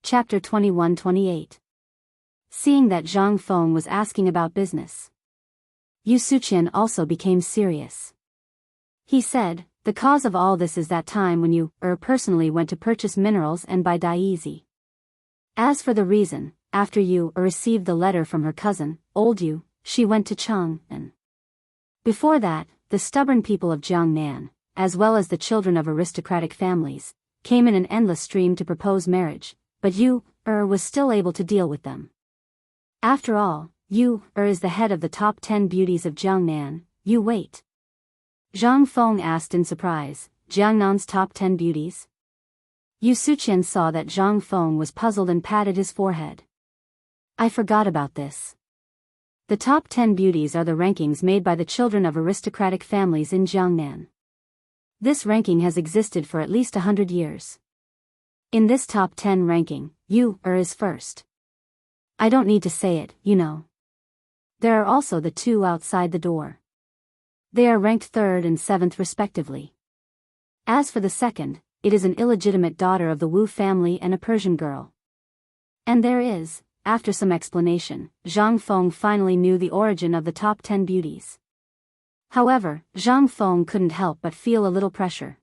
Chapter 21-28. Seeing that Zhang Feng was asking about business, Yu Suqian also became serious. He said, "The cause of all this is that time when you, personally went to purchase minerals and buy dye easy. As for the reason, after you, received the letter from her cousin, old Yu, she went to Chang'an. Before that, the stubborn people of Jiangnan, as well as the children of aristocratic families, came in an endless stream to propose marriage, but you, was still able to deal with them. After all, you, is the head of the top 10 beauties of Jiangnan, you wait." Zhang Feng asked in surprise, "Jiangnan's top 10 beauties?" Yu Suqian saw that Zhang Feng was puzzled and patted his forehead. "I forgot about this. The top 10 beauties are the rankings made by the children of aristocratic families in Jiangnan. This ranking has existed for at least 100 years. In this top 10 ranking, you, is first. I don't need to say it, you know. There are also the two outside the door. They are ranked 3rd and 7th respectively. As for the second, it is an illegitimate daughter of the Wu family and a Persian girl. And there is," after some explanation, Zhang Feng finally knew the origin of the top 10 beauties. However, Zhang Feng couldn't help but feel a little pressure.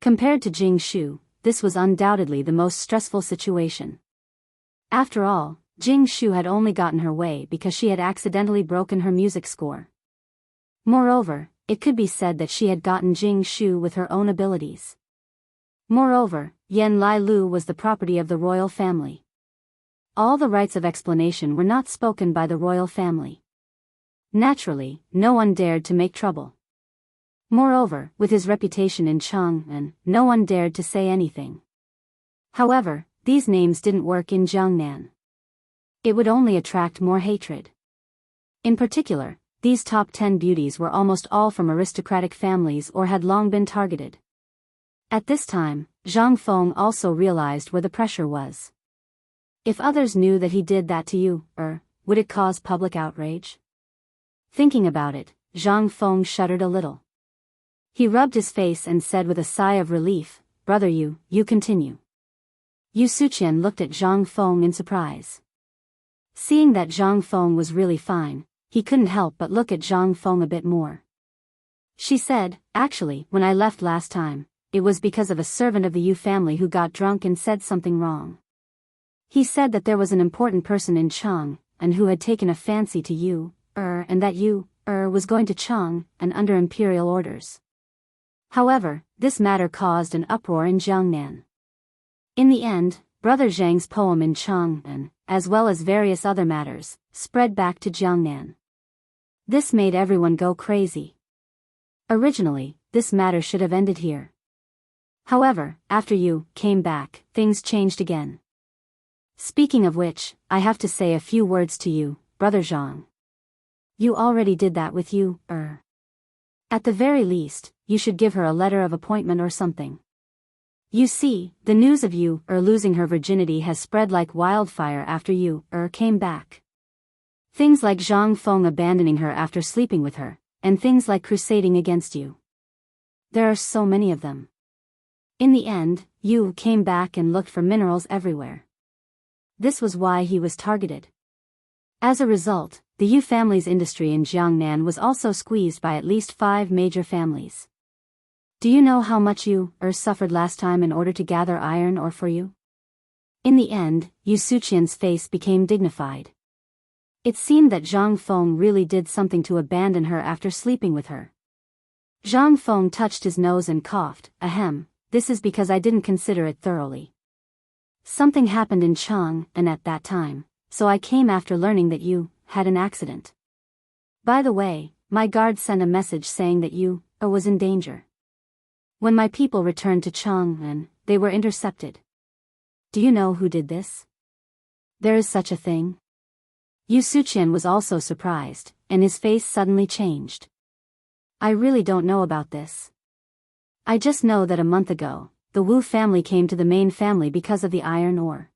Compared to Jing Shu, this was undoubtedly the most stressful situation. After all, Jing Shu had only gotten her way because she had accidentally broken her music score. Moreover, it could be said that she had gotten Jing Shu with her own abilities. Moreover, Yan Lai Lu was the property of the royal family. All the rights of explanation were not spoken by the royal family. Naturally, no one dared to make trouble. Moreover, with his reputation in Chang'an, no one dared to say anything. However, these names didn't work in Jiangnan. It would only attract more hatred. In particular, these top 10 beauties were almost all from aristocratic families or had long been targeted. At this time, Zhang Feng also realized where the pressure was. If others knew that he did that to you, would it cause public outrage? Thinking about it, Zhang Feng shuddered a little. He rubbed his face and said with a sigh of relief, "Brother Yu, you continue." Yu Suqian looked at Zhang Feng in surprise. Seeing that Zhang Feng was really fine, he couldn't help but look at Zhang Feng a bit more. She said, "Actually, when I left last time, it was because of a servant of the Yu family who got drunk and said something wrong. He said that there was an important person in Chang'an who had taken a fancy to you, and that you, was going to Chang'an under imperial orders. However, this matter caused an uproar in Jiangnan. In the end, Brother Zhang's poem in Chang'an, as well as various other matters, spread back to Jiangnan. This made everyone go crazy. Originally, this matter should have ended here. However, after you came back, things changed again. Speaking of which, I have to say a few words to you, Brother Zhang. You already did that with you, At the very least, you should give her a letter of appointment or something. You see, the news of you, losing her virginity has spread like wildfire after you, came back. Things like Zhang Feng abandoning her after sleeping with her, and things like crusading against you. There are so many of them. In the end, you came back and looked for minerals everywhere. This was why he was targeted. As a result, the Yu family's industry in Jiangnan was also squeezed by at least 5 major families. Do you know how much you, suffered last time in order to gather iron ore for you?" In the end, Yu Suqian's face became dignified. It seemed that Zhang Feng really did something to abandon her after sleeping with her. Zhang Feng touched his nose and coughed, "Ahem, this is because I didn't consider it thoroughly. Something happened in Chang'an at that time, so I came after learning that you had an accident. By the way, my guard sent a message saying that you was in danger. When my people returned to Chang'an, they were intercepted. Do you know who did this? There is such a thing?" Yu Suqian was also surprised, and his face suddenly changed. "I really don't know about this. I just know that a month ago, the Wu family came to the main family because of the iron ore.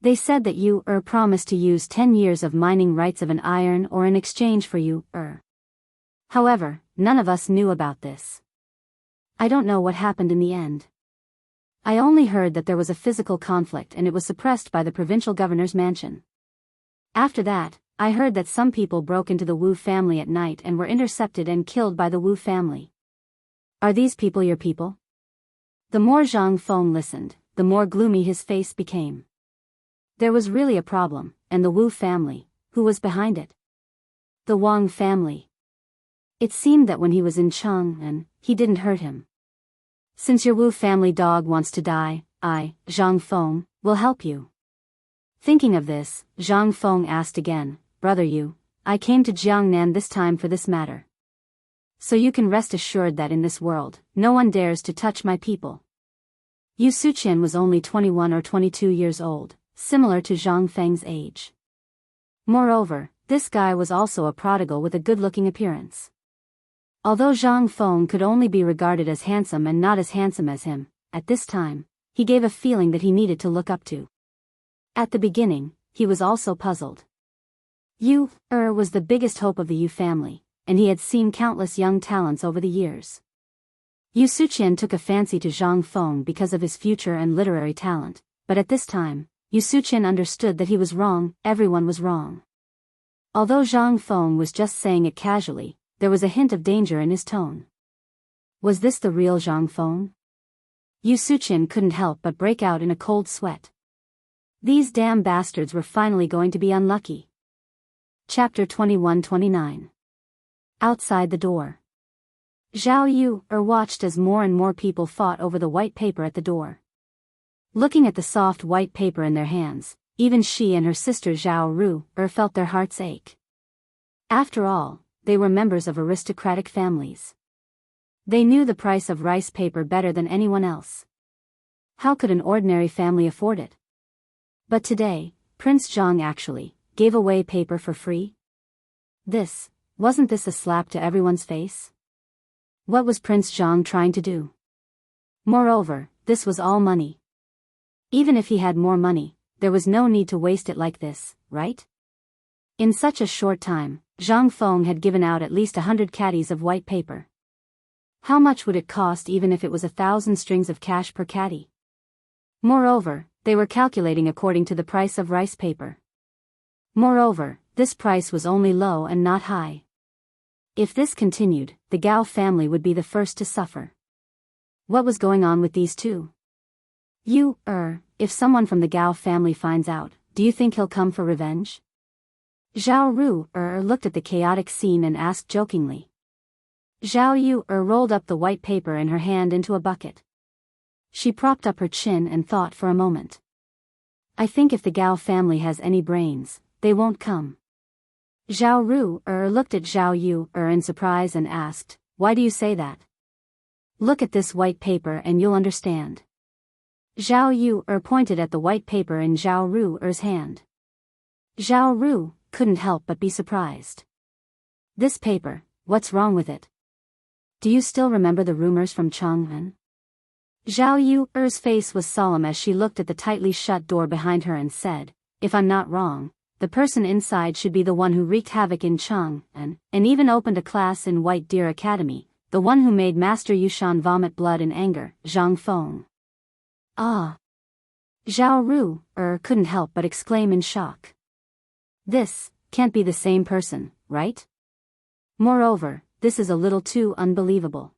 They said that you, promised to use 10 years of mining rights of an iron ore in exchange for you, However, none of us knew about this. I don't know what happened in the end. I only heard that there was a physical conflict and it was suppressed by the provincial governor's mansion. After that, I heard that some people broke into the Wu family at night and were intercepted and killed by the Wu family. Are these people your people? The more Zhang Feng listened, the more gloomy his face became. There was really a problem, and the Wu family, who was behind it? The Wang family. It seemed that when he was in Chang'an, he didn't hurt him. Since your Wu family dog wants to die, I, Zhang Feng, will help you. Thinking of this, Zhang Feng asked again, Brother Yu, I came to Jiangnan this time for this matter. So you can rest assured that in this world, no one dares to touch my people. Yu Suqian was only 21 or 22 years old, similar to Zhang Feng's age. Moreover, this guy was also a prodigal with a good-looking appearance. Although Zhang Feng could only be regarded as handsome and not as handsome as him, at this time, he gave a feeling that he needed to look up to. At the beginning, he was also puzzled. Yu was the biggest hope of the Yu family, and he had seen countless young talents over the years. Yu Suqian took a fancy to Zhang Feng because of his future and literary talent, but at this time, Yu Suqian understood that he was wrong, everyone was wrong. Although Zhang Feng was just saying it casually, there was a hint of danger in his tone. Was this the real Zhang Feng? Yu Suqian couldn't help but break out in a cold sweat. These damn bastards were finally going to be unlucky. Chapter 21-29. Outside the door. Zhao Yu watched as more and more people fought over the white paper at the door. Looking at the soft white paper in their hands, even she and her sister Zhao Ru felt their hearts ache. After all, they were members of aristocratic families. They knew the price of rice paper better than anyone else. How could an ordinary family afford it? But today, Prince Zhang actually gave away paper for free? Wasn't this a slap to everyone's face? What was Prince Zhang trying to do? Moreover, this was all money. Even if he had more money, there was no need to waste it like this, right? In such a short time, Zhang Feng had given out at least 100 caddies of white paper. How much would it cost even if it was 1,000 strings of cash per caddy? Moreover, they were calculating according to the price of rice paper. Moreover, this price was only low and not high. If this continued, the Gao family would be the first to suffer. What was going on with these two? If someone from the Gao family finds out, do you think he'll come for revenge? Zhao Ru looked at the chaotic scene and asked jokingly. Zhao Yu rolled up the white paper in her hand into a bucket. She propped up her chin and thought for a moment. I think if the Gao family has any brains, they won't come. Zhao Ru looked at Zhao Yu in surprise and asked, Why do you say that? Look at this white paper and you'll understand. Zhao Yu pointed at the white paper in Zhao Ru's hand. Zhao Ru couldn't help but be surprised. This paper, what's wrong with it? Do you still remember the rumors from Chang'an? Zhao Yu's face was solemn as she looked at the tightly shut door behind her and said, If I'm not wrong, the person inside should be the one who wreaked havoc in Chang'an, and even opened a class in White Deer Academy, the one who made Master Yushan vomit blood in anger, Zhang Feng. Ah! Zhao Ru couldn't help but exclaim in shock. This can't be the same person, right? Moreover, this is a little too unbelievable.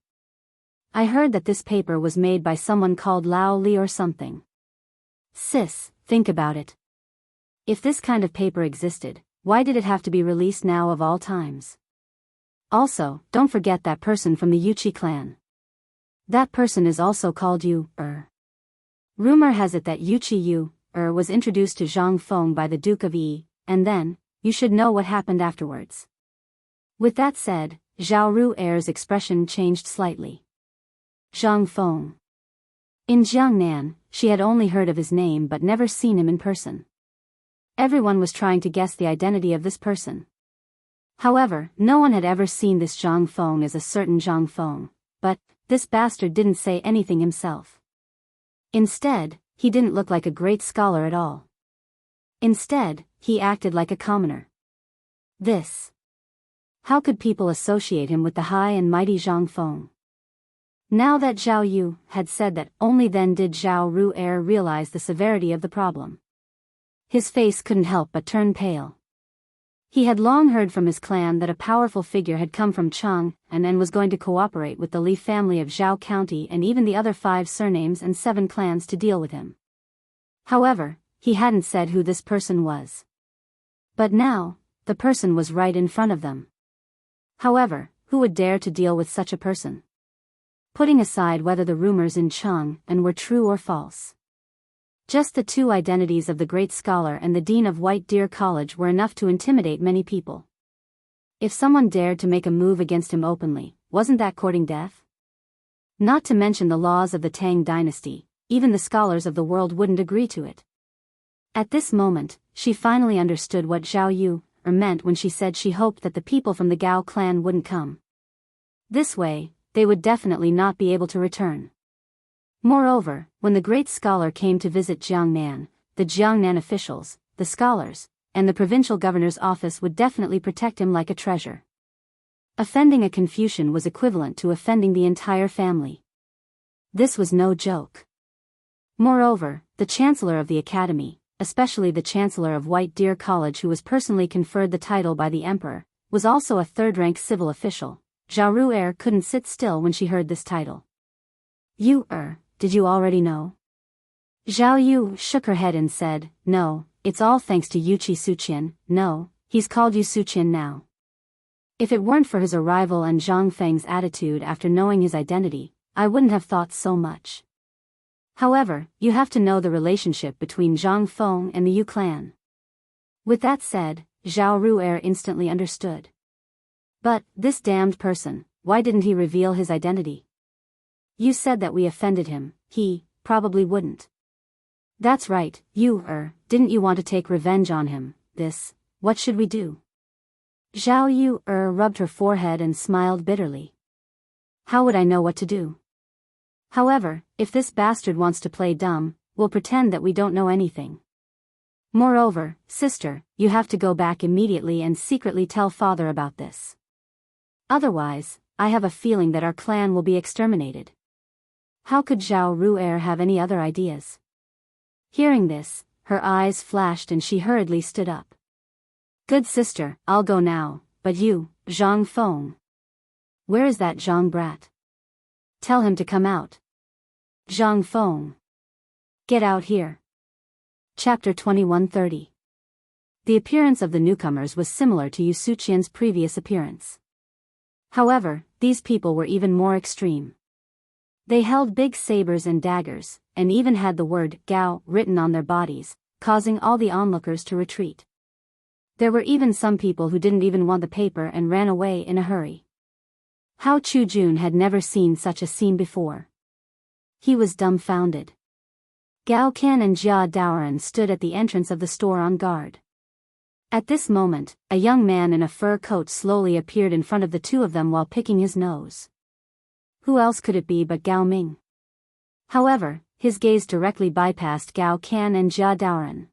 I heard that this paper was made by someone called Lao Li or something. Sis, think about it. If this kind of paper existed, why did it have to be released now of all times? Also, don't forget that person from the Yuchi clan. That person is also called Yu. Rumor has it that Yuchi Yu was introduced to Zhang Feng by the Duke of Yi, and then, you should know what happened afterwards. With that said, Zhao Ru's expression changed slightly. Zhang Feng. In Jiangnan, she had only heard of his name but never seen him in person. Everyone was trying to guess the identity of this person. However, no one had ever seen this Zhang Feng as a certain Zhang Feng, but this bastard didn't say anything himself. Instead, he didn't look like a great scholar at all. Instead, he acted like a commoner. How could people associate him with the high and mighty Zhang Feng? Now that Zhao Yu had said that, only then did Zhao Ru'er realize the severity of the problem. His face couldn't help but turn pale. He had long heard from his clan that a powerful figure had come from Chang'an and was going to cooperate with the Li family of Zhao County and even the other 5 surnames and 7 clans to deal with him. However, he hadn't said who this person was. But now, the person was right in front of them. However, who would dare to deal with such a person? Putting aside whether the rumors in Chang'an were true or false. Just the 2 identities of the great scholar and the dean of White Deer College were enough to intimidate many people. If someone dared to make a move against him openly, wasn't that courting death? Not to mention the laws of the Tang dynasty, even the scholars of the world wouldn't agree to it. At this moment, she finally understood what Zhao Yu meant when she said she hoped that the people from the Gao clan wouldn't come. This way, they would definitely not be able to return. Moreover, when the great scholar came to visit Chang'an, the Chang'an officials, the scholars, and the provincial governor's office would definitely protect him like a treasure. Offending a Confucian was equivalent to offending the entire family. This was no joke. Moreover, the chancellor of the academy, especially the chancellor of White Deer College who was personally conferred the title by the emperor, was also a 3rd-rank civil official. Zhao Ru'er couldn't sit still when she heard this title. Did you already know? Zhao Yu shook her head and said, no, it's all thanks to Yuqi Suqian. No, he's called you Suqian now. If it weren't for his arrival and Zhang Feng's attitude after knowing his identity, I wouldn't have thought so much. However, you have to know the relationship between Zhang Feng and the Yu clan. With that said, Zhao Ru'er instantly understood. But, this damned person, why didn't he reveal his identity? You said that we offended him, he probably wouldn't. That's right, didn't you want to take revenge on him? What should we do? Zhao Yu rubbed her forehead and smiled bitterly. How would I know what to do? However, if this bastard wants to play dumb, we'll pretend that we don't know anything. Moreover, sister, you have to go back immediately and secretly tell father about this. Otherwise, I have a feeling that our clan will be exterminated. How could Zhao Ru'er have any other ideas? Hearing this, her eyes flashed and she hurriedly stood up. Good sister, I'll go now, but you, Zhang Feng. Where is that Zhang brat? Tell him to come out. Zhang Feng. Get out here. Chapter 2130. The appearance of the newcomers was similar to Yu Suqian's previous appearance. However, these people were even more extreme. They held big sabers and daggers, and even had the word Gao written on their bodies, causing all the onlookers to retreat. There were even some people who didn't even want the paper and ran away in a hurry. Hao Chujun had never seen such a scene before. He was dumbfounded. Gao Qian and Jia Daoran stood at the entrance of the store on guard. At this moment, a young man in a fur coat slowly appeared in front of the 2 of them while picking his nose. Who else could it be but Gao Ming? However, his gaze directly bypassed Gao Qian and Jia Daoran.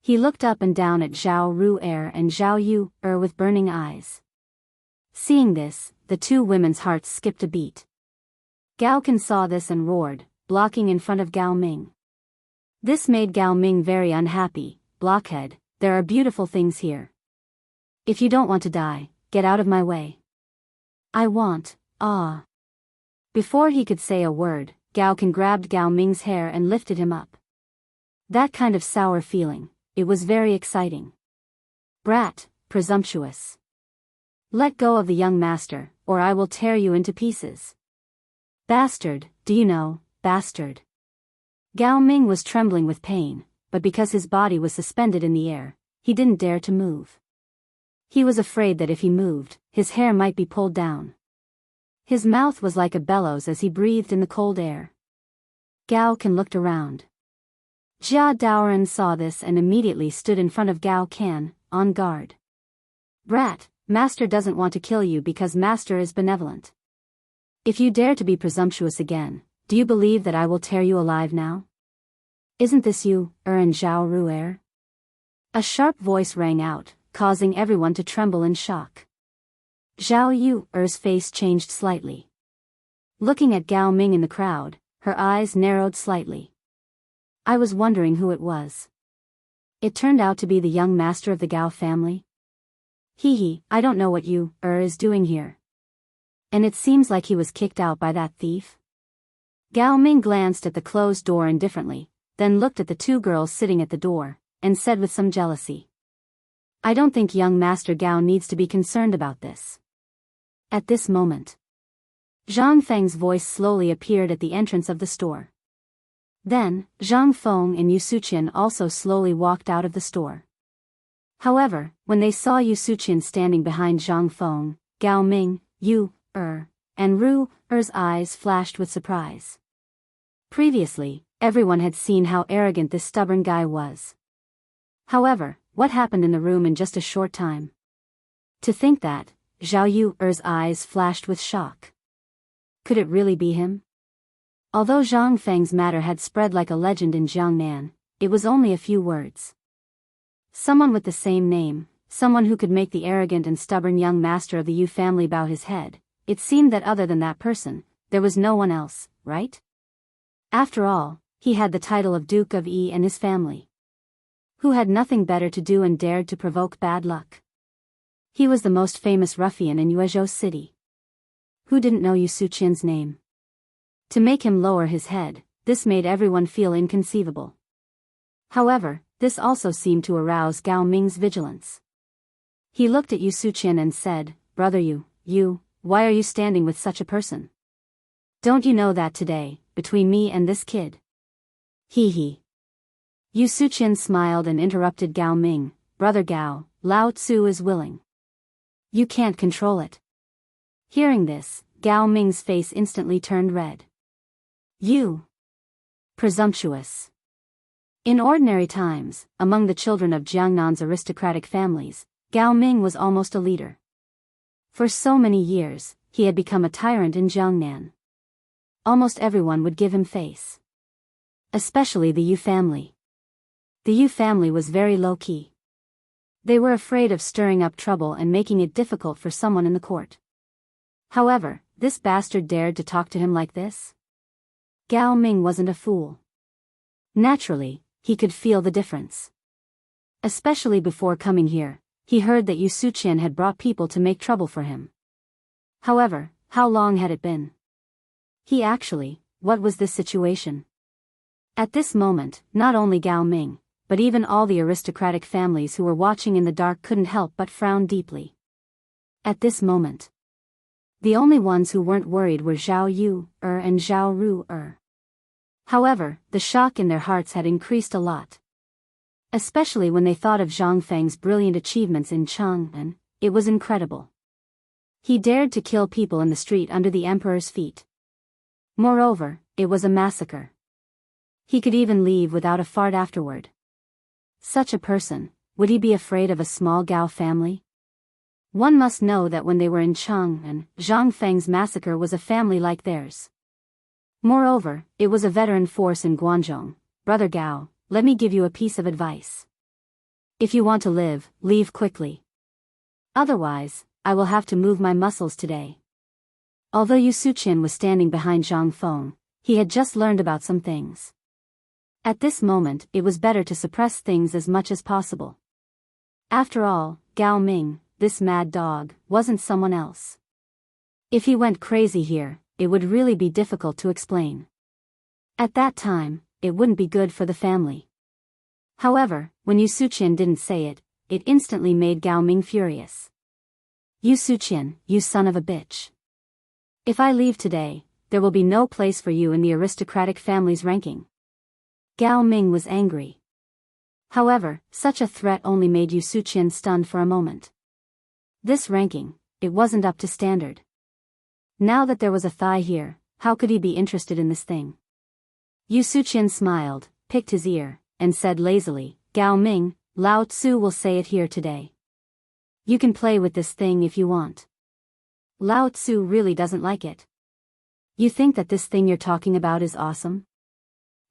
He looked up and down at Zhao Ru'er and Zhao Yu with burning eyes. Seeing this, the 2 women's hearts skipped a beat. Gao Qian saw this and roared, blocking in front of Gao Ming. This made Gao Ming very unhappy. Blockhead, there are beautiful things here. If you don't want to die, get out of my way. I want, Before he could say a word, Gao Qian grabbed Gao Ming's hair and lifted him up. That kind of sour feeling, it was very exciting. Brat, presumptuous. Let go of the young master, or I will tear you into pieces. Bastard, do you know, bastard. Gao Ming was trembling with pain, but because his body was suspended in the air, he didn't dare to move. He was afraid that if he moved, his hair might be pulled down. His mouth was like a bellows as he breathed in the cold air. Gao Qian looked around. Jia Daoran saw this and immediately stood in front of Gao Qian, on guard. Brat, master doesn't want to kill you because master is benevolent. If you dare to be presumptuous again, do you believe that I will tear you alive now? Isn't this you, and Zhao Ru'er? A sharp voice rang out, causing everyone to tremble in shock. Zhao Yu's face changed slightly. Looking at Gao Ming in the crowd, her eyes narrowed slightly. I was wondering who it was. It turned out to be the young master of the Gao family. I don't know what you, is doing here. And it seems like he was kicked out by that thief. Gao Ming glanced at the closed door indifferently, then looked at the two girls sitting at the door, and said with some jealousy. I don't think young Master Gao needs to be concerned about this. At this moment, Zhang Feng's voice slowly appeared at the entrance of the store. Then, Zhang Feng and Yu Suqian also slowly walked out of the store. However, when they saw Yu Suqian standing behind Zhang Feng, Gao Ming, and Ru's eyes flashed with surprise. Previously, everyone had seen how arrogant this stubborn guy was. However, what happened in the room in just a short time? To think that, Zhao Yu's eyes flashed with shock. Could it really be him? Although Zhang Feng's matter had spread like a legend in Jiangnan, it was only a few words. Someone with the same name, someone who could make the arrogant and stubborn young master of the Yu family bow his head. It seemed that other than that person, there was no one else, right? After all, he had the title of Duke of Yi and his family. Who had nothing better to do and dared to provoke bad luck. He was the most famous ruffian in Yuezhou city. Who didn't know Yu Suqian's name? To make him lower his head, this made everyone feel inconceivable. However, this also seemed to arouse Gao Ming's vigilance. He looked at Yu Suqian and said, Brother Yu, why are you standing with such a person? Don't you know that today, between me and this kid? Yu Suqian smiled and interrupted Gao Ming, Brother Gao, Lao Tzu is willing. You can't control it. Hearing this, Gao Ming's face instantly turned red. You! Presumptuous! In ordinary times, among the children of Jiangnan's aristocratic families, Gao Ming was almost a leader. For so many years, he had become a tyrant in Jiangnan. Almost everyone would give him face. Especially the Yu family. The Yu family was very low-key. They were afraid of stirring up trouble and making it difficult for someone in the court. However, this bastard dared to talk to him like this? Gao Ming wasn't a fool. Naturally, he could feel the difference. Especially before coming here, he heard that Yu Suqian had brought people to make trouble for him. However, how long had it been? What was this situation? At this moment, not only Gao Ming, but even all the aristocratic families who were watching in the dark couldn't help but frown deeply. At this moment, the only ones who weren't worried were Zhao Yu and Zhao Ru. However, the shock in their hearts had increased a lot. Especially when they thought of Zhang Feng's brilliant achievements in Chang'an, it was incredible. He dared to kill people in the street under the emperor's feet. Moreover, it was a massacre. He could even leave without a fart afterward. Such a person, would he be afraid of a small Gao family? One must know that when they were in Chang'an, Zhang Feng's massacre was a family like theirs. Moreover, it was a veteran force in Guangzhou. Brother Gao, let me give you a piece of advice. If you want to live, leave quickly. Otherwise, I will have to move my muscles today. Although Yu Suqian was standing behind Zhang Feng, he had just learned about some things. At this moment, it was better to suppress things as much as possible. After all, Gao Ming, this mad dog, wasn't someone else. If he went crazy here, it would really be difficult to explain. At that time, it wouldn't be good for the family. However, when Yu Suqian didn't say it, it instantly made Gao Ming furious. Yu Suqian, you son of a bitch. If I leave today, there will be no place for you in the aristocratic family's ranking. Gao Ming was angry. However, such a threat only made Yu Suqian stunned for a moment. This ranking, it wasn't up to standard. Now that there was a thigh here, how could he be interested in this thing? Yu Suqian smiled, picked his ear, and said lazily, Gao Ming, Lao Tzu will say it here today. You can play with this thing if you want. Lao Tzu really doesn't like it. You think that this thing you're talking about is awesome?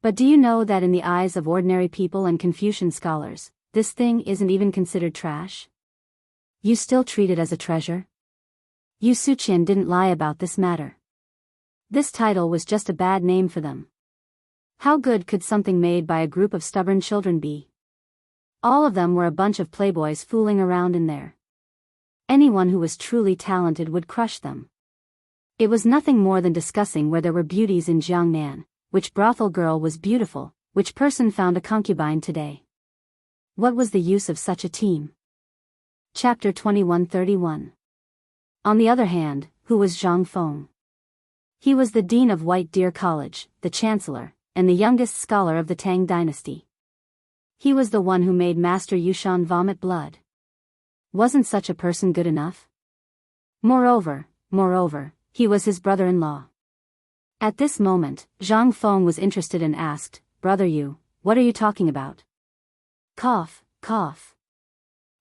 But do you know that in the eyes of ordinary people and Confucian scholars, this thing isn't even considered trash? You still treat it as a treasure? Yu Suqian didn't lie about this matter. This title was just a bad name for them. How good could something made by a group of stubborn children be? All of them were a bunch of playboys fooling around in there. Anyone who was truly talented would crush them. It was nothing more than discussing where there were beauties in Chang'an, which brothel girl was beautiful, which person found a concubine today. What was the use of such a team? Chapter 21:31. On the other hand, who was Zhang Feng? He was the dean of White Deer College, the chancellor, and the youngest scholar of the Tang dynasty. He was the one who made Master Yushan vomit blood. Wasn't such a person good enough? Moreover, he was his brother-in-law. At this moment, Zhang Feng was interested and asked, "Brother Yu, what are you talking about?" Cough, cough.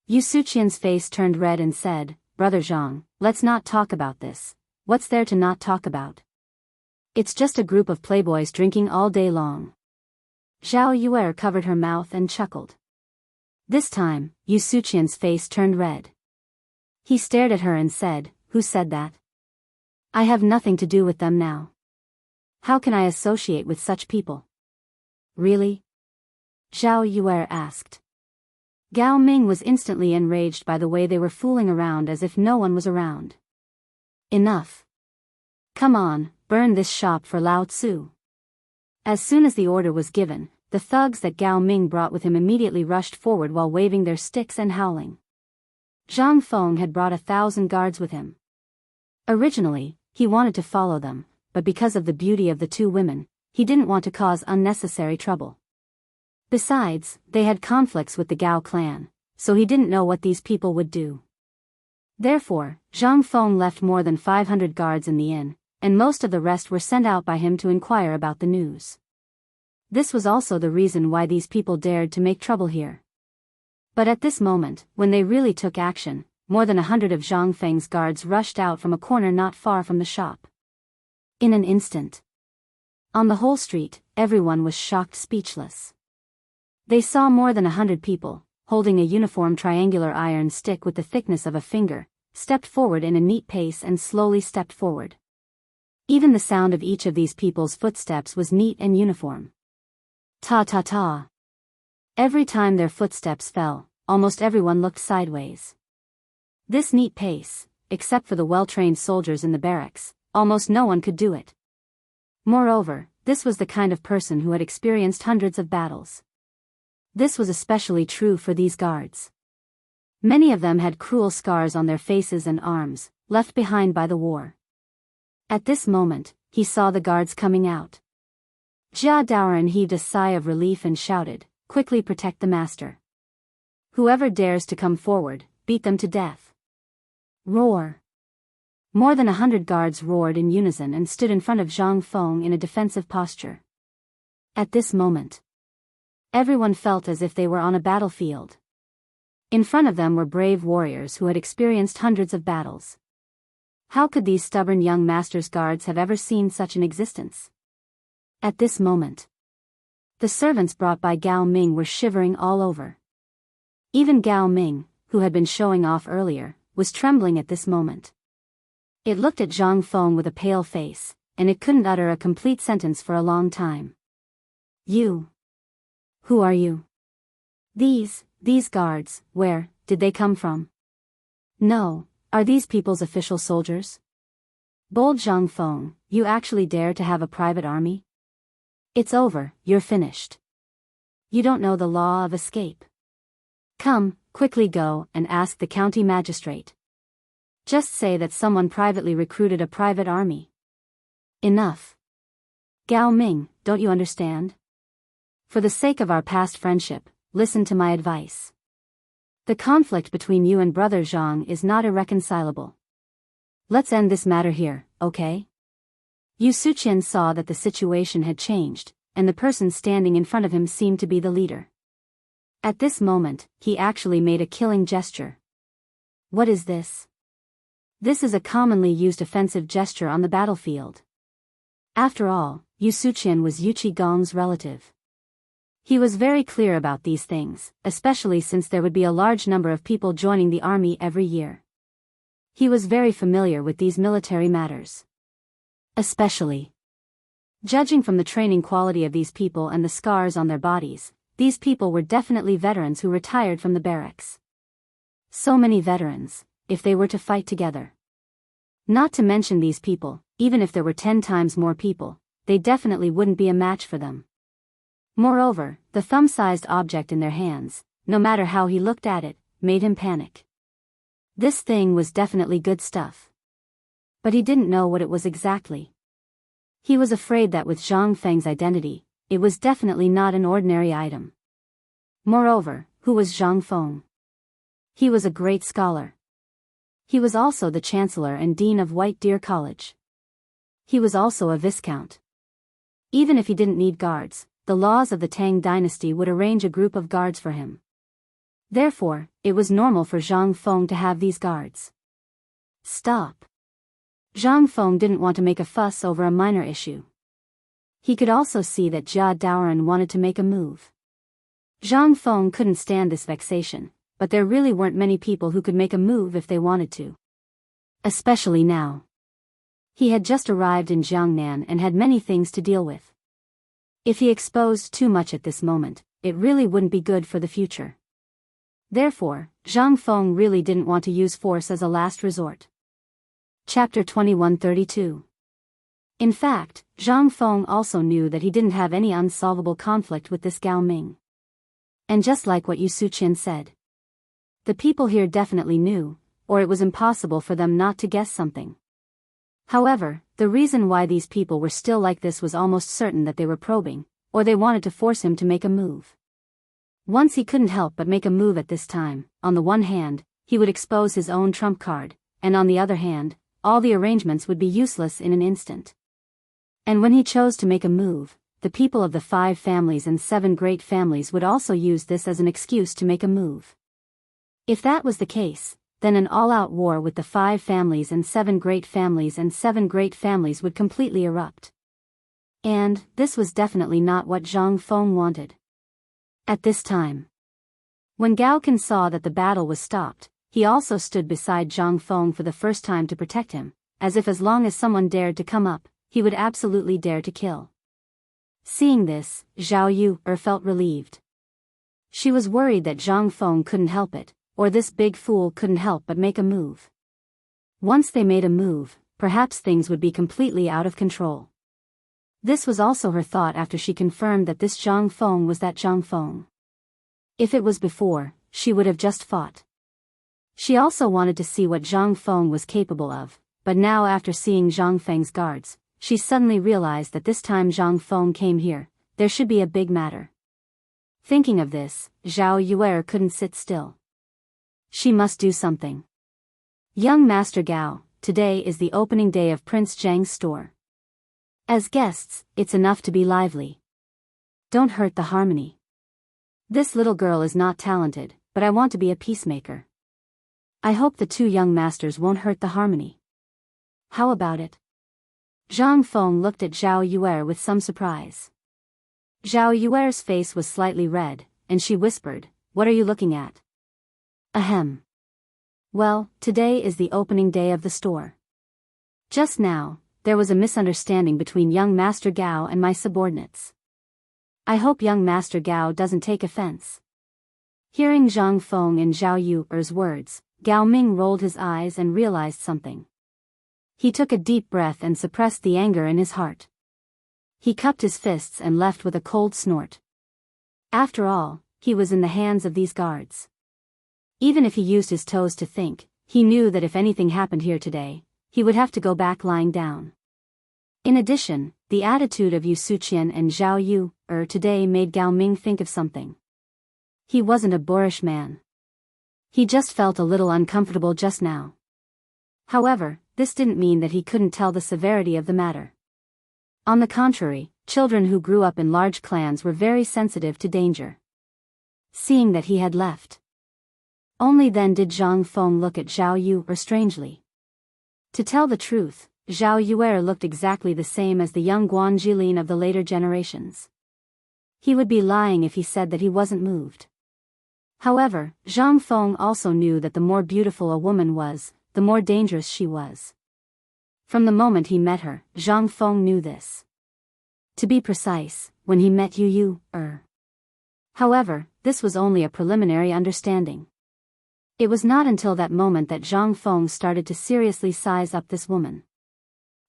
Yu Suqian's face turned red and said, "Brother Zhang, let's not talk about this. What's there to not talk about? It's just a group of playboys drinking all day long." Zhao Yuer covered her mouth and chuckled. This time, Yu Suqian's face turned red. He stared at her and said, "Who said that? I have nothing to do with them now. How can I associate with such people?" "Really?" Zhao Yuer asked. Gao Ming was instantly enraged by the way they were fooling around as if no one was around. "Enough. Come on, burn this shop for Lao Tzu." As soon as the order was given, the thugs that Gao Ming brought with him immediately rushed forward while waving their sticks and howling. Zhang Feng had brought 1,000 guards with him. Originally, he wanted to follow them, but because of the beauty of the two women, he didn't want to cause unnecessary trouble. Besides, they had conflicts with the Gao clan, so he didn't know what these people would do. Therefore, Zhang Feng left more than 500 guards in the inn, and most of the rest were sent out by him to inquire about the news. This was also the reason why these people dared to make trouble here. But at this moment, when they really took action, more than 100 of Zhang Feng's guards rushed out from a corner not far from the shop. In an instant. On the whole street, everyone was shocked speechless. They saw more than 100 people, holding a uniform triangular iron stick with the thickness of a finger, stepped forward in a neat pace and slowly stepped forward. Even the sound of each of these people's footsteps was neat and uniform. Ta-ta-ta. Every time their footsteps fell, almost everyone looked sideways. This neat pace, except for the well-trained soldiers in the barracks, almost no one could do it. Moreover, this was the kind of person who had experienced hundreds of battles. This was especially true for these guards. Many of them had cruel scars on their faces and arms, left behind by the war. At this moment, he saw the guards coming out. Jia Daoran heaved a sigh of relief and shouted, "Quickly protect the master. Whoever dares to come forward, beat them to death." Roar. More than 100 guards roared in unison and stood in front of Zhang Feng in a defensive posture. At this moment, everyone felt as if they were on a battlefield. In front of them were brave warriors who had experienced hundreds of battles. How could these stubborn young master's guards have ever seen such an existence? At this moment, the servants brought by Gao Ming were shivering all over. Even Gao Ming, who had been showing off earlier, was trembling at this moment. It looked at Zhang Feng with a pale face, and it couldn't utter a complete sentence for a long time. "You. Who are you? These guards, where did they come from? No, are these people's official soldiers? Bold Zhang Feng, you actually dare to have a private army? It's over, you're finished. You don't know the law of escape. Come, quickly go and ask the county magistrate. Just say that someone privately recruited a private army. Enough. Gao Ming, don't you understand? For the sake of our past friendship, listen to my advice. The conflict between you and Brother Zhang is not irreconcilable. Let's end this matter here, okay?" Yu Suqian saw that the situation had changed, and the person standing in front of him seemed to be the leader. At this moment, he actually made a killing gesture. What is this? This is a commonly used offensive gesture on the battlefield. After all, Yu Suqian was Yu Qigong's relative. He was very clear about these things, especially since there would be a large number of people joining the army every year. He was very familiar with these military matters. Especially. Judging from the training quality of these people and the scars on their bodies, these people were definitely veterans who retired from the barracks. So many veterans, if they were to fight together. Not to mention these people, even if there were 10 times more people, they definitely wouldn't be a match for them. Moreover, the thumb-sized object in their hands, no matter how he looked at it, made him panic. This thing was definitely good stuff. But he didn't know what it was exactly. He was afraid that with Zhang Feng's identity, it was definitely not an ordinary item. Moreover, who was Zhang Feng? He was a great scholar. He was also the Chancellor and Dean of White Deer College. He was also a Viscount. Even if he didn't need guards, the laws of the Tang dynasty would arrange a group of guards for him. Therefore, it was normal for Zhang Feng to have these guards. Stop. Zhang Feng didn't want to make a fuss over a minor issue. He could also see that Jia Daoren wanted to make a move. Zhang Feng couldn't stand this vexation, but there really weren't many people who could make a move if they wanted to. Especially now. He had just arrived in Jiangnan and had many things to deal with. If he exposed too much at this moment, it really wouldn't be good for the future. Therefore, Zhang Feng really didn't want to use force as a last resort. Chapter 2132. In fact, Zhang Feng also knew that he didn't have any unsolvable conflict with this Gao Ming. And just like what Yu Suqian said, the people here definitely knew, or it was impossible for them not to guess something. However, the reason why these people were still like this was almost certain that they were probing, or they wanted to force him to make a move. Once he couldn't help but make a move at this time. On the one hand, he would expose his own trump card, and on the other hand, all the arrangements would be useless in an instant. And when he chose to make a move, the people of the 5 families and 7 great families would also use this as an excuse to make a move. If that was the case, then an all-out war with the 5 families and 7 great families and 7 great families would completely erupt. And this was definitely not what Zhang Feng wanted. At this time, when Gao Can saw that the battle was stopped, he also stood beside Zhang Feng for the first time to protect him, as if as long as someone dared to come up, he would absolutely dare to kill. Seeing this, Zhao Yu felt relieved. She was worried that Zhang Feng couldn't help it, or this big fool couldn't help but make a move. Once they made a move, perhaps things would be completely out of control. This was also her thought after she confirmed that this Zhang Feng was that Zhang Feng. If it was before, she would have just fought. She also wanted to see what Zhang Feng was capable of, but now after seeing Zhang Feng's guards, she suddenly realized that this time Zhang Feng came here, there should be a big matter. Thinking of this, Zhao Yue couldn't sit still. She must do something. Young Master Gao, today is the opening day of Prince Zhang's store. As guests, it's enough to be lively. Don't hurt the harmony. This little girl is not talented, but I want to be a peacemaker. I hope the 2 young masters won't hurt the harmony. How about it? Zhang Feng looked at Zhao Yue with some surprise. Zhao Yue's face was slightly red, and she whispered, "What are you looking at?" Ahem. Well, today is the opening day of the store. Just now, there was a misunderstanding between young Master Gao and my subordinates. I hope young Master Gao doesn't take offense. Hearing Zhang Feng and Zhao Yu's words, Gao Ming rolled his eyes and realized something. He took a deep breath and suppressed the anger in his heart. He cupped his fists and left with a cold snort. After all, he was in the hands of these guards. Even if he used his toes to think, he knew that if anything happened here today, he would have to go back lying down. In addition, the attitude of Yu Suqian and Zhao Yu today made Gao Ming think of something. He wasn't a boorish man. He just felt a little uncomfortable just now. However, this didn't mean that he couldn't tell the severity of the matter. On the contrary, children who grew up in large clans were very sensitive to danger. Seeing that he had left, only then did Zhang Feng look at Zhao Yu strangely. To tell the truth, Zhao Yue looked exactly the same as the young Guan Jilin of the later generations. He would be lying if he said that he wasn't moved. However, Zhang Feng also knew that the more beautiful a woman was, the more dangerous she was. From the moment he met her, Zhang Feng knew this. To be precise, when he met Yu. However, this was only a preliminary understanding. It was not until that moment that Zhang Feng started to seriously size up this woman.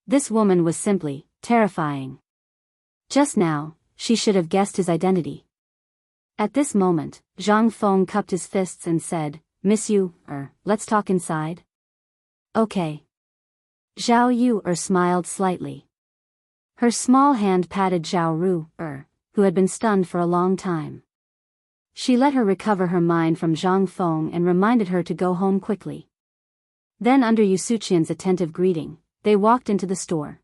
This woman was simply terrifying. Just now, she should have guessed his identity. At this moment, Zhang Feng cupped his fists and said, "Miss Yu, let's talk inside." Okay. Zhao Yu smiled slightly. Her small hand patted Zhao Ru, who had been stunned for a long time. She let her recover her mind from Zhang Feng and reminded her to go home quickly. Then under Yu Suqian's attentive greeting, they walked into the store.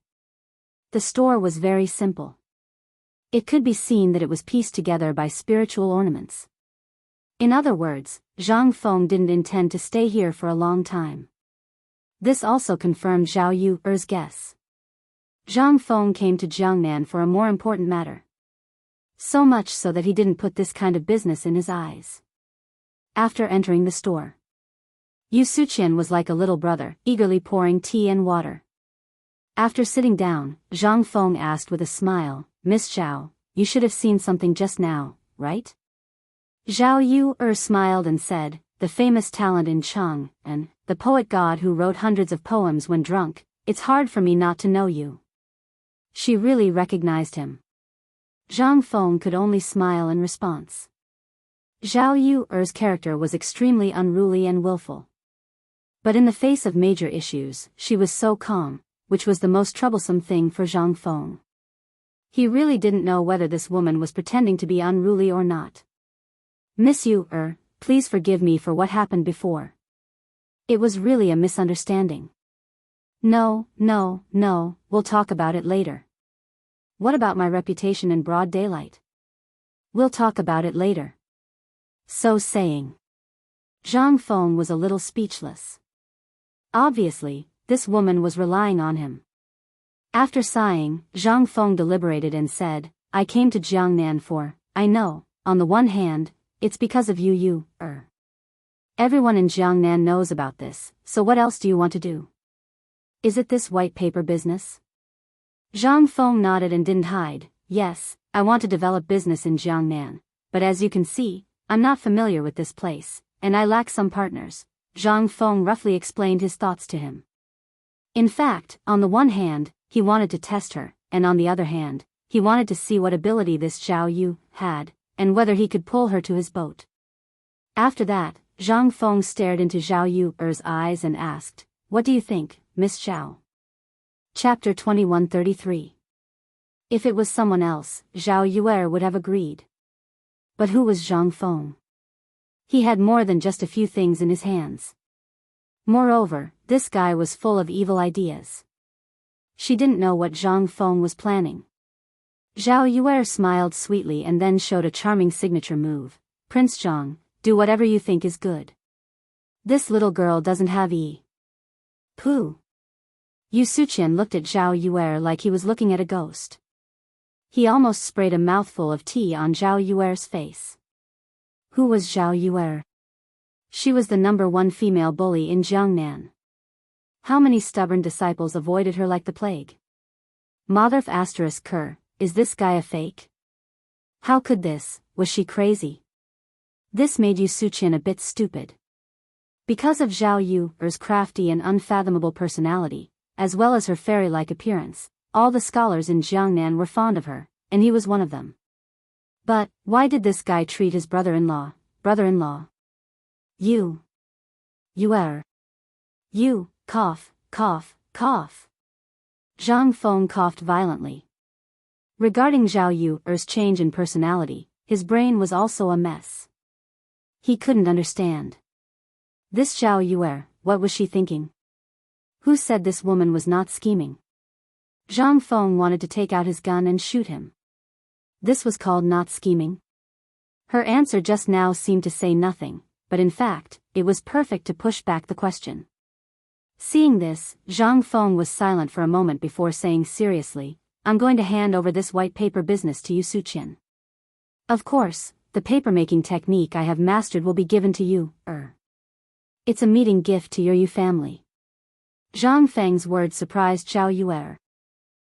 The store was very simple. It could be seen that it was pieced together by spiritual ornaments. In other words, Zhang Feng didn't intend to stay here for a long time. This also confirmed Zhao Yu's guess. Zhang Feng came to Chang'an for a more important matter. So much so that he didn't put this kind of business in his eyes. After entering the store, Yu Suqian was like a little brother, eagerly pouring tea and water. After sitting down, Zhang Feng asked with a smile, "Miss Zhao, you should have seen something just now, right?" Zhao Yu smiled and said, "The famous talent in Chang'an, the poet god who wrote hundreds of poems when drunk, it's hard for me not to know you." She really recognized him. Zhang Feng could only smile in response. Zhao Yu's character was extremely unruly and willful. But in the face of major issues, she was so calm, which was the most troublesome thing for Zhang Feng. He really didn't know whether this woman was pretending to be unruly or not. "Miss Yu, please forgive me for what happened before. It was really a misunderstanding." No, we'll talk about it later." "What about my reputation in broad daylight?" "We'll talk about it later." So saying, Zhang Feng was a little speechless. Obviously, this woman was relying on him. After sighing, Zhang Feng deliberated and said, "I came to Chang'an for, I know, on the one hand, it's because of you. Everyone in Chang'an knows about this, so what else do you want to do? Is it this white paper business?" Zhang Feng nodded and didn't hide. "Yes, I want to develop business in Chang'an, but as you can see, I'm not familiar with this place, and I lack some partners." Zhang Feng roughly explained his thoughts to him. In fact, on the one hand, he wanted to test her, and on the other hand, he wanted to see what ability this Zhao Yu had, and whether he could pull her to his boat. After that, Zhang Feng stared into Zhao Yu's eyes and asked, "What do you think, Miss Zhao?" Chapter 2133. If it was someone else, Zhao Yu would have agreed. But who was Zhang Feng? He had more than just a few things in his hands. Moreover, this guy was full of evil ideas. She didn't know what Zhang Feng was planning. Zhao Yu smiled sweetly and then showed a charming signature move. "Prince Zhang, do whatever you think is good. This little girl doesn't have Pooh." Yu Suqian looked at Zhao Yu like he was looking at a ghost. He almost sprayed a mouthful of tea on Zhao Yu's face. Who was Zhao Yu? She was the #1 female bully in Chang'an. How many stubborn disciples avoided her like the plague? Motherf **Ker, is this guy a fake? How could this, was she crazy? This made Yu Suqian a bit stupid. Because of Zhao Yu's crafty and unfathomable personality, as well as her fairy-like appearance, all the scholars in Chang'an were fond of her, and he was one of them. But, why did this guy treat his brother-in-law? You, cough. Zhang Feng coughed violently. Regarding Zhao Yu's change in personality, his brain was also a mess. He couldn't understand. This Zhao Yu, what was she thinking? Who said this woman was not scheming? Zhang Feng wanted to take out his gun and shoot him. This was called not scheming? Her answer just now seemed to say nothing, but in fact, it was perfect to push back the question. Seeing this, Zhang Feng was silent for a moment before saying seriously, "I'm going to hand over this white paper business to Yu Suqian. Of course, the paper-making technique I have mastered will be given to you, It's a meeting gift to your Yu family." Zhang Feng's words surprised Zhao Yuer.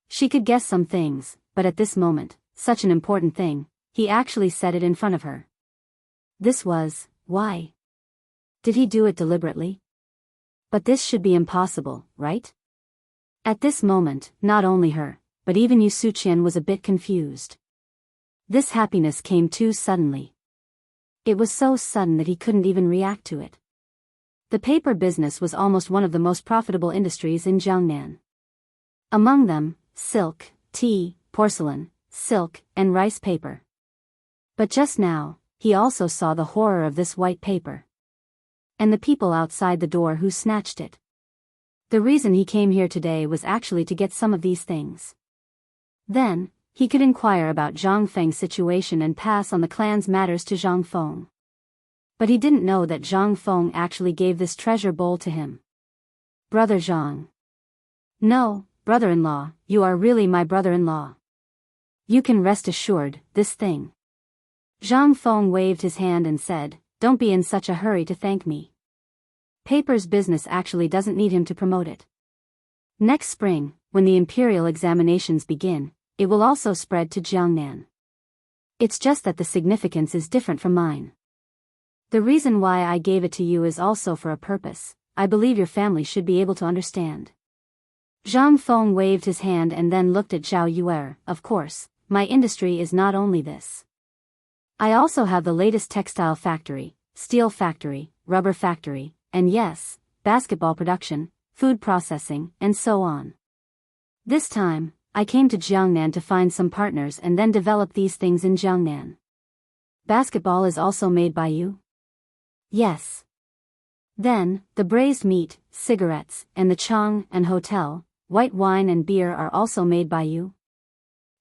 She could guess some things, but at this moment, such an important thing, he actually said it in front of her. This was, why? Did he do it deliberately? But this should be impossible, right? At this moment, not only her, but even Yu Suqian was a bit confused. This happiness came too suddenly. It was so sudden that he couldn't even react to it. The paper business was almost one of the most profitable industries in Chang'an. Among them, silk, tea, porcelain, silk, and rice paper. But just now, he also saw the horror of this white paper. And the people outside the door who snatched it. The reason he came here today was actually to get some of these things. Then, he could inquire about Zhang Feng's situation and pass on the clan's matters to Zhang Feng. But he didn't know that Zhang Feng actually gave this treasure bowl to him. Brother Zhang. No, brother-in-law, you are really my brother-in-law. You can rest assured, this thing. Zhang Feng waved his hand and said, don't be in such a hurry to thank me. Paper's business actually doesn't need him to promote it. Next spring, when the imperial examinations begin, it will also spread to Jiangnan. It's just that the significance is different from mine. The reason why I gave it to you is also for a purpose. I believe your family should be able to understand. Zhang Feng waved his hand and then looked at Zhao Yuer. Of course, my industry is not only this. I also have the latest textile factory, steel factory, rubber factory, and yes, basketball production, food processing, and so on. This time, I came to Jiangnan to find some partners and then develop these things in Jiangnan. Basketball is also made by you? Yes. Then, the braised meat, cigarettes, and the Chang'an hotel, white wine and beer are also made by you?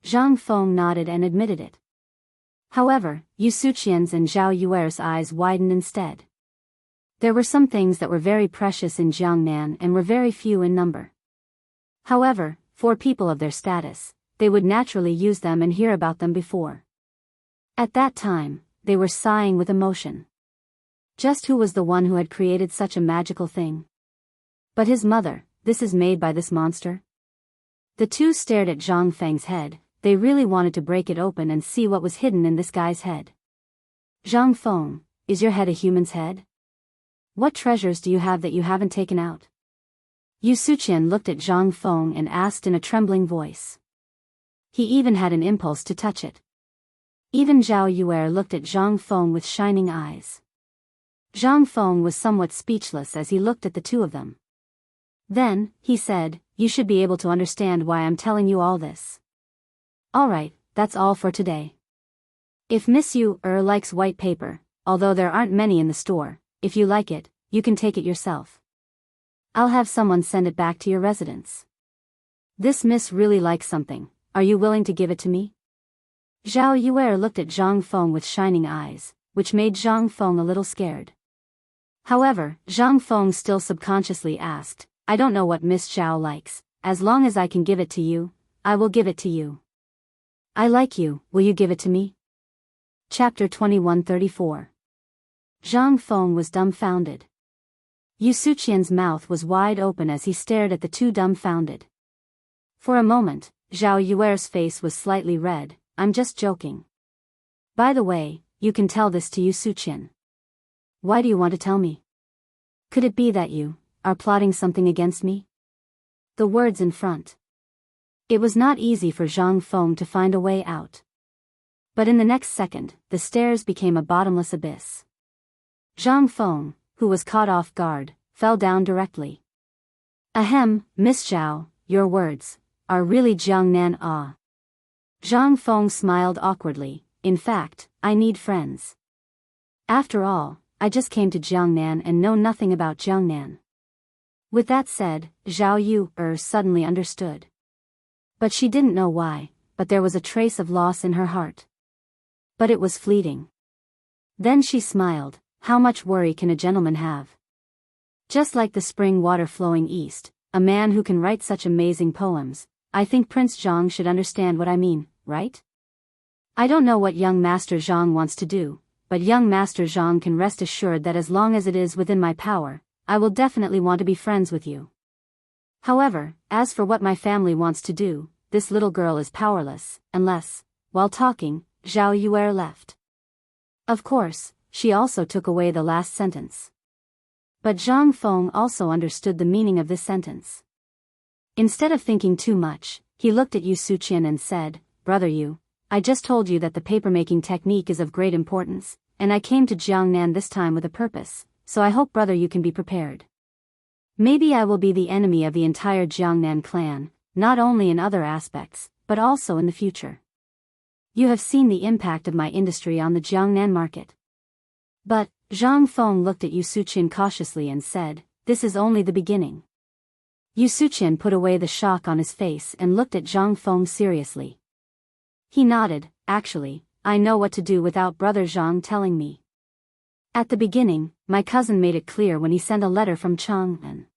Zhang Feng nodded and admitted it. However, Yu Suqian's and Zhao Yuer's eyes widened instead. There were some things that were very precious in Jiangnan and were very few in number. However, for people of their status, they would naturally use them and hear about them before. At that time, they were sighing with emotion. Just who was the one who had created such a magical thing? But his mother, this is made by this monster? The two stared at Zhang Feng's head. They really wanted to break it open and see what was hidden in this guy's head. Zhang Feng, is your head a human's head? What treasures do you have that you haven't taken out? Yu Suqian looked at Zhang Feng and asked in a trembling voice. He even had an impulse to touch it. Even Zhao Yuer looked at Zhang Feng with shining eyes. Zhang Feng was somewhat speechless as he looked at the two of them. Then, he said, you should be able to understand why I'm telling you all this. Alright, that's all for today. If Miss Yu likes white paper, although there aren't many in the store, if you like it, you can take it yourself. I'll have someone send it back to your residence. This miss really likes something, are you willing to give it to me? Zhao Yuer looked at Zhang Feng with shining eyes, which made Zhang Feng a little scared. However, Zhang Feng still subconsciously asked, I don't know what Miss Zhao likes, as long as I can give it to you, I will give it to you. I like you, will you give it to me? Chapter 2134. Zhang Feng was dumbfounded. Yu Suqian's mouth was wide open as he stared at the two dumbfounded. For a moment, Zhao Yuer's face was slightly red. I'm just joking. By the way, you can tell this to Yu Suqian. Why do you want to tell me? Could it be that you are plotting something against me? The words in front. It was not easy for Zhang Feng to find a way out. But in the next second, the stairs became a bottomless abyss. Zhang Feng, who was caught off guard, fell down directly. Ahem, Miss Zhao, your words are really Jiangnan ah. Zhang Feng smiled awkwardly. In fact, I need friends. After all, I just came to Jiangnan and know nothing about Jiangnan. With that said, Zhao Yuer suddenly understood. But she didn't know why, but there was a trace of loss in her heart. But it was fleeting. Then she smiled. How much worry can a gentleman have? Just like the spring water flowing east, a man who can write such amazing poems, I think Prince Zhang should understand what I mean, right? I don't know what young Master Zhang wants to do, but young Master Zhang can rest assured that as long as it is within my power, I will definitely want to be friends with you. However, as for what my family wants to do, this little girl is powerless, unless, while talking, Zhao Yuer left. Of course, she also took away the last sentence. But Zhang Feng also understood the meaning of this sentence. Instead of thinking too much, he looked at Yu Suqian and said, "Brother Yu, I just told you that the papermaking technique is of great importance, and I came to Jiangnan this time with a purpose, so I hope brother you can be prepared. Maybe I will be the enemy of the entire Jiangnan clan, not only in other aspects, but also in the future. You have seen the impact of my industry on the Jiangnan market." But, Zhang Feng looked at Yu Suqian cautiously and said, "This is only the beginning." Yu Suqian put away the shock on his face and looked at Zhang Feng seriously. He nodded, "Actually, I know what to do without brother Zhang telling me. At the beginning, my cousin made it clear when he sent a letter from Chang'an.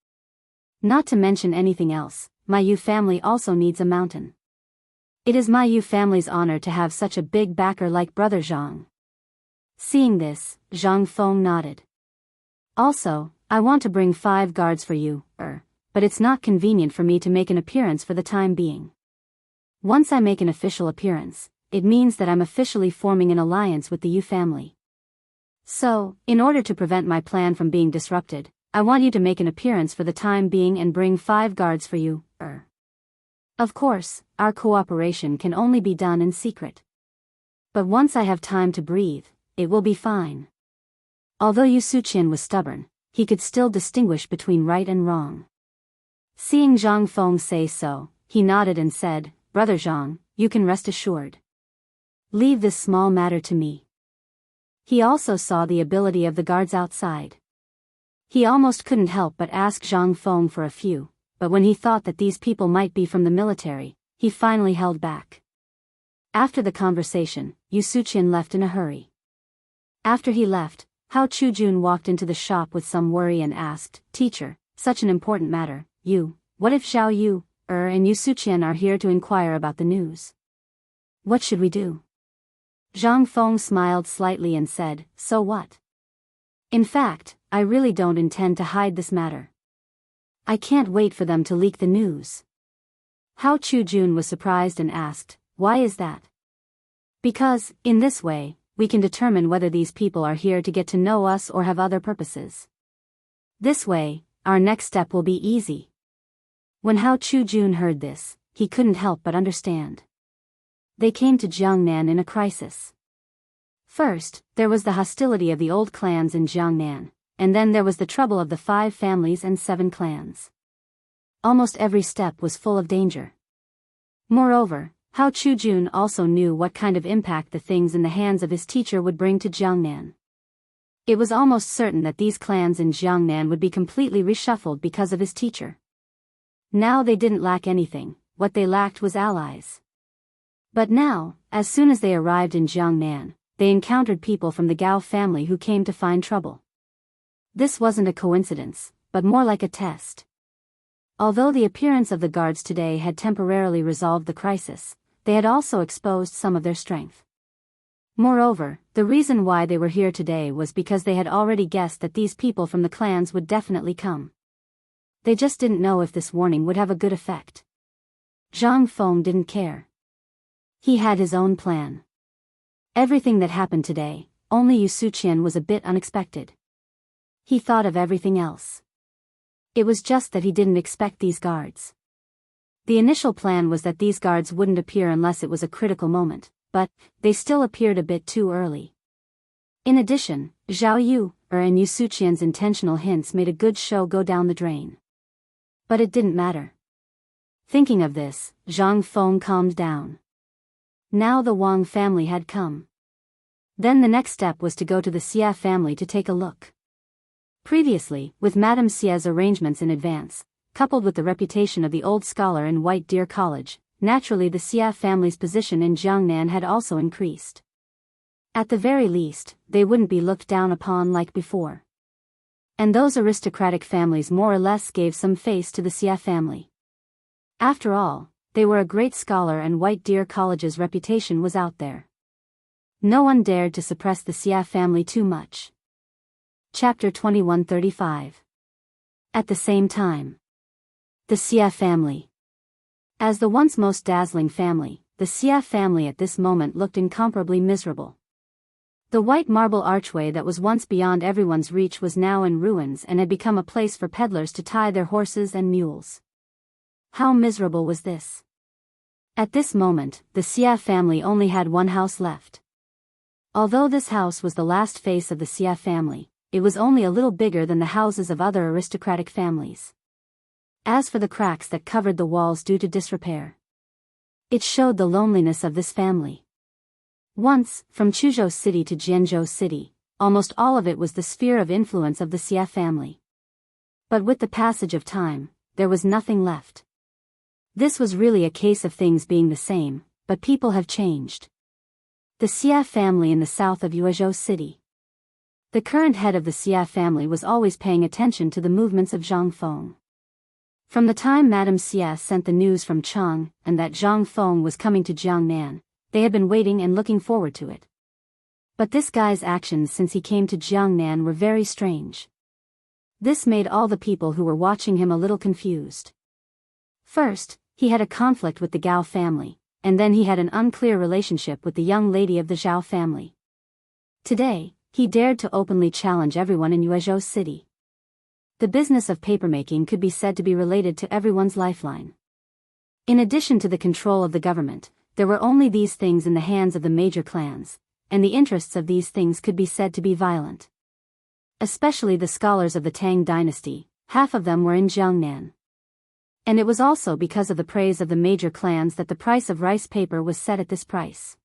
Not to mention anything else, my Yu family also needs a mountain. It is my Yu family's honor to have such a big backer like brother Zhang." Seeing this, Zhang Feng nodded. "Also, I want to bring 5 guards for you, but it's not convenient for me to make an appearance for the time being. Once I make an official appearance, it means that I'm officially forming an alliance with the Yu family. So, in order to prevent my plan from being disrupted, I want you to make an appearance for the time being and bring 5 guards for you, Of course, our cooperation can only be done in secret. But once I have time to breathe, it will be fine." Although Yu Suqian was stubborn, he could still distinguish between right and wrong. Seeing Zhang Feng say so, he nodded and said, "Brother Zhang, you can rest assured. Leave this small matter to me." He also saw the ability of the guards outside. He almost couldn't help but ask Zhang Feng for a few, but when he thought that these people might be from the military, he finally held back. After the conversation, Yu Suqian left in a hurry. After he left, Hao Chujun walked into the shop with some worry and asked, "Teacher, such an important matter, what if Zhao Yu, and Yu Suqian are here to inquire about the news? What should we do?" Zhang Feng smiled slightly and said, "So what? In fact, I really don't intend to hide this matter. I can't wait for them to leak the news." Hao Chujun was surprised and asked, "Why is that?" "Because, in this way, we can determine whether these people are here to get to know us or have other purposes. This way, our next step will be easy." When Hao Chujun heard this, he couldn't help but understand. They came to Jiangnan in a crisis. First, there was the hostility of the old clans in Jiangnan, and then there was the trouble of the 5 families and 7 clans. Almost every step was full of danger. Moreover, Hao Chujun also knew what kind of impact the things in the hands of his teacher would bring to Jiangnan. It was almost certain that these clans in Jiangnan would be completely reshuffled because of his teacher. Now they didn't lack anything, what they lacked was allies. But now, as soon as they arrived in Jiangnan, they encountered people from the Gao family who came to find trouble. This wasn't a coincidence, but more like a test. Although the appearance of the guards today had temporarily resolved the crisis, they had also exposed some of their strength. Moreover, the reason why they were here today was because they had already guessed that these people from the clans would definitely come. They just didn't know if this warning would have a good effect. Zhang Feng didn't care. He had his own plan. Everything that happened today, only Yu Suqian was a bit unexpected. He thought of everything else. It was just that he didn't expect these guards. The initial plan was that these guards wouldn't appear unless it was a critical moment, but they still appeared a bit too early. In addition, Zhao Yu, and Yu Suqian's intentional hints made a good show go down the drain. But it didn't matter. Thinking of this, Zhang Feng calmed down. Now the Wang family had come. Then the next step was to go to the Xia family to take a look. Previously, with Madame Xia's arrangements in advance, coupled with the reputation of the old scholar in White Deer College, naturally the Xia family's position in Jiangnan had also increased. At the very least, they wouldn't be looked down upon like before. And those aristocratic families more or less gave some face to the Xia family. After all, they were a great scholar and White Deer College's reputation was out there. No one dared to suppress the Xia family too much. Chapter 2135. At the same time, The Xia family. As the once most dazzling family, the Xia family at this moment looked incomparably miserable. The white marble archway that was once beyond everyone's reach was now in ruins and had become a place for peddlers to tie their horses and mules. How miserable was this? At this moment, the Xia family only had one house left. Although this house was the last face of the Xia family, it was only a little bigger than the houses of other aristocratic families. As for the cracks that covered the walls due to disrepair, it showed the loneliness of this family. Once, from Chuzhou City to Jianzhou City, almost all of it was the sphere of influence of the Xia family. But with the passage of time, there was nothing left. This was really a case of things being the same, but people have changed. The Xia family in the south of Yuezhou City. The current head of the Xia family was always paying attention to the movements of Zhang Feng. From the time Madame Xia sent the news from Chang'an and that Zhang Feng was coming to Jiangnan, they had been waiting and looking forward to it. But this guy's actions since he came to Jiangnan were very strange. This made all the people who were watching him a little confused. First, he had a conflict with the Gao family, and then he had an unclear relationship with the young lady of the Zhao family. Today, he dared to openly challenge everyone in Yuezhou City. The business of papermaking could be said to be related to everyone's lifeline. In addition to the control of the government, there were only these things in the hands of the major clans, and the interests of these things could be said to be violent. Especially the scholars of the Tang dynasty, half of them were in Jiangnan. And it was also because of the praise of the major clans that the price of rice paper was set at this price.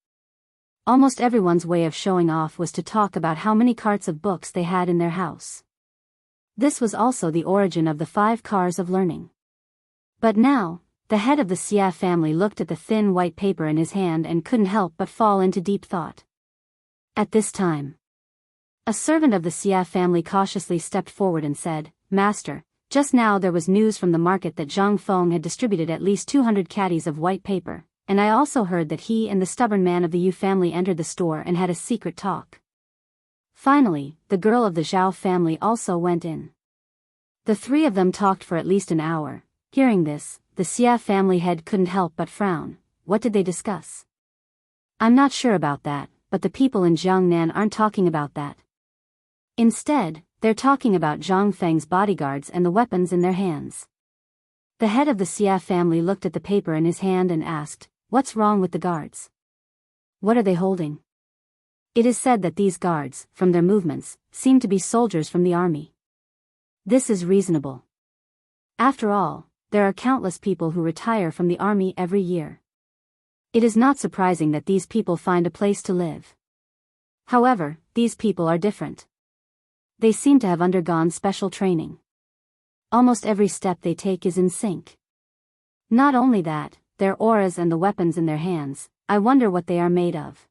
Almost everyone's way of showing off was to talk about how many carts of books they had in their house. This was also the origin of the 5 cars of learning. But now, the head of the Xia family looked at the thin white paper in his hand and couldn't help but fall into deep thought. At this time, a servant of the Xia family cautiously stepped forward and said, "Master, just now there was news from the market that Zhang Feng had distributed at least 200 caddies of white paper, and I also heard that he and the stubborn man of the Yu family entered the store and had a secret talk." Finally, the girl of the Zhao family also went in. The 3 of them talked for at least an hour. Hearing this, the Xia family head couldn't help but frown. What did they discuss? I'm not sure about that, but the people in Jiangnan aren't talking about that. Instead, they're talking about Zhang Feng's bodyguards and the weapons in their hands. The head of the Xia family looked at the paper in his hand and asked, "What's wrong with the guards? What are they holding?" It is said that these guards, from their movements, seem to be soldiers from the army. This is reasonable. After all, there are countless people who retire from the army every year. It is not surprising that these people find a place to live. However, these people are different. They seem to have undergone special training. Almost every step they take is in sync. Not only that, their auras and the weapons in their hands, I wonder what they are made of.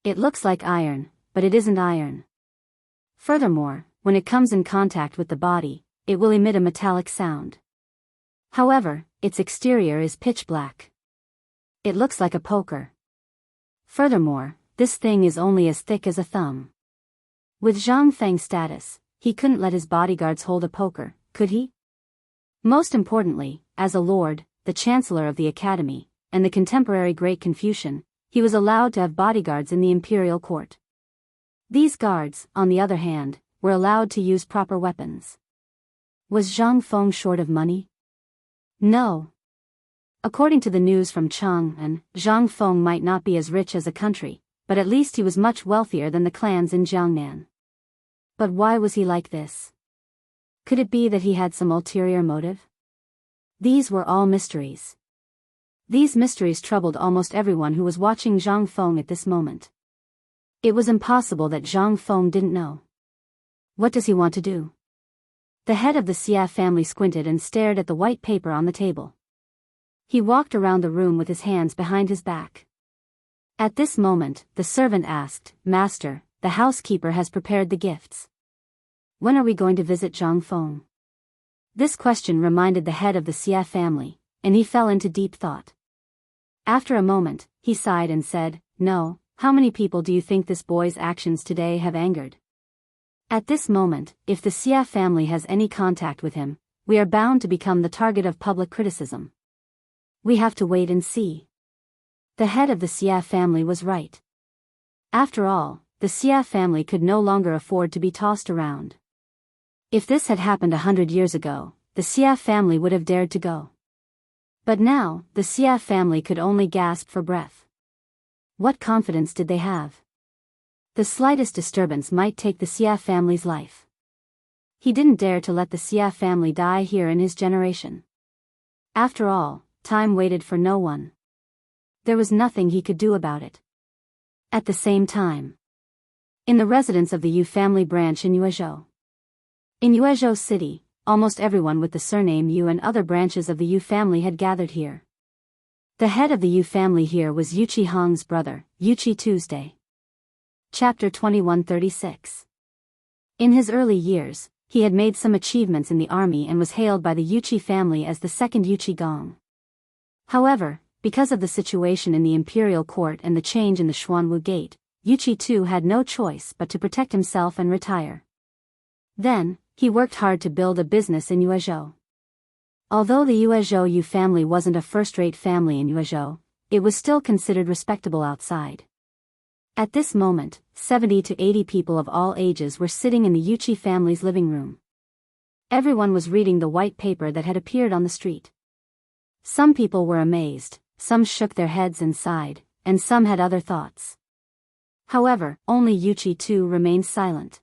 It looks like iron, but it isn't iron. Furthermore, when it comes in contact with the body, it will emit a metallic sound. However, its exterior is pitch black. It looks like a poker. Furthermore, this thing is only as thick as a thumb. With Zhang Feng's status, he couldn't let his bodyguards hold a poker, could he? Most importantly, as a lord, the chancellor of the academy, and the contemporary great Confucian, he was allowed to have bodyguards in the imperial court. These guards, on the other hand, were allowed to use proper weapons. Was Zhang Feng short of money? No. According to the news from Chang'an, Zhang Feng might not be as rich as a country, but at least he was much wealthier than the clans in Jiangnan. But why was he like this? Could it be that he had some ulterior motive? These were all mysteries. These mysteries troubled almost everyone who was watching Zhang Feng at this moment. It was impossible that Zhang Feng didn't know. What does he want to do? The head of the Xia family squinted and stared at the white paper on the table. He walked around the room with his hands behind his back. At this moment, the servant asked, "Master, the housekeeper has prepared the gifts. When are we going to visit Zhang Feng?" This question reminded the head of the Xia family, and he fell into deep thought. After a moment, he sighed and said, "No, how many people do you think this boy's actions today have angered?" At this moment, if the Xia family has any contact with him, we are bound to become the target of public criticism. We have to wait and see. The head of the Xia family was right. After all, the Xia family could no longer afford to be tossed around. If this had happened 100 years ago, the Xia family would have dared to go. But now, the Xia family could only gasp for breath. What confidence did they have? The slightest disturbance might take the Xia family's life. He didn't dare to let the Xia family die here in his generation. After all, time waited for no one. There was nothing he could do about it. At the same time, in the residence of the Yu family branch in Yuezhou. In Yuezhou City, almost everyone with the surname Yu and other branches of the Yu family had gathered here. The head of the Yu family here was Yu Qihong's brother, Yu Qi Tuesday. Chapter 2136. In his early years, he had made some achievements in the army and was hailed by the Yu Qi family as the second Yu Qigong. However, because of the situation in the imperial court and the change in the Xuanwu gate, Yu Qi too had no choice but to protect himself and retire. Then, he worked hard to build a business in Yuezhou. Although the Yuezhou Yu family wasn't a first-rate family in Yuezhou, it was still considered respectable outside. At this moment, 70 to 80 people of all ages were sitting in the Yu Qi family's living room. Everyone was reading the white paper that had appeared on the street. Some people were amazed, some shook their heads and sighed, and some had other thoughts. However, only Yu Qi too remained silent.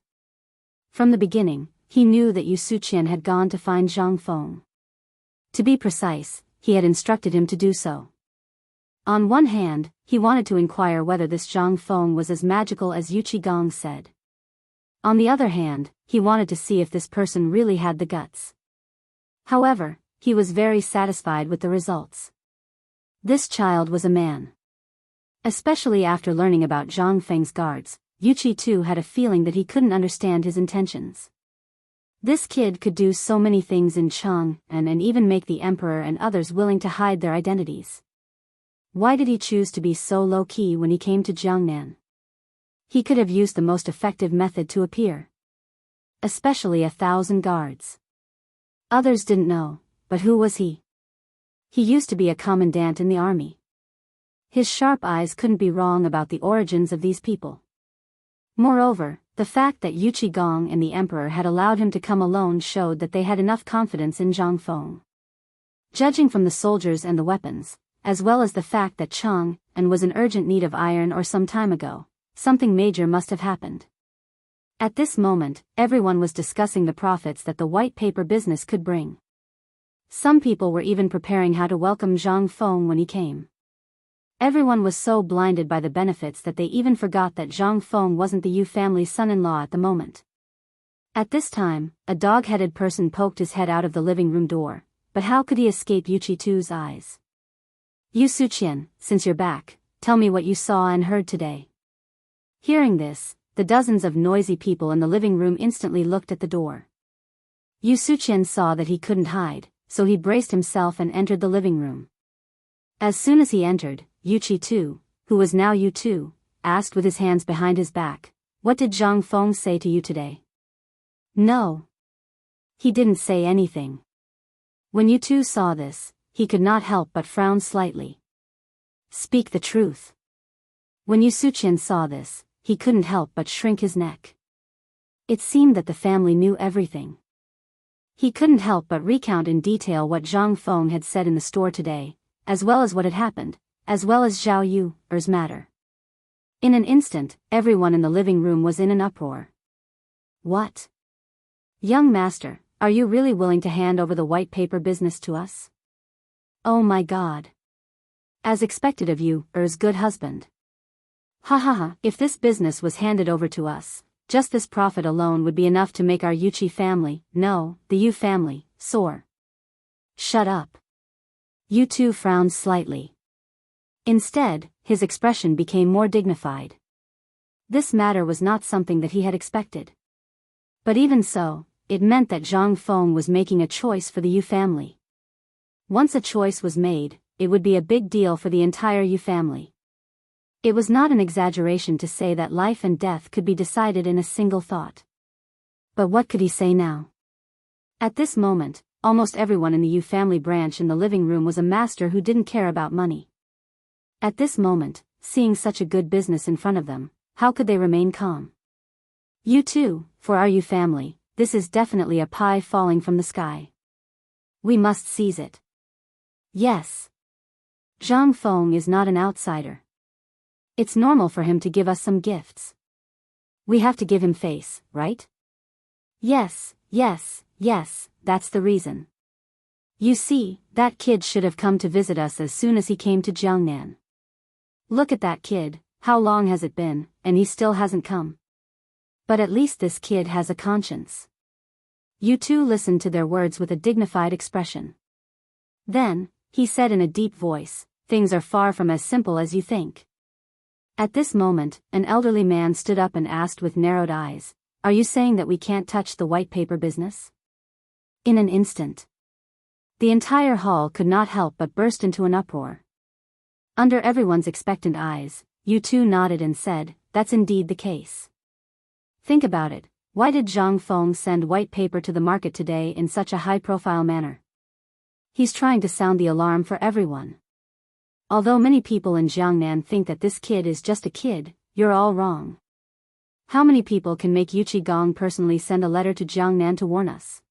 From the beginning, he knew that Yu Suqian had gone to find Zhang Feng. To be precise, he had instructed him to do so. On one hand, he wanted to inquire whether this Zhang Feng was as magical as Yu Qigong said. On the other hand, he wanted to see if this person really had the guts. However, he was very satisfied with the results. This child was a man. Especially after learning about Zhang Feng's guards, Yu Qi too had a feeling that he couldn't understand his intentions. This kid could do so many things in Chang'an and even make the emperor and others willing to hide their identities. Why did he choose to be so low-key when he came to Jiangnan? He could have used the most effective method to appear. Especially 1,000 guards. Others didn't know, but who was he? He used to be a commandant in the army. His sharp eyes couldn't be wrong about the origins of these people. Moreover, the fact that Yu Qigong and the emperor had allowed him to come alone showed that they had enough confidence in Zhang Feng. Judging from the soldiers and the weapons, as well as the fact that Chang'an was in urgent need of iron or some time ago, something major must have happened. At this moment, everyone was discussing the profits that the white paper business could bring. Some people were even preparing how to welcome Zhang Feng when he came. Everyone was so blinded by the benefits that they even forgot that Zhang Feng wasn't the Yu family's son-in-law at the moment. At this time, a dog-headed person poked his head out of the living room door, but how could he escape Yu Qitu's eyes? Yu Suqian, since you're back, tell me what you saw and heard today. Hearing this, the dozens of noisy people in the living room instantly looked at the door. Yu Suqian saw that he couldn't hide, so he braced himself and entered the living room. As soon as he entered, Yu Qi too, who was now Yu Tu, asked with his hands behind his back, "What did Zhang Feng say to you today?" "No. He didn't say anything." When Yu Tu saw this, he could not help but frown slightly. "Speak the truth." When Yu Suqian saw this, he couldn't help but shrink his neck. It seemed that the family knew everything. He couldn't help but recount in detail what Zhang Feng had said in the store today, as well as what had happened, as well as Zhao Yu's matter. In an instant, everyone in the living room was in an uproar. "What? Young master, are you really willing to hand over the white paper business to us? Oh my God. As expected of you's good husband. Ha ha ha, if this business was handed over to us, just this profit alone would be enough to make our Yu Qi family, no, the Yu family, soar." "Shut up." Yu Tu frowned slightly. Instead, his expression became more dignified. This matter was not something that he had expected. But even so, it meant that Zhang Feng was making a choice for the Yu family. Once a choice was made, it would be a big deal for the entire Yu family. It was not an exaggeration to say that life and death could be decided in a single thought. But what could he say now? At this moment, almost everyone in the Yu family branch in the living room was a master who didn't care about money. At this moment, seeing such a good business in front of them, how could they remain calm? You too, for our Yu family, this is definitely a pie falling from the sky. We must seize it. Yes. Zhang Feng is not an outsider. It's normal for him to give us some gifts. We have to give him face, right? Yes, that's the reason. You see, that kid should have come to visit us as soon as he came to Chang'an. Look at that kid, how long has it been, and he still hasn't come. But at least this kid has a conscience. You two listened to their words with a dignified expression. Then, he said in a deep voice, things are far from as simple as you think. At this moment, an elderly man stood up and asked with narrowed eyes, are you saying that we can't touch the white paper business? In an instant, the entire hall could not help but burst into an uproar. Under everyone's expectant eyes, you two nodded and said, that's indeed the case. Think about it, why did Zhang Feng send white paper to the market today in such a high-profile manner? He's trying to sound the alarm for everyone. Although many people in Jiangnan think that this kid is just a kid, you're all wrong. How many people can make Yu Qigong personally send a letter to Jiangnan to warn us?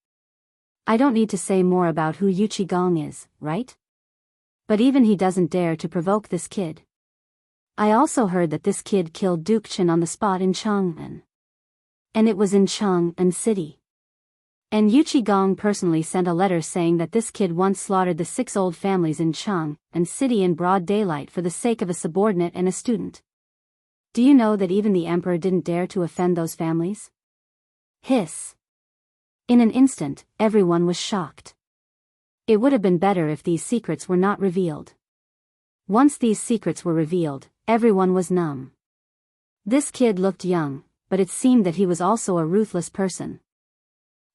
I don't need to say more about who Yu Qigong is, right? But even he doesn't dare to provoke this kid. I also heard that this kid killed Duke Chen on the spot in Chang'an. And it was in Chang'an City. And Yu Qigong personally sent a letter saying that this kid once slaughtered the 6 old families in Chang'an City in broad daylight for the sake of a subordinate and a student. Do you know that even the emperor didn't dare to offend those families? Hiss. In an instant, everyone was shocked. It would have been better if these secrets were not revealed. Once these secrets were revealed, everyone was numb. This kid looked young, but it seemed that he was also a ruthless person.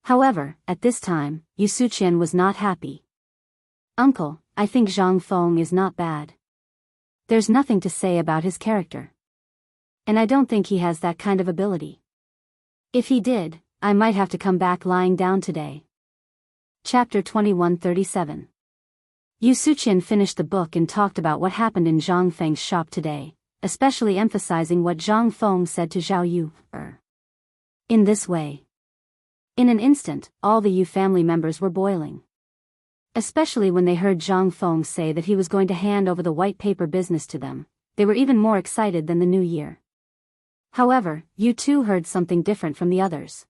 However, at this time, Yu Suqian was not happy. Uncle, I think Zhang Feng is not bad. There's nothing to say about his character. And I don't think he has that kind of ability. If he did, I might have to come back lying down today. Chapter 2137. Yu Suqian finished the book and talked about what happened in Zhang Feng's shop today, especially emphasizing what Zhang Feng said to Zhao Yu. In this way, in an instant, all the Yu family members were boiling. Especially when they heard Zhang Feng say that he was going to hand over the white paper business to them, they were even more excited than the new year. However, Yu too heard something different from the others.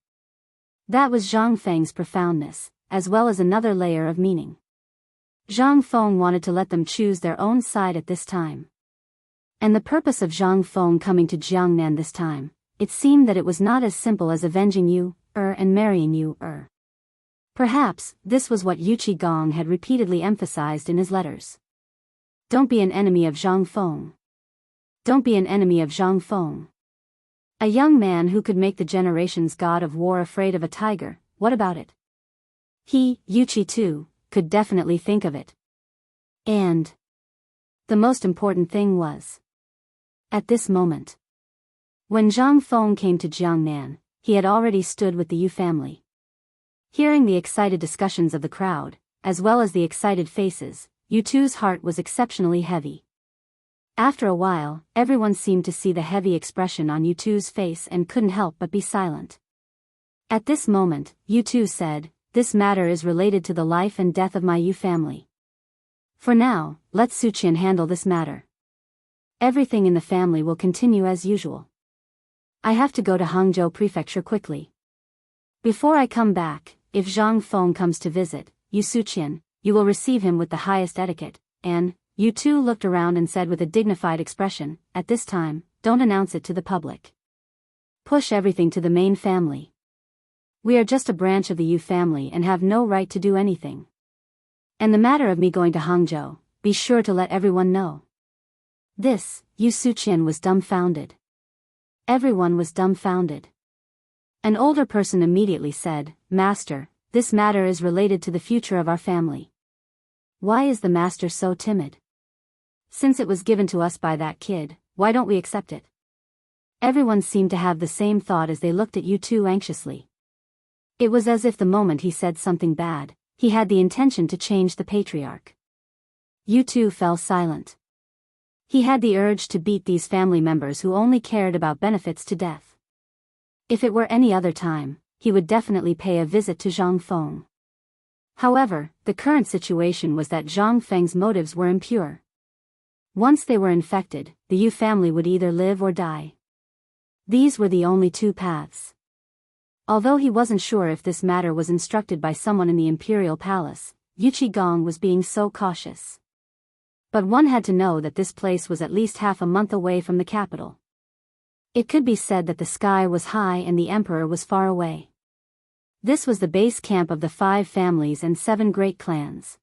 That was Zhang Feng's profoundness, as well as another layer of meaning. Zhang Feng wanted to let them choose their own side at this time. And the purpose of Zhang Feng coming to Jiangnan this time, it seemed that it was not as simple as avenging Yu and marrying Yu. Perhaps, this was what Yu Qigong had repeatedly emphasized in his letters. Don't be an enemy of Zhang Feng. Don't be an enemy of Zhang Feng. A young man who could make the generation's god of war afraid of a tiger, what about it? He, Yu Qi too, could definitely think of it. And the most important thing was, at this moment, when Zhang Feng came to Jiangnan, he had already stood with the Yu family. Hearing the excited discussions of the crowd, as well as the excited faces, Yu Tu's heart was exceptionally heavy. After a while, everyone seemed to see the heavy expression on Yu Tu's face and couldn't help but be silent. At this moment, Yu Tu said, this matter is related to the life and death of my Yu family. For now, let Suqian handle this matter. Everything in the family will continue as usual. I have to go to Hangzhou Prefecture quickly. Before I come back, if Zhang Feng comes to visit, Yu Suqian, you will receive him with the highest etiquette, and Yu Tu looked around and said with a dignified expression, at this time, don't announce it to the public. Push everything to the main family. We are just a branch of the Yu family and have no right to do anything. And the matter of me going to Hangzhou, be sure to let everyone know. This, Yu Suqian was dumbfounded. Everyone was dumbfounded. An older person immediately said, Master, this matter is related to the future of our family. Why is the master so timid? Since it was given to us by that kid, why don't we accept it? Everyone seemed to have the same thought as they looked at Yu Tu anxiously. It was as if the moment he said something bad, he had the intention to change the patriarch. Yu too fell silent. He had the urge to beat these family members who only cared about benefits to death. If it were any other time, he would definitely pay a visit to Zhang Feng. However, the current situation was that Zhang Feng's motives were impure. Once they were infected, the Yu family would either live or die. These were the only two paths. Although he wasn't sure if this matter was instructed by someone in the imperial palace, Yu Qigong was being so cautious. But one had to know that this place was at least half a month away from the capital. It could be said that the sky was high and the emperor was far away. This was the base camp of the 5 families and 7 great clans.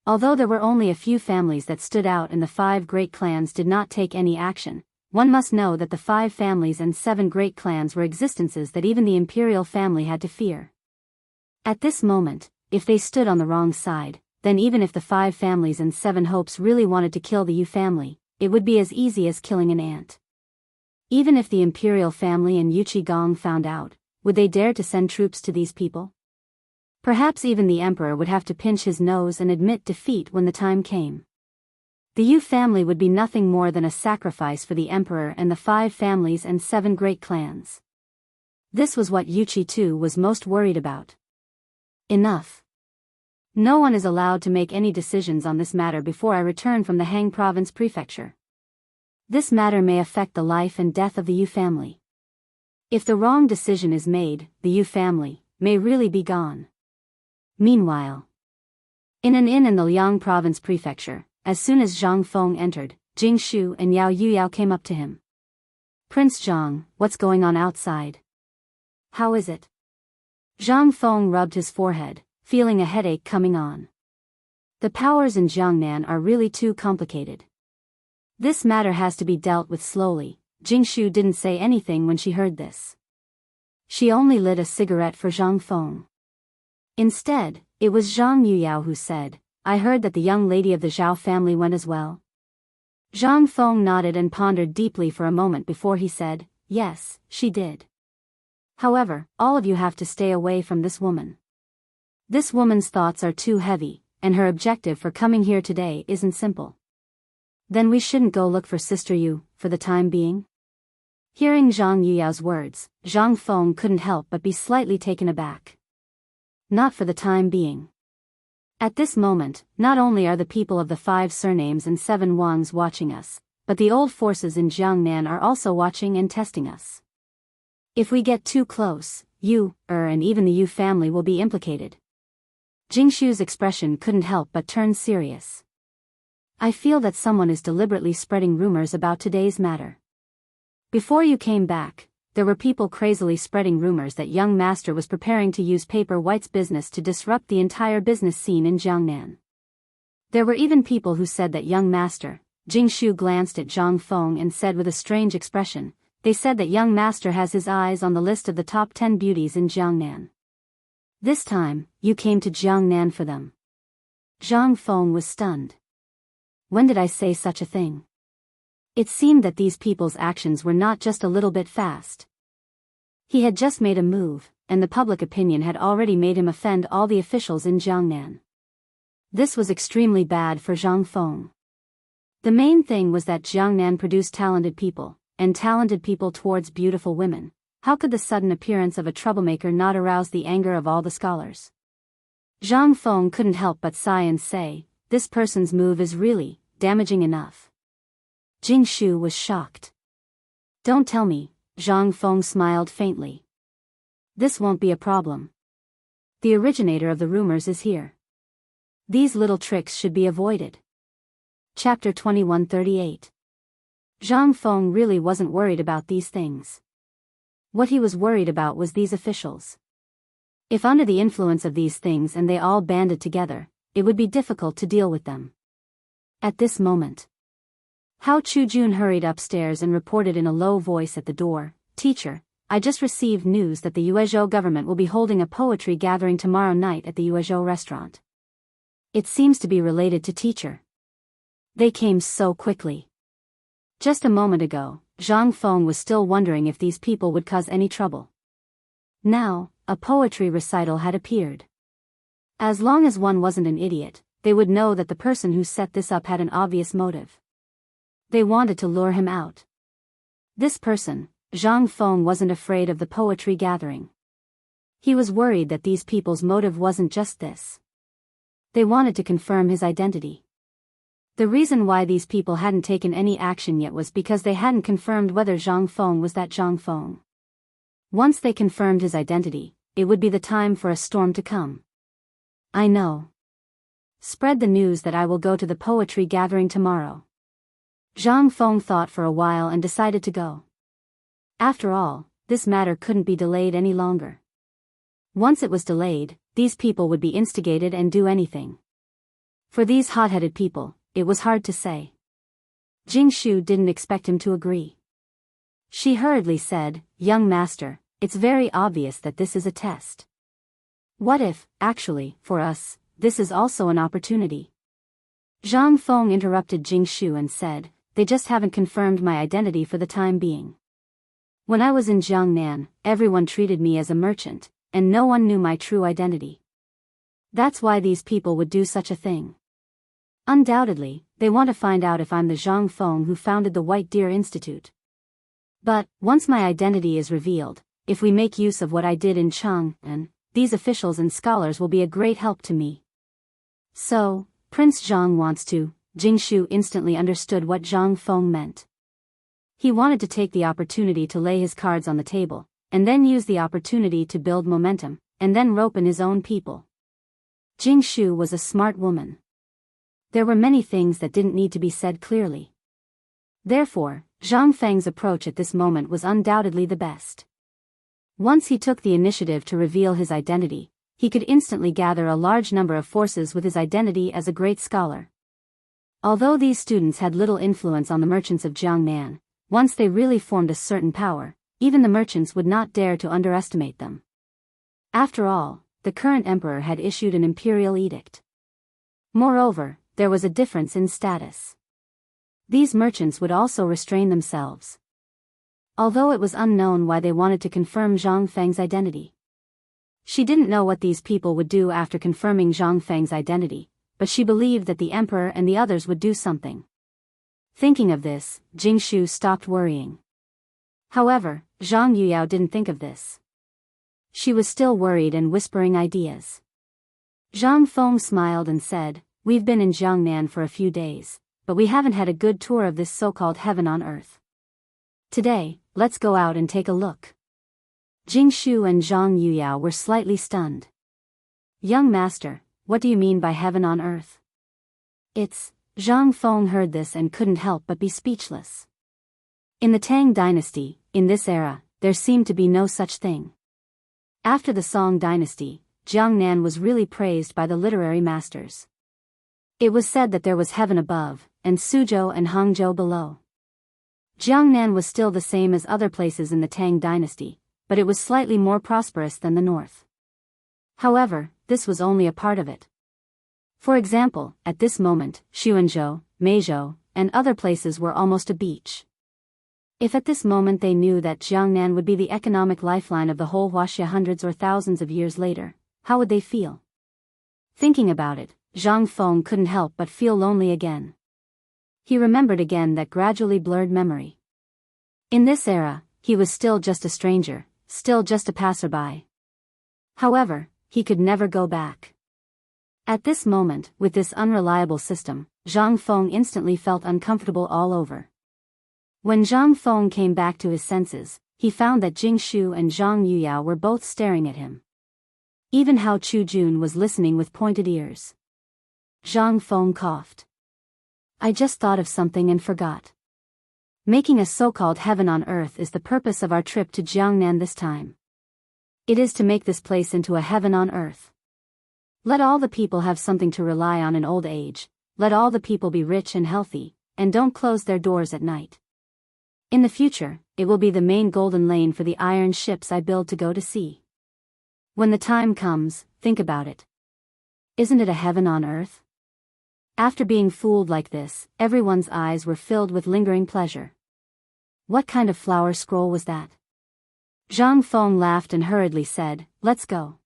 Although there were only a few families that stood out and the 5 great clans did not take any action, one must know that the 5 families and 7 great clans were existences that even the imperial family had to fear. At this moment, if they stood on the wrong side, then even if the 5 families and 7 hopes really wanted to kill the Yu family, it would be as easy as killing an ant. Even if the imperial family and Yu Qigong found out, would they dare to send troops to these people? Perhaps even the emperor would have to pinch his nose and admit defeat when the time came. The Yu family would be nothing more than a sacrifice for the emperor and the 5 families and 7 great clans. This was what Yu Qi too was most worried about. Enough. No one is allowed to make any decisions on this matter before I return from the Han Province Prefecture. This matter may affect the life and death of the Yu family. If the wrong decision is made, the Yu family may really be gone. Meanwhile, in an inn in the Liang Province Prefecture, as soon as Zhang Feng entered, Jing Shu and Yao Yuyao came up to him. "Prince Zhang, what's going on outside? How is it?" Zhang Feng rubbed his forehead, feeling a headache coming on. The powers in Jiangnan are really too complicated. This matter has to be dealt with slowly. Jing Shu didn't say anything when she heard this. She only lit a cigarette for Zhang Feng. Instead, it was Zhang Yuyao who said, "I heard that the young lady of the Zhao family went as well." Zhang Feng nodded and pondered deeply for a moment before he said, "Yes, she did. However, all of you have to stay away from this woman. This woman's thoughts are too heavy, and her objective for coming here today isn't simple." "Then we shouldn't go look for Sister Yu, for the time being?" Hearing Zhang Yuyao's words, Zhang Feng couldn't help but be slightly taken aback. Not for the time being. At this moment, not only are the people of the 5 surnames and 7 Wangs watching us, but the old forces in Jiangnan are also watching and testing us. If we get too close, Yu, and even the Yu family will be implicated. Jing Shu's expression couldn't help but turn serious. "I feel that someone is deliberately spreading rumors about today's matter. Before you came back, there were people crazily spreading rumors that young master was preparing to use Paper White's business to disrupt the entire business scene in Jiangnan. There were even people who said that young master," Jing Shu glanced at Zhang Feng and said with a strange expression, "They said that young master has his eyes on the list of the top 10 beauties in Jiangnan. This time, you came to Jiangnan for them." Zhang Feng was stunned. When did I say such a thing? It seemed that these people's actions were not just a little bit fast. He had just made a move, and the public opinion had already made him offend all the officials in Jiangnan. This was extremely bad for Zhang Feng. The main thing was that Jiangnan produced talented people, and talented people towards beautiful women. How could the sudden appearance of a troublemaker not arouse the anger of all the scholars? Zhang Feng couldn't help but sigh and say, "This person's move is really damaging enough." Jing Shu was shocked. "Don't tell me," Zhang Feng smiled faintly. "This won't be a problem. The originator of the rumors is here. These little tricks should be avoided." Chapter 2138. Zhang Feng really wasn't worried about these things. What he was worried about was these officials. If under the influence of these things and they all banded together, it would be difficult to deal with them. At this moment, Hao Chujun hurried upstairs and reported in a low voice at the door, "Teacher, I just received news that the Yuezhou government will be holding a poetry gathering tomorrow night at the Yuezhou restaurant. It seems to be related to teacher." They came so quickly. Just a moment ago, Zhang Feng was still wondering if these people would cause any trouble. Now, a poetry recital had appeared. As long as one wasn't an idiot, they would know that the person who set this up had an obvious motive. They wanted to lure him out. This person, Zhang Feng, wasn't afraid of the poetry gathering. He was worried that these people's motive wasn't just this. They wanted to confirm his identity. The reason why these people hadn't taken any action yet was because they hadn't confirmed whether Zhang Feng was that Zhang Feng. Once they confirmed his identity, it would be the time for a storm to come. I know. Spread the news that I will go to the poetry gathering tomorrow. Zhang Feng thought for a while and decided to go. After all, this matter couldn't be delayed any longer. Once it was delayed, these people would be instigated and do anything. For these hot-headed people, it was hard to say. Jingshu didn't expect him to agree. She hurriedly said, "Young master, it's very obvious that this is a test. What if, actually, for us, this is also an opportunity?" Zhang Feng interrupted Jingshu and said, "They just haven't confirmed my identity for the time being. When I was in Chang'an, everyone treated me as a merchant, and no one knew my true identity. That's why these people would do such a thing. Undoubtedly, they want to find out if I'm the Zhang Feng who founded the White Deer Institute. But, once my identity is revealed, if we make use of what I did in Chang'an, these officials and scholars will be a great help to me. So, Prince Zhang wants to." Jingshu instantly understood what Zhang Feng meant. He wanted to take the opportunity to lay his cards on the table, and then use the opportunity to build momentum, and then rope in his own people. Jingshu was a smart woman. There were many things that didn't need to be said clearly. Therefore, Zhang Feng's approach at this moment was undoubtedly the best. Once he took the initiative to reveal his identity, he could instantly gather a large number of forces with his identity as a great scholar. Although these students had little influence on the merchants of Jiangnan, once they really formed a certain power, even the merchants would not dare to underestimate them. After all, the current emperor had issued an imperial edict. Moreover, there was a difference in status. These merchants would also restrain themselves. Although it was unknown why they wanted to confirm Zhang Feng's identity. She didn't know what these people would do after confirming Zhang Feng's identity, but she believed that the emperor and the others would do something. Thinking of this, Jingshu stopped worrying. However, Zhang Yuyao didn't think of this. She was still worried and whispering ideas. Zhang Feng smiled and said, "We've been in Jiangnan for a few days, but we haven't had a good tour of this so-called heaven on earth. Today, let's go out and take a look." Jingshu and Zhang Yuyao were slightly stunned. "Young master, what do you mean by heaven on earth?" Zhang Feng heard this and couldn't help but be speechless. In the Tang dynasty, in this era, there seemed to be no such thing. After the Song dynasty, Jiangnan was really praised by the literary masters. It was said that there was heaven above, and Suzhou and Hangzhou below. Jiangnan was still the same as other places in the Tang dynasty, but it was slightly more prosperous than the north. However, this was only a part of it. For example, at this moment, Xuanzhou, Meizhou, and other places were almost a beach. If at this moment they knew that Jiangnan would be the economic lifeline of the whole Huaxia hundreds or thousands of years later, how would they feel? Thinking about it, Zhang Feng couldn't help but feel lonely again. He remembered again that gradually blurred memory. In this era, he was still just a stranger, still just a passerby. However, he could never go back. At this moment, with this unreliable system, Zhang Feng instantly felt uncomfortable all over. When Zhang Feng came back to his senses, he found that Jingshu and Zhang Yuyao were both staring at him. Even Hao Chujun was listening with pointed ears. Zhang Feng coughed. "I just thought of something and forgot. Making a so-called heaven on earth is the purpose of our trip to Jiangnan this time. It is to make this place into a heaven on earth. Let all the people have something to rely on in old age, let all the people be rich and healthy, and don't close their doors at night. In the future, it will be the main golden lane for the iron ships I build to go to sea. When the time comes, think about it. Isn't it a heaven on earth?" After being fooled like this, everyone's eyes were filled with lingering pleasure. What kind of flower scroll was that? Zhang Feng laughed and hurriedly said, "Let's go."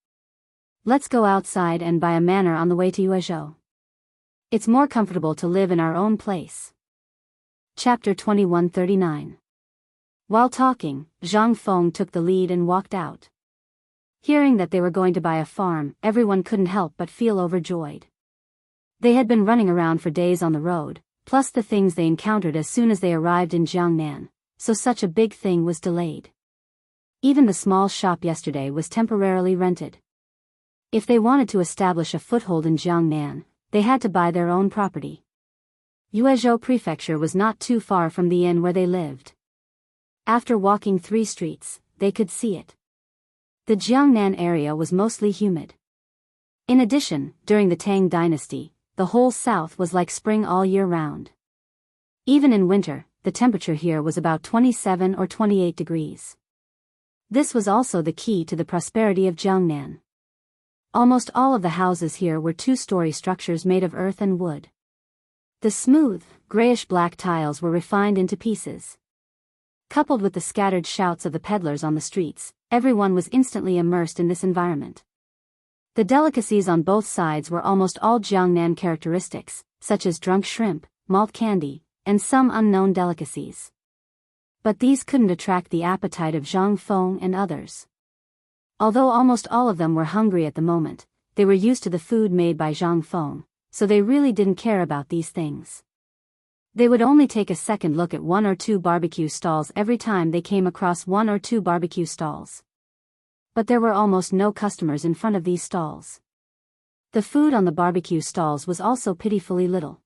Let's go outside and buy a manor on the way to Yuezhou. It's more comfortable to live in our own place. Chapter 2139. While talking, Zhang Feng took the lead and walked out. Hearing that they were going to buy a farm, everyone couldn't help but feel overjoyed. They had been running around for days on the road, plus the things they encountered as soon as they arrived in Chang'an, so such a big thing was delayed. Even the small shop yesterday was temporarily rented. If they wanted to establish a foothold in Chang'an, they had to buy their own property. Yuezhou Prefecture was not too far from the inn where they lived. After walking 3 streets, they could see it. The Jiangnan area was mostly humid. In addition, during the Tang dynasty, the whole south was like spring all year round. Even in winter, the temperature here was about 27 or 28 degrees. This was also the key to the prosperity of Jiangnan. Almost all of the houses here were 2-story structures made of earth and wood. The smooth, grayish-black tiles were refined into pieces. Coupled with the scattered shouts of the peddlers on the streets, everyone was instantly immersed in this environment. The delicacies on both sides were almost all Jiangnan characteristics, such as drunk shrimp, malt candy, and some unknown delicacies. But these couldn't attract the appetite of Zhang Feng and others. Although almost all of them were hungry at the moment, they were used to the food made by Zhang Feng, so they really didn't care about these things. They would only take a second look at 1 or 2 barbecue stalls every time they came across 1 or 2 barbecue stalls. But there were almost no customers in front of these stalls. The food on the barbecue stalls was also pitifully little.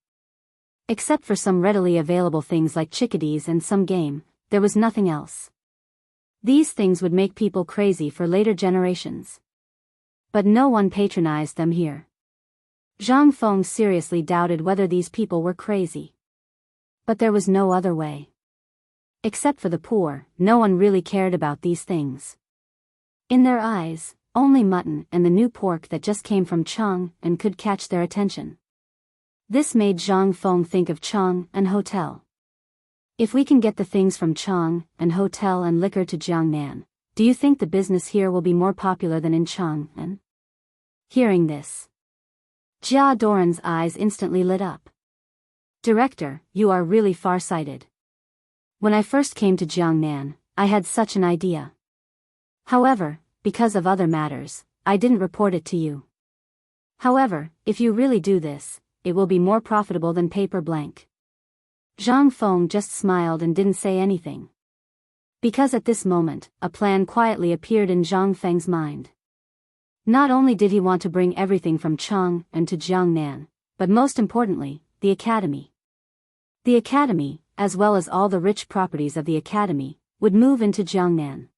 Except for some readily available things like chickadees and some game, there was nothing else. These things would make people crazy for later generations. But no one patronized them here. Zhang Feng seriously doubted whether these people were crazy. But there was no other way. Except for the poor, no one really cared about these things. In their eyes, only mutton and the new pork that just came from Chang'an could catch their attention. This made Zhang Feng think of Chang'an Hotel. If we can get the things from Chang'an Hotel and liquor to Jiangnan, do you think the business here will be more popular than in Chang'an? Hearing this, Jia Doran's eyes instantly lit up. Director, you are really far-sighted. When I first came to Jiangnan, I had such an idea. However, because of other matters, I didn't report it to you. However, if you really do this, it will be more profitable than paper blank. Zhang Feng just smiled and didn't say anything. Because at this moment, a plan quietly appeared in Zhang Feng's mind. Not only did he want to bring everything from Chang'an to Jiangnan, but most importantly, the academy. The academy, as well as all the rich properties of the academy, would move into Jiangnan.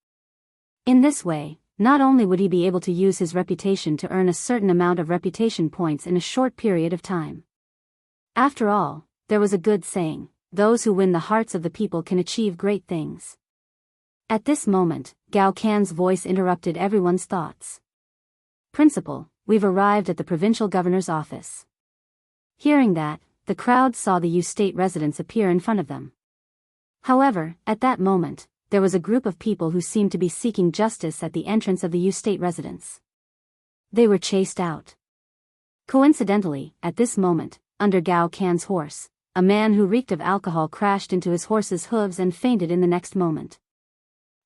In this way, not only would he be able to use his reputation to earn a certain amount of reputation points in a short period of time. After all, there was a good saying, those who win the hearts of the people can achieve great things. At this moment, Gao Can's voice interrupted everyone's thoughts. Principal, we've arrived at the provincial governor's office. Hearing that, the crowd saw the Yu State residents appear in front of them. However, at that moment, there was a group of people who seemed to be seeking justice at the entrance of the Yu State residence. They were chased out. Coincidentally, at this moment, under Gao Can's horse, a man who reeked of alcohol crashed into his horse's hooves and fainted in the next moment.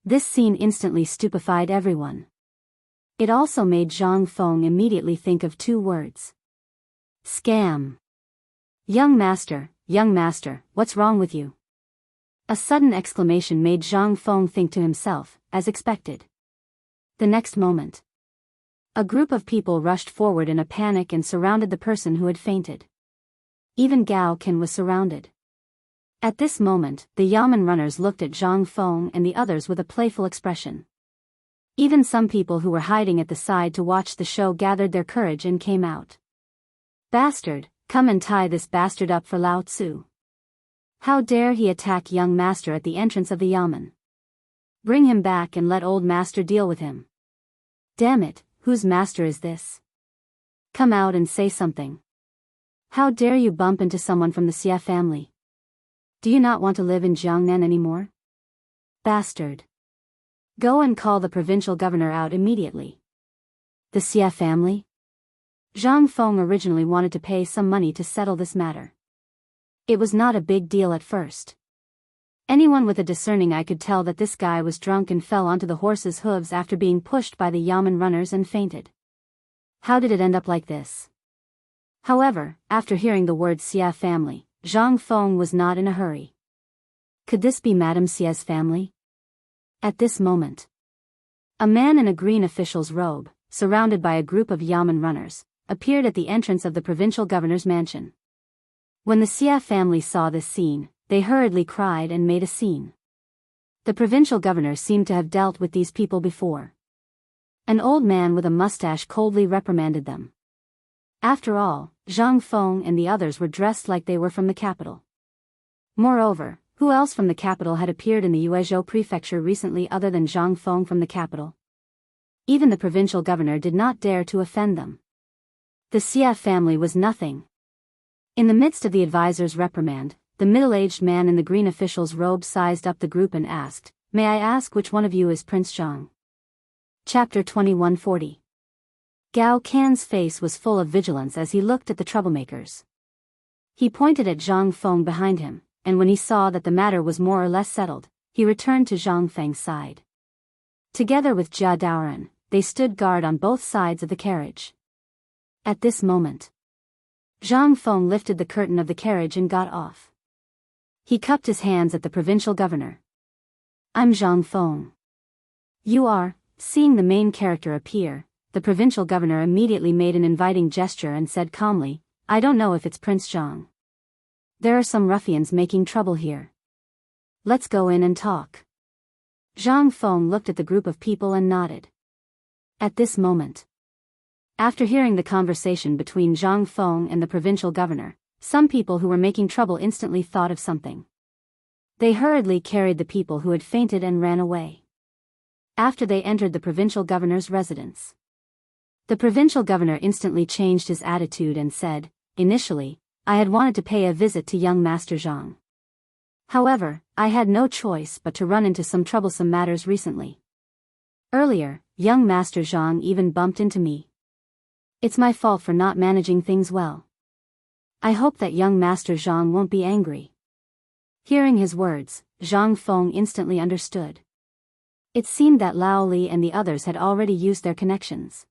This scene instantly stupefied everyone. It also made Zhang Feng immediately think of 2 words. Scam. Young master, what's wrong with you? A sudden exclamation made Zhang Feng think to himself, as expected. The next moment, a group of people rushed forward in a panic and surrounded the person who had fainted. Even Gao Can was surrounded. At this moment, the Yamen runners looked at Zhang Feng and the others with a playful expression. Even some people who were hiding at the side to watch the show gathered their courage and came out. Bastard, come and tie this bastard up for Lao Tzu. How dare he attack young master at the entrance of the Yamen? Bring him back and let old master deal with him. Damn it, whose master is this? Come out and say something. How dare you bump into someone from the Xie family? Do you not want to live in Jiangnan anymore? Bastard. Go and call the provincial governor out immediately. The Xia family? Zhang Feng originally wanted to pay some money to settle this matter. It was not a big deal at first. Anyone with a discerning eye could tell that this guy was drunk and fell onto the horse's hooves after being pushed by the yamen runners and fainted. How did it end up like this? However, after hearing the word Xia family, Zhang Feng was not in a hurry. Could this be Madame Xia's family? At this moment, a man in a green official's robe, surrounded by a group of yamen runners, appeared at the entrance of the provincial governor's mansion. When the Xia family saw this scene, they hurriedly cried and made a scene. The provincial governor seemed to have dealt with these people before. An old man with a mustache coldly reprimanded them. After all, Zhang Feng and the others were dressed like they were from the capital. Moreover, who else from the capital had appeared in the Yuezhou prefecture recently other than Zhang Feng from the capital? Even the provincial governor did not dare to offend them. The Xia family was nothing. In the midst of the advisor's reprimand, the middle-aged man in the green official's robe sized up the group and asked, "May I ask which one of you is Prince Zhang?" Chapter 2140. Gao Can's face was full of vigilance as he looked at the troublemakers. He pointed at Zhang Feng behind him, and when he saw that the matter was more or less settled, he returned to Zhang Feng's side. Together with Jia Daoran, they stood guard on both sides of the carriage. At this moment, Zhang Feng lifted the curtain of the carriage and got off. He cupped his hands at the provincial governor. "I'm Zhang Feng." "You are." Seeing the main character appear, the provincial governor immediately made an inviting gesture and said calmly, "I don't know if it's Prince Zhang. There are some ruffians making trouble here. Let's go in and talk." Zhang Feng looked at the group of people and nodded. At this moment, after hearing the conversation between Zhang Feng and the provincial governor, some people who were making trouble instantly thought of something. They hurriedly carried the people who had fainted and ran away. After they entered the provincial governor's residence, the provincial governor instantly changed his attitude and said, "Initially, I had wanted to pay a visit to young Master Zhang. However, I had no choice but to run into some troublesome matters recently. Earlier, young Master Zhang even bumped into me. It's my fault for not managing things well. I hope that young Master Zhang won't be angry." Hearing his words, Zhang Feng instantly understood. It seemed that Lao Li and the others had already used their connections.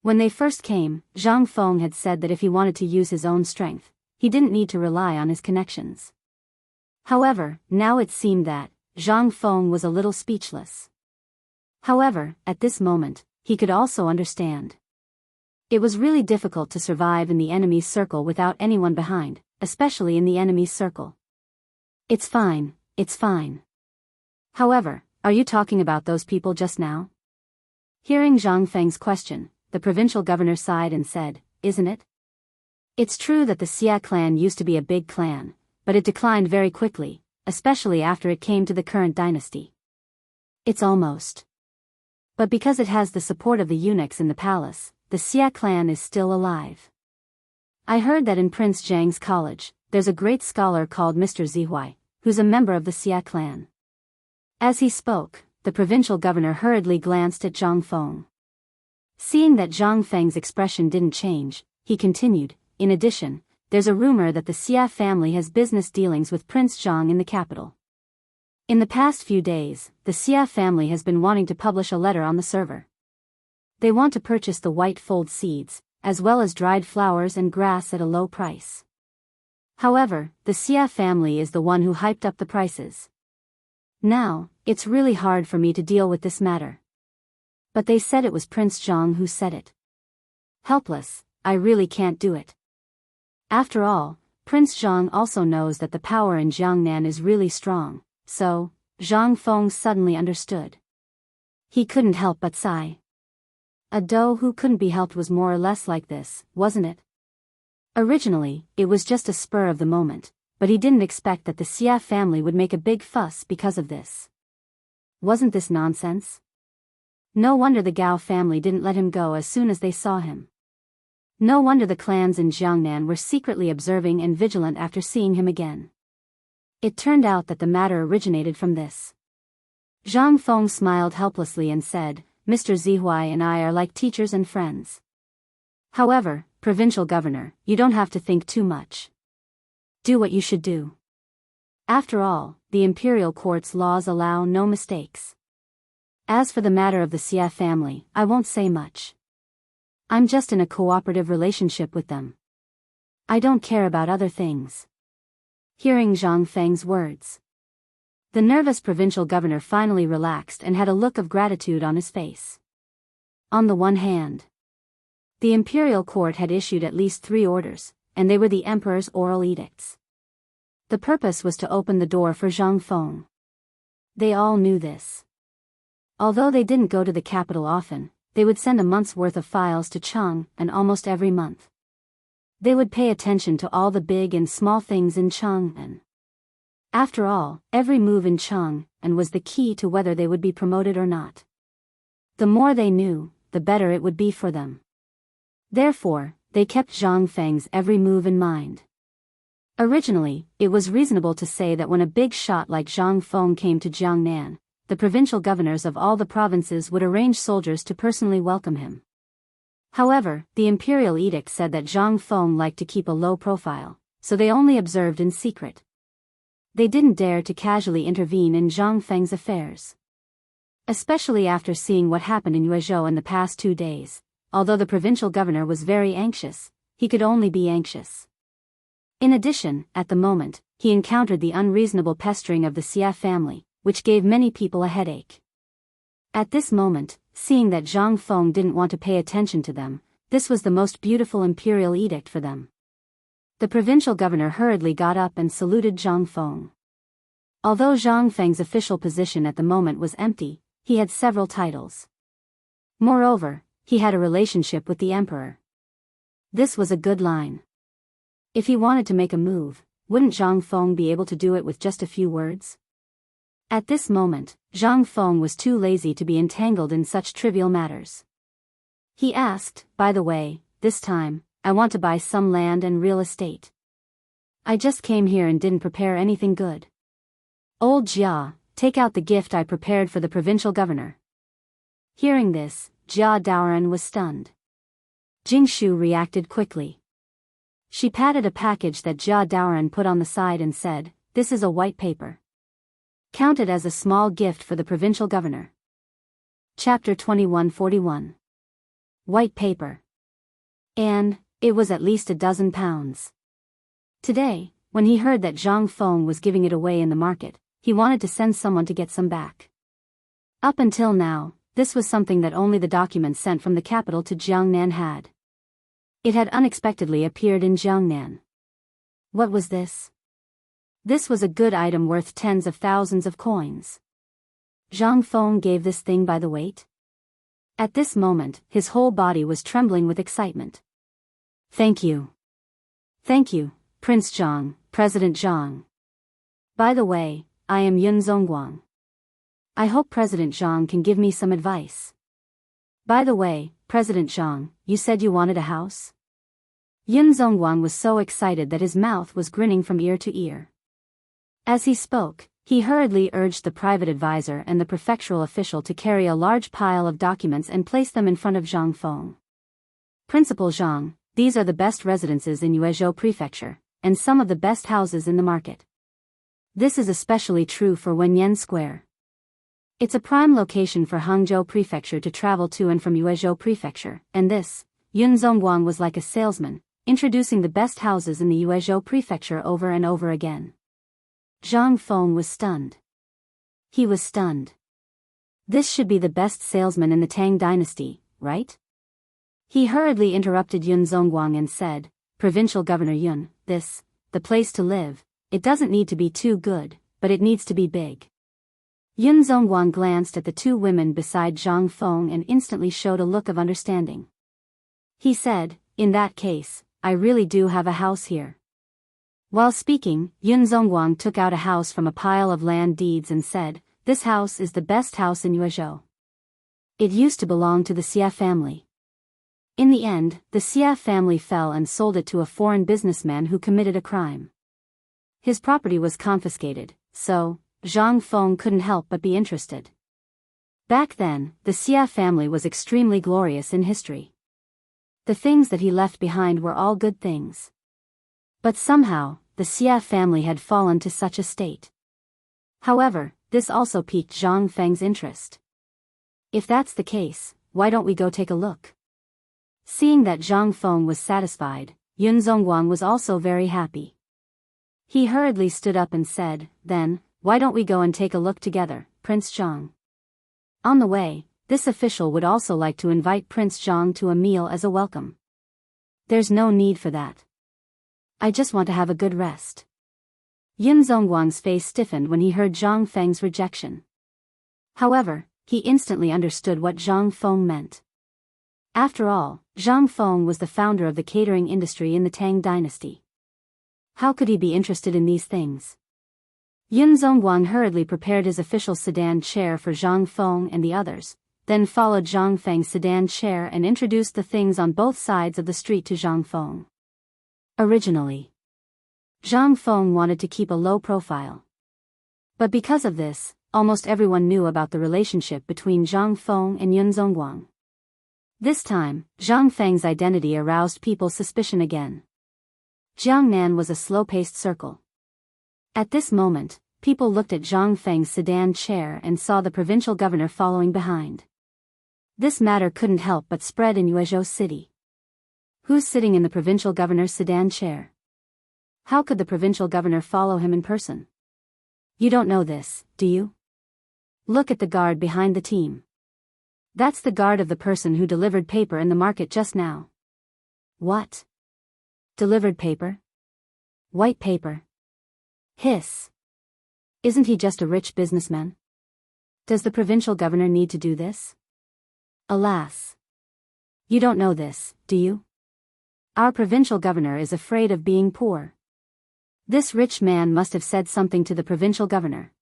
When they first came, Zhang Feng had said that if he wanted to use his own strength, he didn't need to rely on his connections. However, now it seemed that Zhang Feng was a little speechless. However, at this moment, he could also understand. It was really difficult to survive in the enemy's circle without anyone behind, especially in the enemy's circle. It's fine. However, are you talking about those people just now?" Hearing Zhang Feng's question, the provincial governor sighed and said, "Isn't it? It's true that the Xia clan used to be a big clan, but it declined very quickly, especially after it came to the current dynasty. It's almost. But because it has the support of the eunuchs in the palace, the Xia clan is still alive. I heard that in Prince Zhang's college, there's a great scholar called Mr. Zihuai, who's a member of the Xia clan." As he spoke, the provincial governor hurriedly glanced at Zhang Feng. Seeing that Zhang Feng's expression didn't change, he continued, "In addition, there's a rumor that the Xia family has business dealings with Prince Zhang in the capital. In the past few days, the Xia family has been wanting to publish a letter on the server. They want to purchase the white fold seeds, as well as dried flowers and grass at a low price. However, the Xia family is the one who hyped up the prices. Now, it's really hard for me to deal with this matter. But they said it was Prince Zhang who said it. Helpless, I really can't do it. After all, Prince Zhang also knows that the power in Jiangnan is really strong, so." Zhang Feng suddenly understood. He couldn't help but sigh. A doe who couldn't be helped was more or less like this, wasn't it? Originally, it was just a spur of the moment, but he didn't expect that the Xia family would make a big fuss because of this. Wasn't this nonsense? No wonder the Gao family didn't let him go as soon as they saw him. No wonder the clans in Jiangnan were secretly observing and vigilant after seeing him again. It turned out that the matter originated from this. Zhang Feng smiled helplessly and said, Mr. Zihuai and I are like teachers and friends. However, provincial governor, you don't have to think too much. Do what you should do. After all, the imperial court's laws allow no mistakes. As for the matter of the Xia family, I won't say much. I'm just in a cooperative relationship with them. I don't care about other things. Hearing Zhang Feng's words, the nervous provincial governor finally relaxed and had a look of gratitude on his face. On the one hand, the imperial court had issued at least 3 orders, and they were the emperor's oral edicts. The purpose was to open the door for Zhang Feng. They all knew this. Although they didn't go to the capital often, they would send a month's worth of files to Chang'an almost every month. They would pay attention to all the big and small things in Chang'an. After all, every move in Chang'an was the key to whether they would be promoted or not. The more they knew, the better it would be for them. Therefore, they kept Zhang Feng's every move in mind. Originally, it was reasonable to say that when a big shot like Zhang Feng came to Jiangnan, the provincial governors of all the provinces would arrange soldiers to personally welcome him. However, the imperial edict said that Zhang Feng liked to keep a low profile, so they only observed in secret. They didn't dare to casually intervene in Zhang Feng's affairs. Especially after seeing what happened in Yuezhou in the past 2 days, although the provincial governor was very anxious, he could only be anxious. In addition, at the moment, he encountered the unreasonable pestering of the Xia family, which gave many people a headache. At this moment, seeing that Zhang Feng didn't want to pay attention to them, this was the most beautiful imperial edict for them. The provincial governor hurriedly got up and saluted Zhang Feng. Although Zhang Feng's official position at the moment was empty, he had several titles. Moreover, he had a relationship with the emperor. This was a good line. If he wanted to make a move, wouldn't Zhang Feng be able to do it with just a few words? At this moment, Zhang Feng was too lazy to be entangled in such trivial matters. He asked, by the way, this time, I want to buy some land and real estate. I just came here and didn't prepare anything good. Old Jia, take out the gift I prepared for the provincial governor. Hearing this, Jia Daoran was stunned. Jingshu reacted quickly. She patted a package that Jia Daoran put on the side and said, this is a white paper. Count it as a small gift for the provincial governor. Chapter 2141. White paper. And, it was at least £12. Today, when he heard that Zhang Feng was giving it away in the market, he wanted to send someone to get some back. Up until now, this was something that only the documents sent from the capital to Jiangnan had. It had unexpectedly appeared in Jiangnan. What was this? This was a good item worth tens of thousands of coins. Zhang Feng gave this thing by the weight. At this moment, his whole body was trembling with excitement. Thank you. Thank you, Prince Zhang, President Zhang. By the way, I am Yun Zongguang. I hope President Zhang can give me some advice. By the way, President Zhang, you said you wanted a house? Yun Zongguang was so excited that his mouth was grinning from ear to ear. As he spoke, he hurriedly urged the private advisor and the prefectural official to carry a large pile of documents and place them in front of Zhang Feng. Principal Zhang, these are the best residences in Yuezhou Prefecture, and some of the best houses in the market. This is especially true for Wenyan Square. It's a prime location for Hangzhou Prefecture to travel to and from Yuezhou Prefecture, and this, Yun Zongguang was like a salesman, introducing the best houses in the Yuezhou Prefecture over and over again. Zhang Feng was stunned. He was stunned. This should be the best salesman in the Tang dynasty, right? He hurriedly interrupted Yun Zongguang and said, Provincial Governor Yun, the place to live, it doesn't need to be too good, but it needs to be big. Yun Zongguang glanced at the 2 women beside Zhang Feng and instantly showed a look of understanding. He said, in that case, I really do have a house here. While speaking, Yun Zongguang took out a house from a pile of land deeds and said, this house is the best house in Yuezhou. It used to belong to the Xia family. In the end, the Xia family fell and sold it to a foreign businessman who committed a crime. His property was confiscated, so, Zhang Feng couldn't help but be interested. Back then, the Xia family was extremely glorious in history. The things that he left behind were all good things. But somehow, the Xia family had fallen to such a state. However, this also piqued Zhang Feng's interest. If that's the case, why don't we go take a look? Seeing that Zhang Feng was satisfied, Yun Zhongguang was also very happy. He hurriedly stood up and said, "Then, why don't we go and take a look together, Prince Zhang?" On the way, this official would also like to invite Prince Zhang to a meal as a welcome. There's no need for that. I just want to have a good rest. Yun Zhongguang's face stiffened when he heard Zhang Feng's rejection. However, he instantly understood what Zhang Feng meant. After all, Zhang Feng was the founder of the catering industry in the Tang dynasty. How could he be interested in these things? Yun Zhongguang hurriedly prepared his official sedan chair for Zhang Feng and the others, then followed Zhang Feng's sedan chair and introduced the things on both sides of the street to Zhang Feng. Originally, Zhang Feng wanted to keep a low profile. But because of this, almost everyone knew about the relationship between Zhang Feng and Yun Zhongguang. This time, Zhang Feng's identity aroused people's suspicion again. Jiangnan was a slow-paced circle. At this moment, people looked at Zhang Feng's sedan chair and saw the provincial governor following behind. This matter couldn't help but spread in Yuezhou City. Who's sitting in the provincial governor's sedan chair? How could the provincial governor follow him in person? You don't know this, do you? Look at the guard behind the team. That's the guard of the person who delivered paper in the market just now. What? Delivered paper? White paper? Hiss. Isn't he just a rich businessman? Does the provincial governor need to do this? Alas. You don't know this, do you? Our provincial governor is afraid of being poor. This rich man must have said something to the provincial governor.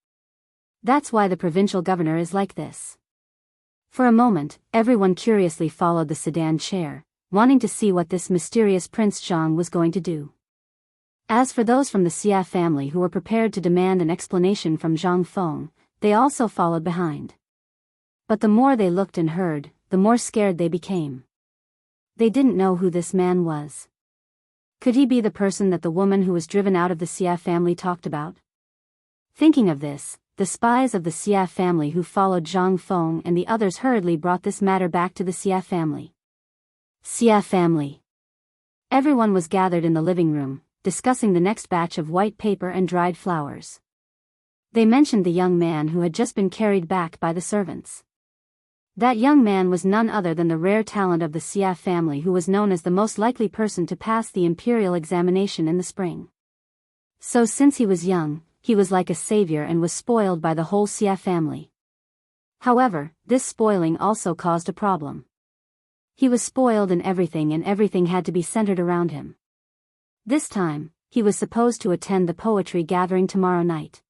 That's why the provincial governor is like this. For a moment, everyone curiously followed the sedan chair, wanting to see what this mysterious Prince Zhang was going to do. As for those from the Xia family who were prepared to demand an explanation from Zhang Feng, they also followed behind. But the more they looked and heard, the more scared they became. They didn't know who this man was. Could he be the person that the woman who was driven out of the Xia family talked about? Thinking of this, the spies of the Xia family who followed Zhang Feng and the others hurriedly brought this matter back to the Xia family. Xia family. Everyone was gathered in the living room, discussing the next batch of white paper and dried flowers. They mentioned the young man who had just been carried back by the servants. That young man was none other than the rare talent of the Xia family who was known as the most likely person to pass the imperial examination in the spring. So since he was young, he was like a savior and was spoiled by the whole Xia family. However, this spoiling also caused a problem. He was spoiled in everything and everything had to be centered around him. This time, he was supposed to attend the poetry gathering tomorrow night.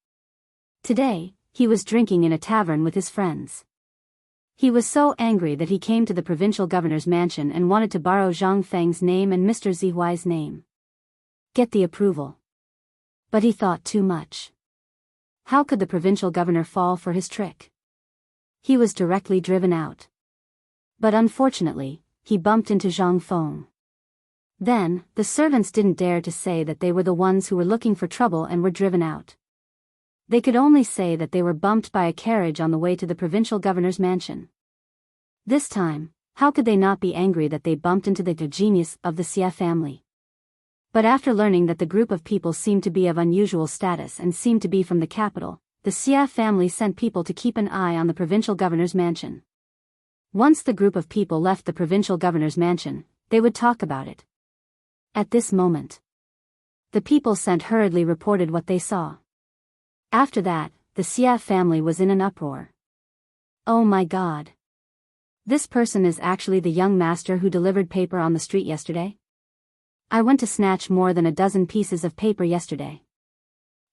Today, he was drinking in a tavern with his friends. He was so angry that he came to the provincial governor's mansion and wanted to borrow Zhang Feng's name and Mr. Zihuai's name. Get the approval. But he thought too much. How could the provincial governor fall for his trick? He was directly driven out. But unfortunately, he bumped into Zhang Feng. Then, the servants didn't dare to say that they were the ones who were looking for trouble and were driven out. They could only say that they were bumped by a carriage on the way to the provincial governor's mansion. This time, how could they not be angry that they bumped into the genius of the Xia family? But after learning that the group of people seemed to be of unusual status and seemed to be from the capital, the Xia family sent people to keep an eye on the provincial governor's mansion. Once the group of people left the provincial governor's mansion, they would talk about it. At this moment, the people sent hurriedly reported what they saw. After that, the Xia family was in an uproar. Oh my God! This person is actually the young master who delivered paper on the street yesterday? I went to snatch more than a dozen pieces of paper yesterday.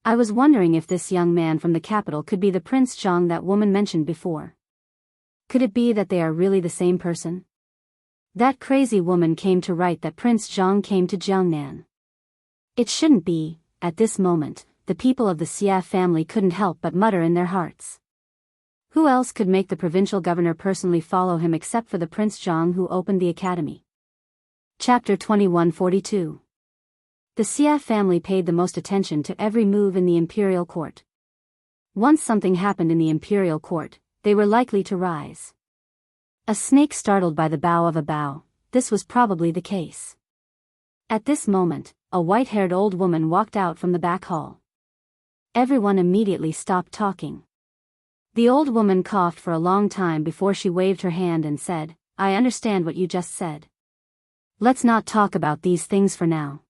I was wondering if this young man from the capital could be the Prince Zhang that woman mentioned before. Could it be that they are really the same person? That crazy woman came to write that Prince Zhang came to Jiangnan. It shouldn't be. At this moment, the people of the Xia family couldn't help but mutter in their hearts. Who else could make the provincial governor personally follow him except for the Prince Zhang who opened the academy? Chapter 2142. The Xia family paid the most attention to every move in the imperial court. Once something happened in the imperial court, they were likely to rise. A snake startled by the bow of a bow, this was probably the case. At this moment, a white-haired old woman walked out from the back hall. Everyone immediately stopped talking. The old woman coughed for a long time before she waved her hand and said, "I understand what you just said. Let's not talk about these things for now.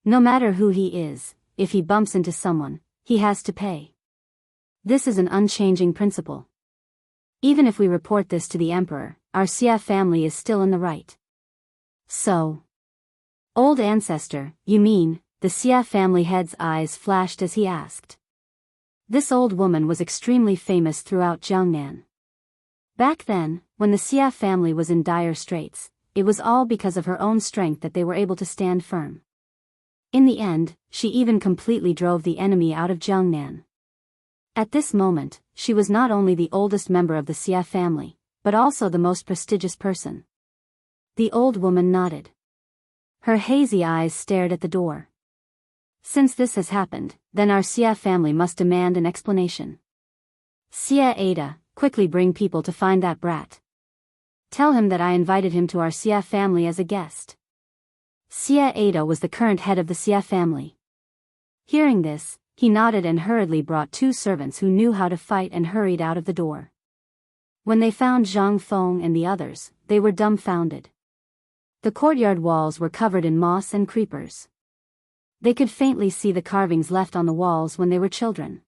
No matter who he is, if he bumps into someone, he has to pay. This is an unchanging principle. Even if we report this to the emperor, our Xia family is still in the right." So, old ancestor, you mean? The Xia family head's eyes flashed as he asked. This old woman was extremely famous throughout Chang'an. Back then, when the Xia family was in dire straits, it was all because of her own strength that they were able to stand firm. In the end, she even completely drove the enemy out of Chang'an. At this moment, she was not only the oldest member of the Xia family, but also the most prestigious person. The old woman nodded. Her hazy eyes stared at the door. Since this has happened, then our Xia family must demand an explanation. Xia Ada, quickly bring people to find that brat. Tell him that I invited him to our Xia family as a guest. Xia Ada was the current head of the Xia family. Hearing this, he nodded and hurriedly brought 2 servants who knew how to fight and hurried out of the door. When they found Zhang Feng and the others, they were dumbfounded. The courtyard walls were covered in moss and creepers. They could faintly see the carvings left on the walls when they were children.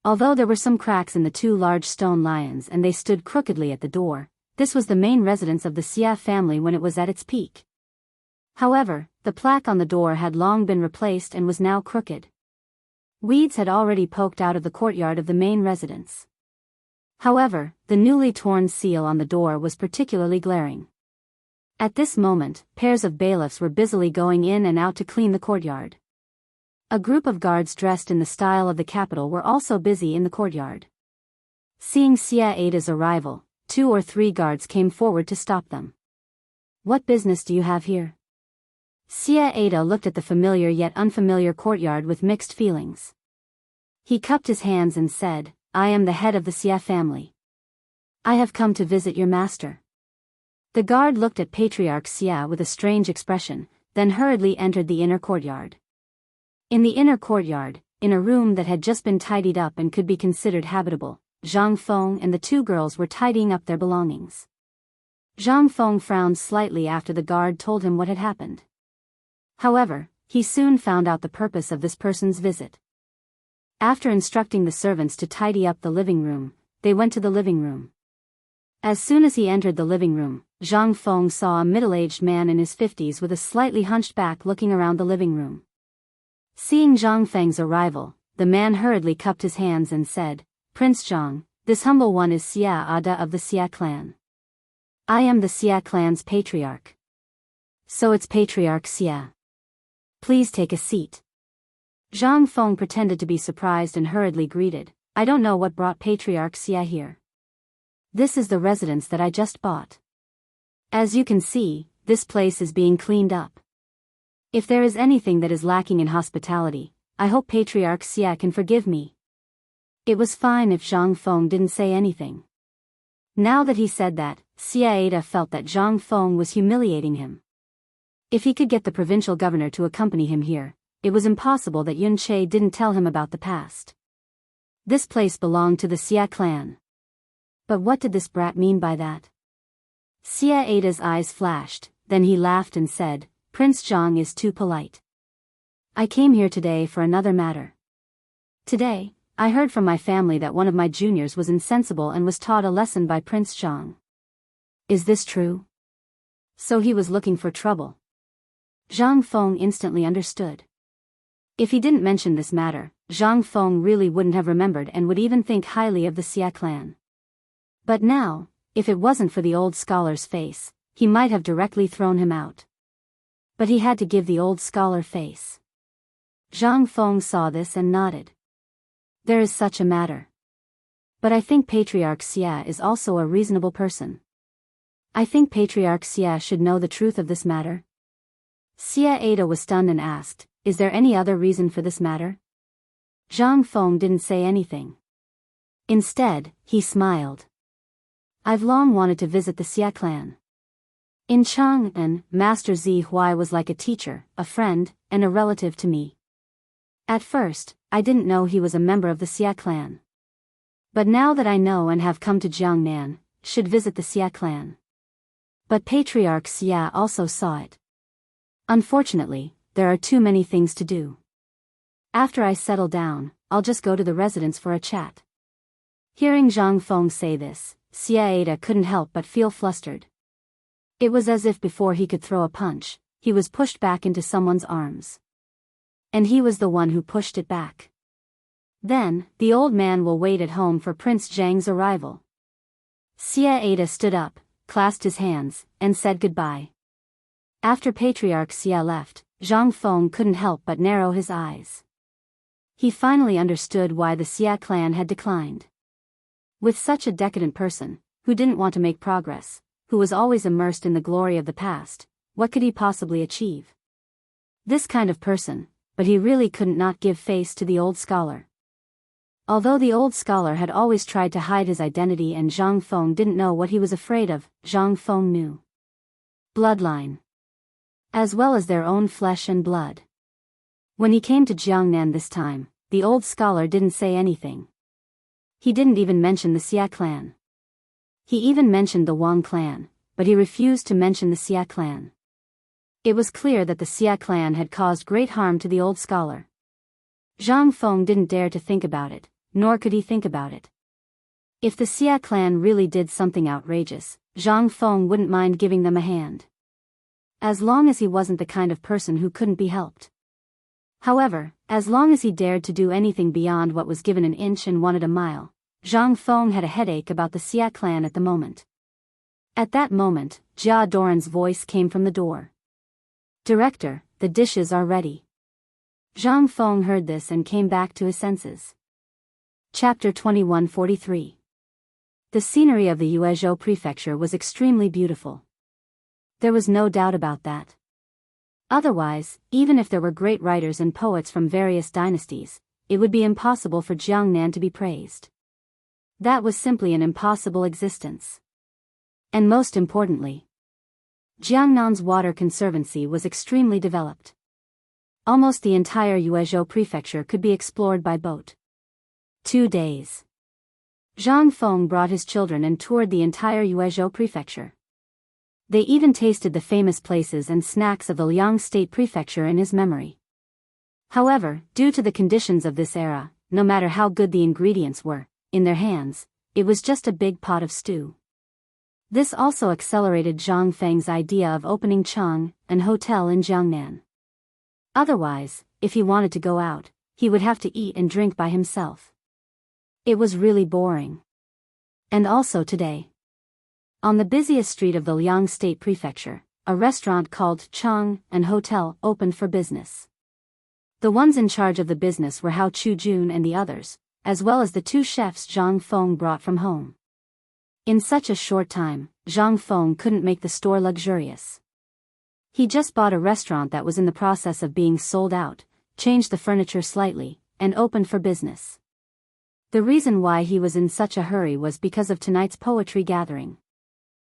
Although there were some cracks in the 2 large stone lions and they stood crookedly at the door, this was the main residence of the Xia family when it was at its peak. However, the plaque on the door had long been replaced and was now crooked. Weeds had already poked out of the courtyard of the main residence. However, the newly torn seal on the door was particularly glaring. At this moment, pairs of bailiffs were busily going in and out to clean the courtyard. A group of guards dressed in the style of the capital were also busy in the courtyard. Seeing Xia Ada's arrival, 2 or 3 guards came forward to stop them. "What business do you have here?" Xia Ada looked at the familiar yet unfamiliar courtyard with mixed feelings. He cupped his hands and said, "I am the head of the Xia family. I have come to visit your master." The guard looked at Patriarch Xia with a strange expression, then hurriedly entered the inner courtyard. In the inner courtyard, in a room that had just been tidied up and could be considered habitable, Zhang Feng and the 2 girls were tidying up their belongings. Zhang Feng frowned slightly after the guard told him what had happened. However, he soon found out the purpose of this person's visit. After instructing the servants to tidy up the living room, they went to the living room. As soon as he entered the living room, Zhang Feng saw a middle-aged man in his 50s with a slightly hunched back looking around the living room. Seeing Zhang Feng's arrival, the man hurriedly cupped his hands and said, "Prince Zhang, this humble one is Xia Ada of the Xia clan. I am the Xia clan's patriarch." "So it's Patriarch Xia. Please take a seat." Zhang Feng pretended to be surprised and hurriedly greeted, "I don't know what brought Patriarch Xia here. This is the residence that I just bought. As you can see, this place is being cleaned up. If there is anything that is lacking in hospitality, I hope Patriarch Xia can forgive me." It was fine if Zhang Feng didn't say anything. Now that he said that, Xia Ada felt that Zhang Feng was humiliating him. If he could get the provincial governor to accompany him here, it was impossible that Yun Che didn't tell him about the past. This place belonged to the Xia clan. But what did this brat mean by that? Xia Ada's eyes flashed, then he laughed and said, "Prince Zhang is too polite. I came here today for another matter. Today, I heard from my family that one of my juniors was insensible and was taught a lesson by Prince Zhang. Is this true?" So he was looking for trouble. Zhang Feng instantly understood. If he didn't mention this matter, Zhang Feng really wouldn't have remembered and would even think highly of the Xia clan. But now, if it wasn't for the old scholar's face, he might have directly thrown him out. But he had to give the old scholar face. Zhang Feng saw this and nodded. "There is such a matter. But I think Patriarch Xia is also a reasonable person. I think Patriarch Xia should know the truth of this matter. Xia Ada was stunned and asked, "Is there any other reason for this matter?" Zhang Feng didn't say anything. Instead, he smiled. "I've long wanted to visit the Xia clan. In Chang'an, Master Zi Huai was like a teacher, a friend, and a relative to me. At first, I didn't know he was a member of the Xia clan. But now that I know and have come to Jiangnan, should visit the Xia clan." But Patriarch Xia also saw it. "Unfortunately, there are too many things to do. After I settle down, I'll just go to the residence for a chat." Hearing Zhang Feng say this, Xia Ada couldn't help but feel flustered. It was as if before he could throw a punch, he was pushed back into someone's arms. And he was the one who pushed it back. Then, the old man will wait at home for Prince Zhang's arrival. Xia Ada stood up, clasped his hands, and said goodbye. After Patriarch Xia left, Zhang Feng couldn't help but narrow his eyes. He finally understood why the Xia clan had declined. With such a decadent person, who didn't want to make progress, who was always immersed in the glory of the past, what could he possibly achieve? This kind of person, but he really couldn't not give face to the old scholar. Although the old scholar had always tried to hide his identity and Zhang Feng didn't know what he was afraid of, Zhang Feng knew. Bloodline. As well as their own flesh and blood. When he came to Jiangnan this time, the old scholar didn't say anything. He didn't even mention the Xia clan. He even mentioned the Wang clan, but he refused to mention the Xia clan. It was clear that the Xia clan had caused great harm to the old scholar. Zhang Feng didn't dare to think about it, nor could he think about it. If the Xia clan really did something outrageous, Zhang Feng wouldn't mind giving them a hand. As long as he wasn't the kind of person who couldn't be helped. However, as long as he dared to do anything beyond what was given an inch and wanted a mile, Zhang Feng had a headache about the Xia clan at the moment. At that moment, Jia Doran's voice came from the door. "Director, the dishes are ready." Zhang Feng heard this and came back to his senses. Chapter 2143. The scenery of the Yuezhou prefecture was extremely beautiful. There was no doubt about that. Otherwise, even if there were great writers and poets from various dynasties, it would be impossible for Jiangnan to be praised. That was simply an impossible existence. And most importantly, Jiangnan's water conservancy was extremely developed. Almost the entire Yuezhou prefecture could be explored by boat. 2 days. Zhang Feng brought his children and toured the entire Yuezhou prefecture. They even tasted the famous places and snacks of the Liang State Prefecture in his memory. However, due to the conditions of this era, no matter how good the ingredients were, in their hands, it was just a big pot of stew. This also accelerated Zhang Feng's idea of opening Chang'an Hotel in Jiangnan. Otherwise, if he wanted to go out, he would have to eat and drink by himself. It was really boring. And also today. On the busiest street of the Liang State Prefecture, a restaurant called Chang'an Hotel opened for business. The ones in charge of the business were Hao Chujun and the others, as well as the 2 chefs Zhang Feng brought from home. In such a short time, Zhang Feng couldn't make the store luxurious. He just bought a restaurant that was in the process of being sold out, changed the furniture slightly, and opened for business. The reason why he was in such a hurry was because of tonight's poetry gathering.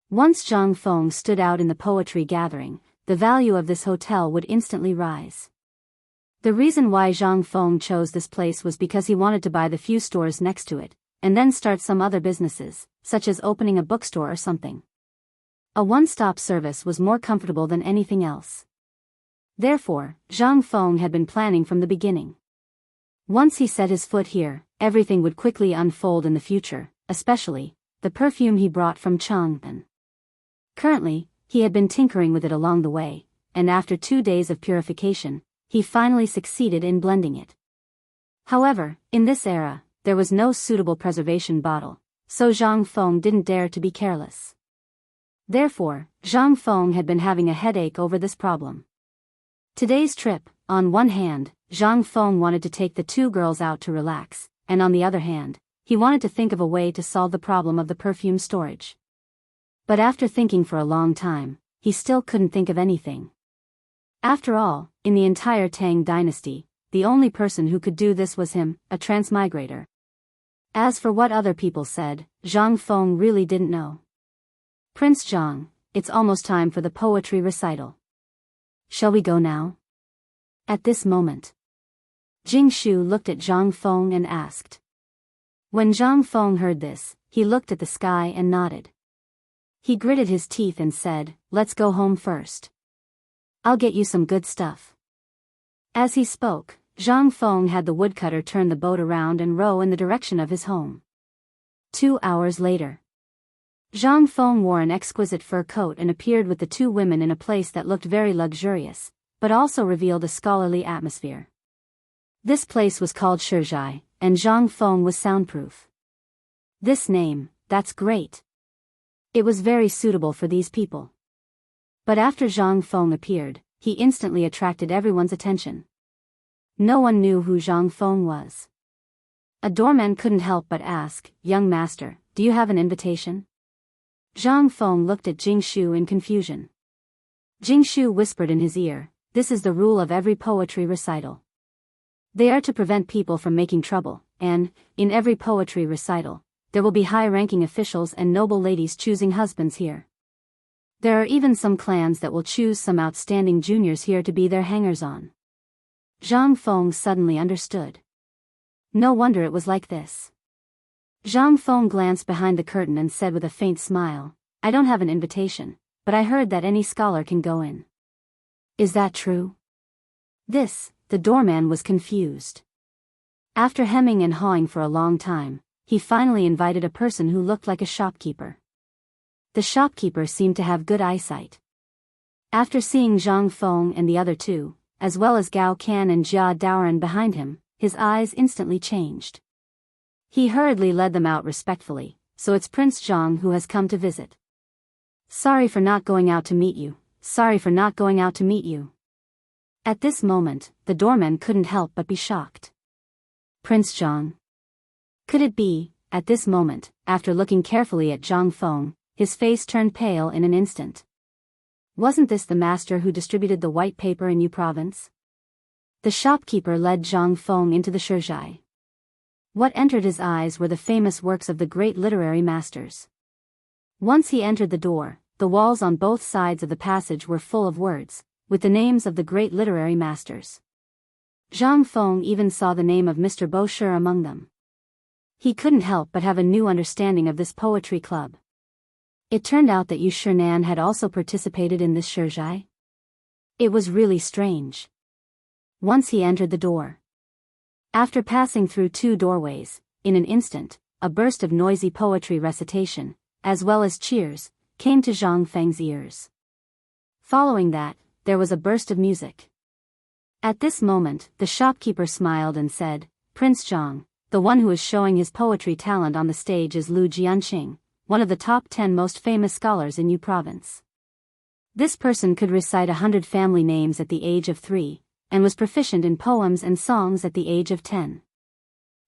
Once Zhang Feng stood out in the poetry gathering, the value of this hotel would instantly rise. The reason why Zhang Feng chose this place was because he wanted to buy the few stores next to it, and then start some other businesses, such as opening a bookstore or something. A one-stop service was more comfortable than anything else. Therefore, Zhang Feng had been planning from the beginning. Once he set his foot here, everything would quickly unfold in the future, especially the perfume he brought from Chang'an. Currently, he had been tinkering with it along the way, and after 2 days of purification, he finally succeeded in blending it. However, in this era, there was no suitable preservation bottle, so Zhang Feng didn't dare to be careless. Therefore, Zhang Feng had been having a headache over this problem. Today's trip, on one hand, Zhang Feng wanted to take the 2 girls out to relax, and on the other hand, he wanted to think of a way to solve the problem of the perfume storage. But after thinking for a long time, he still couldn't think of anything. After all, in the entire Tang dynasty, the only person who could do this was him, a transmigrator. As for what other people said, Zhang Feng really didn't know. Prince Zhang, it's almost time for the poetry recital. Shall we go now? At this moment, Jing Shu looked at Zhang Feng and asked. When Zhang Feng heard this, he looked at the sky and nodded. He gritted his teeth and said, "Let's go home first. I'll get you some good stuff." As he spoke, Zhang Feng had the woodcutter turn the boat around and row in the direction of his home. 2 hours later, Zhang Feng wore an exquisite fur coat and appeared with the two women in a place that looked very luxurious, but also revealed a scholarly atmosphere. This place was called Shizhai, and Zhang Feng was soundproof. This name, that's great. It was very suitable for these people. But after Zhang Feng appeared, he instantly attracted everyone's attention. No one knew who Zhang Feng was. A doorman couldn't help but ask, "Young master, do you have an invitation?" Zhang Feng looked at Jing Shu in confusion. Jing Shu whispered in his ear, "This is the rule of every poetry recital. They are to prevent people from making trouble, and, in every poetry recital, there will be high-ranking officials and noble ladies choosing husbands here. There are even some clans that will choose some outstanding juniors here to be their hangers-on." Zhang Feng suddenly understood. No wonder it was like this. Zhang Feng glanced behind the curtain and said with a faint smile, "I don't have an invitation, but I heard that any scholar can go in. Is that true?" The doorman was confused. After hemming and hawing for a long time, he finally invited a person who looked like a shopkeeper. The shopkeeper seemed to have good eyesight. After seeing Zhang Feng and the other two, as well as Gao Can and Jia Daoran behind him, his eyes instantly changed. He hurriedly led them out respectfully. "So it's Prince Zhang who has come to visit. Sorry for not going out to meet you. Sorry for not going out to meet you." At this moment, the doorman couldn't help but be shocked. Prince Zhang. Could it be? At this moment, after looking carefully at Zhang Feng, his face turned pale in an instant. Wasn't this the master who distributed the white paper in Yu province? The shopkeeper led Zhang Feng into the Shizhai. What entered his eyes were the famous works of the great literary masters. Once he entered the door, the walls on both sides of the passage were full of words, with the names of the great literary masters. Zhang Feng even saw the name of Mr. Bosher among them. He couldn't help but have a new understanding of this poetry club. It turned out that Yu Shinan had also participated in this Shizhai. It was really strange. Once he entered the door. After passing through 2 doorways, in an instant, a burst of noisy poetry recitation, as well as cheers, came to Zhang Feng's ears. Following that, there was a burst of music. At this moment, the shopkeeper smiled and said, "Prince Zhang, the one who is showing his poetry talent on the stage is Lu Jianqing, one of the top 10 most famous scholars in Yu province. This person could recite 100 family names at the age of 3, and was proficient in poems and songs at the age of 10.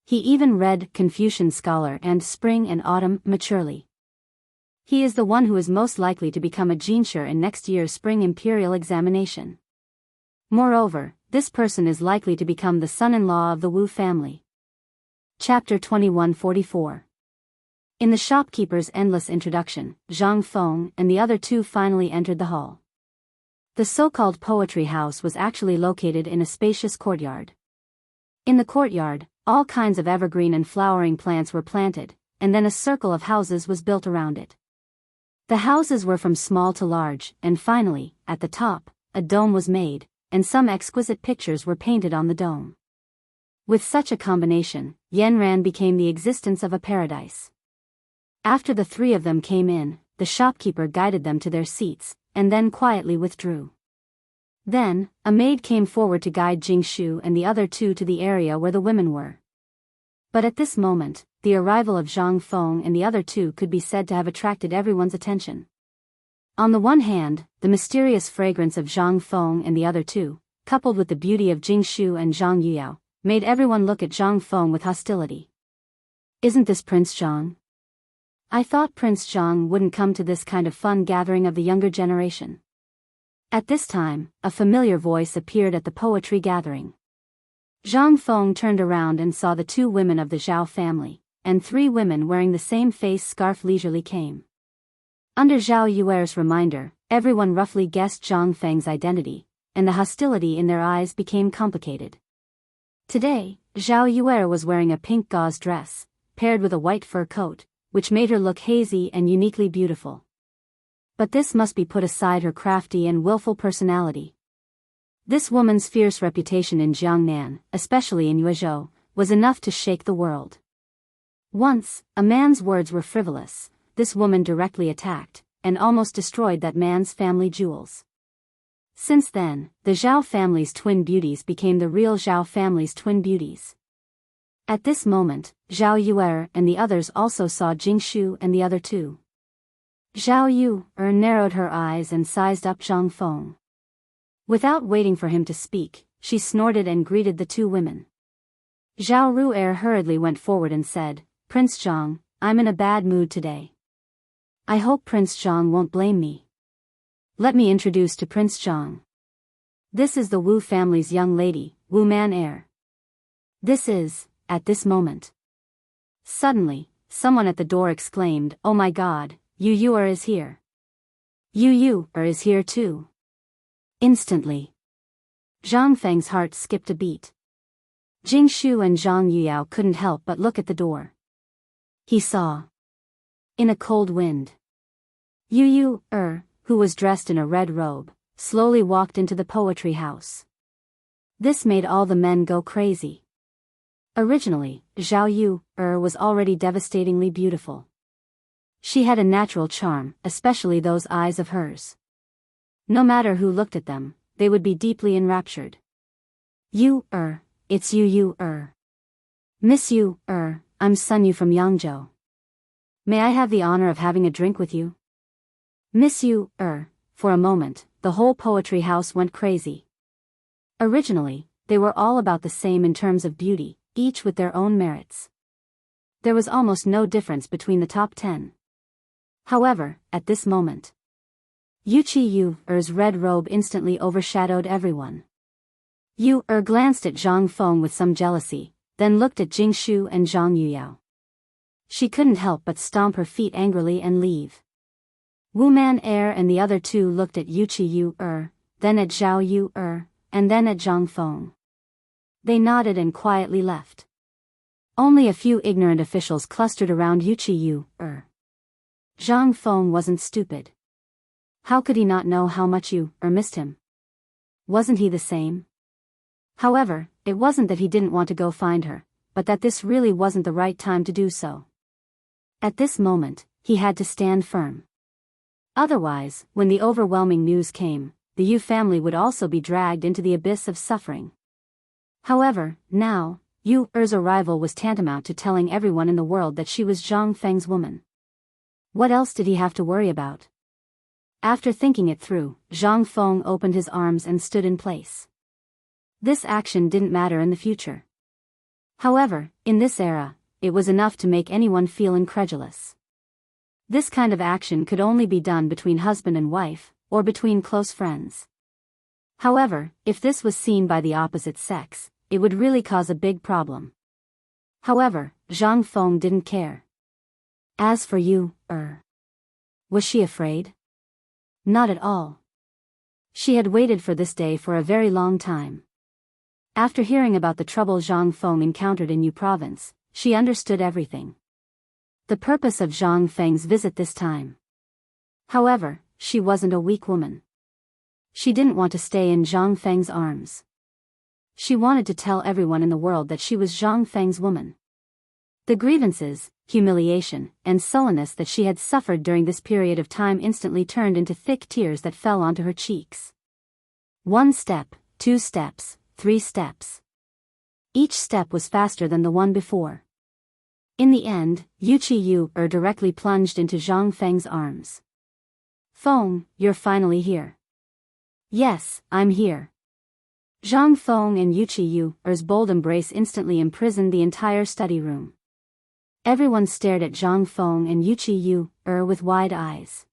He even read Confucian Scholar and Spring and Autumn maturely. He is the one who is most likely to become a jinshi in next year's spring imperial examination. Moreover, this person is likely to become the son-in-law of the Wu family." Chapter 2144. In the shopkeeper's endless introduction, Zhang Feng and the other two finally entered the hall. The so-called poetry house was actually located in a spacious courtyard. In the courtyard, all kinds of evergreen and flowering plants were planted, and then a circle of houses was built around it. The houses were from small to large, and finally, at the top, a dome was made, and some exquisite pictures were painted on the dome. With such a combination, Yanran became the existence of a paradise. After the 3 of them came in, the shopkeeper guided them to their seats, and then quietly withdrew. Then, a maid came forward to guide Jing Shu and the other 2 to the area where the women were. But at this moment, the arrival of Zhang Feng and the other 2 could be said to have attracted everyone's attention. On the one hand, the mysterious fragrance of Zhang Feng and the other 2, coupled with the beauty of Jing Shu and Zhang Yuyao, made everyone look at Zhang Feng with hostility. Isn't this Prince Zhang? I thought Prince Zhang wouldn't come to this kind of fun gathering of the younger generation. At this time, a familiar voice appeared at the poetry gathering. Zhang Feng turned around and saw the two women of the Zhao family, and three women wearing the same face scarf leisurely came. Under Zhao Yuer's reminder, everyone roughly guessed Zhang Feng's identity, and the hostility in their eyes became complicated. Today, Zhao Yuer was wearing a pink gauze dress, paired with a white fur coat, which made her look hazy and uniquely beautiful. But this must be put aside her crafty and willful personality. This woman's fierce reputation in Jiangnan, especially in Yuezhou, was enough to shake the world. Once, a man's words were frivolous, this woman directly attacked, and almost destroyed that man's family jewels. Since then, the Zhao family's twin beauties became the real Zhao family's twin beauties. At this moment, Zhao Yuer and the others also saw Jingshu and the other two. Zhao Yuer narrowed her eyes and sized up Zhang Feng. Without waiting for him to speak, she snorted and greeted the two women. Zhao Ru'er hurriedly went forward and said, "Prince Zhang, I'm in a bad mood today. I hope Prince Zhang won't blame me. Let me introduce to Prince Zhang. This is the Wu family's young lady, Wu Man heir." This is, at this moment. Suddenly, someone at the door exclaimed, "Oh my God, Yu Yuer is here. Yu Yuer is here too." Instantly, Zhang Feng's heart skipped a beat. Jingshu and Zhang Yuyao couldn't help but look at the door. He saw, in a cold wind, Yu Yuer, who was dressed in a red robe, slowly walked into the poetry house. This made all the men go crazy. Originally, Zhao Yuer was already devastatingly beautiful. She had a natural charm, especially those eyes of hers. No matter who looked at them, they would be deeply enraptured. "Yuer, it's Yu Yuer. Miss Yuer, I'm Sun Yu from Yangzhou. May I have the honor of having a drink with you?" Miss Yuer, for a moment, the whole poetry house went crazy. Originally, they were all about the same in terms of beauty, each with their own merits. There was almost no difference between the top 10. However, at this moment, Yuer's red robe instantly overshadowed everyone. Yuer glanced at Zhang Feng with some jealousy, then looked at Jingshu and Zhang Yuyao. She couldn't help but stomp her feet angrily and leave. Wu Man heir and the other two looked at Yuer, then at Zhao Yuer, and then at Zhang Feng. They nodded and quietly left. Only a few ignorant officials clustered around Yuer. Zhang Feng wasn't stupid. How could he not know how much Yuer missed him? Wasn't he the same? However, it wasn't that he didn't want to go find her, but that this really wasn't the right time to do so. At this moment, he had to stand firm. Otherwise, when the overwhelming news came, the Yu family would also be dragged into the abyss of suffering. However, now, Yuer's arrival was tantamount to telling everyone in the world that she was Zhang Feng's woman. What else did he have to worry about? After thinking it through, Zhang Feng opened his arms and stood in place. This action didn't matter in the future. However, in this era, it was enough to make anyone feel incredulous. This kind of action could only be done between husband and wife, or between close friends. However, if this was seen by the opposite sex, it would really cause a big problem. However, Zhang Feng didn't care. As for Yuer, was she afraid? Not at all. She had waited for this day for a very long time. After hearing about the trouble Zhang Feng encountered in Yu province, she understood everything. The purpose of Zhang Feng's visit this time. However, she wasn't a weak woman. She didn't want to stay in Zhang Feng's arms. She wanted to tell everyone in the world that she was Zhang Feng's woman. The grievances, humiliation, and sullenness that she had suffered during this period of time instantly turned into thick tears that fell onto her cheeks. 1 step, 2 steps, 3 steps. Each step was faster than the one before. In the end, Yuer directly plunged into Zhang Feng's arms. "Feng, you're finally here." "Yes, I'm here." Zhang Feng and Yuer's bold embrace instantly imprisoned the entire study room. Everyone stared at Zhang Feng and Yuchi with wide eyes.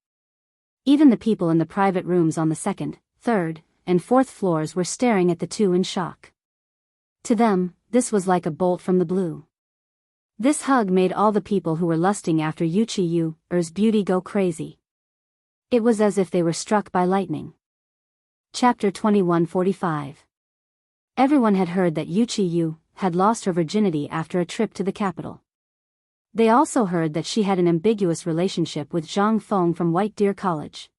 Even the people in the private rooms on the second, third, and fourth floors were staring at the two in shock. To them, this was like a bolt from the blue. This hug made all the people who were lusting after Yuchi's beauty go crazy. It was as if they were struck by lightning. Chapter 21:45. Everyone had heard that Yuchi had lost her virginity after a trip to the capital. They also heard that she had an ambiguous relationship with Zhang Feng from White Deer College.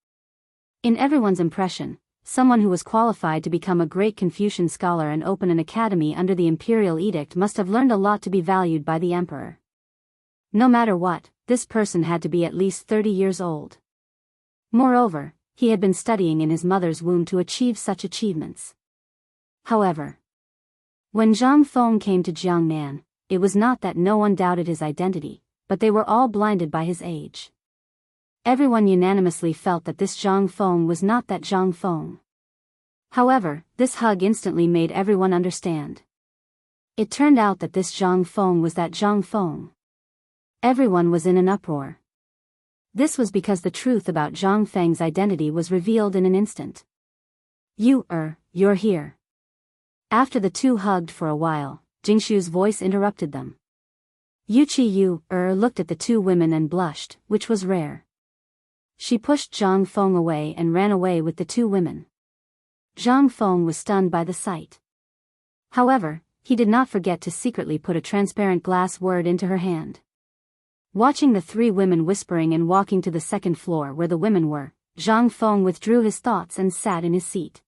In everyone's impression, someone who was qualified to become a great Confucian scholar and open an academy under the imperial edict must have learned a lot to be valued by the emperor. No matter what, this person had to be at least 30 years old. Moreover, he had been studying in his mother's womb to achieve such achievements. However, when Zhang Feng came to Chang'an, it was not that no one doubted his identity, but they were all blinded by his age. Everyone unanimously felt that this Zhang Feng was not that Zhang Feng. However, this hug instantly made everyone understand. It turned out that this Zhang Feng was that Zhang Feng. Everyone was in an uproar. This was because the truth about Zhang Feng's identity was revealed in an instant. You're here. After the two hugged for a while, Jingshu's voice interrupted them. Yuchi looked at the two women and blushed, which was rare. She pushed Zhang Feng away and ran away with the two women. Zhang Feng was stunned by the sight. However, he did not forget to secretly put a transparent glass word into her hand. Watching the three women whispering and walking to the second floor where the women were, Zhang Feng withdrew his thoughts and sat in his seat.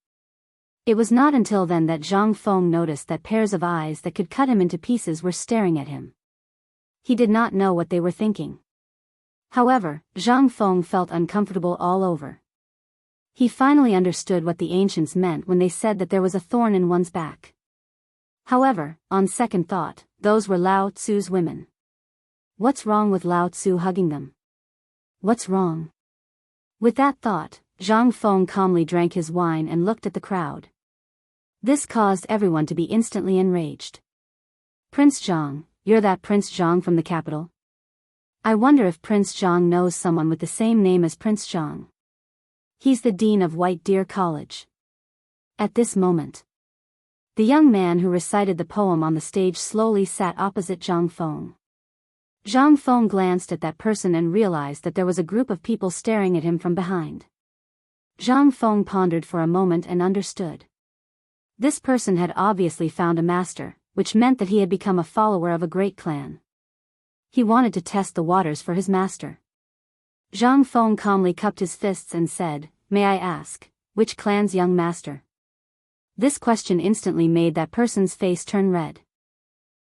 It was not until then that Zhang Feng noticed that pairs of eyes that could cut him into pieces were staring at him. He did not know what they were thinking. However, Zhang Feng felt uncomfortable all over. He finally understood what the ancients meant when they said that there was a thorn in one's back. However, on second thought, those were Lao Tzu's women. What's wrong with Lao Tzu hugging them? What's wrong? With that thought, Zhang Feng calmly drank his wine and looked at the crowd. This caused everyone to be instantly enraged. Prince Zhang, you're that Prince Zhang from the capital? I wonder if Prince Zhang knows someone with the same name as Prince Zhang. He's the dean of White Deer College. At this moment, the young man who recited the poem on the stage slowly sat opposite Zhang Feng. Zhang Feng glanced at that person and realized that there was a group of people staring at him from behind. Zhang Feng pondered for a moment and understood. This person had obviously found a master, which meant that he had become a follower of a great clan. He wanted to test the waters for his master. Zhang Feng calmly cupped his fists and said, "May I ask, which clan's young master?" This question instantly made that person's face turn red.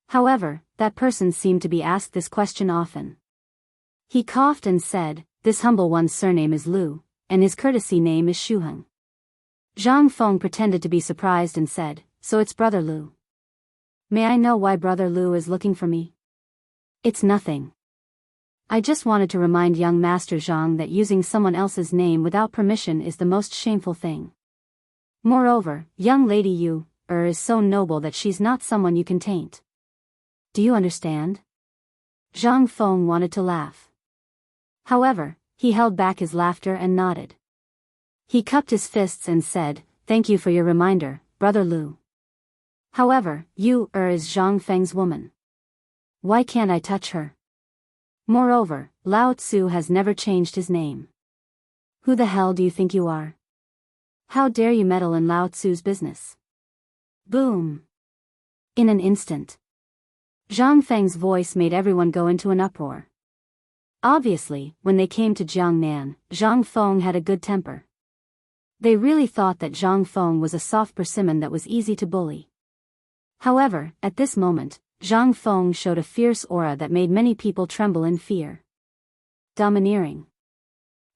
However, that person seemed to be asked this question often. He coughed and said, "This humble one's surname is Lu, and his courtesy name is Shuheng." Zhang Feng pretended to be surprised and said, "So it's Brother Lu. May I know why Brother Lu is looking for me?" "It's nothing. I just wanted to remind young Master Zhang that using someone else's name without permission is the most shameful thing. Moreover, young lady Yu is so noble that she's not someone you can taint. Do you understand?" Zhang Feng wanted to laugh. However, he held back his laughter and nodded. He cupped his fists and said, "Thank you for your reminder, Brother Lu. However, you is Zhang Feng's woman. Why can't I touch her? Moreover, Lao Tzu has never changed his name. Who the hell do you think you are? How dare you meddle in Lao Tzu's business?" Boom! In an instant, Zhang Feng's voice made everyone go into an uproar. Obviously, when they came to Jiangnan, Zhang Feng had a good temper. They really thought that Zhang Feng was a soft persimmon that was easy to bully. However, at this moment, Zhang Feng showed a fierce aura that made many people tremble in fear. Domineering.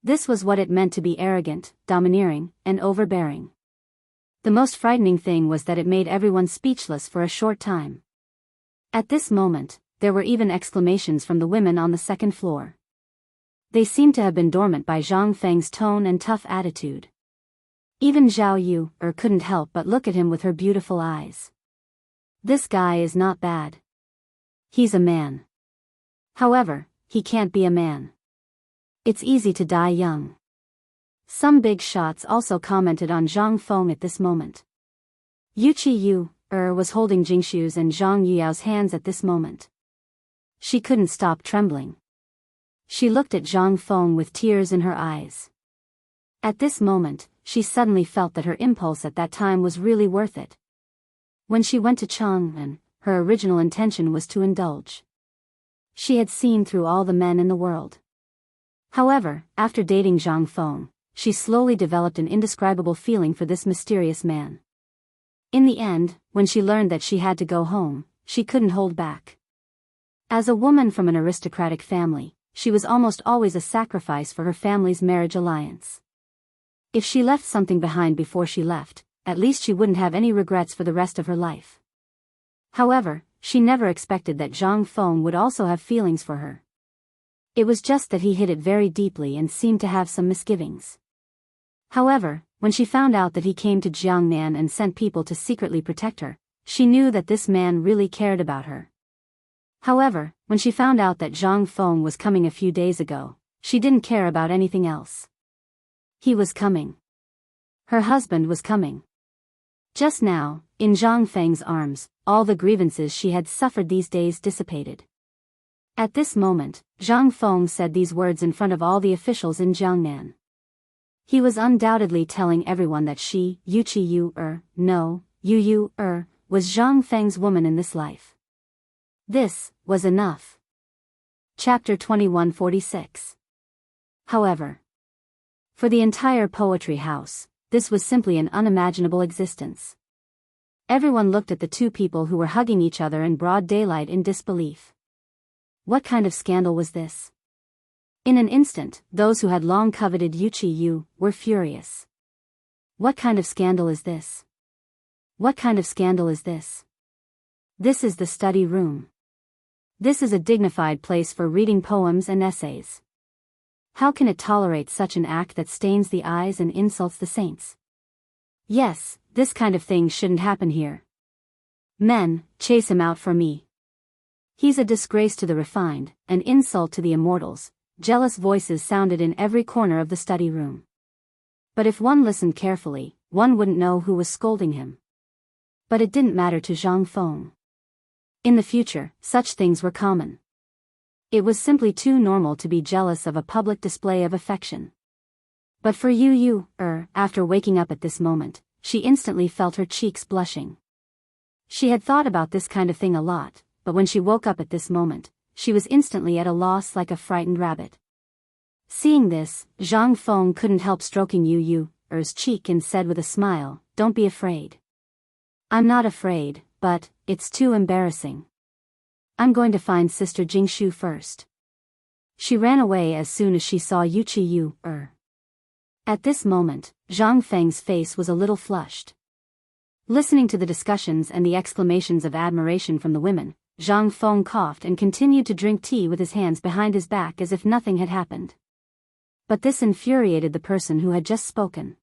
This was what it meant to be arrogant, domineering, and overbearing. The most frightening thing was that it made everyone speechless for a short time. At this moment, there were even exclamations from the women on the second floor. They seemed to have been dormant by Zhang Feng's tone and tough attitude. Even Zhao Yu couldn't help but look at him with her beautiful eyes. This guy is not bad. He's a man. However, he can't be a man. It's easy to die young. Some big shots also commented on Zhang Feng at this moment. Yu was holding Jingshu's and Zhang Yuyao's hands at this moment. She couldn't stop trembling. She looked at Zhang Feng with tears in her eyes. At this moment, she suddenly felt that her impulse at that time was really worth it. When she went to Chang'an, her original intention was to indulge. She had seen through all the men in the world. However, after dating Zhang Feng, she slowly developed an indescribable feeling for this mysterious man. In the end, when she learned that she had to go home, she couldn't hold back. As a woman from an aristocratic family, she was almost always a sacrifice for her family's marriage alliance. If she left something behind before she left, at least she wouldn't have any regrets for the rest of her life. However, she never expected that Zhang Feng would also have feelings for her. It was just that he hid it very deeply and seemed to have some misgivings. However, when she found out that he came to Jiangnan and sent people to secretly protect her, she knew that this man really cared about her. However, when she found out that Zhang Feng was coming a few days ago, she didn't care about anything else. He was coming. Her husband was coming. Just now, in Zhang Feng's arms, all the grievances she had suffered these days dissipated. At this moment, Zhang Feng said these words in front of all the officials in Jiangnan. He was undoubtedly telling everyone that she, Yu was Zhang Feng's woman in this life. This was enough. Chapter 2146. However, for the entire poetry house, this was simply an unimaginable existence. Everyone looked at the two people who were hugging each other in broad daylight in disbelief. What kind of scandal was this? In an instant, those who had long coveted Yu were furious. What kind of scandal is this? What kind of scandal is this? This is the study room. This is a dignified place for reading poems and essays. How can it tolerate such an act that stains the eyes and insults the saints? Yes, this kind of thing shouldn't happen here. Men, chase him out for me. He's a disgrace to the refined, an insult to the immortals. Jealous voices sounded in every corner of the study room. But if one listened carefully, one wouldn't know who was scolding him. But it didn't matter to Zhang Feng. In the future, such things were common. It was simply too normal to be jealous of a public display of affection. But for after waking up at this moment, she instantly felt her cheeks blushing. She had thought about this kind of thing a lot, but when she woke up at this moment, she was instantly at a loss like a frightened rabbit. Seeing this, Zhang Feng couldn't help stroking Yu's cheek and said with a smile, "Don't be afraid." "I'm not afraid, but it's too embarrassing. I'm going to find Sister Jingshu first." She ran away as soon as she saw Yu. At this moment, Zhang Feng's face was a little flushed. Listening to the discussions and the exclamations of admiration from the women, Zhang Feng coughed and continued to drink tea with his hands behind his back as if nothing had happened. But this infuriated the person who had just spoken.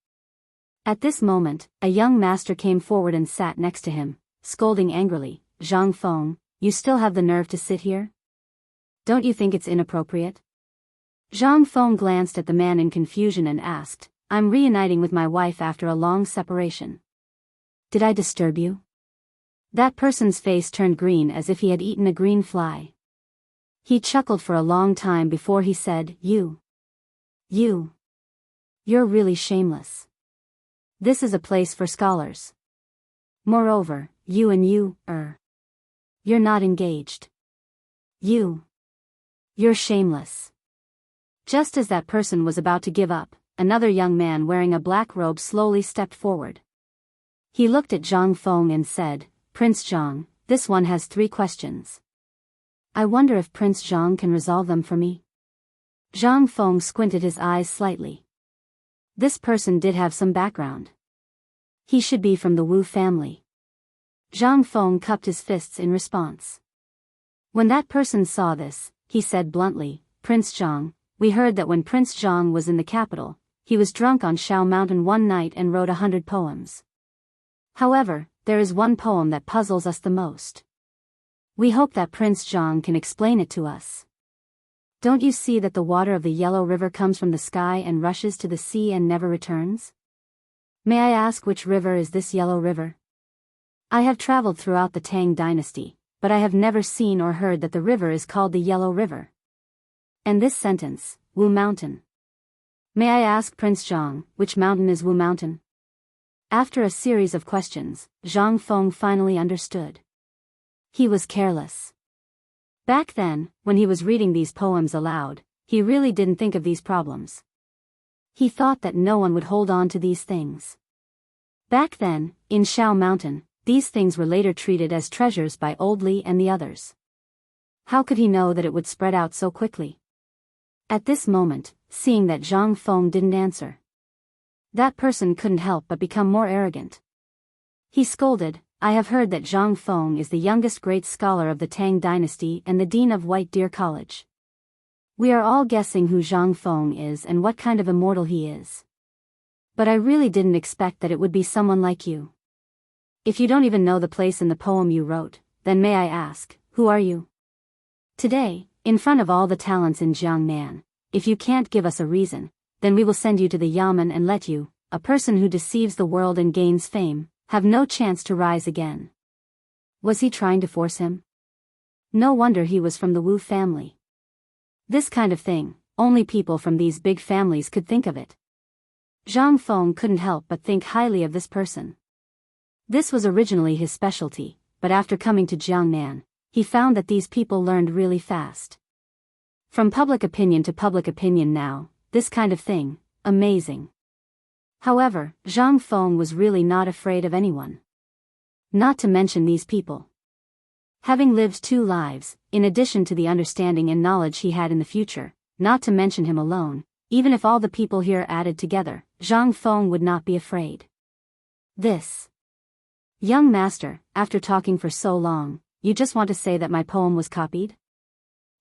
At this moment, a young master came forward and sat next to him, scolding angrily, "Zhang Feng, you still have the nerve to sit here? Don't you think it's inappropriate?" Zhang Feng glanced at the man in confusion and asked, "I'm reuniting with my wife after a long separation. Did I disturb you?" That person's face turned green as if he had eaten a green fly. He chuckled for a long time before he said, You're really shameless. This is a place for scholars. Moreover, you're not engaged. You're shameless." Just as that person was about to give up, another young man wearing a black robe slowly stepped forward. He looked at Zhang Feng and said, "Prince Zhang, this one has 3 questions. I wonder if Prince Zhang can resolve them for me." Zhang Feng squinted his eyes slightly. This person did have some background. He should be from the Wu family. Zhang Feng cupped his fists in response. When that person saw this, he said bluntly, "Prince Zhang, we heard that when Prince Zhang was in the capital, he was drunk on Shao Mountain one night and wrote 100 poems. However, there is one poem that puzzles us the most. We hope that Prince Zhang can explain it to us." Don't you see that the water of the Yellow River comes from the sky and rushes to the sea and never returns? May I ask which river is this Yellow River? I have traveled throughout the Tang dynasty, but I have never seen or heard that the river is called the Yellow River. And this sentence, Wu Mountain. May I ask Prince Zhang, which mountain is Wu Mountain? After a series of questions, Zhang Feng finally understood. He was careless. Back then, when he was reading these poems aloud, he really didn't think of these problems. He thought that no one would hold on to these things. Back then, in Shao Mountain, these things were later treated as treasures by Old Li and the others. How could he know that it would spread out so quickly? At this moment, seeing that Zhang Feng didn't answer, that person couldn't help but become more arrogant. He scolded, I have heard that Zhang Feng is the youngest great scholar of the Tang dynasty and the dean of White Deer College. We are all guessing who Zhang Feng is and what kind of immortal he is. But I really didn't expect that it would be someone like you. If you don't even know the place in the poem you wrote, then may I ask, who are you? Today, in front of all the talents in Chang'an, if you can't give us a reason, then we will send you to the Yamen and let you, a person who deceives the world and gains fame, have no chance to rise again. Was he trying to force him? No wonder he was from the Wu family. This kind of thing, only people from these big families could think of it. Zhang Feng couldn't help but think highly of this person. This was originally his specialty, but after coming to Jiangnan, he found that these people learned really fast. From public opinion to public opinion now, this kind of thing, amazing. However, Zhang Feng was really not afraid of anyone. Not to mention these people. Having lived 2 lives, in addition to the understanding and knowledge he had in the future, not to mention him alone, even if all the people here added together, Zhang Feng would not be afraid. This. Young master, after talking for so long, you just want to say that my poem was copied?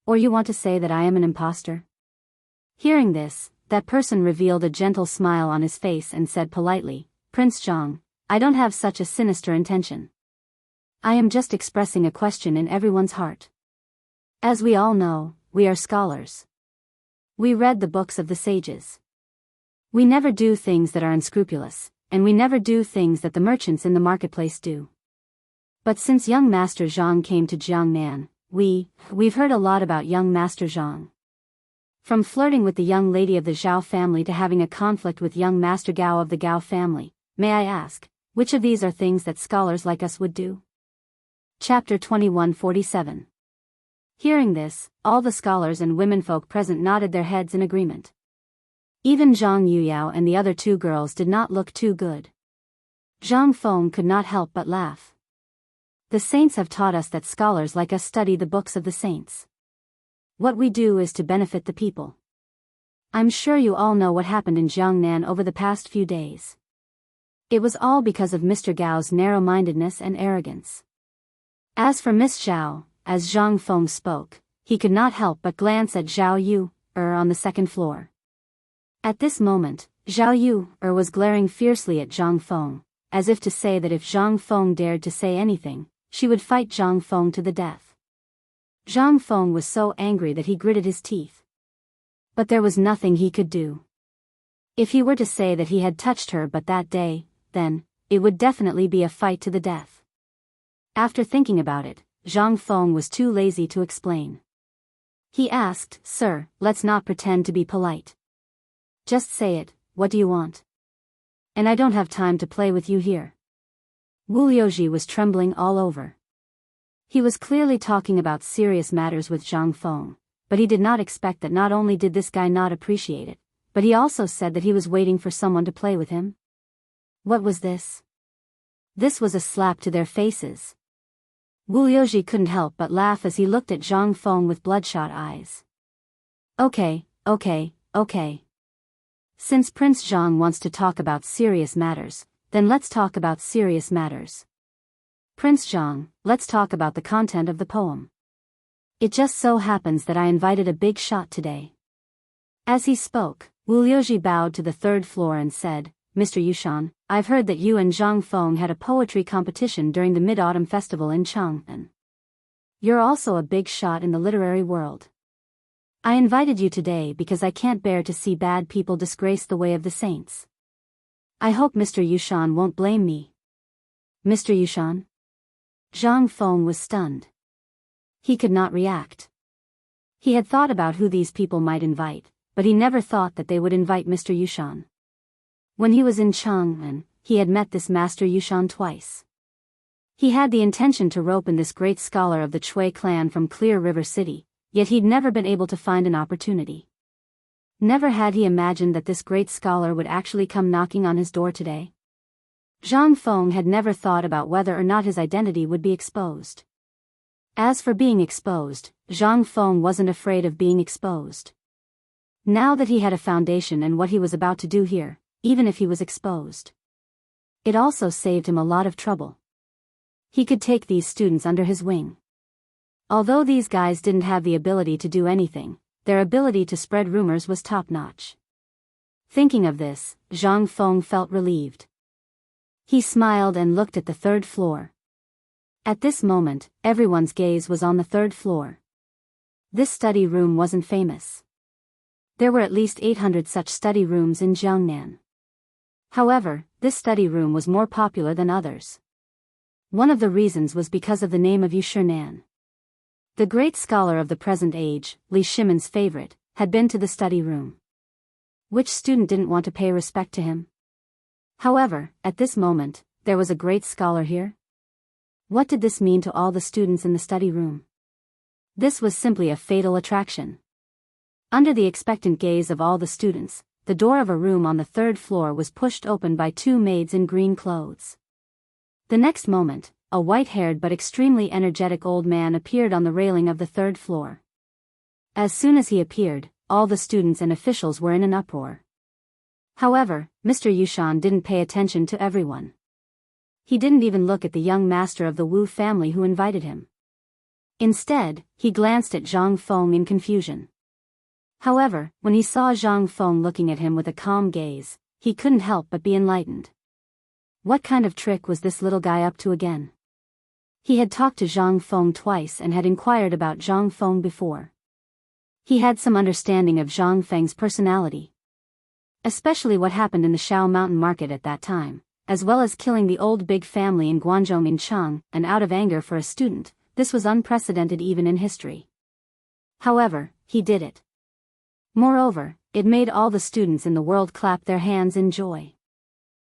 Or you want to say that I am an imposter? Hearing this, that person revealed a gentle smile on his face and said politely, Prince Zhang, I don't have such a sinister intention. I am just expressing a question in everyone's heart. As we all know, we are scholars. We read the books of the sages. We never do things that are unscrupulous, and we never do things that the merchants in the marketplace do. But since young Master Zhang came to Jiangnan, we've heard a lot about young Master Zhang. From flirting with the young lady of the Zhao family to having a conflict with young Master Gao of the Gao family, may I ask, which of these are things that scholars like us would do? Chapter 2147. Hearing this, all the scholars and womenfolk present nodded their heads in agreement. Even Zhang Yuyao and the other 2 girls did not look too good. Zhang Feng could not help but laugh. The saints have taught us that scholars like us study the books of the saints. What we do is to benefit the people. I'm sure you all know what happened in Jiangnan over the past few days. It was all because of Mr. Gao's narrow-mindedness and arrogance. As for Miss Zhao, as Zhang Feng spoke, he could not help but glance at Zhao Yu, on the 2nd floor. At this moment, Zhao Yu, was glaring fiercely at Zhang Feng, as if to say that if Zhang Feng dared to say anything, she would fight Zhang Feng to the death. Zhang Feng was so angry that he gritted his teeth. But there was nothing he could do. If he were to say that he had touched her but that day, then, it would definitely be a fight to the death. After thinking about it, Zhang Feng was too lazy to explain. He asked, Sir, let's not pretend to be polite. Just say it, what do you want? And I don't have time to play with you here. Wu Liuji was trembling all over. He was clearly talking about serious matters with Zhang Feng, but he did not expect that not only did this guy not appreciate it, but he also said that he was waiting for someone to play with him. What was this? This was a slap to their faces. Wu Liuji couldn't help but laugh as he looked at Zhang Feng with bloodshot eyes. Okay. Since Prince Zhang wants to talk about serious matters, then let's talk about serious matters. Prince Zhang, let's talk about the content of the poem. It just so happens that I invited a big shot today. As he spoke, Wu Liuji bowed to the 3rd floor and said, Mr. Yushan, I've heard that you and Zhang Feng had a poetry competition during the Mid-Autumn Festival in Chang'an. You're also a big shot in the literary world. I invited you today because I can't bear to see bad people disgrace the way of the saints. I hope Mr. Yushan won't blame me. Mr. Yushan? Zhang Feng was stunned. He could not react. He had thought about who these people might invite, but he never thought that they would invite Mr. Yushan. When he was in Chang'an, he had met this Master Yushan twice. He had the intention to rope in this great scholar of the Chui clan from Clear River City, yet he'd never been able to find an opportunity. Never had he imagined that this great scholar would actually come knocking on his door today. Zhang Feng had never thought about whether or not his identity would be exposed. As for being exposed, Zhang Feng wasn't afraid of being exposed. Now that he had a foundation in what he was about to do here, even if he was exposed, it also saved him a lot of trouble. He could take these students under his wing. Although these guys didn't have the ability to do anything, their ability to spread rumors was top-notch. Thinking of this, Zhang Feng felt relieved. He smiled and looked at the third floor. At this moment, everyone's gaze was on the third floor. This study room wasn't famous. There were at least 800 such study rooms in Jiangnan. However, this study room was more popular than others. One of the reasons was because of the name of Yushernan. The great scholar of the present age, Li Shimon's favorite, had been to the study room. Which student didn't want to pay respect to him? However, at this moment, there was a great scholar here. What did this mean to all the students in the study room? This was simply a fatal attraction. Under the expectant gaze of all the students, the door of a room on the third floor was pushed open by two maids in green clothes. The next moment, a white-haired but extremely energetic old man appeared on the railing of the third floor. As soon as he appeared, all the students and officials were in an uproar. However, Mr. Yushan didn't pay attention to everyone. He didn't even look at the young master of the Wu family who invited him. Instead, he glanced at Zhang Feng in confusion. However, when he saw Zhang Feng looking at him with a calm gaze, he couldn't help but be enlightened. What kind of trick was this little guy up to again? He had talked to Zhang Feng twice and had inquired about Zhang Feng before. He had some understanding of Zhang Feng's personality. Especially what happened in the Shao Mountain Market at that time, as well as killing the old big family in Guangzhou in Chang, and out of anger for a student, this was unprecedented even in history. However, he did it. Moreover, it made all the students in the world clap their hands in joy.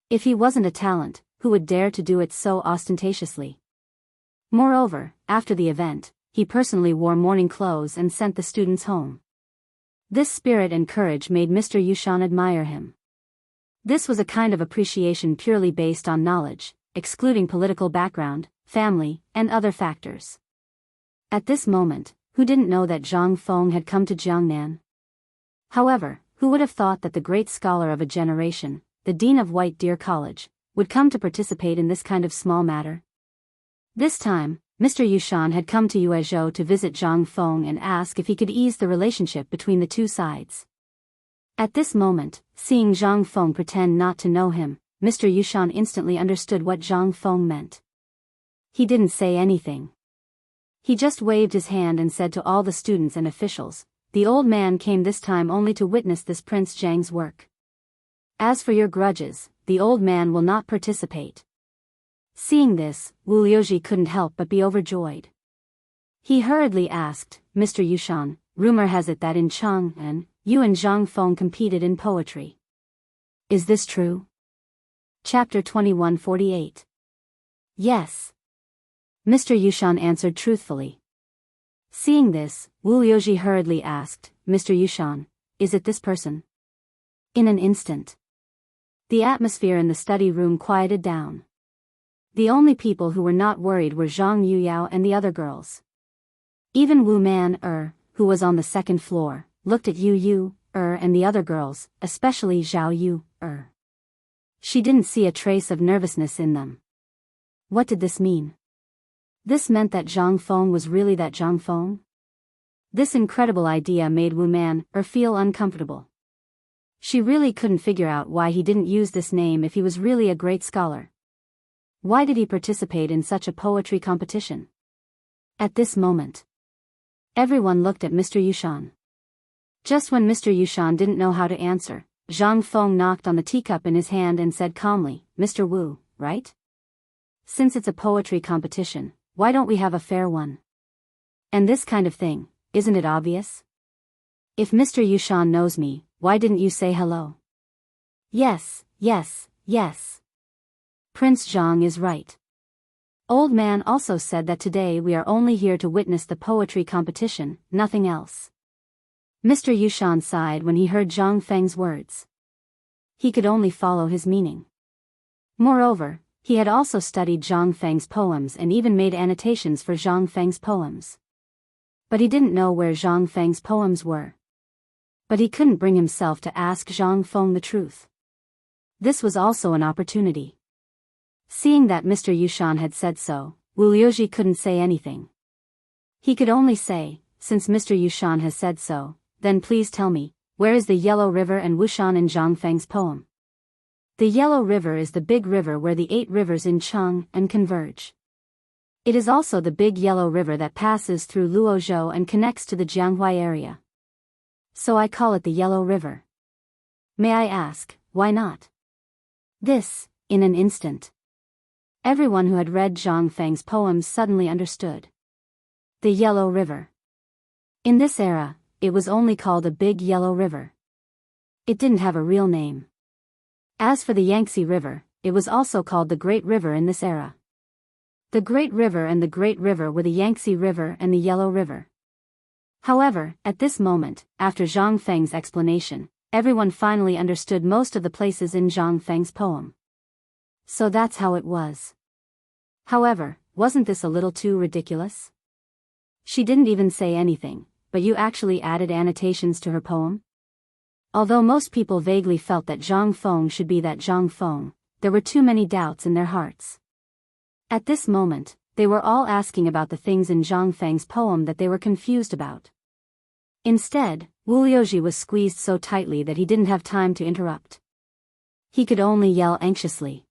If he wasn't a talent, who would dare to do it so ostentatiously? Moreover, after the event, he personally wore mourning clothes and sent the students home. This spirit and courage made Mr. Yushan admire him. This was a kind of appreciation purely based on knowledge, excluding political background, family, and other factors. At this moment, who didn't know that Zhang Feng had come to Jiangnan? However, who would have thought that the great scholar of a generation, the dean of White Deer College, would come to participate in this kind of small matter? This time, Mr. Yushan had come to Yuezhou to visit Zhang Feng and ask if he could ease the relationship between the two sides. At this moment, seeing Zhang Feng pretend not to know him, Mr. Yushan instantly understood what Zhang Feng meant. He didn't say anything. He just waved his hand and said to all the students and officials, "The old man came this time only to witness this Prince Zhang's work. As for your grudges, the old man will not participate." Seeing this, Wu Liuji couldn't help but be overjoyed. He hurriedly asked, "Mr. Yushan, rumor has it that in Chang'an, you and Zhang Feng competed in poetry. Is this true?" Chapter 2148. Yes. Mr. Yushan answered truthfully. Seeing this, Wu Liuji hurriedly asked, "Mr. Yushan, is it this person?" In an instant, the atmosphere in the study room quieted down. The only people who were not worried were Zhang Yuyao and the other girls. Even Wu Man who was on the second floor, looked at Yu and the other girls, especially Zhao Yu She didn't see a trace of nervousness in them. What did this mean? This meant that Zhang Feng was really that Zhang Feng? This incredible idea made Wu Man feel uncomfortable. She really couldn't figure out why he didn't use this name if he was really a great scholar. Why did he participate in such a poetry competition? At this moment, everyone looked at Mr. Yushan. Just when Mr. Yushan didn't know how to answer, Zhang Feng knocked on the teacup in his hand and said calmly, "Mr. Wu, right? Since it's a poetry competition, why don't we have a fair one? And this kind of thing, isn't it obvious? If Mr. Yushan knows me, why didn't you say hello?" "Yes, yes, yes. Prince Zhang is right. Old man also said that today we are only here to witness the poetry competition, nothing else." Mr. Yushan sighed when he heard Zhang Feng's words. He could only follow his meaning. Moreover, he had also studied Zhang Feng's poems and even made annotations for Zhang Feng's poems. But he didn't know where Zhang Feng's poems were. But he couldn't bring himself to ask Zhang Feng the truth. This was also an opportunity. Seeing that Mr. Yushan had said so, Wu Liuji couldn't say anything. He could only say, "Since Mr. Yushan has said so, then please tell me, where is the Yellow River and Wushan in Zhang Feng's poem?" The Yellow River is the big river where the 8 rivers in Chang'an converge. It is also the big Yellow River that passes through Luozhou and connects to the Jianghuai area. So I call it the Yellow River. May I ask, why not? This, in an instant. Everyone who had read Zhang Feng's poems suddenly understood. The Yellow River. In this era, it was only called a Big Yellow River. It didn't have a real name. As for the Yangtze River, it was also called the Great River in this era. The Great River and the Great River were the Yangtze River and the Yellow River. However, at this moment, after Zhang Feng's explanation, everyone finally understood most of the places in Zhang Feng's poem. So that's how it was. However, wasn't this a little too ridiculous? She didn't even say anything, but you actually added annotations to her poem? Although most people vaguely felt that Zhang Feng should be that Zhang Feng, there were too many doubts in their hearts. At this moment, they were all asking about the things in Zhang Feng's poem that they were confused about. Instead, Wu Liuji was squeezed so tightly that he didn't have time to interrupt. He could only yell anxiously.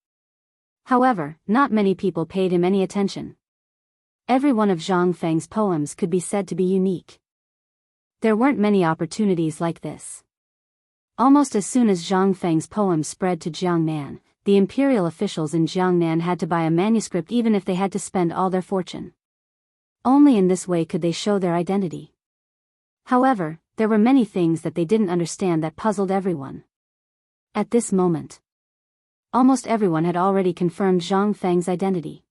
However, not many people paid him any attention. Every one of Zhang Feng's poems could be said to be unique. There weren't many opportunities like this. Almost as soon as Zhang Feng's poems spread to Jiangnan, the imperial officials in Jiangnan had to buy a manuscript even if they had to spend all their fortune. Only in this way could they show their identity. However, there were many things that they didn't understand that puzzled everyone. At this moment, almost everyone had already confirmed Zhang Feng's identity.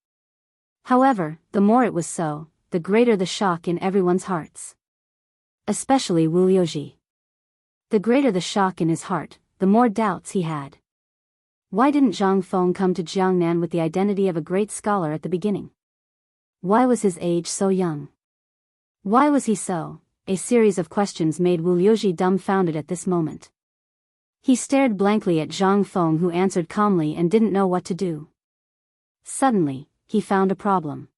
However, the more it was so, the greater the shock in everyone's hearts. Especially Wu Liuji. The greater the shock in his heart, the more doubts he had. Why didn't Zhang Feng come to Jiangnan with the identity of a great scholar at the beginning? Why was his age so young? Why was he so? A series of questions made Wu Liuji dumbfounded at this moment. He stared blankly at Zhang Feng, who answered calmly and didn't know what to do. Suddenly, he found a problem.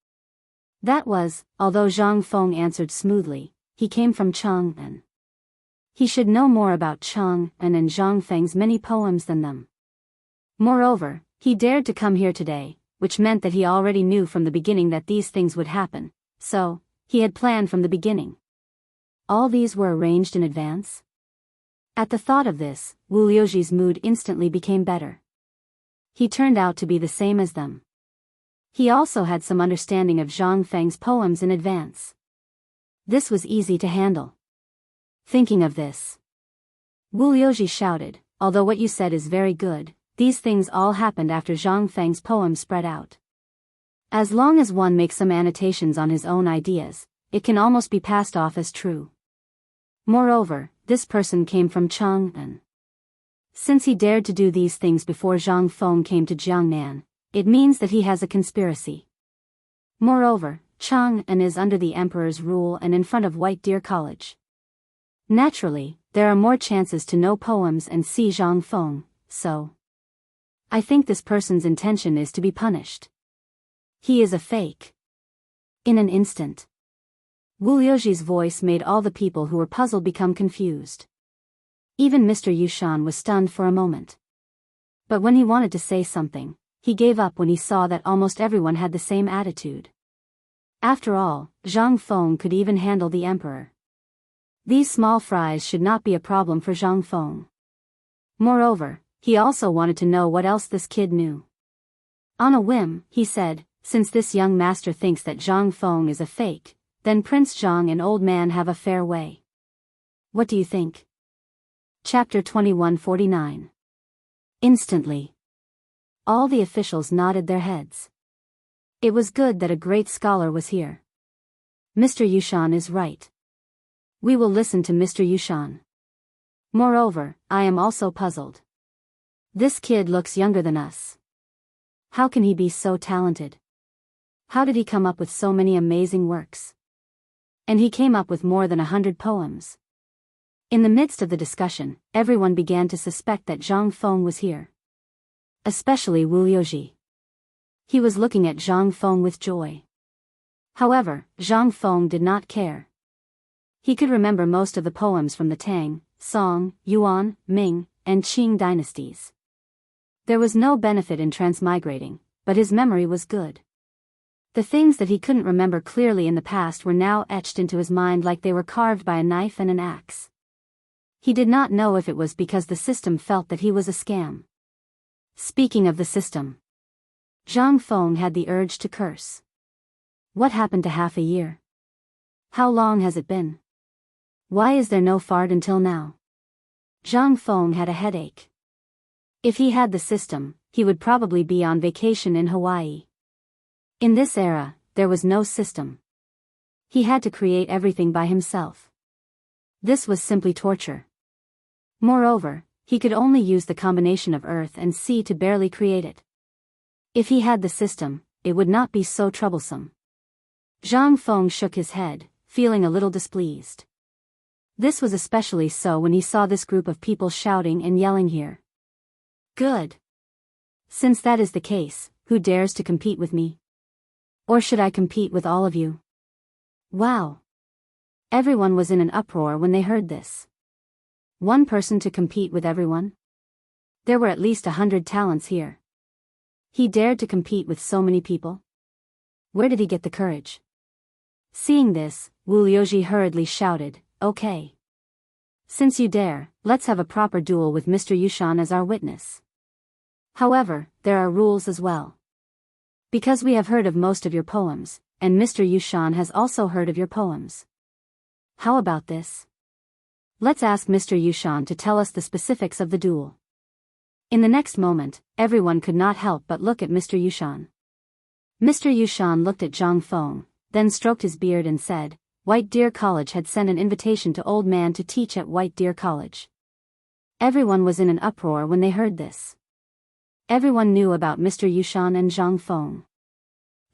That was, although Zhang Feng answered smoothly, he came from Chang'an. He should know more about Chang'an and Zhang Feng's many poems than them. Moreover, he dared to come here today, which meant that he already knew from the beginning that these things would happen, so, he had planned from the beginning. All these were arranged in advance? At the thought of this, Wu Liuji's mood instantly became better. He turned out to be the same as them. He also had some understanding of Zhang Feng's poems in advance. This was easy to handle. Thinking of this, Wu Liuji shouted, "Although what you said is very good, these things all happened after Zhang Feng's poem spread out. As long as one makes some annotations on his own ideas, it can almost be passed off as true. Moreover, this person came from Chang'an. Since he dared to do these things before Zhang Feng came to Jiangnan, it means that he has a conspiracy. Moreover, Chang'an is under the emperor's rule and in front of White Deer College. Naturally, there are more chances to know poems and see Zhang Feng, so I think this person's intention is to be punished. He is a fake." In an instant, Wu Liuji's voice made all the people who were puzzled become confused. Even Mr. Yushan was stunned for a moment. But when he wanted to say something, he gave up when he saw that almost everyone had the same attitude. After all, Zhang Feng could even handle the emperor. These small fries should not be a problem for Zhang Feng. Moreover, he also wanted to know what else this kid knew. On a whim, he said, since this young master thinks that Zhang Feng is a fake, then Prince Zhang and Old Man have a fair way. What do you think? Chapter 2149. Instantly, all the officials nodded their heads. It was good that a great scholar was here. Mr. Yushan is right. We will listen to Mr. Yushan. Moreover, I am also puzzled. This kid looks younger than us. How can he be so talented? How did he come up with so many amazing works? And he came up with more than 100 poems. In the midst of the discussion, everyone began to suspect that Zhang Feng was here. Especially Wu Liuji. He was looking at Zhang Feng with joy. However, Zhang Feng did not care. He could remember most of the poems from the Tang, Song, Yuan, Ming, and Qing dynasties. There was no benefit in transmigrating, but his memory was good. The things that he couldn't remember clearly in the past were now etched into his mind like they were carved by a knife and an axe. He did not know if it was because the system felt that he was a scam. Speaking of the system, Zhang Feng had the urge to curse. What happened to half a year? How long has it been? Why is there no fart until now? Zhang Feng had a headache. If he had the system, he would probably be on vacation in Hawaii. In this era, there was no system. He had to create everything by himself. This was simply torture. Moreover, he could only use the combination of earth and sea to barely create it. If he had the system, it would not be so troublesome. Zhang Feng shook his head, feeling a little displeased. This was especially so when he saw this group of people shouting and yelling here. Good. Since that is the case, who dares to compete with me? Or should I compete with all of you? Wow. Everyone was in an uproar when they heard this. One person to compete with everyone? There were at least 100 talents here. He dared to compete with so many people? Where did he get the courage? Seeing this, Wu Liuji hurriedly shouted, okay. Since you dare, let's have a proper duel with Mr. Yushan as our witness. However, there are rules as well. Because we have heard of most of your poems, and Mr. Yushan has also heard of your poems. How about this? Let's ask Mr. Yushan to tell us the specifics of the duel. In the next moment, everyone could not help but look at Mr. Yushan. Mr. Yushan looked at Zhang Feng, then stroked his beard and said, White Deer College had sent an invitation to Old Man to teach at White Deer College. Everyone was in an uproar when they heard this. Everyone knew about Mr. Yushan and Zhang Feng.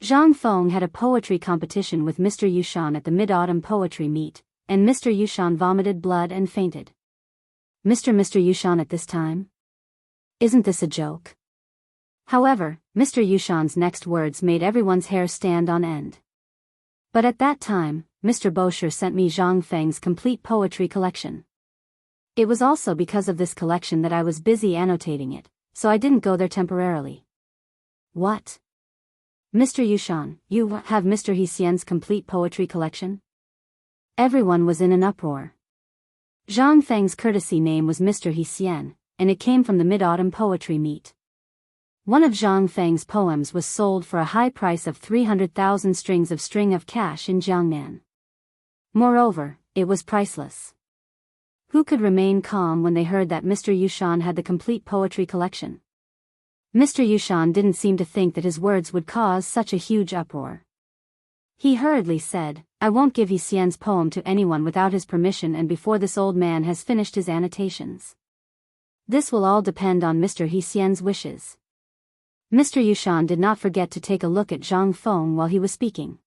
Zhang Feng had a poetry competition with Mr. Yushan at the Mid-Autumn Poetry Meet, and Mr. Yushan vomited blood and fainted. Mr. Yushan at this time? Isn't this a joke? However, Mr. Yushan's next words made everyone's hair stand on end. But at that time, Mr. Bosher sent me Zhang Feng's complete poetry collection. It was also because of this collection that I was busy annotating it, so I didn't go there temporarily. What? Mr. Yushan, you have Mr. Hsien's complete poetry collection? Everyone was in an uproar. Zhang Feng's courtesy name was Mr. Hsien, and it came from the Mid-Autumn Poetry Meet. One of Zhang Feng's poems was sold for a high price of 300,000 strings of string of cash in Chang'an. Moreover, it was priceless. Who could remain calm when they heard that Mr. Yushan had the complete poetry collection? Mr. Yushan didn't seem to think that his words would cause such a huge uproar. He hurriedly said, I won't give Hsien's poem to anyone without his permission and before this old man has finished his annotations. This will all depend on Mr. Hsien's wishes. Mr. Yushan did not forget to take a look at Zhang Feng while he was speaking.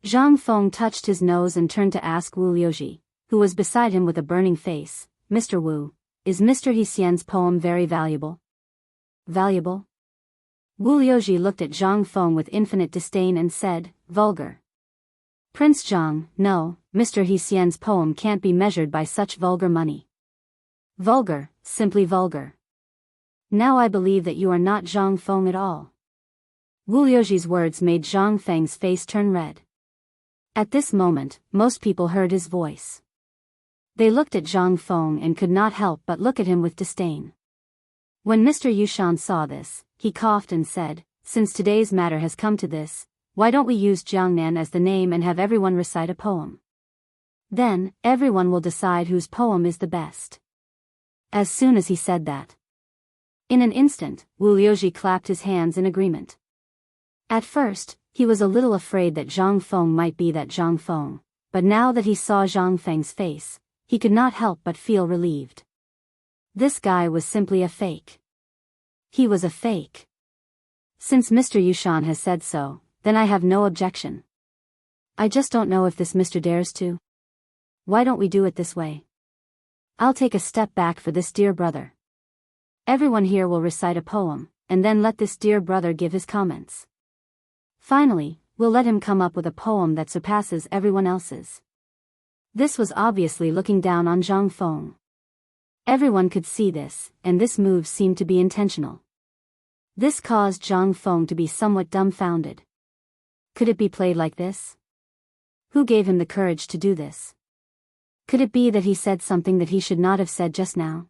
Zhang Feng touched his nose and turned to ask Wu Liuji, who was beside him with a burning face, Mr. Wu, is Mr. Hsien's poem very valuable? Valuable? Wu Liuji looked at Zhang Feng with infinite disdain and said, vulgar. Prince Zhang, no, Mr. Hsien's poem can't be measured by such vulgar money. Vulgar, simply vulgar. Now I believe that you are not Zhang Feng at all. Wu Liuji's words made Zhang Feng's face turn red. At this moment, most people heard his voice. They looked at Zhang Feng and could not help but look at him with disdain. When Mr. Yushan saw this, he coughed and said, "Since today's matter has come to this, why don't we use Chang'an as the name and have everyone recite a poem? Then, everyone will decide whose poem is the best." As soon as he said that, in an instant, Wu Liuji clapped his hands in agreement. At first, he was a little afraid that Zhang Feng might be that Zhang Feng, but now that he saw Zhang Feng's face, he could not help but feel relieved. This guy was simply a fake. He was a fake. Since Mr. Yushan has said so, then I have no objection. I just don't know if this Mr. dares to. Why don't we do it this way? I'll take a step back for this dear brother. Everyone here will recite a poem, and then let this dear brother give his comments. Finally, we'll let him come up with a poem that surpasses everyone else's. This was obviously looking down on Zhang Feng. Everyone could see this, and this move seemed to be intentional. This caused Zhang Feng to be somewhat dumbfounded. Could it be played like this? Who gave him the courage to do this? Could it be that he said something that he should not have said just now?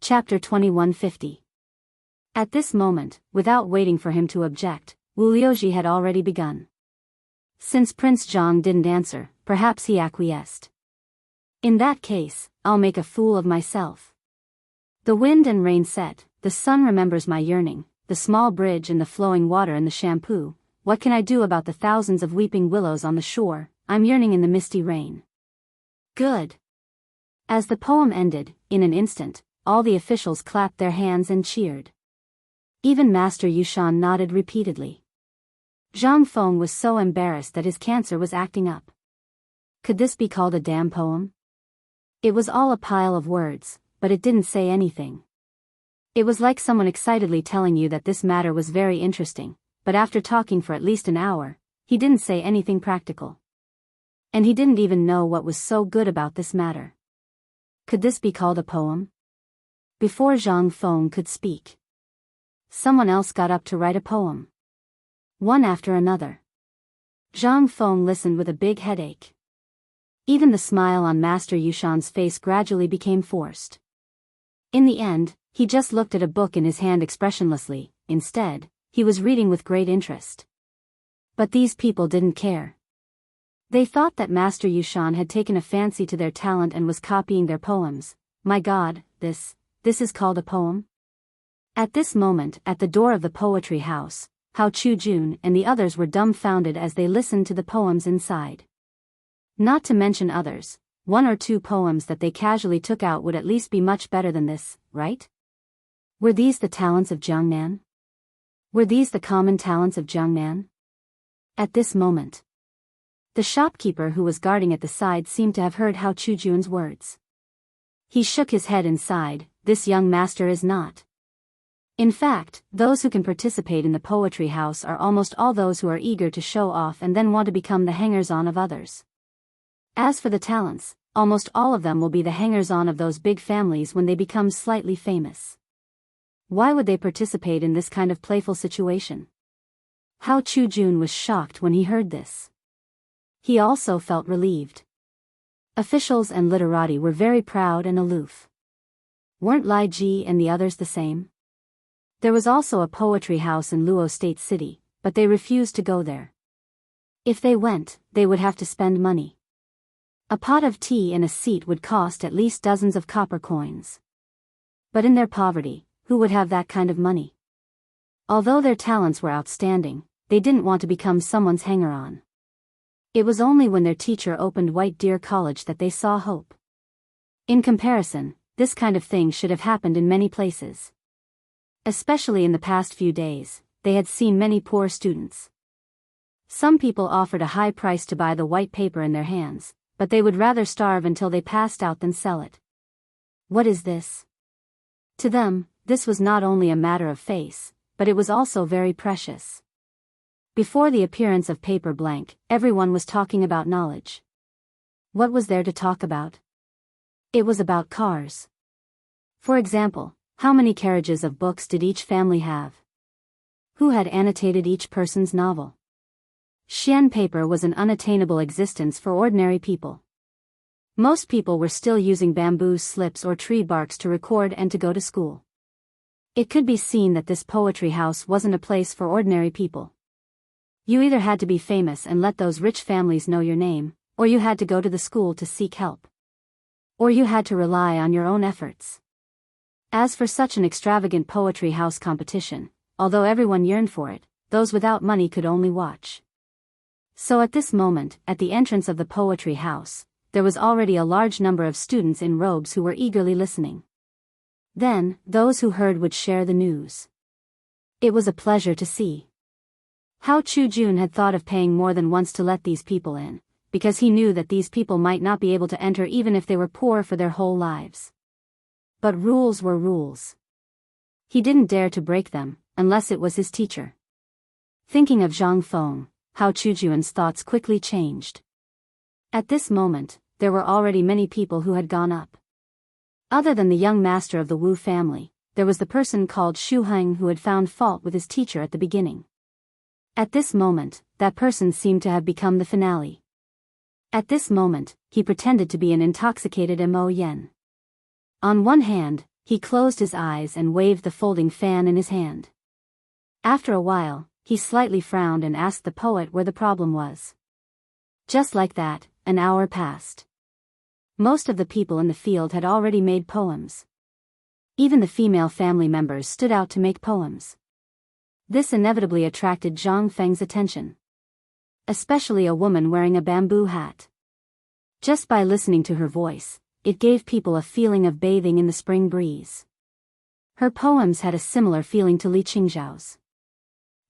Chapter 2150. At this moment, without waiting for him to object, Wu Liuji had already begun. Since Prince Zhang didn't answer, perhaps he acquiesced. In that case, I'll make a fool of myself. The wind and rain set, the sun remembers my yearning, the small bridge and the flowing water and the shampoo. What can I do about the thousands of weeping willows on the shore? I'm yearning in the misty rain. Good. As the poem ended, in an instant, all the officials clapped their hands and cheered. Even Master Yushan nodded repeatedly. Zhang Feng was so embarrassed that his cancer was acting up. Could this be called a damn poem? It was all a pile of words, but it didn't say anything. It was like someone excitedly telling you that this matter was very interesting, but after talking for at least an hour, he didn't say anything practical. And he didn't even know what was so good about this matter. Could this be called a poem? Before Zhang Feng could speak, someone else got up to write a poem. One after another. Zhang Feng listened with a big headache. Even the smile on Master Yushan's face gradually became forced. In the end, he just looked at a book in his hand expressionlessly. Instead, he was reading with great interest. But these people didn't care. They thought that Master Yushan had taken a fancy to their talent and was copying their poems. My God, this is called a poem? At this moment, at the door of the poetry house, Hao Chu-jun and the others were dumbfounded as they listened to the poems inside. Not to mention others, 1 or 2 poems that they casually took out would at least be much better than this, right? Were these the talents of Chang'an? Were these the common talents of Chang'an? At this moment, the shopkeeper who was guarding at the side seemed to have heard Hao Chu-jun's words. He shook his head and sighed, this young master is not. In fact, those who can participate in the poetry house are almost all those who are eager to show off and then want to become the hangers-on of others. As for the talents, almost all of them will be the hangers-on of those big families when they become slightly famous. Why would they participate in this kind of playful situation? Hao Chu-jun was shocked when he heard this. He also felt relieved. Officials and literati were very proud and aloof. Weren't Lai Ji and the others the same? There was also a poetry house in Luo State City, but they refused to go there. If they went, they would have to spend money. A pot of tea and a seat would cost at least dozens of copper coins. But in their poverty, who would have that kind of money? Although their talents were outstanding, they didn't want to become someone's hanger-on. It was only when their teacher opened White Deer College that they saw hope. In comparison, this kind of thing should have happened in many places. Especially in the past few days, they had seen many poor students. Some people offered a high price to buy the white paper in their hands, but they would rather starve until they passed out than sell it. What is this? To them, this was not only a matter of face, but it was also very precious. Before the appearance of paper blank, everyone was talking about knowledge. What was there to talk about? It was about cars. For example, how many carriages of books did each family have? Who had annotated each person's novel? Xian paper was an unattainable existence for ordinary people. Most people were still using bamboo slips or tree barks to record and to go to school. It could be seen that this poetry house wasn't a place for ordinary people. You either had to be famous and let those rich families know your name, or you had to go to the school to seek help. Or you had to rely on your own efforts. As for such an extravagant poetry house competition, although everyone yearned for it, those without money could only watch. So at this moment, at the entrance of the poetry house, there was already a large number of students in robes who were eagerly listening. Then, those who heard would share the news. It was a pleasure to see. How Chujun had thought of paying more than once to let these people in, because he knew that these people might not be able to enter even if they were poor for their whole lives. But rules were rules. He didn't dare to break them, unless it was his teacher. Thinking of Zhang Feng, Hao Chujun's thoughts quickly changed. At this moment, there were already many people who had gone up. Other than the young master of the Wu family, there was the person called Shu Heng who had found fault with his teacher at the beginning. At this moment, that person seemed to have become the finale. At this moment, he pretended to be an intoxicated Mo Yen. On one hand, he closed his eyes and waved the folding fan in his hand. After a while, he slightly frowned and asked the poet where the problem was. Just like that, an hour passed. Most of the people in the field had already made poems. Even the female family members stood out to make poems. This inevitably attracted Zhang Feng's attention. Especially a woman wearing a bamboo hat. Just by listening to her voice, it gave people a feeling of bathing in the spring breeze. Her poems had a similar feeling to Li Qingzhao's.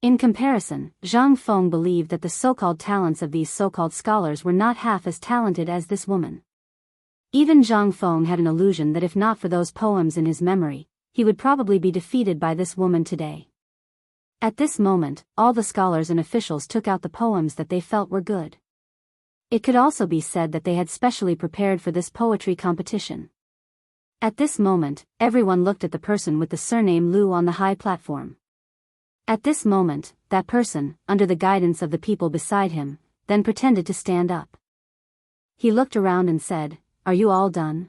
In comparison, Zhang Feng believed that the so-called talents of these so-called scholars were not half as talented as this woman. Even Zhang Feng had an illusion that if not for those poems in his memory, he would probably be defeated by this woman today. At this moment, all the scholars and officials took out the poems that they felt were good. It could also be said that they had specially prepared for this poetry competition. At this moment, everyone looked at the person with the surname Lu on the high platform. At this moment, that person, under the guidance of the people beside him, then pretended to stand up. He looked around and said, "Are you all done?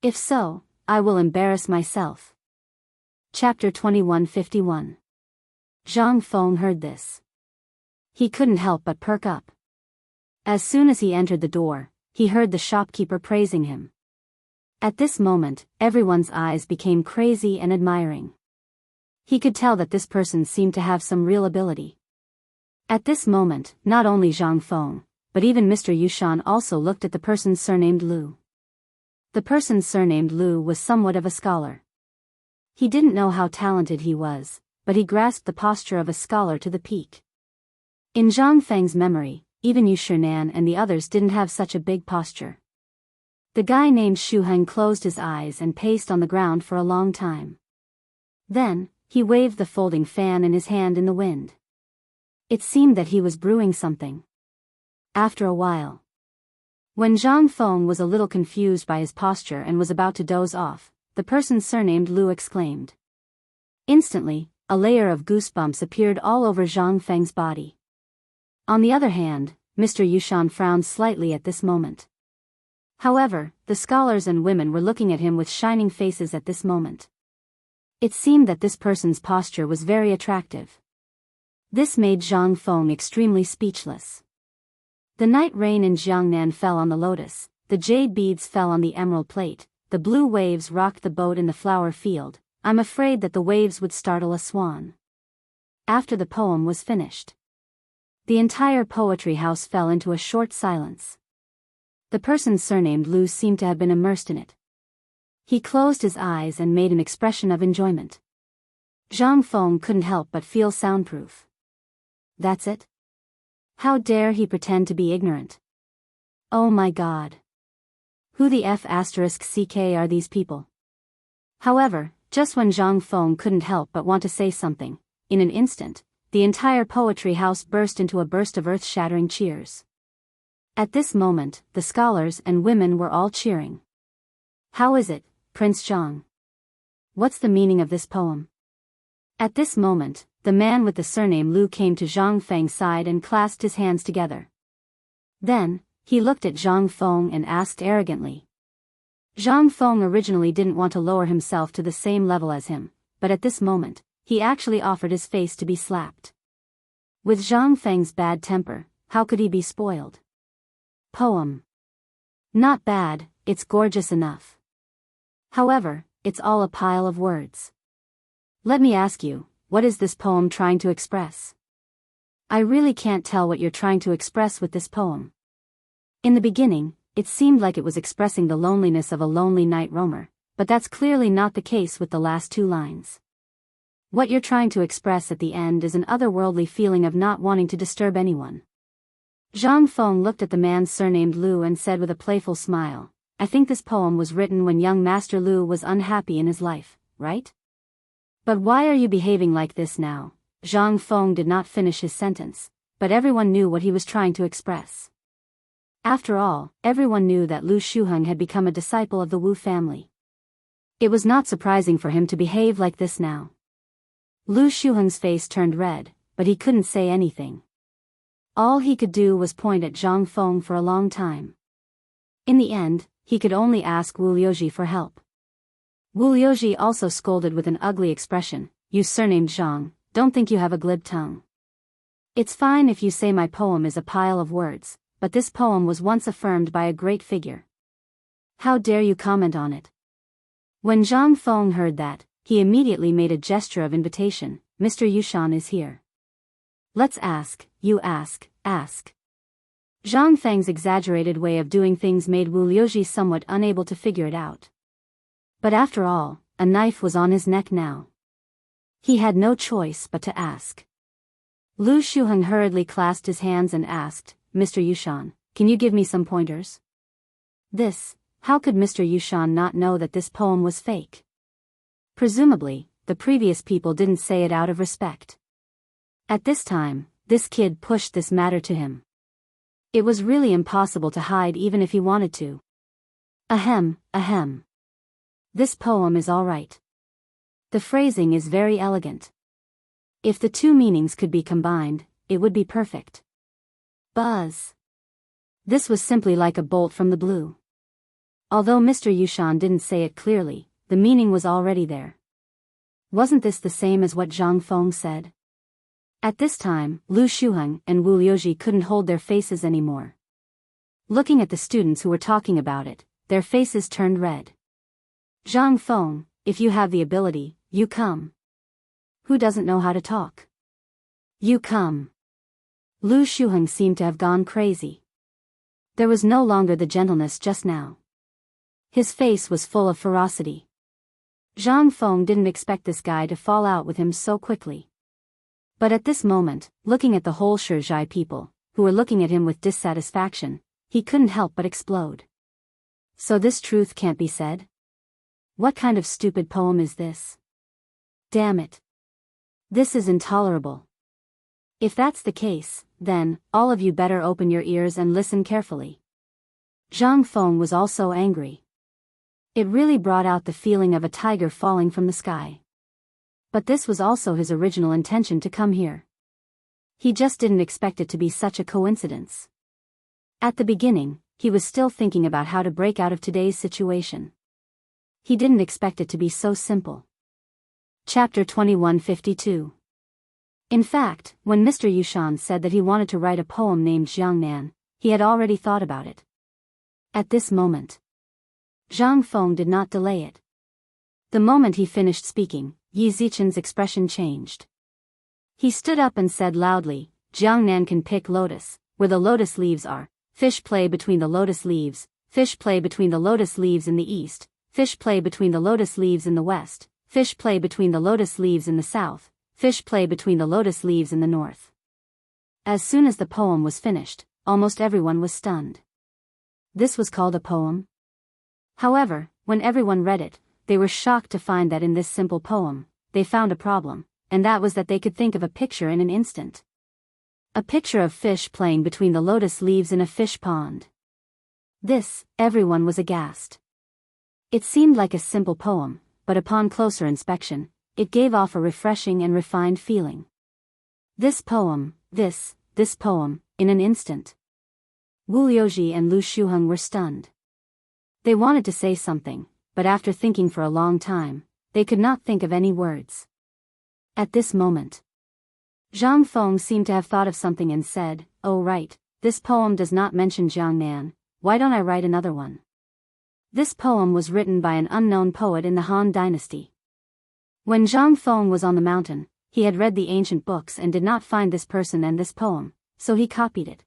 If so, I will embarrass myself." Chapter 2151. Zhang Feng heard this. He couldn't help but perk up. As soon as he entered the door, he heard the shopkeeper praising him. At this moment, everyone's eyes became crazy and admiring. He could tell that this person seemed to have some real ability. At this moment, not only Zhang Feng, but even Mr. Yushan also looked at the person surnamed Lu. The person surnamed Lu was somewhat of a scholar. He didn't know how talented he was, but he grasped the posture of a scholar to the peak. In Zhang Feng's memory, even Yu Shinan and the others didn't have such a big posture. The guy named Shu Heng closed his eyes and paced on the ground for a long time. Then, he waved the folding fan in his hand in the wind. It seemed that he was brewing something. After a while, when Zhang Feng was a little confused by his posture and was about to doze off, the person surnamed Lu exclaimed. Instantly, a layer of goosebumps appeared all over Zhang Feng's body. On the other hand, Mr. Yushan frowned slightly at this moment. However, the scholars and women were looking at him with shining faces at this moment. It seemed that this person's posture was very attractive. This made Zhang Feng extremely speechless. The night rain in Jiangnan fell on the lotus, the jade beads fell on the emerald plate, the blue waves rocked the boat in the flower field. I'm afraid that the waves would startle a swan. After the poem was finished, the entire poetry house fell into a short silence. The person surnamed Lu seemed to have been immersed in it. He closed his eyes and made an expression of enjoyment. Zhang Feng couldn't help but feel soundproof. That's it? How dare he pretend to be ignorant? Oh my God. Who the F***ck are these people? However, just when Zhang Feng couldn't help but want to say something, in an instant, the entire poetry house burst into a burst of earth-shattering cheers. At this moment, the scholars and women were all cheering. How is it, Prince Zhang? What's the meaning of this poem? At this moment, the man with the surname Lu came to Zhang Feng's side and clasped his hands together. Then, He looked at Zhang Feng and asked arrogantly. Zhang Feng originally didn't want to lower himself to the same level as him, but at this moment, he actually offered his face to be slapped. With Zhang Feng's bad temper, how could he be spoiled? Poem. Not bad, it's gorgeous enough. However, it's all a pile of words. Let me ask you, what is this poem trying to express? I really can't tell what you're trying to express with this poem. In the beginning, it seemed like it was expressing the loneliness of a lonely night roamer, but that's clearly not the case with the last two lines. What you're trying to express at the end is an otherworldly feeling of not wanting to disturb anyone. Zhang Feng looked at the man surnamed Lu and said with a playful smile, I think this poem was written when young Master Lu was unhappy in his life, right? But why are you behaving like this now? Zhang Feng did not finish his sentence, but everyone knew what he was trying to express. After all, everyone knew that Lu Shuheng had become a disciple of the Wu family. It was not surprising for him to behave like this now. Lu Shuheng's face turned red, but he couldn't say anything. All he could do was point at Zhang Feng for a long time. In the end, he could only ask Wu Liuji for help. Wu Liuji also scolded with an ugly expression, you surnamed Zhang, don't think you have a glib tongue. It's fine if you say my poem is a pile of words, but this poem was once affirmed by a great figure. How dare you comment on it? When Zhang Feng heard that, he immediately made a gesture of invitation, Mr. Yushan is here. Let's ask, you ask. Zhang Feng's exaggerated way of doing things made Wu Liuji somewhat unable to figure it out. But after all, a knife was on his neck now. He had no choice but to ask. Lu Shuheng hurriedly clasped his hands and asked, Mr. Yushan, can you give me some pointers? How could Mr. Yushan not know that this poem was fake? Presumably, the previous people didn't say it out of respect. At this time, this kid pushed this matter to him. It was really impossible to hide even if he wanted to. Ahem. This poem is all right. The phrasing is very elegant. If the two meanings could be combined, it would be perfect. Buzz. This was simply like a bolt from the blue. Although Mr. Yushan didn't say it clearly, the meaning was already there. Wasn't this the same as what Zhang Feng said? At this time, Lu Shuheng and Wu Liuji couldn't hold their faces anymore. Looking at the students who were talking about it, their faces turned red. Zhang Feng, if you have the ability, you come. Who doesn't know how to talk? You come. Lu Shuheng seemed to have gone crazy. There was no longer the gentleness just now. His face was full of ferocity. Zhang Feng didn't expect this guy to fall out with him so quickly. But at this moment, looking at the whole Shizhai people, who were looking at him with dissatisfaction, he couldn't help but explode. So this truth can't be said? What kind of stupid poem is this? Damn it. This is intolerable. If that's the case, then, all of you better open your ears and listen carefully. Zhang Feng was also angry. It really brought out the feeling of a tiger falling from the sky. But this was also his original intention to come here. He just didn't expect it to be such a coincidence. At the beginning, he was still thinking about how to break out of today's situation. He didn't expect it to be so simple. Chapter 2152. In fact, when Mr. Yushan said that he wanted to write a poem named Chang'an, he had already thought about it. At this moment, Zhang Feng did not delay it. The moment he finished speaking, Yi Zichen's expression changed. He stood up and said loudly, Jiangnan can pick lotus, where the lotus leaves are, fish play between the lotus leaves, fish play between the lotus leaves in the east, fish play between the lotus leaves in the west, fish play between the lotus leaves in the south, fish play between the lotus leaves in the north. As soon as the poem was finished, almost everyone was stunned. This was called a poem? However, when everyone read it, they were shocked to find that in this simple poem, they found a problem, and that was that they could think of a picture in an instant. A picture of fish playing between the lotus leaves in a fish pond. Everyone was aghast. It seemed like a simple poem, but upon closer inspection, it gave off a refreshing and refined feeling. This poem, in an instant. Wu Liuji and Lu Shuheng were stunned. They wanted to say something, but after thinking for a long time, they could not think of any words. At this moment, Zhang Feng seemed to have thought of something and said, "Oh right, this poem does not mention Jiangnan, why don't I write another one?" This poem was written by an unknown poet in the Han Dynasty. When Zhang Feng was on the mountain, he had read the ancient books and did not find this person and this poem, so he copied it.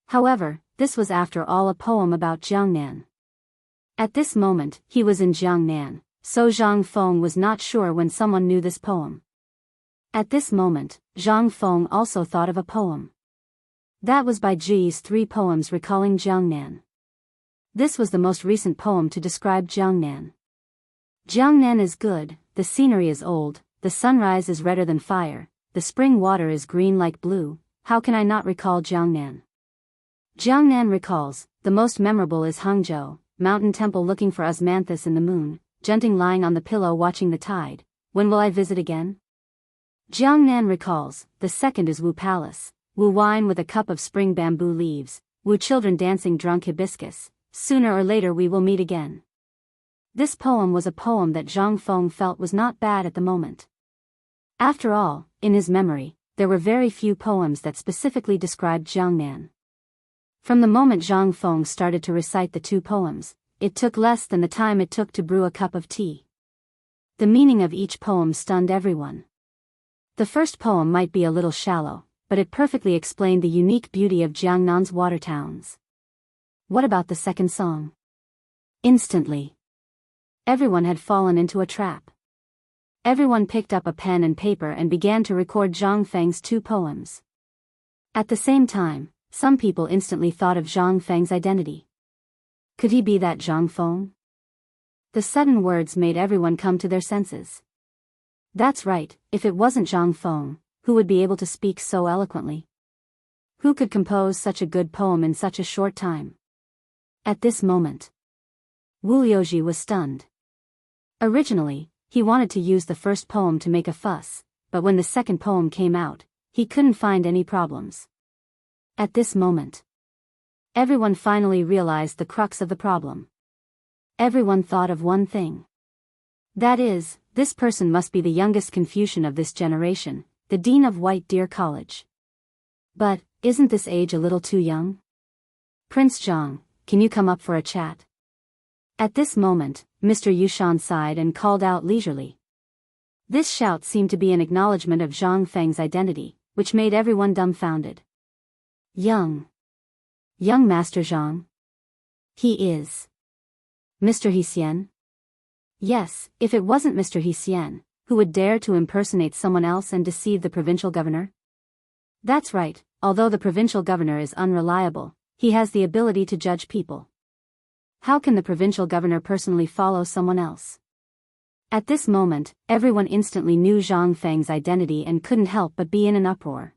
However, this was after all a poem about Jiangnan. At this moment, he was in Jiangnan, so Zhang Feng was not sure when someone knew this poem. At this moment, Zhang Feng also thought of a poem. That was by Ji's 3 poems recalling Jiangnan. This was the most recent poem to describe Jiangnan. Jiangnan is good, the scenery is old, the sunrise is redder than fire, the spring water is green like blue, how can I not recall Jiangnan? Jiangnan recalls, the most memorable is Hangzhou, mountain temple looking for osmanthus in the moon, Zhenting lying on the pillow watching the tide, when will I visit again? Jiangnan recalls, the second is Wu Palace, Wu wine with a cup of spring bamboo leaves, Wu children dancing drunk hibiscus, sooner or later we will meet again. This poem was a poem that Zhang Feng felt was not bad at the moment. After all, in his memory, there were very few poems that specifically described Jiangnan. From the moment Zhang Feng started to recite the 2 poems, it took less than the time it took to brew a cup of tea. The meaning of each poem stunned everyone. The first poem might be a little shallow, but it perfectly explained the unique beauty of Jiangnan's water towns. What about the second song? Instantly, everyone had fallen into a trap. Everyone picked up a pen and paper and began to record Zhang Feng's 2 poems. At the same time, some people instantly thought of Zhang Feng's identity. Could he be that Zhang Feng? The sudden words made everyone come to their senses. That's right, if it wasn't Zhang Feng, who would be able to speak so eloquently? Who could compose such a good poem in such a short time? At this moment, Wu Liuji was stunned. Originally, he wanted to use the first poem to make a fuss, but when the second poem came out, he couldn't find any problems. At this moment, everyone finally realized the crux of the problem. Everyone thought of one thing. That is, this person must be the youngest Confucian of this generation, the dean of White Deer College. But, isn't this age a little too young? Prince Zhang, can you come up for a chat? At this moment, Mr. Yushan sighed and called out leisurely. This shout seemed to be an acknowledgement of Zhang Feng's identity, which made everyone dumbfounded. Young Master Zhang? He is Mr. Hsian? Yes, if it wasn't Mr. Hsian, who would dare to impersonate someone else and deceive the provincial governor? That's right, although the provincial governor is unreliable, he has the ability to judge people. How can the provincial governor personally follow someone else? At this moment, everyone instantly knew Zhang Feng's identity and couldn't help but be in an uproar.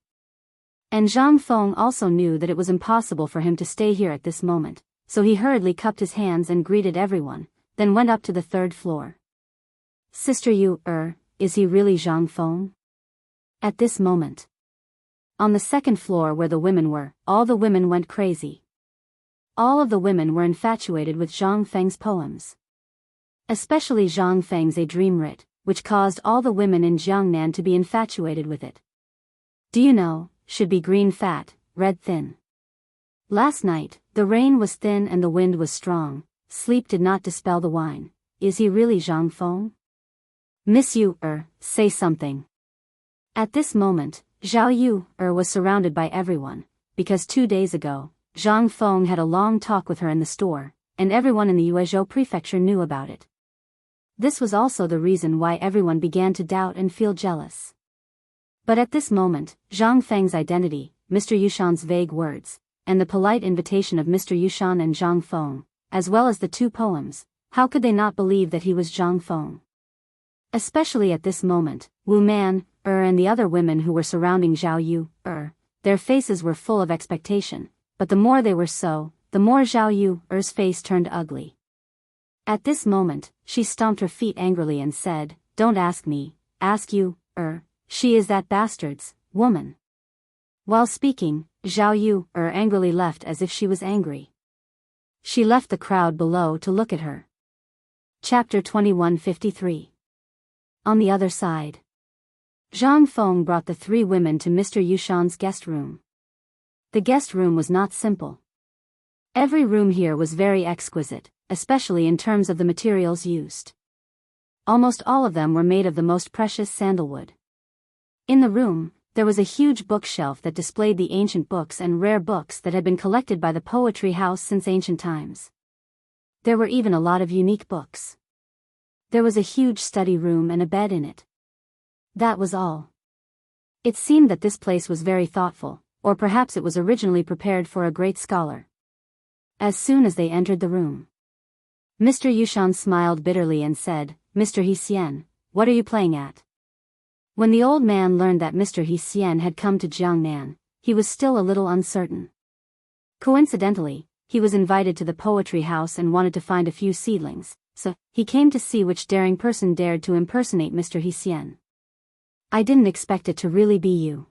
And Zhang Feng also knew that it was impossible for him to stay here at this moment, so he hurriedly cupped his hands and greeted everyone, then went up to the 3rd floor. Sister Yu, is he really Zhang Feng? At this moment, on the 2nd floor where the women were, all the women went crazy. All of the women were infatuated with Zhang Feng's poems. Especially Zhang Feng's A Dream Writ, which caused all the women in Jiangnan to be infatuated with it. Do you know, should be green fat, red thin. Last night, the rain was thin and the wind was strong, sleep did not dispel the wine. Is he really Zhang Feng? Miss Yu, say something. At this moment, Zhao Yu, was surrounded by everyone, because 2 days ago, Zhang Feng had a long talk with her in the store, and everyone in the Yuezhou prefecture knew about it. This was also the reason why everyone began to doubt and feel jealous. But at this moment, Zhang Feng's identity, Mr. Yushan's vague words, and the polite invitation of Mr. Yushan and Zhang Feng, as well as the 2 poems, how could they not believe that he was Zhang Feng? Especially at this moment, Wu Man, and the other women who were surrounding Zhao Yu, their faces were full of expectation, but the more they were so, the more Zhao Yu's face turned ugly. At this moment, she stomped her feet angrily and said, "Don't ask me, ask you, she is that bastard's woman." While speaking, Zhao Yu angrily left as if she was angry. She left the crowd below to look at her. Chapter 2153. On the other side. Zhang Feng brought the three women to Mr. Yushan's guest room. The guest room was not simple. Every room here was very exquisite, especially in terms of the materials used. Almost all of them were made of the most precious sandalwood. In the room, there was a huge bookshelf that displayed the ancient books and rare books that had been collected by the poetry house since ancient times. There were even a lot of unique books. There was a huge study room and a bed in it. That was all. It seemed that this place was very thoughtful, or perhaps it was originally prepared for a great scholar. As soon as they entered the room, Mr. Yushan smiled bitterly and said, "Mr. He-Hsien, what are you playing at?" When the old man learned that Mr. He-Hsien had come to Chang'an, he was still a little uncertain. Coincidentally, he was invited to the poetry house and wanted to find a few seedlings, so he came to see which daring person dared to impersonate Mr. He-Hsien. "I didn't expect it to really be you."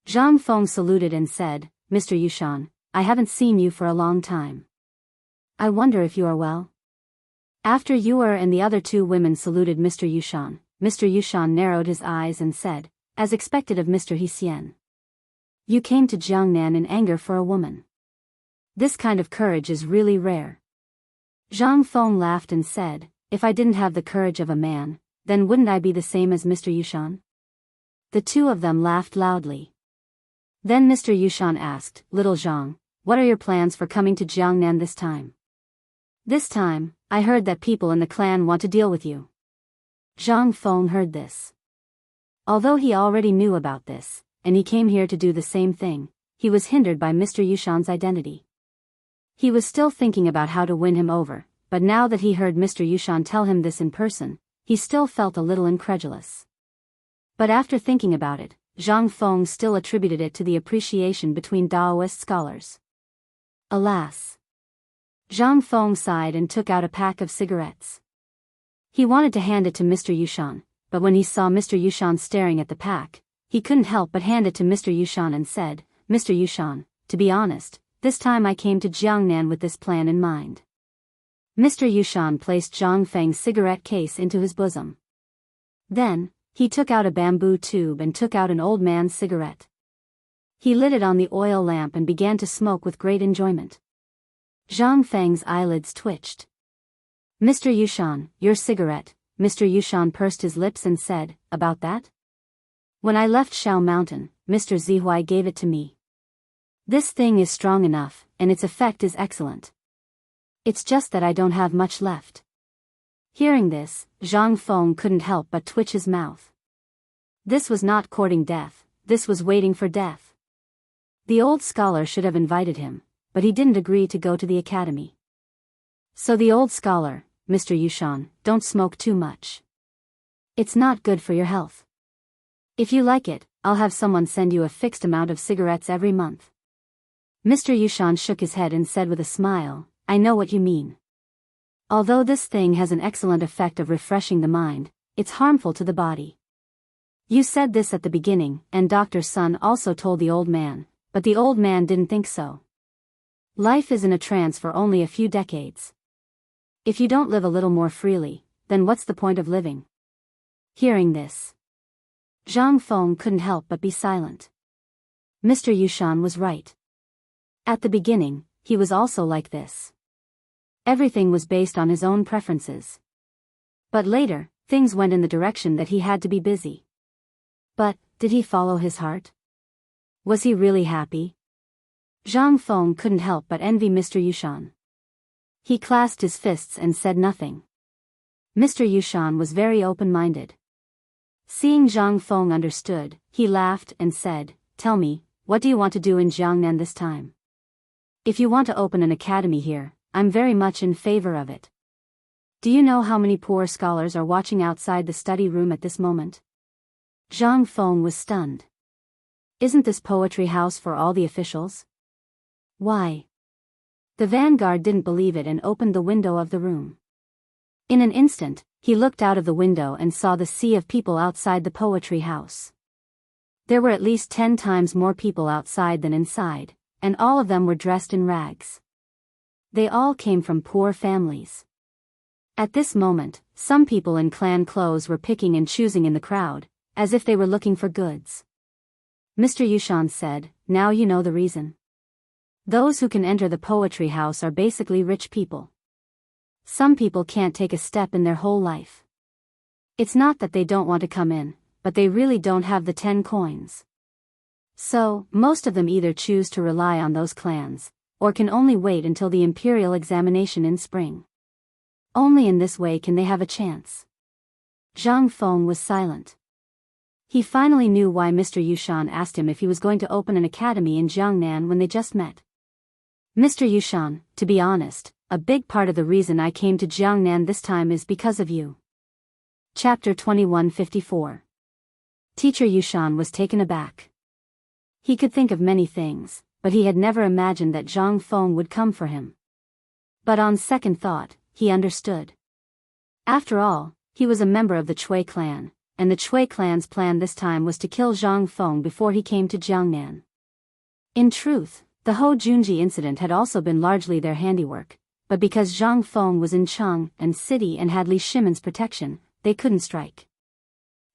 Zhang Feng saluted and said, "Mr. Yushan, I haven't seen you for a long time. I wonder if you are well?" After Yu and the other two women saluted Mr. Yushan narrowed his eyes and said, as expected of Mr. He-Hsien, "You came to Chang'an in anger for a woman. This kind of courage is really rare." Zhang Feng laughed and said, "If I didn't have the courage of a man, then wouldn't I be the same as Mr. Yushan?" The two of them laughed loudly. Then Mr. Yushan asked, "Little Zhang, what are your plans for coming to Chang'an this time?" "This time, I heard that people in the clan want to deal with you." Zhang Feng heard this. Although he already knew about this, and he came here to do the same thing, he was hindered by Mr. Yushan's identity. He was still thinking about how to win him over, but now that he heard Mr. Yushan tell him this in person, he still felt a little incredulous. But after thinking about it, Zhang Feng still attributed it to the appreciation between Daoist scholars. Alas! Zhang Feng sighed and took out a pack of cigarettes. He wanted to hand it to Mr. Yushan, but when he saw Mr. Yushan staring at the pack, he couldn't help but hand it to Mr. Yushan and said, "Mr. Yushan, to be honest, this time I came to Chang'an with this plan in mind." Mr. Yushan placed Zhang Feng's cigarette case into his bosom. Then, he took out a bamboo tube and took out an old man's cigarette. He lit it on the oil lamp and began to smoke with great enjoyment. Zhang Feng's eyelids twitched. "Mr. Yushan, your cigarette." Mr. Yushan pursed his lips and said, "About that? When I left Shao Mountain, Mr. Zihuai gave it to me. This thing is strong enough, and its effect is excellent. It's just that I don't have much left." Hearing this, Zhang Feng couldn't help but twitch his mouth. This was not courting death, this was waiting for death. The old scholar should have invited him, but he didn't agree to go to the academy. So the old scholar, "Mr. Yushan, don't smoke too much. It's not good for your health. If you like it, I'll have someone send you a fixed amount of cigarettes every month." Mr. Yushan shook his head and said with a smile, "I know what you mean. Although this thing has an excellent effect of refreshing the mind, it's harmful to the body. You said this at the beginning, and Dr. Sun also told the old man, but the old man didn't think so. Life is in a trance for only a few decades. If you don't live a little more freely, then what's the point of living?" Hearing this, Zhang Feng couldn't help but be silent. Mr. Yushan was right. At the beginning, he was also like this. Everything was based on his own preferences. But later, things went in the direction that he had to be busy. But, did he follow his heart? Was he really happy? Zhang Feng couldn't help but envy Mr. Yushan. He clasped his fists and said nothing. Mr. Yushan was very open-minded. Seeing Zhang Feng understood, he laughed and said, "Tell me, what do you want to do in Chang'an this time? If you want to open an academy here, I'm very much in favor of it. Do you know how many poor scholars are watching outside the study room at this moment?" Zhang Feng was stunned. "Isn't this poetry house for all the officials? Why?" The vanguard didn't believe it and opened the window of the room. In an instant, he looked out of the window and saw the sea of people outside the poetry house. There were at least 10 times more people outside than inside, and all of them were dressed in rags. They all came from poor families. At this moment, some people in clan clothes were picking and choosing in the crowd, as if they were looking for goods. Mr. Yushan said, "Now you know the reason. Those who can enter the poetry house are basically rich people. Some people can't take a step in their whole life. It's not that they don't want to come in, but they really don't have the 10 coins. So, most of them either choose to rely on those clans, or can only wait until the imperial examination in spring. Only in this way can they have a chance." Zhang Feng was silent. He finally knew why Mr. Yushan asked him if he was going to open an academy in Jiangnan when they just met. "Mr. Yushan, to be honest, a big part of the reason I came to Jiangnan this time is because of you." Chapter 2154. Teacher Yushan was taken aback. He could think of many things, but he had never imagined that Zhang Feng would come for him. But on second thought, he understood. After all, he was a member of the Chui clan, and the Chui clan's plan this time was to kill Zhang Feng before he came to Jiangnan. In truth, the Ho Junji incident had also been largely their handiwork, but because Zhang Feng was in Chang'an city and had Li Shimon's protection, they couldn't strike.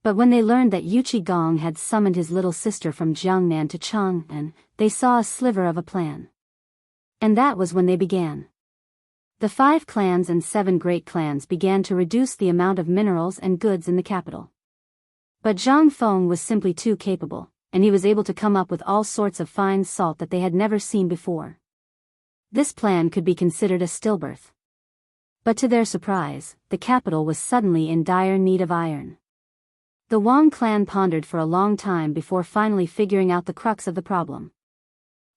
But when they learned that Yu Qigong had summoned his little sister from Jiangnan to Chang'an, they saw a sliver of a plan. And that was when they began. The 5 clans and 7 great clans began to reduce the amount of minerals and goods in the capital. But Zhang Feng was simply too capable, and he was able to come up with all sorts of fine salt that they had never seen before. This plan could be considered a stillbirth. But to their surprise, the capital was suddenly in dire need of iron. The Wang clan pondered for a long time before finally figuring out the crux of the problem.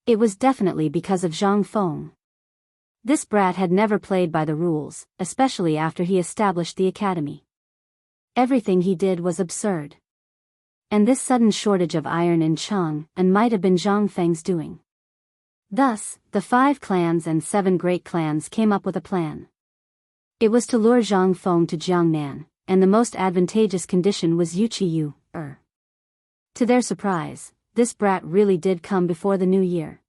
It was definitely because of Zhang Feng. This brat had never played by the rules, especially after he established the academy. Everything he did was absurd. And this sudden shortage of iron in Chang'an might have been Zhang Feng's doing. Thus, the 5 clans and 7 great clans came up with a plan. It was to lure Zhang Feng to Jiangnan, and the most advantageous condition was Yuchi Yu. To their surprise, this brat really did come before the new year.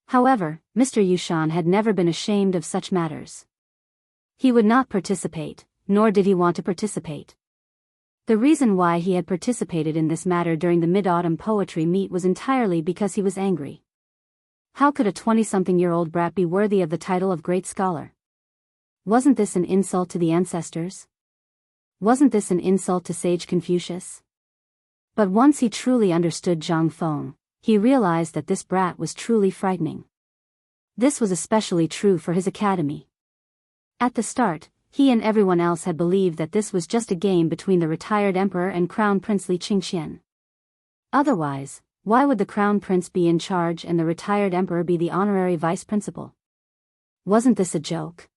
However, Mr. Yushan had never been ashamed of such matters. He would not participate, nor did he want to participate. The reason why he had participated in this matter during the Mid-Autumn Poetry Meet was entirely because he was angry. How could a 20-something-year-old brat be worthy of the title of great scholar? Wasn't this an insult to the ancestors? Wasn't this an insult to sage Confucius? But once he truly understood Zhang Feng, he realized that this brat was truly frightening. This was especially true for his academy. At the start, he and everyone else had believed that this was just a game between the retired emperor and Crown Prince Li Qingxian. Otherwise, why would the Crown Prince be in charge and the retired emperor be the honorary vice principal? Wasn't this a joke?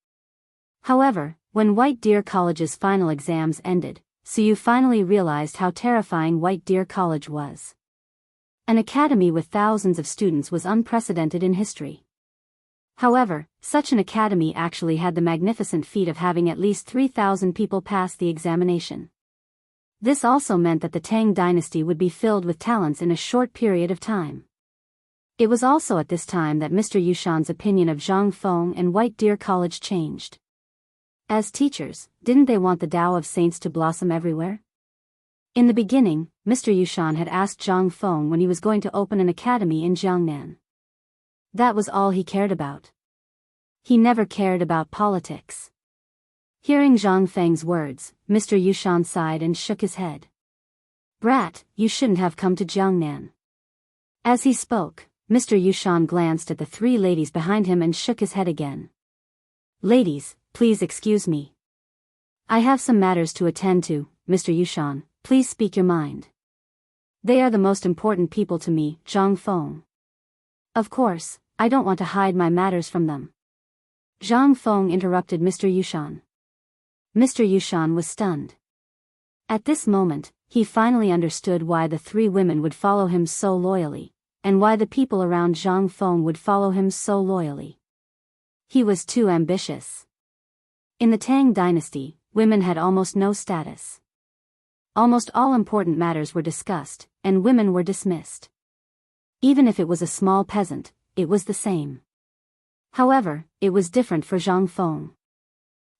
However, when White Deer College's final exams ended, Suyu finally realized how terrifying White Deer College was. An academy with thousands of students was unprecedented in history. However, such an academy actually had the magnificent feat of having at least 3,000 people pass the examination. This also meant that the Tang dynasty would be filled with talents in a short period of time. It was also at this time that Mr. Yushan's opinion of Zhang Feng and White Deer College changed. As teachers, didn't they want the Tao of Saints to blossom everywhere? In the beginning, Mr. Yushan had asked Zhang Feng when he was going to open an academy in Jiangnan. That was all he cared about. He never cared about politics. Hearing Zhang Feng's words, Mr. Yushan sighed and shook his head. "Brat, you shouldn't have come to Jiangnan." As he spoke, Mr. Yushan glanced at the 3 ladies behind him and shook his head again. "Ladies, please excuse me. I have some matters to attend to, Mr. Yushan, please speak your mind." "They are the most important people to me, Zhang Feng. Of course, I don't want to hide my matters from them." Zhang Feng interrupted Mr. Yushan. Mr. Yushan was stunned. At this moment, he finally understood why the 3 women would follow him so loyally, and why the people around Zhang Feng would follow him so loyally. He was too ambitious. In the Tang dynasty, women had almost no status. almost all important matters were discussed, and women were dismissed. Even if it was a small peasant, it was the same. However, it was different for Zhang Feng.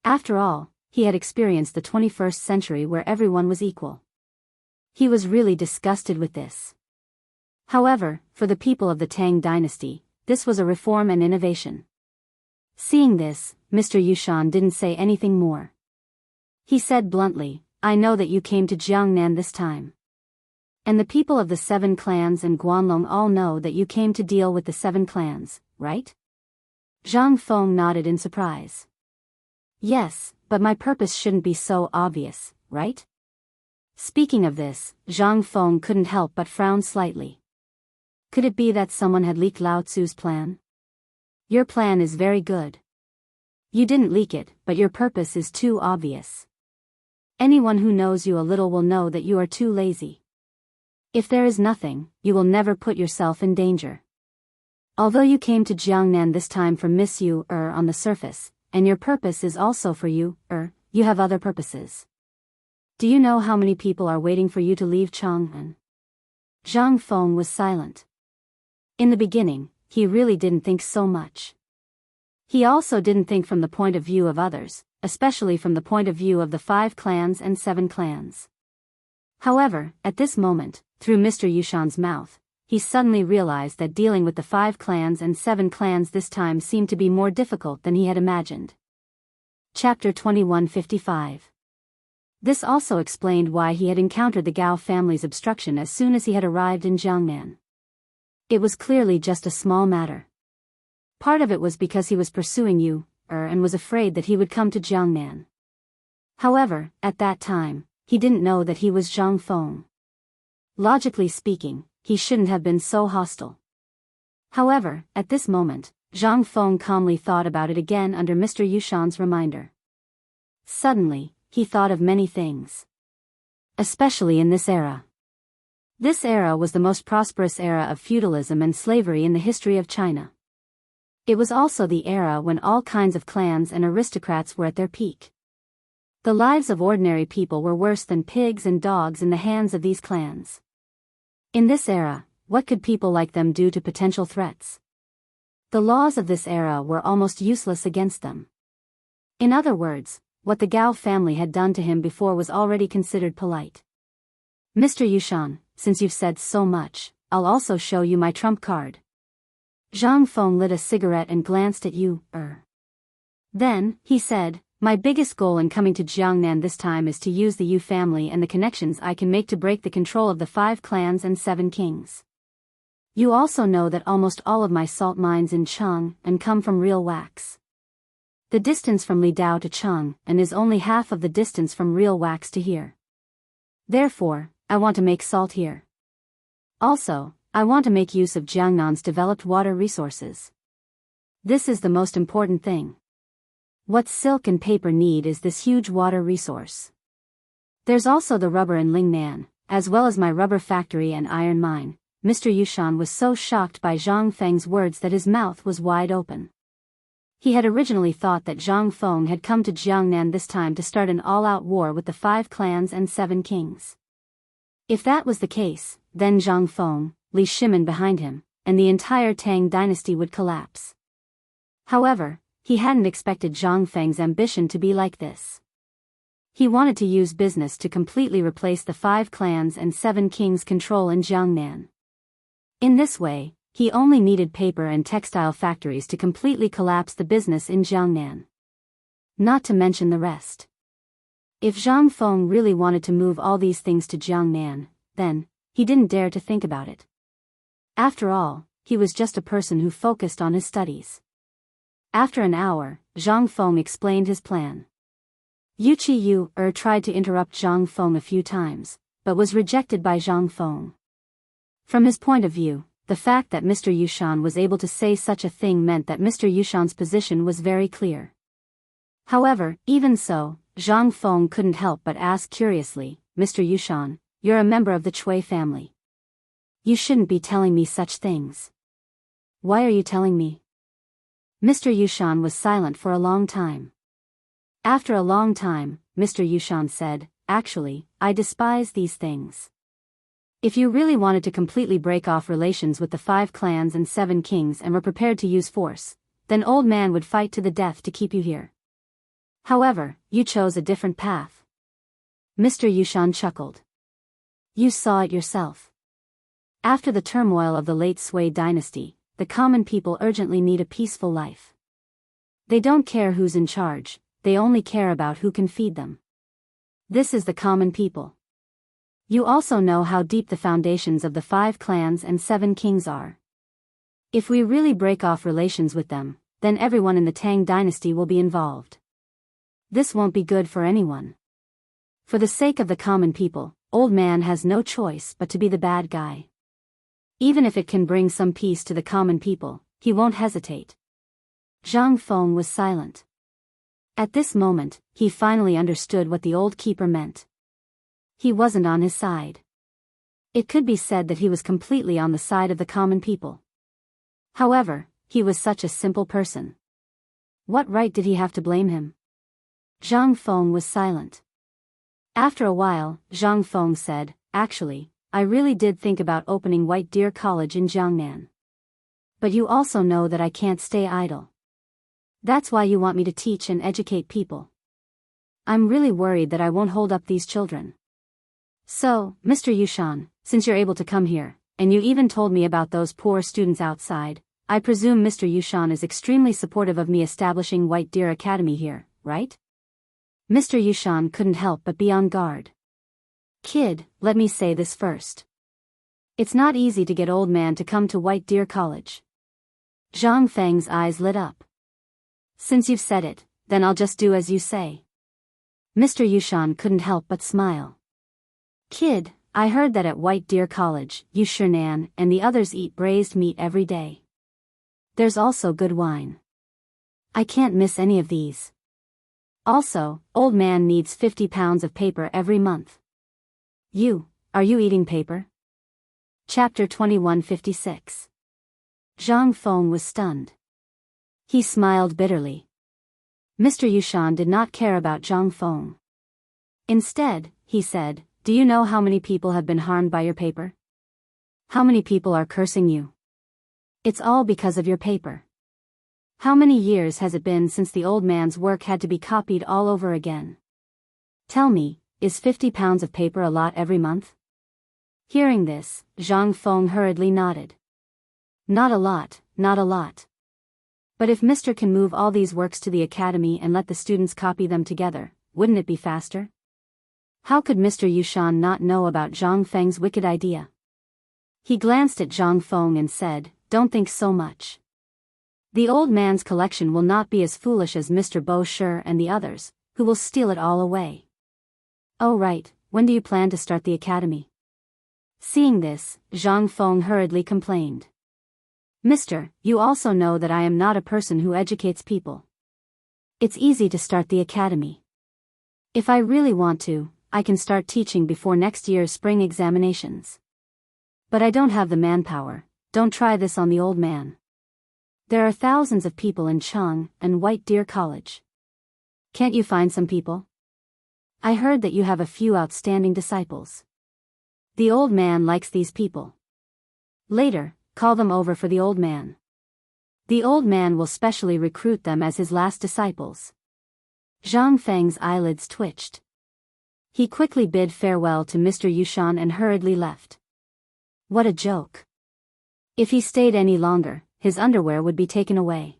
After all, he had experienced the 21st century where everyone was equal. He was really disgusted with this. However, for the people of the Tang dynasty, this was a reform and innovation. Seeing this, Mr. Yushan didn't say anything more. He said bluntly, "I know that you came to Jiangnan this time. And the people of the 7 clans and Guanlong all know that you came to deal with the 7 clans, right?" Zhang Feng nodded in surprise. "Yes, but my purpose shouldn't be so obvious, right?" Speaking of this, Zhang Feng couldn't help but frown slightly. Could it be that someone had leaked Lao Tzu's plan? Your plan is very good. You didn't leak it, but your purpose is too obvious. Anyone who knows you a little will know that you are too lazy. If there is nothing, you will never put yourself in danger. Although you came to Jiangnan this time for Miss Yu on the surface, and your purpose is also for you have other purposes. Do you know how many people are waiting for you to leave Chang'an? Zhang Feng was silent. In the beginning, he really didn't think so much. He also didn't think from the point of view of others, especially from the point of view of the 5 clans and 7 clans. However, at this moment, through Mr. Yushan's mouth, he suddenly realized that dealing with the 5 clans and 7 clans this time seemed to be more difficult than he had imagined. Chapter 2155. This also explained why he had encountered the Gao family's obstruction as soon as he had arrived in Jiangnan. It was clearly just a small matter. Part of it was because he was pursuing you, and was afraid that he would come to Jiangnan. However, at that time, he didn't know that he was Zhang Feng. Logically speaking, he shouldn't have been so hostile. However, at this moment, Zhang Feng calmly thought about it again under Mr. Yushan's reminder. Suddenly, he thought of many things. Especially in this era. This era was the most prosperous era of feudalism and slavery in the history of China. It was also the era when all kinds of clans and aristocrats were at their peak. The lives of ordinary people were worse than pigs and dogs in the hands of these clans. In this era, what could people like them do to potential threats? The laws of this era were almost useless against them. In other words, what the Gao family had done to him before was already considered polite. Mr. Yushan, since you've said so much, I'll also show you my trump card. Zhang Feng lit a cigarette and glanced at you, Then, he said, my biggest goal in coming to Jiangnan this time is to use the Yu family and the connections I can make to break the control of the 5 clans and 7 kings. You also know that almost all of my salt mines in Chang'an come from real wax. The distance from Lidao to Chang'an is only half of the distance from real wax to here. Therefore, I want to make salt here. Also, I want to make use of Jiangnan's developed water resources. This is the most important thing. What silk and paper need is this huge water resource. There's also the rubber in Lingnan, as well as my rubber factory and iron mine. Mr. Yushan was so shocked by Zhang Feng's words that his mouth was wide open. He had originally thought that Zhang Feng had come to Jiangnan this time to start an all-out war with the 5 clans and 7 kings. If that was the case, then Zhang Feng, Li Shimin behind him, and the entire Tang dynasty would collapse. However, he hadn't expected Zhang Feng's ambition to be like this. He wanted to use business to completely replace the 5 clans and 7 kings' control in Jiangnan. In this way, he only needed paper and textile factories to completely collapse the business in Jiangnan. Not to mention the rest. If Zhang Feng really wanted to move all these things to Jiangnan, then, he didn't dare to think about it. After all, he was just a person who focused on his studies. After an hour, Zhang Feng explained his plan. Yuqi Yu tried to interrupt Zhang Feng a few times, but was rejected by Zhang Feng. From his point of view, the fact that Mr. Yushan was able to say such a thing meant that Mr. Yushan's position was very clear. However, even so, Zhang Feng couldn't help but ask curiously, Mr. Yushan, you're a member of the Cui family. You shouldn't be telling me such things. Why are you telling me? Mr. Yushan was silent for a long time. After a long time, Mr. Yushan said, actually, I despise these things. If you really wanted to completely break off relations with the 5 clans and 7 kings and were prepared to use force, then Old Man would fight to the death to keep you here. However, you chose a different path. Mr. Yushan chuckled. You saw it yourself. After the turmoil of the late Sui dynasty, the common people urgently need a peaceful life. They don't care who's in charge, they only care about who can feed them. This is the common people. You also know how deep the foundations of the 5 clans and 7 kings are. If we really break off relations with them, then everyone in the Tang dynasty will be involved. This won't be good for anyone. For the sake of the common people, Old Man has no choice but to be the bad guy. Even if it can bring some peace to the common people, he won't hesitate. Zhang Feng was silent. At this moment, he finally understood what the old keeper meant. He wasn't on his side. It could be said that he was completely on the side of the common people. However, he was such a simple person. What right did he have to blame him? Zhang Feng was silent. After a while, Zhang Feng said, Actually, I really did think about opening White Deer College in Chang'an. But you also know that I can't stay idle. That's why you want me to teach and educate people. I'm really worried that I won't hold up these children. So, Mr. Yushan, since you're able to come here, and you even told me about those poor students outside, I presume Mr. Yushan is extremely supportive of me establishing White Deer Academy here, right? Mr. Yushan couldn't help but be on guard. Kid, let me say this first. It's not easy to get Old Man to come to White Deer College. Zhang Feng's eyes lit up. Since you've said it, then I'll just do as you say. Mr. Yushan couldn't help but smile. Kid, I heard that at White Deer College, you Chang'an and the others eat braised meat every day. There's also good wine. I can't miss any of these. Also, Old Man needs 50 pounds of paper every month. Are you eating paper? Chapter 2156. Zhang Feng was stunned. He smiled bitterly. Mr. Yushan did not care about Zhang Feng. Instead, he said, Do you know how many people have been harmed by your paper? How many people are cursing you? It's all because of your paper. How many years has it been since the old man's work had to be copied all over again? Tell me, is 50 pounds of paper a lot every month? Hearing this, Zhang Feng hurriedly nodded. Not a lot, not a lot. But if Mr. can move all these works to the academy and let the students copy them together, wouldn't it be faster? How could Mr. Yushan not know about Zhang Feng's wicked idea? He glanced at Zhang Feng and said, Don't think so much. The old man's collection will not be as foolish as Mr. Bo Shi and the others, who will steal it all away. Oh right, when do you plan to start the academy? Seeing this, Zhang Feng hurriedly complained. Mister, you also know that I am not a person who educates people. It's easy to start the academy. If I really want to, I can start teaching before next year's spring examinations. But I don't have the manpower, don't try this on the old man. There are thousands of people in Chang'an and White Deer College. Can't you find some people? I heard that you have a few outstanding disciples. The old man likes these people. Later, call them over for the old man. The old man will specially recruit them as his last disciples. Zhang Feng's eyelids twitched. He quickly bid farewell to Mr. Yushan and hurriedly left. What a joke. If he stayed any longer, his underwear would be taken away.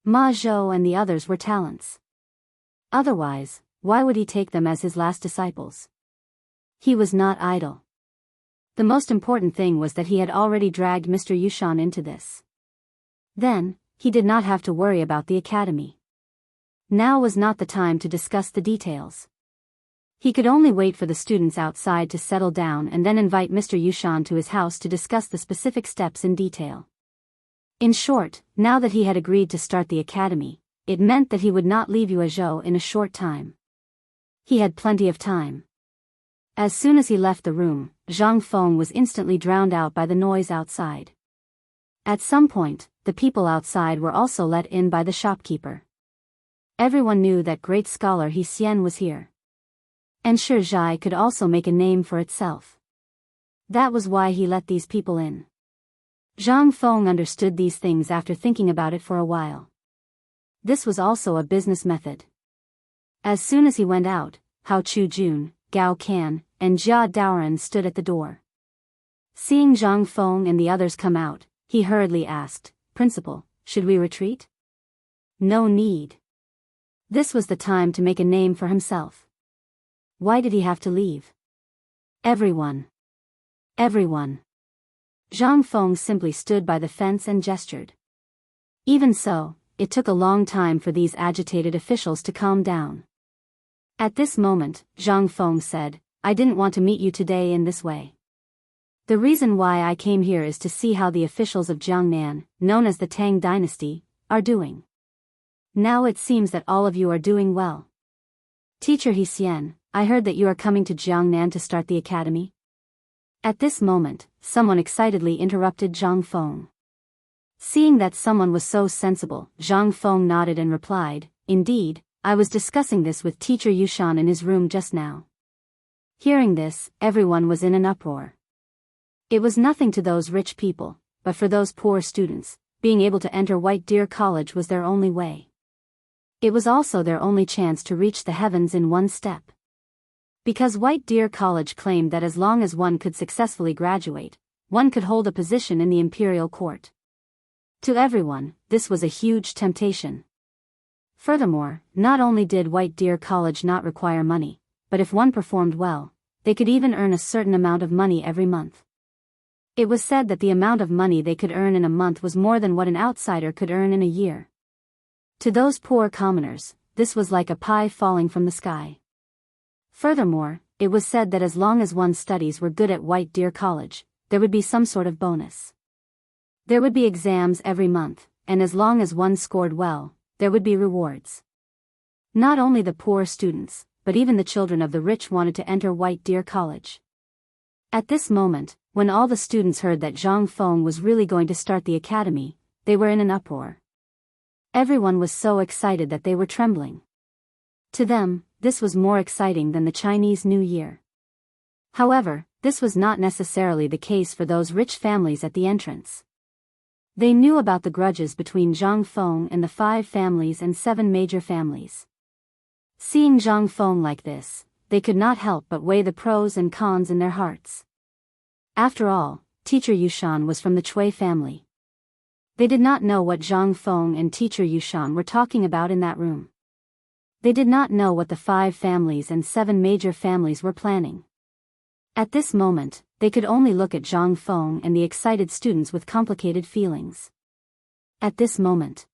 Ma Zhou and the others were talents. Otherwise, why would he take them as his last disciples? He was not idle. The most important thing was that he had already dragged Mr. Yushan into this. Then, he did not have to worry about the academy. Now was not the time to discuss the details. He could only wait for the students outside to settle down and then invite Mr. Yushan to his house to discuss the specific steps in detail. In short, now that he had agreed to start the academy, it meant that he would not leave Yuezhou in a short time. He had plenty of time. As soon as he left the room, Zhang Feng was instantly drowned out by the noise outside. At some point, the people outside were also let in by the shopkeeper. Everyone knew that great scholar He Xian was here. And sure, Zhai could also make a name for itself. That was why he let these people in. Zhang Feng understood these things after thinking about it for a while. This was also a business method. As soon as he went out, Hao Chu-jun, Gao Kan, and Jia Daoran stood at the door. Seeing Zhang Feng and the others come out, he hurriedly asked, "Principal, should we retreat?" No need. This was the time to make a name for himself. Why did he have to leave? Everyone. Zhang Feng simply stood by the fence and gestured. Even so, it took a long time for these agitated officials to calm down. At this moment, Zhang Feng said, "I didn't want to meet you today in this way. The reason why I came here is to see how the officials of Chang'an, known as the Tang dynasty, are doing. Now it seems that all of you are doing well. Teacher He Xian, I heard that you are coming to Chang'an to start the academy." At this moment, someone excitedly interrupted Zhang Feng. Seeing that someone was so sensible, Zhang Feng nodded and replied, "Indeed, I was discussing this with Teacher Yushan in his room just now." Hearing this, everyone was in an uproar. It was nothing to those rich people, but for those poor students, being able to enter White Deer College was their only way. It was also their only chance to reach the heavens in one step. Because White Deer College claimed that as long as one could successfully graduate, one could hold a position in the imperial court. To everyone, this was a huge temptation. Furthermore, not only did White Deer College not require money, but if one performed well, they could even earn a certain amount of money every month. It was said that the amount of money they could earn in a month was more than what an outsider could earn in a year. To those poor commoners, this was like a pie falling from the sky. Furthermore, it was said that as long as one's studies were good at White Deer College, there would be some sort of bonus. There would be exams every month, and as long as one scored well, there would be rewards. Not only the poor students, but even the children of the rich wanted to enter White Deer College. At this moment, when all the students heard that Zhang Feng was really going to start the academy, they were in an uproar. Everyone was so excited that they were trembling. To them, this was more exciting than the Chinese New Year. However, this was not necessarily the case for those rich families at the entrance. They knew about the grudges between Zhang Feng and the 5 families and 7 major families. Seeing Zhang Feng like this, they could not help but weigh the pros and cons in their hearts. After all, Teacher Yushan was from the Cui family. They did not know what Zhang Feng and Teacher Yushan were talking about in that room. They did not know what the 5 families and 7 major families were planning. At this moment, they could only look at Zhang Feng and the excited students with complicated feelings. At this moment,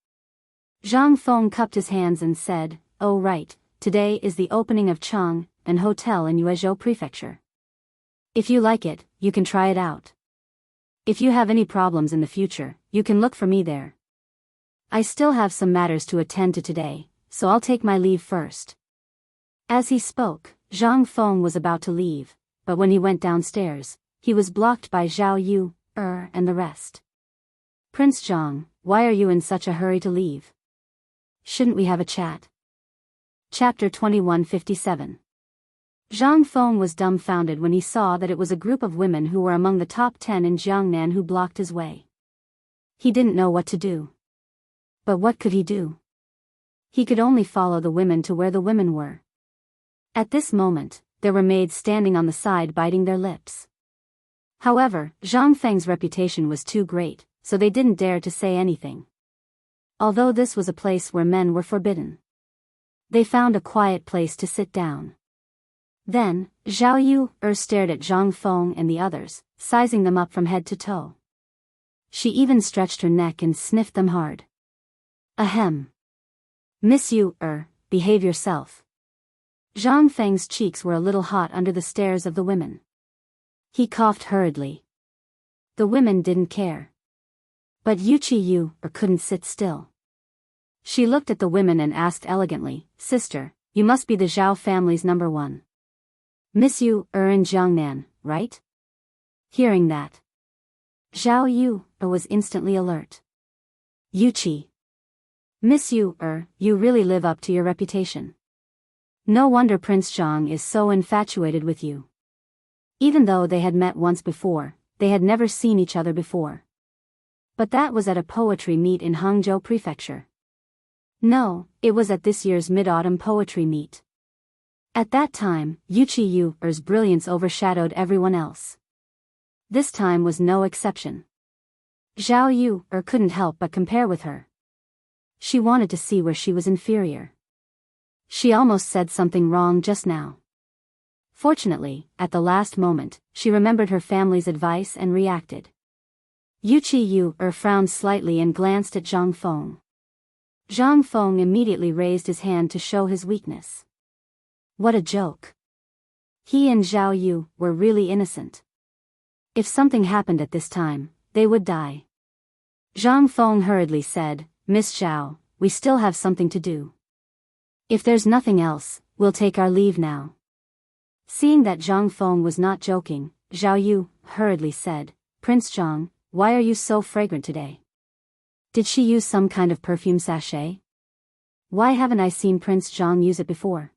Zhang Feng cupped his hands and said, "Oh right, today is the opening of Chang'an Hotel in Yuezhou Prefecture. If you like it, you can try it out. If you have any problems in the future, you can look for me there. I still have some matters to attend to today, so I'll take my leave first." As he spoke, Zhang Feng was about to leave, but when he went downstairs, he was blocked by Zhao Yu, and the rest. "Prince Zhang, why are you in such a hurry to leave? Shouldn't we have a chat?" Chapter 2157. Zhang Feng was dumbfounded when he saw that it was a group of women who were among the top 10 in Jiangnan who blocked his way. He didn't know what to do. But what could he do? He could only follow the women to where the women were. At this moment, there were maids standing on the side biting their lips. However, Zhang Feng's reputation was too great, so they didn't dare to say anything. Although this was a place where men were forbidden. They found a quiet place to sit down. Then, Zhao Yu stared at Zhang Feng and the others, sizing them up from head to toe. She even stretched her neck and sniffed them hard. "Ahem. Miss Yu, behave yourself." Zhang Feng's cheeks were a little hot under the stares of the women. He coughed hurriedly. The women didn't care. But Yuchi Yu couldn't sit still. She looked at the women and asked elegantly, "Sister, you must be the Zhao family's number 1. Miss Yu in Jiangnan, right?" Hearing that, Zhao Yu was instantly alert. "Yuchi. Miss Yu you really live up to your reputation. No wonder Prince Zhang is so infatuated with you. Even though they had met once before, they had never seen each other before. But that was at a poetry meet in Hangzhou Prefecture. No, it was at this year's Mid-Autumn Poetry Meet. At that time, Yuqi Yu's brilliance overshadowed everyone else. This time was no exception. Zhao Yu couldn't help but compare with her. She wanted to see where she was inferior. She almost said something wrong just now. Fortunately, at the last moment, she remembered her family's advice and reacted. Yuqi Yu frowned slightly and glanced at Zhang Feng. Zhang Feng immediately raised his hand to show his weakness. What a joke. He and Zhao Yu were really innocent. If something happened at this time, they would die. Zhang Feng hurriedly said, Miss Zhao, we still have something to do. If there's nothing else, we'll take our leave now. Seeing that Zhang Feng was not joking, Zhao Yu hurriedly said, Prince Zhang, why are you so fragrant today? Did she use some kind of perfume sachet? Why haven't I seen Prince Zhang use it before?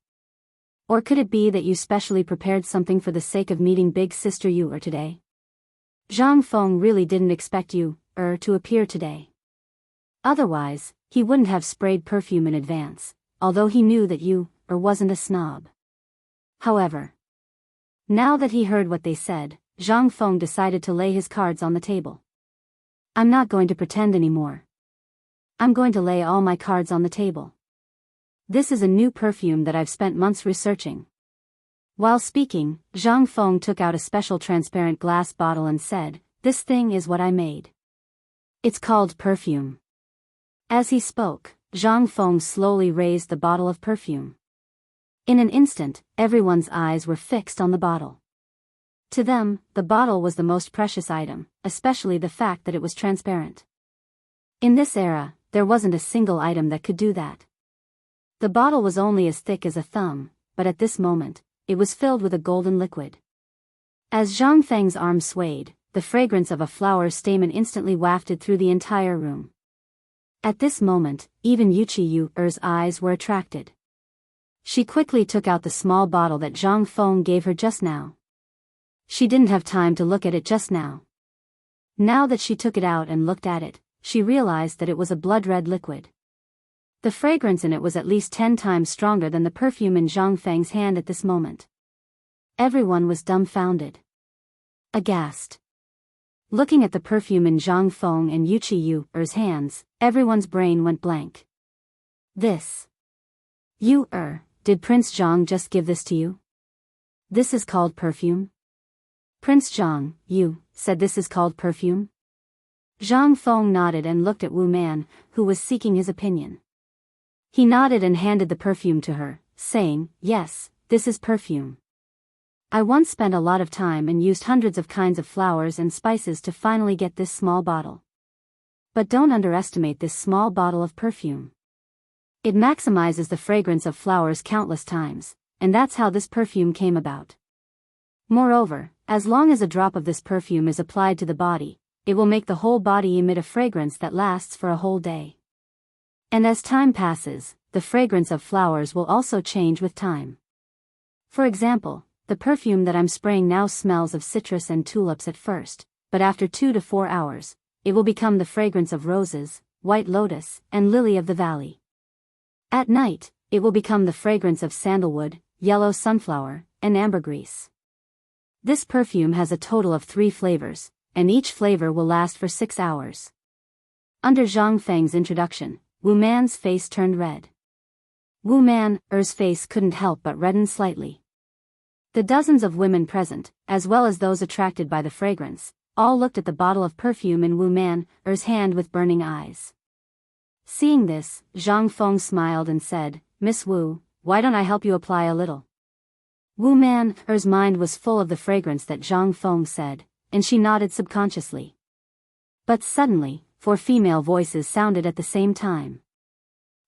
Or could it be that you specially prepared something for the sake of meeting big sister Yu today? Zhang Feng really didn't expect you to appear today. Otherwise, he wouldn't have sprayed perfume in advance, although he knew that Yu wasn't a snob. However, now that he heard what they said, Zhang Feng decided to lay his cards on the table. I'm not going to pretend anymore. I'm going to lay all my cards on the table. This is a new perfume that I've spent months researching. While speaking, Zhang Feng took out a special transparent glass bottle and said, This thing is what I made. It's called perfume. As he spoke, Zhang Feng slowly raised the bottle of perfume. In an instant, everyone's eyes were fixed on the bottle. To them, the bottle was the most precious item, especially the fact that it was transparent. In this era, there wasn't a single item that could do that. The bottle was only as thick as a thumb, but at this moment, it was filled with a golden liquid. As Zhang Feng's arm swayed, the fragrance of a flower stamen instantly wafted through the entire room. At this moment, even Yuqi Yu's eyes were attracted. She quickly took out the small bottle that Zhang Feng gave her just now. She didn't have time to look at it just now. Now that she took it out and looked at it, she realized that it was a blood-red liquid. The fragrance in it was at least 10 times stronger than the perfume in Zhang Feng's hand at this moment. Everyone was dumbfounded. Aghast. Looking at the perfume in Zhang Feng and Yuqi Yu's hands, everyone's brain went blank. This. Did Prince Zhang just give this to you? This is called perfume? Prince Zhang, you said this is called perfume? Zhang Feng nodded and looked at Wu Man, who was seeking his opinion. He nodded and handed the perfume to her, saying, Yes, this is perfume. I once spent a lot of time and used hundreds of kinds of flowers and spices to finally get this small bottle. But don't underestimate this small bottle of perfume. It maximizes the fragrance of flowers countless times, and that's how this perfume came about. Moreover, as long as a drop of this perfume is applied to the body, it will make the whole body emit a fragrance that lasts for a whole day. And as time passes, the fragrance of flowers will also change with time. For example, the perfume that I'm spraying now smells of citrus and tulips at first, but after 2 to 4 hours, it will become the fragrance of roses, white lotus, and lily of the valley. At night, it will become the fragrance of sandalwood, yellow sunflower, and ambergris. This perfume has a total of 3 flavors, and each flavor will last for 6 hours. Under Zhang Feng's introduction, Wu Man's face turned red. Wu Man's face couldn't help but redden slightly. The dozens of women present, as well as those attracted by the fragrance, all looked at the bottle of perfume in Wu Man's hand with burning eyes. Seeing this, Zhang Feng smiled and said, Miss Wu, why don't I help you apply a little? Wu Man's mind was full of the fragrance that Zhang Feng said, and she nodded subconsciously. But suddenly, 4 female voices sounded at the same time.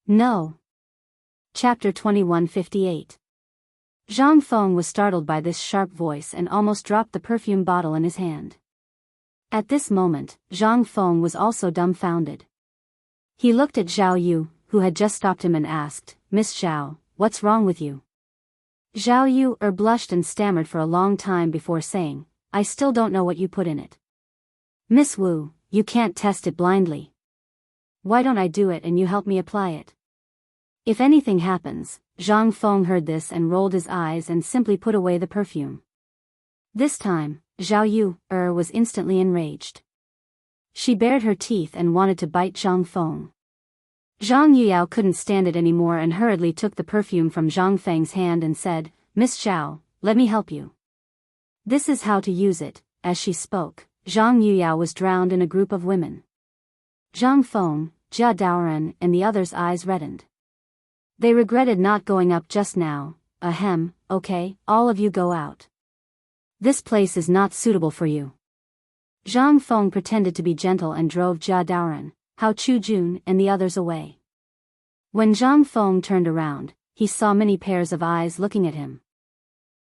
No. Chapter 2158. Zhang Feng was startled by this sharp voice and almost dropped the perfume bottle in his hand. At this moment, Zhang Feng was also dumbfounded. He looked at Zhao Yu, who had just stopped him and asked, Miss Zhao, what's wrong with you? Zhao Yu blushed and stammered for a long time before saying, I still don't know what you put in it. Miss Wu, you can't test it blindly. Why don't I do it and you help me apply it? If anything happens, Zhang Feng heard this and rolled his eyes and simply put away the perfume. This time, Zhao Yu was instantly enraged. She bared her teeth and wanted to bite Zhang Feng. Zhang Yuyao couldn't stand it anymore and hurriedly took the perfume from Zhang Feng's hand and said, Miss Zhao, let me help you. This is how to use it. As she spoke, Zhang Yuyao was drowned in a group of women. Zhang Feng, Jia Daoren and the others' eyes reddened. They regretted not going up just now. Ahem, okay, all of you go out. This place is not suitable for you. Zhang Feng pretended to be gentle and drove Jia Daoren, Hao Chujun and the others away. When Zhang Feng turned around, he saw many pairs of eyes looking at him.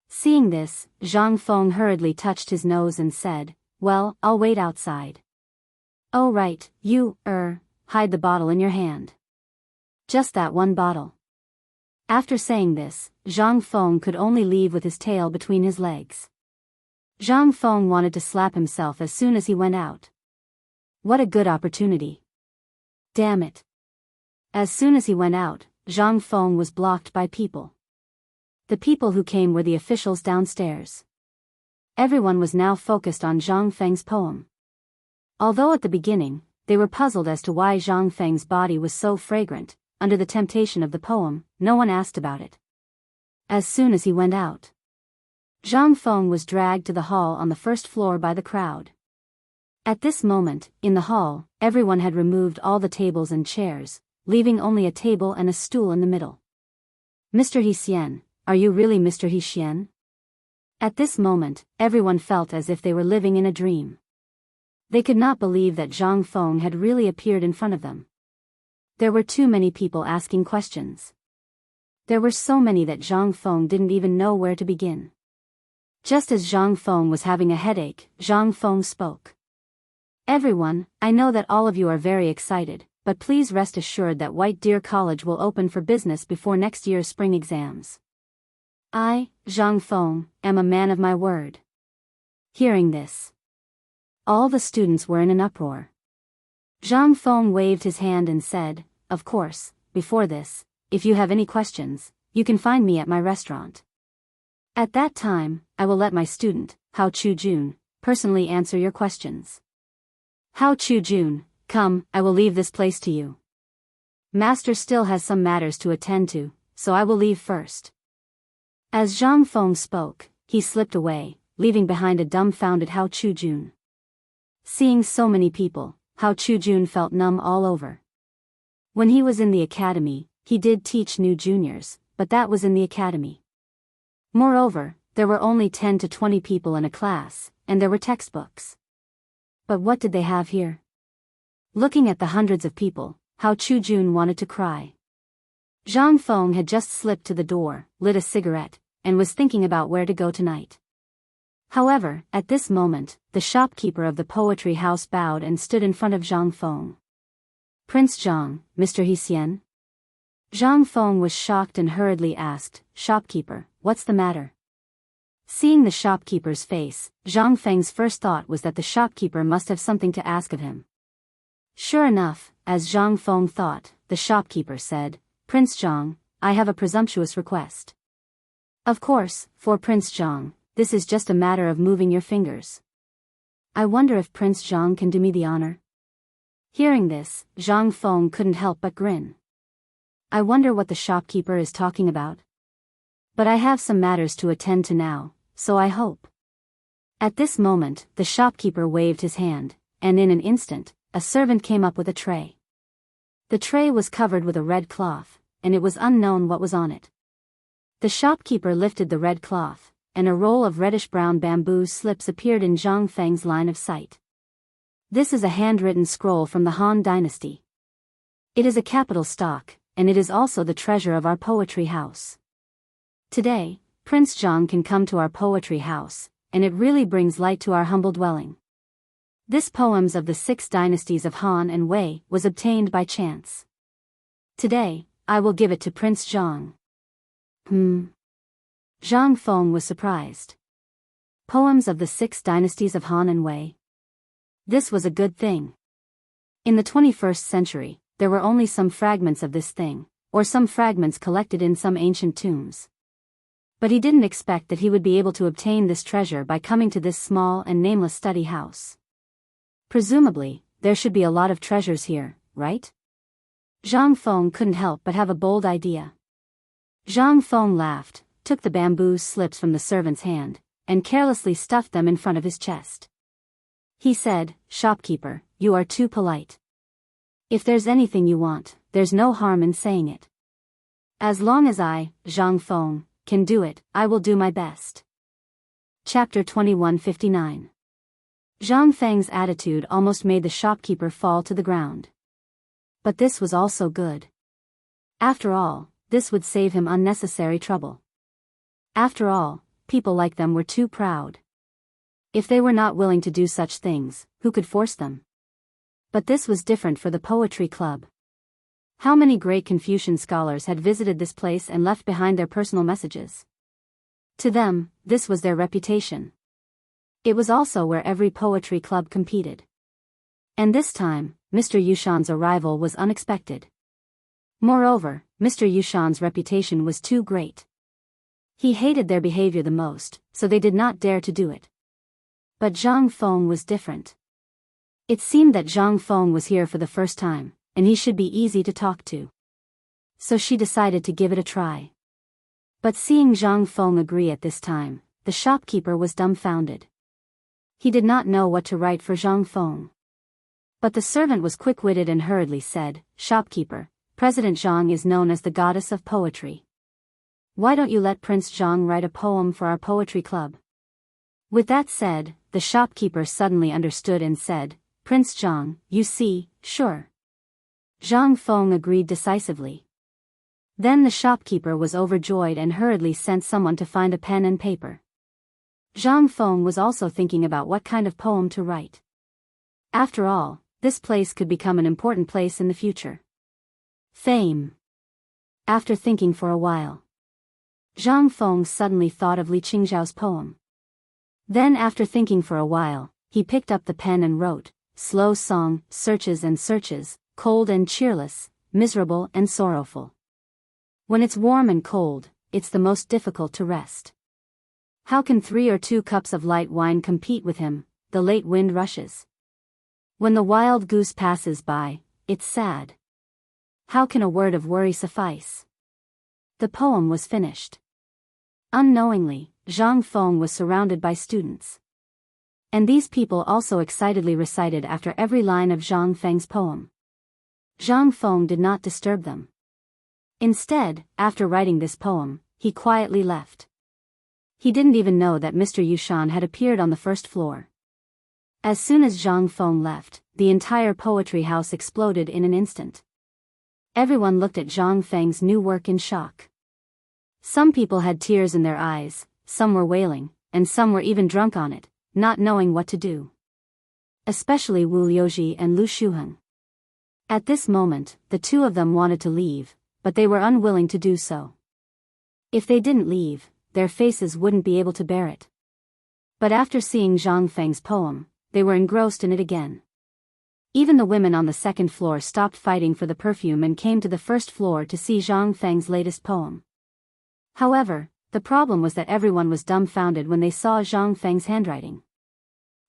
Seeing this, Zhang Feng hurriedly touched his nose and said, Well, I'll wait outside. Oh right, you, hide the bottle in your hand. Just that one bottle. After saying this, Zhang Feng could only leave with his tail between his legs. Zhang Feng wanted to slap himself as soon as he went out. What a good opportunity. Damn it. As soon as he went out, Zhang Feng was blocked by people. The people who came were the officials downstairs. Everyone was now focused on Zhang Feng's poem. Although at the beginning, they were puzzled as to why Zhang Feng's body was so fragrant, under the temptation of the poem, no one asked about it. As soon as he went out, Zhang Feng was dragged to the hall on the first floor by the crowd. At this moment, in the hall, everyone had removed all the tables and chairs, leaving only a table and a stool in the middle. Mr. He Xian, are you really Mr. He Xian? At this moment, everyone felt as if they were living in a dream. They could not believe that Zhang Feng had really appeared in front of them. There were too many people asking questions. There were so many that Zhang Feng didn't even know where to begin. Just as Zhang Feng was having a headache, Zhang Feng spoke. Everyone, I know that all of you are very excited, but please rest assured that White Deer College will open for business before next year's spring exams. I, Zhang Feng, am a man of my word. Hearing this, all the students were in an uproar. Zhang Feng waved his hand and said, Of course, before this, if you have any questions, you can find me at my restaurant. At that time, I will let my student, Hao Chujun, personally answer your questions. Hao Chujun, come, I will leave this place to you. Master still has some matters to attend to, so I will leave first. As Zhang Feng spoke, he slipped away, leaving behind a dumbfounded Hao Chujun. Seeing so many people, Hao Chujun felt numb all over. When he was in the academy, he did teach new juniors, but that was in the academy. Moreover, there were only 10 to 20 people in a class, and there were textbooks. But what did they have here? Looking at the hundreds of people, Hao Chujun wanted to cry. Zhang Feng had just slipped to the door, lit a cigarette, and was thinking about where to go tonight. However, at this moment, the shopkeeper of the poetry house bowed and stood in front of Zhang Feng. Prince Zhang, Mr. He Xian? Zhang Feng was shocked and hurriedly asked, Shopkeeper, what's the matter? Seeing the shopkeeper's face, Zhang Feng's first thought was that the shopkeeper must have something to ask of him. Sure enough, as Zhang Feng thought, the shopkeeper said, Prince Zhang, I have a presumptuous request. Of course, for Prince Zhang, this is just a matter of moving your fingers. I wonder if Prince Zhang can do me the honor? Hearing this, Zhang Feng couldn't help but grin. I wonder what the shopkeeper is talking about. But I have some matters to attend to now, so I hope. At this moment, the shopkeeper waved his hand, and in an instant, a servant came up with a tray. The tray was covered with a red cloth, and it was unknown what was on it. The shopkeeper lifted the red cloth, and a roll of reddish-brown bamboo slips appeared in Zhang Feng's line of sight. This is a handwritten scroll from the Han Dynasty. It is a capital stock, and it is also the treasure of our poetry house. Today, Prince Zhang can come to our poetry house, and it really brings light to our humble dwelling. This poems of the 6 dynasties of Han and Wei was obtained by chance. Today, I will give it to Prince Zhang. Zhang Feng was surprised. Poems of the 6 dynasties of Han and Wei. This was a good thing. In the 21st century, there were only some fragments of this thing, or some fragments collected in some ancient tombs. But he didn't expect that he would be able to obtain this treasure by coming to this small and nameless study house. Presumably, there should be a lot of treasures here, right? Zhang Feng couldn't help but have a bold idea. Zhang Feng laughed, took the bamboo slips from the servant's hand, and carelessly stuffed them in front of his chest. He said, "Shopkeeper, you are too polite. If there's anything you want, there's no harm in saying it. As long as I, Zhang Feng, can do it, I will do my best." Chapter 2159. Zhang Feng's attitude almost made the shopkeeper fall to the ground. But this was also good. After all, this would save him unnecessary trouble. After all, people like them were too proud. If they were not willing to do such things, who could force them? But this was different for the poetry club. How many great Confucian scholars had visited this place and left behind their personal messages? To them, this was their reputation. It was also where every poetry club competed. And this time, Mr. Yushan's arrival was unexpected. Moreover, Mr. Yushan's reputation was too great. He hated their behavior the most, so they did not dare to do it. But Zhang Feng was different. It seemed that Zhang Feng was here for the first time, and he should be easy to talk to. So she decided to give it a try. But seeing Zhang Feng agree at this time, the shopkeeper was dumbfounded. He did not know what to write for Zhang Feng. But the servant was quick-witted and hurriedly said, "Shopkeeper, President Zhang is known as the goddess of poetry. Why don't you let Prince Zhang write a poem for our poetry club?" With that said, the shopkeeper suddenly understood and said, "Prince Zhang, you see, sure." Zhang Feng agreed decisively. Then the shopkeeper was overjoyed and hurriedly sent someone to find a pen and paper. Zhang Feng was also thinking about what kind of poem to write. After all, this place could become an important place in the future. Fame. After thinking for a while, Zhang Feng suddenly thought of Li Qingzhao's poem. Then after thinking for a while, he picked up the pen and wrote, "Slow song, searches and searches, cold and cheerless, miserable and sorrowful. When it's warm and cold, it's the most difficult to rest. How can 3 or 2 cups of light wine compete with him? The late wind rushes. When the wild goose passes by, it's sad. How can a word of worry suffice?" The poem was finished. Unknowingly, Zhang Feng was surrounded by students. And these people also excitedly recited after every line of Zhang Feng's poem. Zhang Feng did not disturb them. Instead, after writing this poem, he quietly left. He didn't even know that Mr. Yushan had appeared on the first floor. As soon as Zhang Feng left, the entire poetry house exploded in an instant. Everyone looked at Zhang Feng's new work in shock. Some people had tears in their eyes, some were wailing, and some were even drunk on it, not knowing what to do. Especially Wu Liuji and Lu Shuheng. At this moment, the two of them wanted to leave, but they were unwilling to do so. If they didn't leave, their faces wouldn't be able to bear it. But after seeing Zhang Feng's poem, they were engrossed in it again. Even the women on the second floor stopped fighting for the perfume and came to the first floor to see Zhang Feng's latest poem. However, the problem was that everyone was dumbfounded when they saw Zhang Feng's handwriting.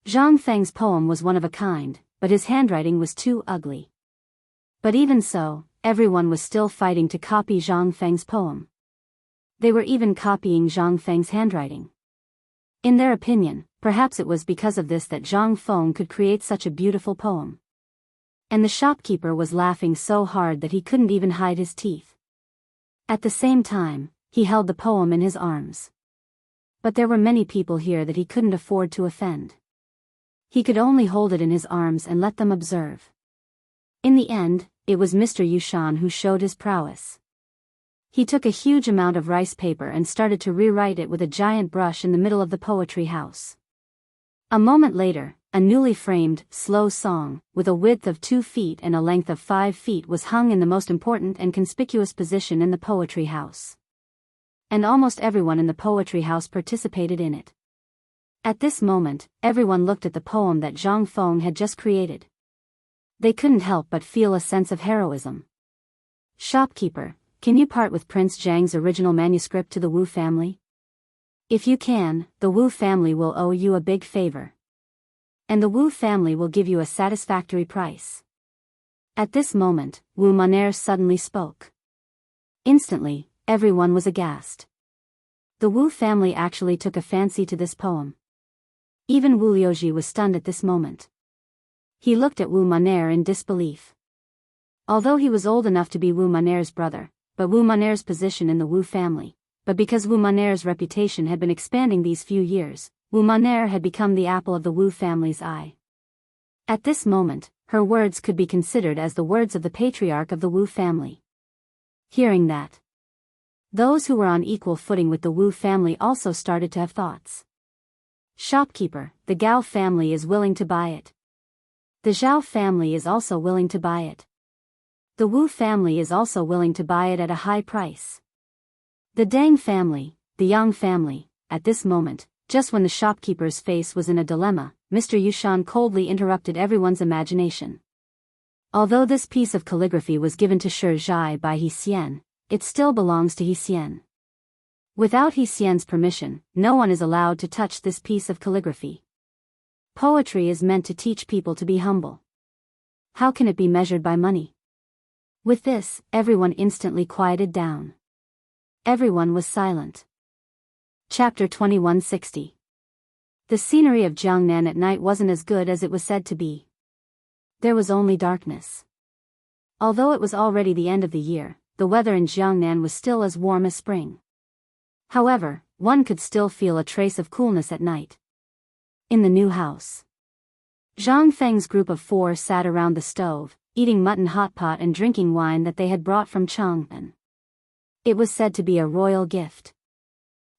Zhang Feng's poem was one of a kind, but his handwriting was too ugly. But even so, everyone was still fighting to copy Zhang Feng's poem. They were even copying Zhang Feng's handwriting. In their opinion, perhaps it was because of this that Zhang Feng could create such a beautiful poem. And the shopkeeper was laughing so hard that he couldn't even hide his teeth. At the same time, he held the poem in his arms. But there were many people here that he couldn't afford to offend. He could only hold it in his arms and let them observe. In the end, it was Mr. Yushan who showed his prowess. He took a huge amount of rice paper and started to rewrite it with a giant brush in the middle of the poetry house. A moment later, a newly framed, slow song, with a width of 2 feet and a length of 5 feet was hung in the most important and conspicuous position in the poetry house. and almost everyone in the poetry house participated in it. At this moment, everyone looked at the poem that Zhang Feng had just created. They couldn't help but feel a sense of heroism. "Shopkeeper, can you part with Prince Zhang's original manuscript to the Wu family? If you can, the Wu family will owe you a big favor. And the Wu family will give you a satisfactory price." At this moment, Wu Monair suddenly spoke. Instantly, everyone was aghast. The Wu family actually took a fancy to this poem. Even Wu Liuji was stunned at this moment. He looked at Wu Monair in disbelief. Although he was old enough to be Wu Monair's brother, but Wu Monair's position in the Wu family, but because Wu Monair's reputation had been expanding these few years, Wu Monair had become the apple of the Wu family's eye. At this moment, her words could be considered as the words of the patriarch of the Wu family. Hearing that, those who were on equal footing with the Wu family also started to have thoughts. "Shopkeeper, the Gao family is willing to buy it. The Zhao family is also willing to buy it. The Wu family is also willing to buy it at a high price. The Deng family, the Yang family." At this moment, just when the shopkeeper's face was in a dilemma, Mr. Yushan coldly interrupted everyone's imagination. Although this piece of calligraphy was given to Shi Zhai by He Xian, it still belongs to He Xian. Without He Xian's permission, no one is allowed to touch this piece of calligraphy. Poetry is meant to teach people to be humble. How can it be measured by money? With this, everyone instantly quieted down. Everyone was silent. Chapter 2160. The scenery of Chang'an at night wasn't as good as it was said to be. There was only darkness. Although it was already the end of the year, the weather in Chang'an was still as warm as spring. However, one could still feel a trace of coolness at night. In the new house, Zhang Feng's group of 4 sat around the stove, eating mutton hot pot and drinking wine that they had brought from Chang'an. It was said to be a royal gift.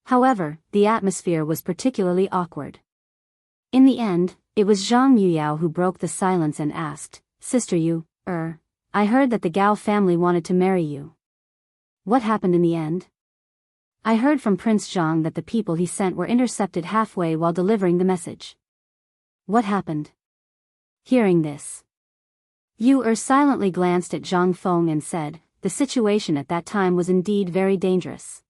However, the atmosphere was particularly awkward. In the end, it was Zhang Yuyao who broke the silence and asked, "Sister Yu, I heard that the Gao family wanted to marry you. What happened in the end?" "I heard from Prince Zhang that the people he sent were intercepted halfway while delivering the message." "What happened?" Hearing this, Yu silently glanced at Zhang Feng and said, "The situation at that time was indeed very dangerous.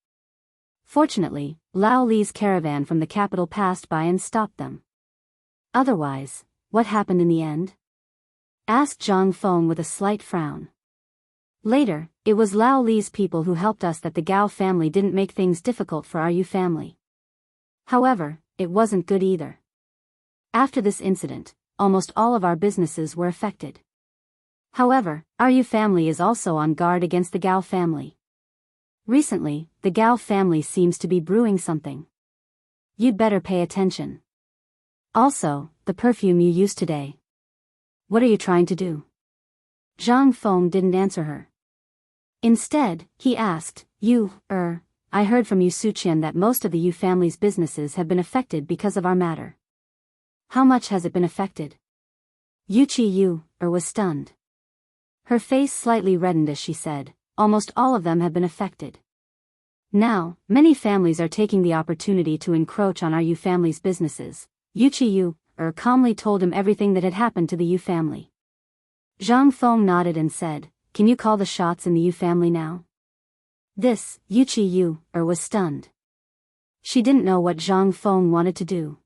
Fortunately, Lao Li's caravan from the capital passed by and stopped them." "Otherwise, what happened in the end?" asked Zhang Feng with a slight frown. "Later, it was Lao Li's people who helped us that the Gao family didn't make things difficult for our Yu family. However, it wasn't good either. After this incident, almost all of our businesses were affected. However, our Yu family is also on guard against the Gao family. Recently, the Gao family seems to be brewing something. You'd better pay attention. Also, the perfume you used today. What are you trying to do?" Zhang Feng didn't answer her. Instead, he asked, I heard from Yu Suqian that most of the Yu family's businesses have been affected because of our matter. How much has it been affected?" Yuqi Yu was stunned. Her face slightly reddened as she said, "Almost all of them have been affected. Now, many families are taking the opportunity to encroach on our Yu family's businesses." Yuqi Yu calmly told him everything that had happened to the Yu family. Zhang Feng nodded and said, "Can you call the shots in the Yu family now?" This, Yuqi Yu was stunned. She didn't know what Zhang Feng wanted to do.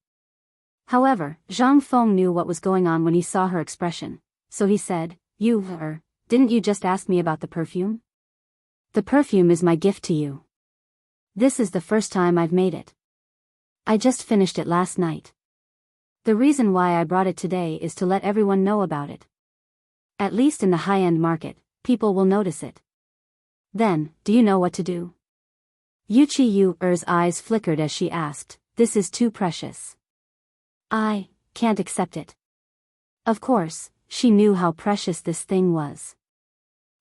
However, Zhang Feng knew what was going on when he saw her expression, so he said, "You, didn't you just ask me about the perfume? The perfume is my gift to you. This is the first time I've made it. I just finished it last night. The reason why I brought it today is to let everyone know about it. At least in the high-end market, people will notice it. Then, do you know what to do?" Yuqi Yu's eyes flickered as she asked, "This is too precious. I can't accept it." Of course, she knew how precious this thing was.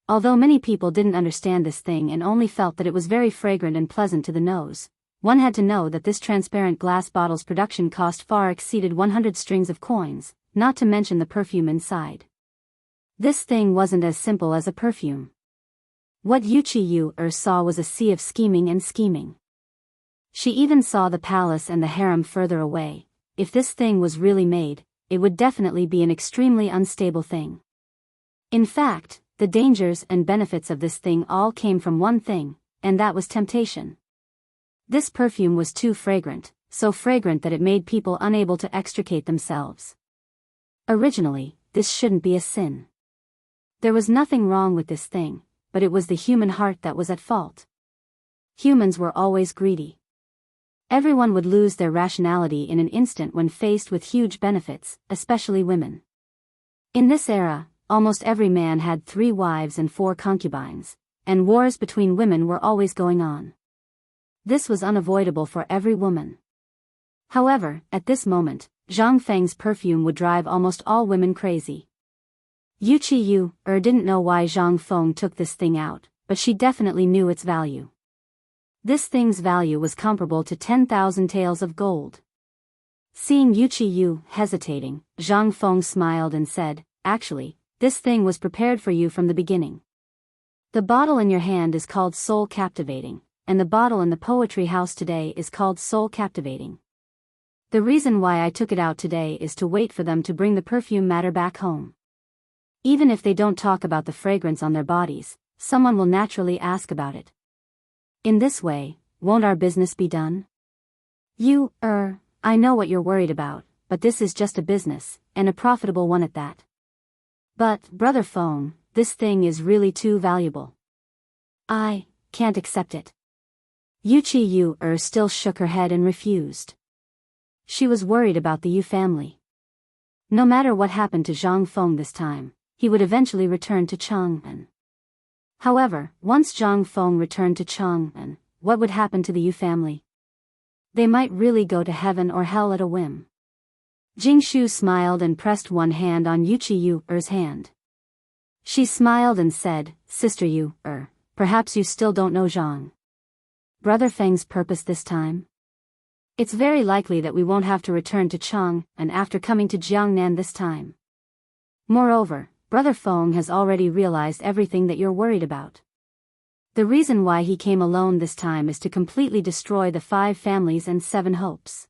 Although many people didn't understand this thing and only felt that it was very fragrant and pleasant to the nose, one had to know that this transparent glass bottle's production cost far exceeded 100 strings of coins, not to mention the perfume inside. This thing wasn't as simple as a perfume. What Yuqi Yu saw was a sea of scheming and scheming. She even saw the palace and the harem further away. If this thing was really made, it would definitely be an extremely unstable thing. In fact, the dangers and benefits of this thing all came from one thing, and that was temptation. This perfume was too fragrant, so fragrant that it made people unable to extricate themselves. Originally, this shouldn't be a sin. There was nothing wrong with this thing, but it was the human heart that was at fault. Humans were always greedy. Everyone would lose their rationality in an instant when faced with huge benefits, especially women. In this era, almost every man had 3 wives and 4 concubines, and wars between women were always going on. This was unavoidable for every woman. However, at this moment, Zhang Feng's perfume would drive almost all women crazy. Yu Qi didn't know why Zhang Feng took this thing out, but she definitely knew its value. This thing's value was comparable to 10,000 taels of gold. Seeing Yu Qi hesitating, Zhang Feng smiled and said, "Actually, this thing was prepared for you from the beginning. The bottle in your hand is called Soul Captivating, and the bottle in the poetry house today is called Soul Captivating. The reason why I took it out today is to wait for them to bring the perfume matter back home. Even if they don't talk about the fragrance on their bodies, someone will naturally ask about it. In this way, won't our business be done? I know what you're worried about, but this is just a business, and a profitable one at that. But, Brother Feng, this thing is really too valuable. I can't accept it." Yu Qi still shook her head and refused. She was worried about the Yu family. No matter what happened to Zhang Feng this time, he would eventually return to Chang'an. However, once Zhang Feng returned to Chang'an, what would happen to the Yu family? They might really go to heaven or hell at a whim. Jingshu smiled and pressed one hand on Yu Qi's hand. She smiled and said, "Sister Yu, perhaps you still don't know Zhang Brother Feng's purpose this time? It's very likely that we won't have to return to Chang'an after coming to Jiangnan this time. Moreover, Brother Feng has already realized everything that you're worried about. The reason why he came alone this time is to completely destroy the 5 families and 7 hopes.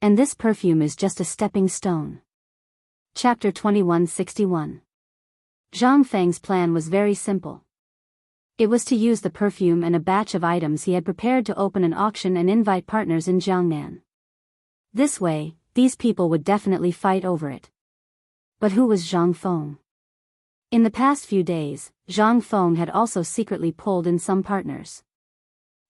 And this perfume is just a stepping stone." Chapter 2161. Zhang Feng's plan was very simple. It was to use the perfume and a batch of items he had prepared to open an auction and invite partners in Jiangnan. This way, these people would definitely fight over it. But who was Zhang Feng? In the past few days, Zhang Feng had also secretly pulled in some partners.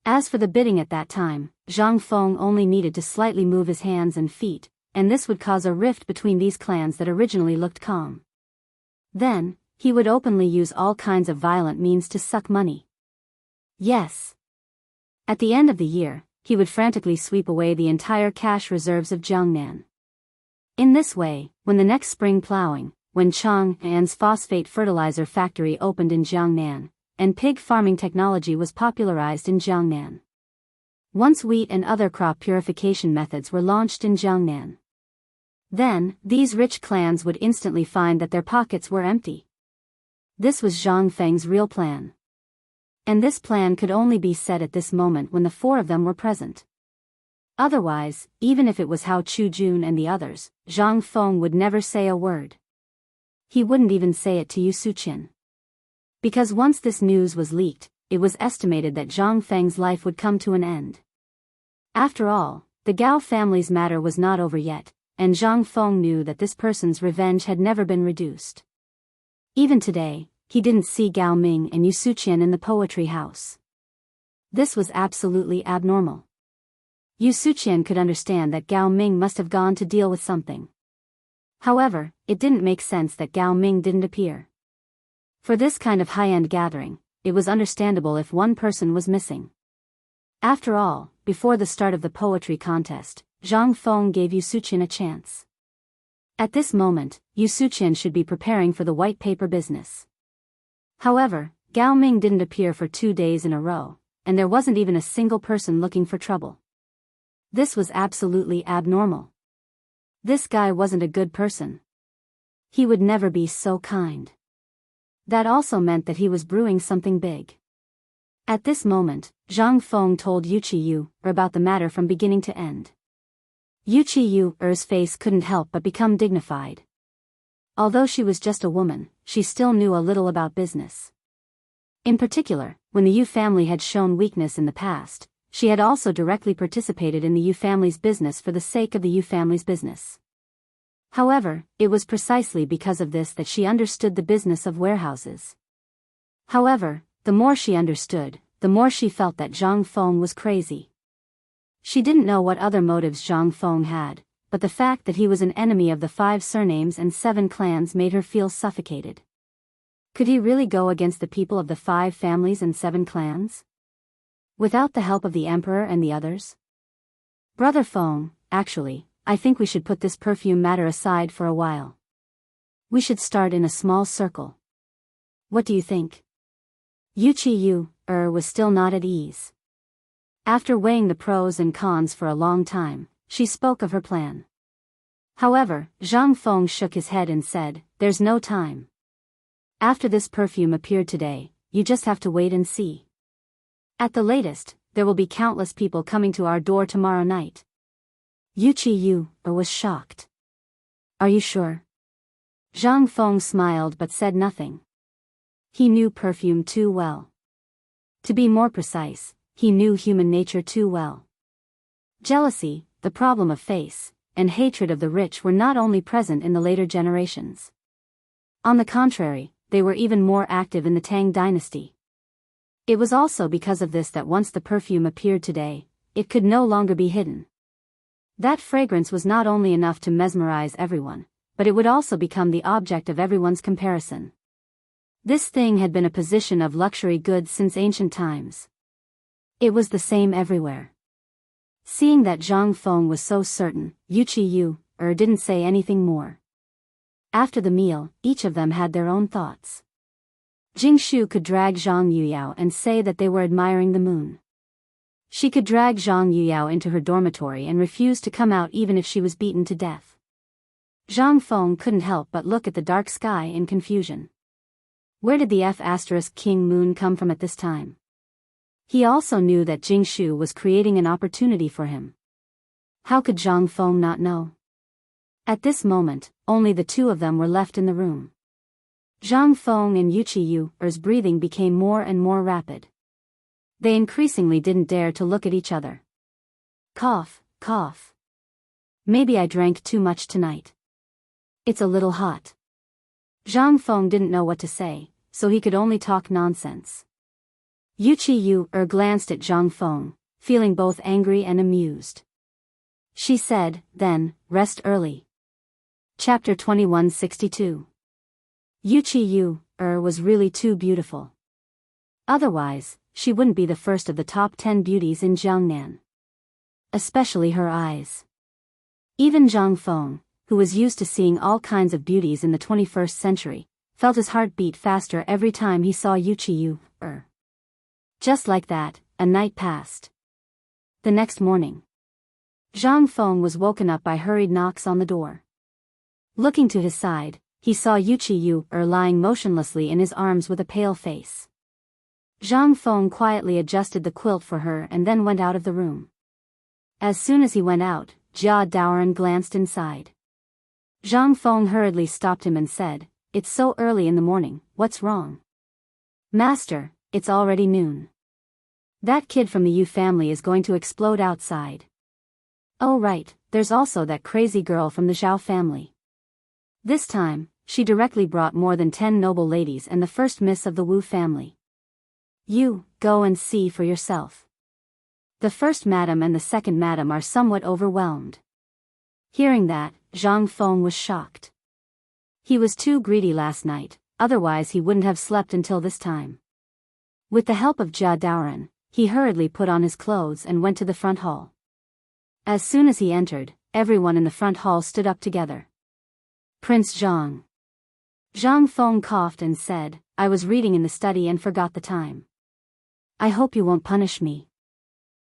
As for the bidding at that time, Zhang Feng only needed to slightly move his hands and feet, and this would cause a rift between these clans that originally looked calm. Then, he would openly use all kinds of violent means to suck money. Yes. At the end of the year, he would frantically sweep away the entire cash reserves of Jiangnan. In this way, when the next spring plowing, when Chang'an's phosphate fertilizer factory opened in Jiangnan, and pig farming technology was popularized in Jiangnan. Once wheat and other crop purification methods were launched in Jiangnan. Then, these rich clans would instantly find that their pockets were empty. This was Zhang Feng's real plan. And this plan could only be set at this moment when the 4 of them were present. Otherwise, even if it was Hao Chujun and the others, Zhang Feng would never say a word. He wouldn't even say it to Yu Suqian. Because once this news was leaked, it was estimated that Zhang Feng's life would come to an end. After all, the Gao family's matter was not over yet, and Zhang Feng knew that this person's revenge had never been reduced. Even today, he didn't see Gao Ming and Yu Suqian in the poetry house. This was absolutely abnormal. Yu Suqian could understand that Gao Ming must have gone to deal with something. However, it didn't make sense that Gao Ming didn't appear. For this kind of high-end gathering, it was understandable if one person was missing. After all, before the start of the poetry contest, Zhang Feng gave Yu Suqian a chance. At this moment, Yu Suqian should be preparing for the white paper business. However, Gao Ming didn't appear for 2 days in a row, and there wasn't even a single person looking for trouble. This was absolutely abnormal. This guy wasn't a good person. He would never be so kind. That also meant that he was brewing something big. At this moment, Zhang Feng told Yu Qiyu about the matter from beginning to end. Yu Qiyu's face couldn't help but become dignified. Although she was just a woman, she still knew a little about business. In particular, when the Yu family had shown weakness in the past, she had also directly participated in the Yu family's business for the sake of the Yu family's business. However, it was precisely because of this that she understood the business of warehouses. However, the more she understood, the more she felt that Zhang Feng was crazy. She didn't know what other motives Zhang Feng had, but the fact that he was an enemy of the 5 surnames and 7 clans made her feel suffocated. Could he really go against the people of the 5 families and 7 clans? Without the help of the emperor and the others? Brother Feng, actually, I think we should put this perfume matter aside for a while. We should start in a small circle. What do you think? Yu Qiyu was still not at ease. After weighing the pros and cons for a long time, she spoke of her plan. However, Zhang Feng shook his head and said, "There's no time. After this perfume appeared today, you just have to wait and see. At the latest, there will be countless people coming to our door tomorrow night." Yu Qiyu was shocked. "Are you sure?" Zhang Feng smiled but said nothing. He knew perfume too well. To be more precise, he knew human nature too well. Jealousy, the problem of face, and hatred of the rich were not only present in the later generations. On the contrary, they were even more active in the Tang dynasty. It was also because of this that once the perfume appeared today, it could no longer be hidden. That fragrance was not only enough to mesmerize everyone, but it would also become the object of everyone's comparison. This thing had been a position of luxury goods since ancient times. It was the same everywhere. Seeing that Zhang Feng was so certain, Yu Qiyu didn't say anything more. After the meal, each of them had their own thoughts. Jing Shu could drag Zhang Yuyao and say that they were admiring the moon. She could drag Zhang Yuyao into her dormitory and refuse to come out even if she was beaten to death. Zhang Feng couldn't help but look at the dark sky in confusion. Where did the F*King moon come from at this time? He also knew that Jing Shu was creating an opportunity for him. How could Zhang Feng not know? At this moment, only the two of them were left in the room. Zhang Feng and Yu Qiyu's breathing became more and more rapid. They increasingly didn't dare to look at each other. Cough, cough. Maybe I drank too much tonight. It's a little hot. Zhang Feng didn't know what to say, so he could only talk nonsense. Yu Qiyu glanced at Zhang Feng, feeling both angry and amused. She said, "Then, rest early." Chapter 2162. Yu Qiyu was really too beautiful. Otherwise, she wouldn't be the first of the top 10 beauties in Chang'an. Especially her eyes. Even Zhang Feng, who was used to seeing all kinds of beauties in the 21st century, felt his heart beat faster every time he saw Yu Qiyu. Just like that, a night passed. The next morning, Zhang Feng was woken up by hurried knocks on the door. Looking to his side, he saw Yu Qiyu lying motionlessly in his arms with a pale face. Zhang Feng quietly adjusted the quilt for her and then went out of the room. As soon as he went out, Jia Daoran glanced inside. Zhang Feng hurriedly stopped him and said, "It's so early in the morning, what's wrong?" "Master, it's already noon. That kid from the Yu family is going to explode outside. Oh right, there's also that crazy girl from the Zhao family." This time, she directly brought more than 10 noble ladies and the first miss of the Wu family. "You, go and see for yourself. The first madam and the second madam are somewhat overwhelmed." Hearing that, Zhang Feng was shocked. He was too greedy last night, otherwise he wouldn't have slept until this time. With the help of Jia Daoran, he hurriedly put on his clothes and went to the front hall. As soon as he entered, everyone in the front hall stood up together. "Prince Zhang." Zhang Feng coughed and said, "I was reading in the study and forgot the time. I hope you won't punish me.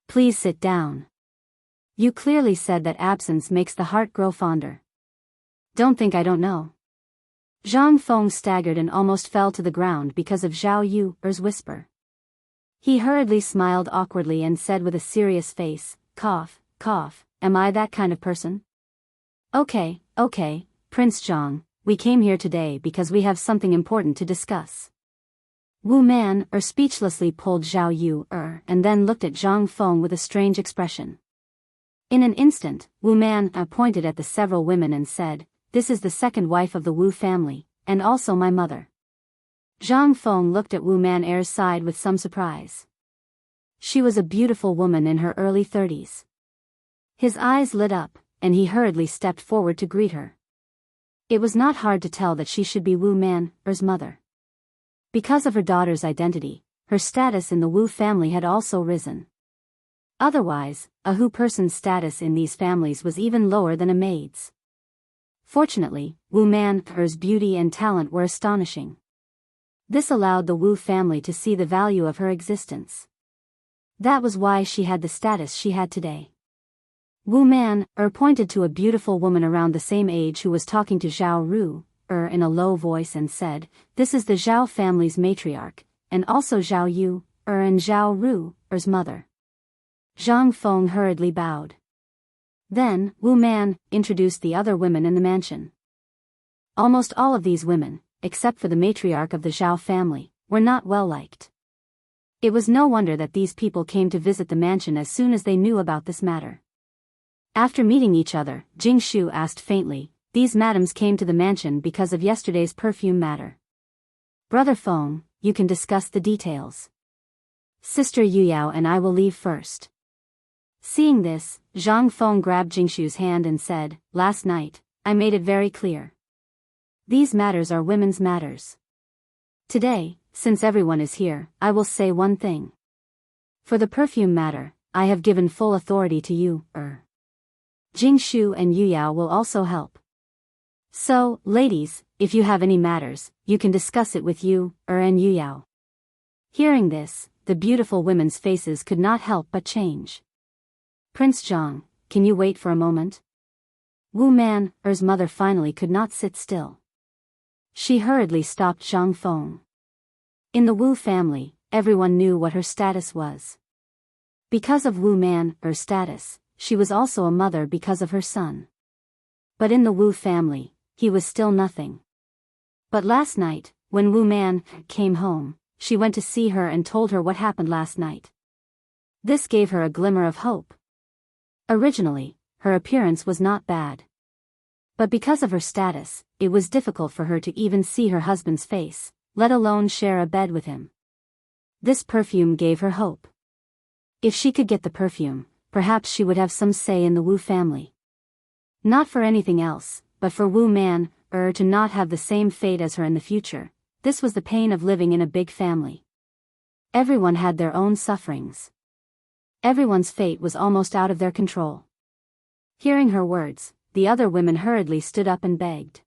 Please sit down. You clearly said that absence makes the heart grow fonder. Don't think I don't know." Zhang Feng staggered and almost fell to the ground because of Zhao Yu's whisper. He hurriedly smiled awkwardly and said with a serious face, cough, cough, am I that kind of person? Okay, Prince Zhang, we came here today because we have something important to discuss. Wu Man speechlessly pulled Zhao Yu and then looked at Zhang Feng with a strange expression. In an instant, Wu Man pointed at the several women and said, this is the second wife of the Wu family, and also my mother. Zhang Feng looked at Wu Man's side with some surprise. She was a beautiful woman in her early 30s. His eyes lit up, and he hurriedly stepped forward to greet her. It was not hard to tell that she should be Wu Man's mother. Because of her daughter's identity, her status in the Wu family had also risen. Otherwise, a Hu person's status in these families was even lower than a maid's. Fortunately, Wu Man's beauty and talent were astonishing. This allowed the Wu family to see the value of her existence. That was why she had the status she had today. Wu Man pointed to a beautiful woman around the same age who was talking to Zhao Ru in a low voice and said, this is the Zhao family's matriarch, and also Zhao Yu and Zhao Ru's mother. Zhang Feng hurriedly bowed. Then, Wu Man introduced the other women in the mansion. Almost all of these women, except for the matriarch of the Zhao family, were not well liked. It was no wonder that these people came to visit the mansion as soon as they knew about this matter. After meeting each other, Jing Shu asked faintly, these madams came to the mansion because of yesterday's perfume matter. Brother Feng, you can discuss the details. Sister Yuyao and I will leave first. Seeing this, Zhang Feng grabbed Jingshu's hand and said, last night, I made it very clear. These matters are women's matters. Today, since everyone is here, I will say one thing. For the perfume matter, I have given full authority to you, Jingshu and Yuyao will also help. So, ladies, if you have any matters, you can discuss it with you, and Yuyao. Hearing this, the beautiful women's faces could not help but change. Prince Zhang, can you wait for a moment? Wu Man's mother finally could not sit still. She hurriedly stopped Zhang Feng. In the Wu family, everyone knew what her status was. Because of Wu Man's status, she was also a mother because of her son. But in the Wu family, he was still nothing. But last night, when Wu Man came home, she went to see her and told her what happened last night. This gave her a glimmer of hope. Originally, her appearance was not bad. But because of her status, it was difficult for her to even see her husband's face, let alone share a bed with him. This perfume gave her hope. If she could get the perfume, perhaps she would have some say in the Wu family. Not for anything else, but for Wu Man to not have the same fate as her in the future. This was the pain of living in a big family. Everyone had their own sufferings. Everyone's fate was almost out of their control. Hearing her words, the other women hurriedly stood up and begged.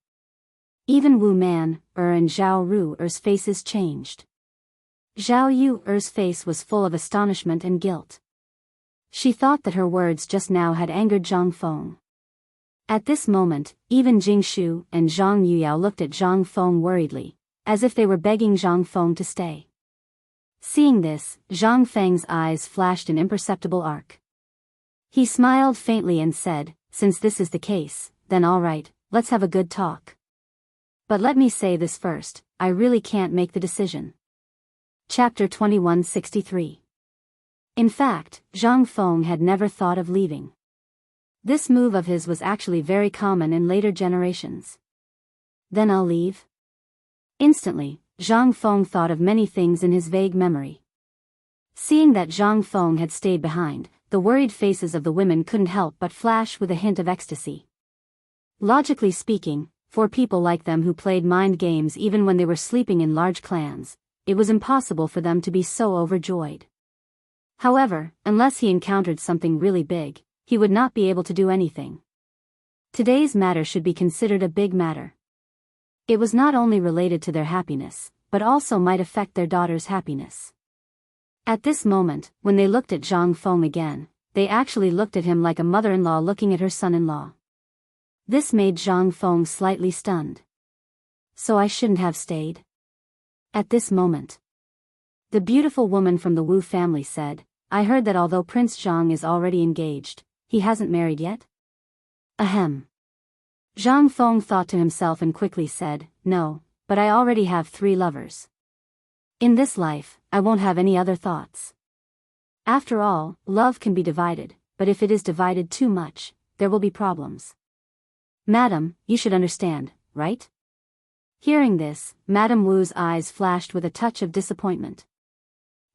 Even Wu Man and Zhao Ru's faces changed. Zhao Yu's face was full of astonishment and guilt. She thought that her words just now had angered Zhang Feng. At this moment, even Jing Shu and Zhang Yuyao looked at Zhang Feng worriedly, as if they were begging Zhang Feng to stay. Seeing this, Zhang Feng's eyes flashed an imperceptible arc. He smiled faintly and said, since this is the case, then all right, let's have a good talk. But let me say this first, I really can't make the decision. Chapter 2163. In fact, Zhang Feng had never thought of leaving. This move of his was actually very common in later generations. Then I'll leave? Instantly, Zhang Feng thought of many things in his vague memory. Seeing that Zhang Feng had stayed behind, the worried faces of the women couldn't help but flash with a hint of ecstasy. Logically speaking, for people like them who played mind games even when they were sleeping in large clans, it was impossible for them to be so overjoyed. However, unless he encountered something really big, he would not be able to do anything. Today's matter should be considered a big matter. It was not only related to their happiness, but also might affect their daughter's happiness. At this moment, when they looked at Zhang Feng again, they actually looked at him like a mother-in-law looking at her son-in-law. This made Zhang Feng slightly stunned. So I shouldn't have stayed? At this moment, The beautiful woman from the Wu family said, I heard that although Prince Zhang is already engaged, he hasn't married yet? Ahem. Zhang Feng thought to himself and quickly said, no, but I already have 3 lovers. In this life, I won't have any other thoughts. After all, love can be divided, but if it is divided too much, there will be problems. Madam, you should understand, right? Hearing this, Madame Wu's eyes flashed with a touch of disappointment.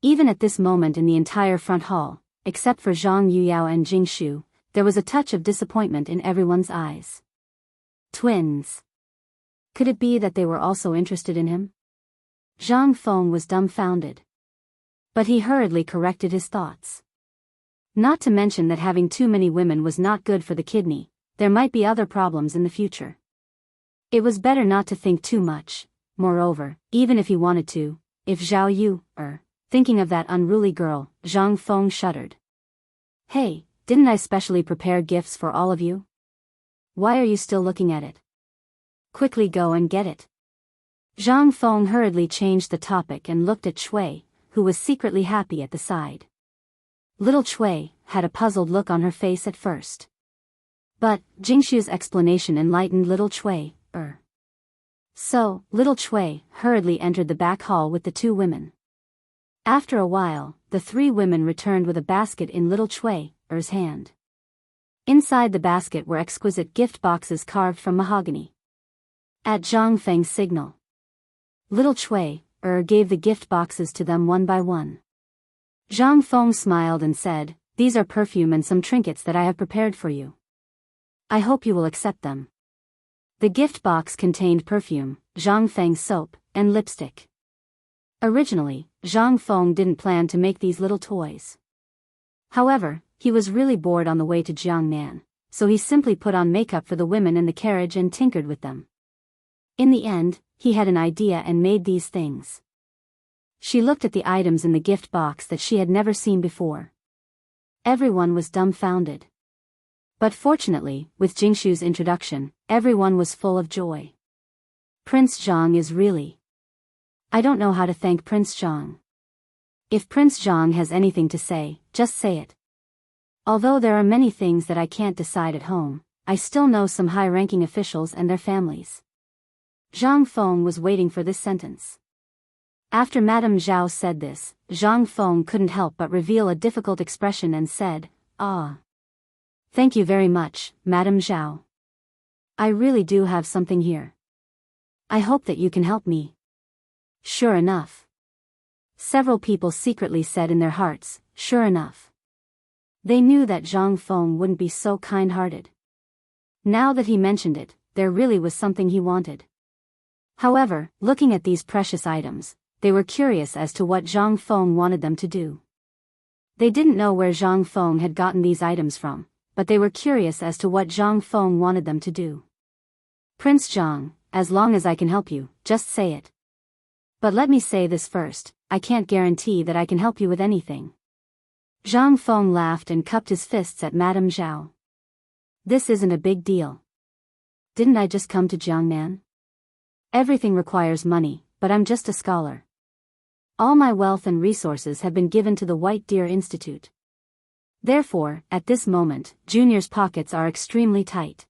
Even at this moment in the entire front hall, except for Zhang Yuyao and Jing Shu, there was a touch of disappointment in everyone's eyes. Twins. Could it be that they were also interested in him? Zhang Feng was dumbfounded. But he hurriedly corrected his thoughts. Not to mention that having too many women was not good for the kidney, there might be other problems in the future. It was better not to think too much. Moreover, even if he wanted to, if Zhao Yu, thinking of that unruly girl, Zhang Feng shuddered. Hey, didn't I specially prepare gifts for all of you? Why are you still looking at it? Quickly go and get it. Zhang Feng hurriedly changed the topic and looked at Shui, who was secretly happy at the side. Little Shui had a puzzled look on her face at first. But Jingshu's explanation enlightened little Shui. So, little Shui hurriedly entered the back hall with the 2 women. After a while, the 3 women returned with a basket in little Shui's hand. Inside the basket were exquisite gift boxes carved from mahogany. At Zhang Feng's signal, little Shui gave the gift boxes to them one by one. Zhang Feng smiled and said, these are perfume and some trinkets that I have prepared for you. I hope you will accept them. The gift box contained perfume, Zhang Feng's soap, and lipstick. Originally, Zhang Feng didn't plan to make these little toys. However, he was really bored on the way to Jiangnan, so he simply put on makeup for the women in the carriage and tinkered with them. In the end, he had an idea and made these things. She looked at the items in the gift box that she had never seen before. Everyone was dumbfounded. But fortunately, with Jingshu's introduction, everyone was full of joy. Prince Zhang is really... I don't know how to thank Prince Zhang. If Prince Zhang has anything to say, just say it. Although there are many things that I can't decide at home, I still know some high-ranking officials and their families. Zhang Feng was waiting for this sentence. After Madame Zhao said this, Zhang Feng couldn't help but reveal a difficult expression and said, Ah. Thank you very much, Madame Zhao. I really do have something here. I hope that you can help me. Sure enough. Several people secretly said in their hearts, sure enough. They knew that Zhang Feng wouldn't be so kind-hearted. Now that he mentioned it, there really was something he wanted. However, looking at these precious items, they were curious as to what Zhang Feng wanted them to do. They didn't know where Zhang Feng had gotten these items from, but they were curious as to what Zhang Feng wanted them to do. Prince Zhang, as long as I can help you, just say it. But let me say this first, I can't guarantee that I can help you with anything. Zhang Feng laughed and cupped his fists at Madame Zhao. This isn't a big deal. Didn't I just come to Jiangnan? Everything requires money, but I'm just a scholar. All my wealth and resources have been given to the White Deer Institute. Therefore, at this moment, Junior's pockets are extremely tight.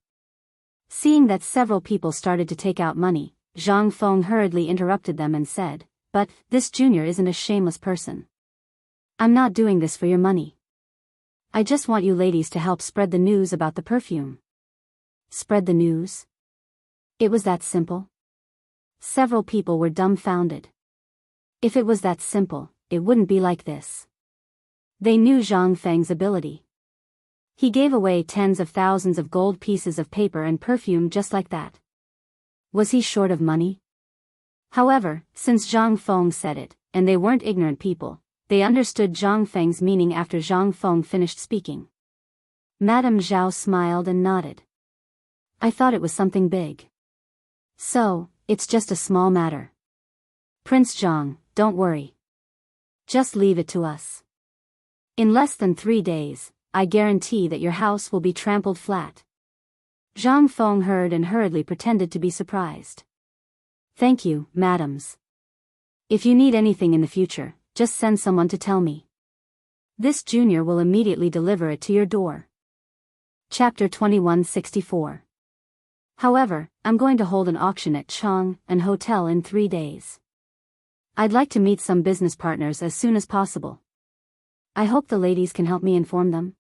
Seeing that several people started to take out money, Zhang Feng hurriedly interrupted them and said, but, this Junior isn't a shameless person. I'm not doing this for your money. I just want you ladies to help spread the news about the perfume. Spread the news? It was that simple? Several people were dumbfounded. If it was that simple, it wouldn't be like this. They knew Zhang Feng's ability. He gave away tens of thousands of gold pieces of paper and perfume just like that. Was he short of money? However, since Zhang Feng said it, and they weren't ignorant people, they understood Zhang Feng's meaning after Zhang Feng finished speaking. Madame Zhao smiled and nodded. I thought it was something big. So, it's just a small matter. Prince Zhang, don't worry. Just leave it to us. In less than 3 days, I guarantee that your house will be trampled flat. Zhang Feng heard and hurriedly pretended to be surprised. Thank you, madams. If you need anything in the future, just send someone to tell me. This junior will immediately deliver it to your door. Chapter 2164. However, I'm going to hold an auction at Chang'an Hotel in 3 days. I'd like to meet some business partners as soon as possible. I hope the ladies can help me inform them.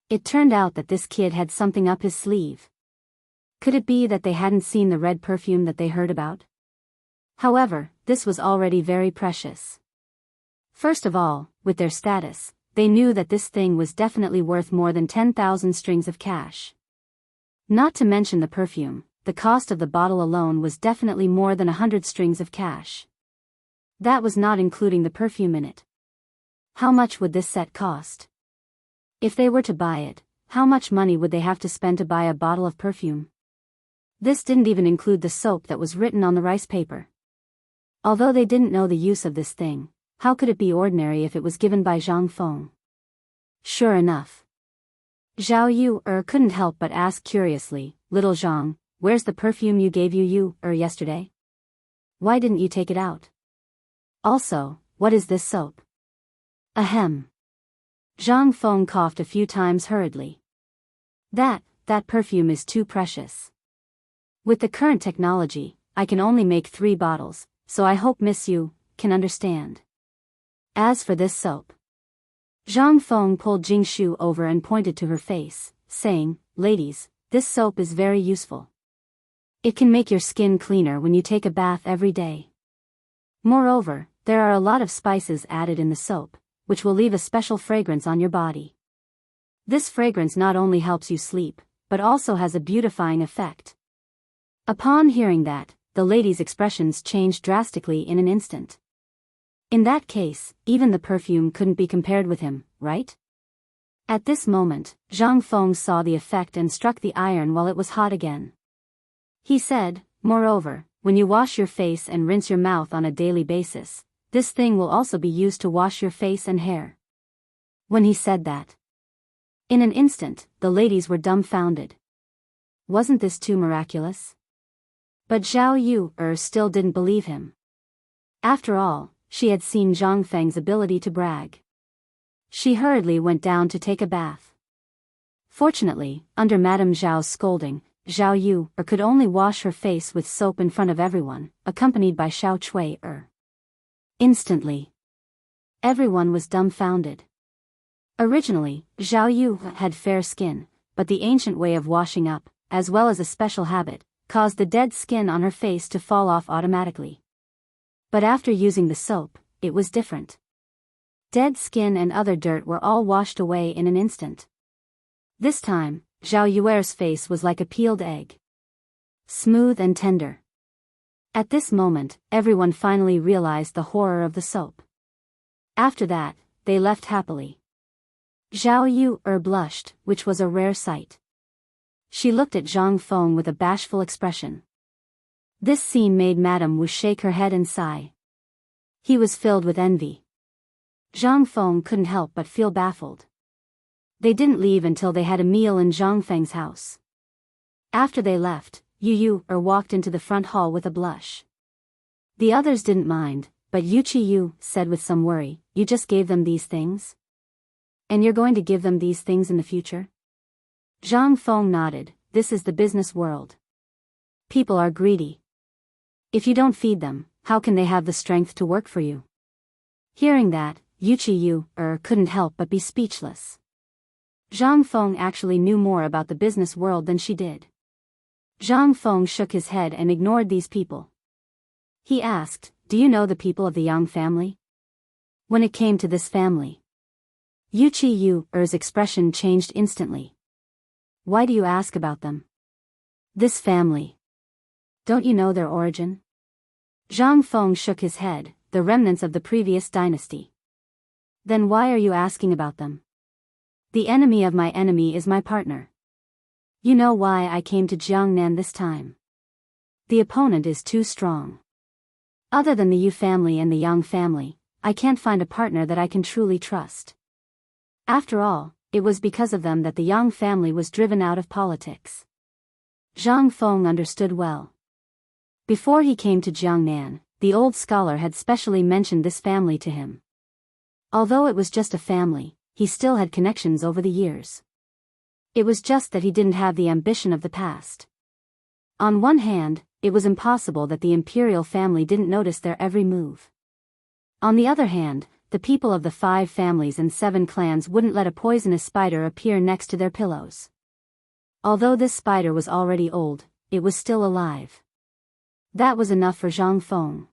It turned out that this kid had something up his sleeve. Could it be that they hadn't seen the red perfume that they heard about? However, this was already very precious. First of all, with their status, they knew that this thing was definitely worth more than 10,000 strings of cash. Not to mention the perfume, the cost of the bottle alone was definitely more than 100 strings of cash. That was not including the perfume in it. How much would this set cost? If they were to buy it, how much money would they have to spend to buy a bottle of perfume? This didn't even include the soap that was written on the rice paper. Although they didn't know the use of this thing, how could it be ordinary if it was given by Zhang Feng? Sure enough. Zhao Yu couldn't help but ask curiously, "Little Zhang, where's the perfume you gave you yesterday? Why didn't you take it out? Also, what is this soap?" Ahem. Zhang Feng coughed a few times hurriedly. That perfume is too precious. With the current technology, I can only make 3 bottles, so I hope Miss Yu can understand. As for this soap. Zhang Feng pulled Jingshu over and pointed to her face, saying, "Ladies, this soap is very useful. It can make your skin cleaner when you take a bath every day. Moreover, there are a lot of spices added in the soap, which will leave a special fragrance on your body. This fragrance not only helps you sleep, but also has a beautifying effect." Upon hearing that, the ladies' expressions changed drastically in an instant. In that case, even the perfume couldn't be compared with him, right? At this moment, Zhang Feng saw the effect and struck the iron while it was hot again. He said, "Moreover, when you wash your face and rinse your mouth on a daily basis, this thing will also be used to wash your face and hair." When he said that, in an instant, the ladies were dumbfounded. Wasn't this too miraculous? But Zhao Yu still didn't believe him. After all, she had seen Zhang Feng's ability to brag. She hurriedly went down to take a bath. Fortunately, under Madame Zhao's scolding, Zhao Yu could only wash her face with soap in front of everyone, accompanied by Xiao Chui. Instantly, everyone was dumbfounded. Originally, Zhao Yu had fair skin, but the ancient way of washing up, as well as a special habit, caused the dead skin on her face to fall off automatically. But after using the soap, it was different. Dead skin and other dirt were all washed away in an instant. This time, Zhao Yuer's face was like a peeled egg. Smooth and tender. At this moment, everyone finally realized the horror of the soap. After that, they left happily. Zhao Yu blushed, which was a rare sight. She looked at Zhang Feng with a bashful expression. This scene made Madame Wu shake her head and sigh. He was filled with envy. Zhang Feng couldn't help but feel baffled. They didn't leave until they had a meal in Zhang Feng's house. After they left, Yu walked into the front hall with a blush. The others didn't mind, but Yu said with some worry, "You just gave them these things? And you're going to give them these things in the future?" Zhang Feng nodded. "This is the business world. People are greedy. If you don't feed them, how can they have the strength to work for you?" Hearing that, Yu couldn't help but be speechless. Zhang Feng actually knew more about the business world than she did. Zhang Feng shook his head and ignored these people. He asked, "Do you know the people of the Yang family?" When it came to this family, Yu's expression changed instantly. "Why do you ask about them? This family. Don't you know their origin?" Zhang Feng shook his head, "The remnants of the previous dynasty." "Then why are you asking about them?" "The enemy of my enemy is my partner. You know why I came to Jiangnan this time. The opponent is too strong. Other than the Yu family and the Yang family, I can't find a partner that I can truly trust. After all, it was because of them that the Yang family was driven out of politics." Zhang Feng understood well. Before he came to Jiangnan, the old scholar had specially mentioned this family to him. Although it was just a family, he still had connections over the years. It was just that he didn't have the ambition of the past. On one hand, it was impossible that the imperial family didn't notice their every move. On the other hand, the people of the 5 families and 7 clans wouldn't let a poisonous spider appear next to their pillows. Although this spider was already old, it was still alive. That was enough for Zhang Feng.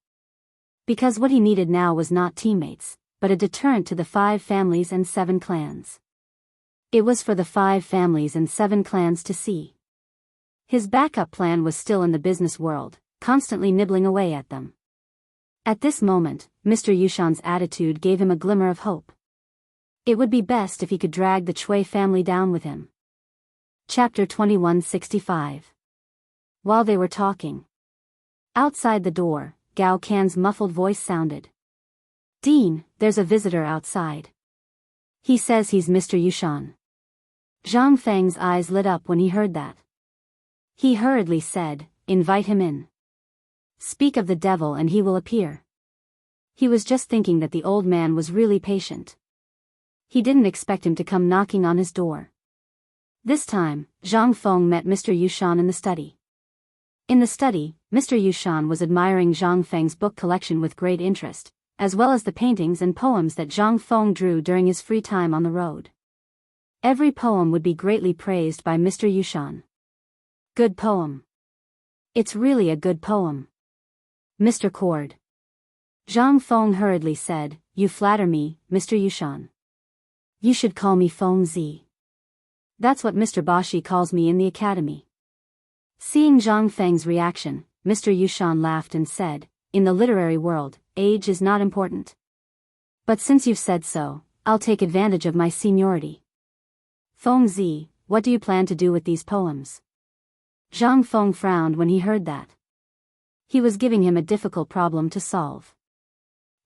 Because what he needed now was not teammates, but a deterrent to the 5 families and 7 clans. It was for the 5 families and 7 clans to see. His backup plan was still in the business world, constantly nibbling away at them. At this moment, Mr. Yushan's attitude gave him a glimmer of hope. It would be best if he could drag the Chui family down with him. Chapter 2165. While they were talking. Outside the door, Gao Can's muffled voice sounded. "Dean, there's a visitor outside. He says he's Mr. Yushan." Zhang Feng's eyes lit up when he heard that. He hurriedly said, "Invite him in. Speak of the devil and he will appear." He was just thinking that the old man was really patient. He didn't expect him to come knocking on his door. This time, Zhang Feng met Mr. Yushan in the study. In the study, Mr. Yushan was admiring Zhang Feng's book collection with great interest, as well as the paintings and poems that Zhang Feng drew during his free time on the road. Every poem would be greatly praised by Mr. Yushan. "Good poem. It's really a good poem, Mr. Cord." Zhang Feng hurriedly said, "You flatter me, Mr. Yushan. You should call me Feng Zi. That's what Mr. Bashi calls me in the academy." Seeing Zhang Feng's reaction, Mr. Yushan laughed and said, "In the literary world, age is not important. But since you've said so, I'll take advantage of my seniority. Feng Zi, what do you plan to do with these poems?" Zhang Feng frowned when he heard that. He was giving him a difficult problem to solve.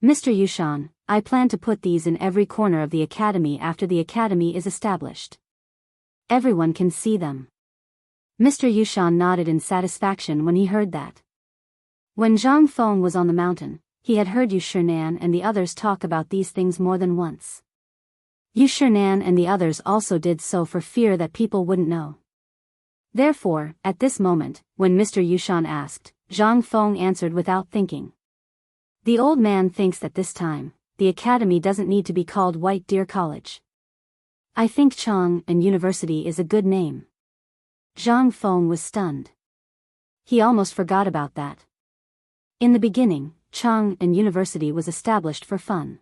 "Mr. Yushan, I plan to put these in every corner of the academy after the academy is established. Everyone can see them." Mr. Yushan nodded in satisfaction when he heard that. When Zhang Feng was on the mountain, he had heard Yu Shinan and the others talk about these things more than once. Yu Shinan and the others also did so for fear that people wouldn't know. Therefore, at this moment, when Mr. Yushan asked, Zhang Feng answered without thinking. "The old man thinks that this time, the academy doesn't need to be called White Deer College. I think Chang'an University is a good name." Zhang Feng was stunned. He almost forgot about that. In the beginning, Chang'an University was established for fun.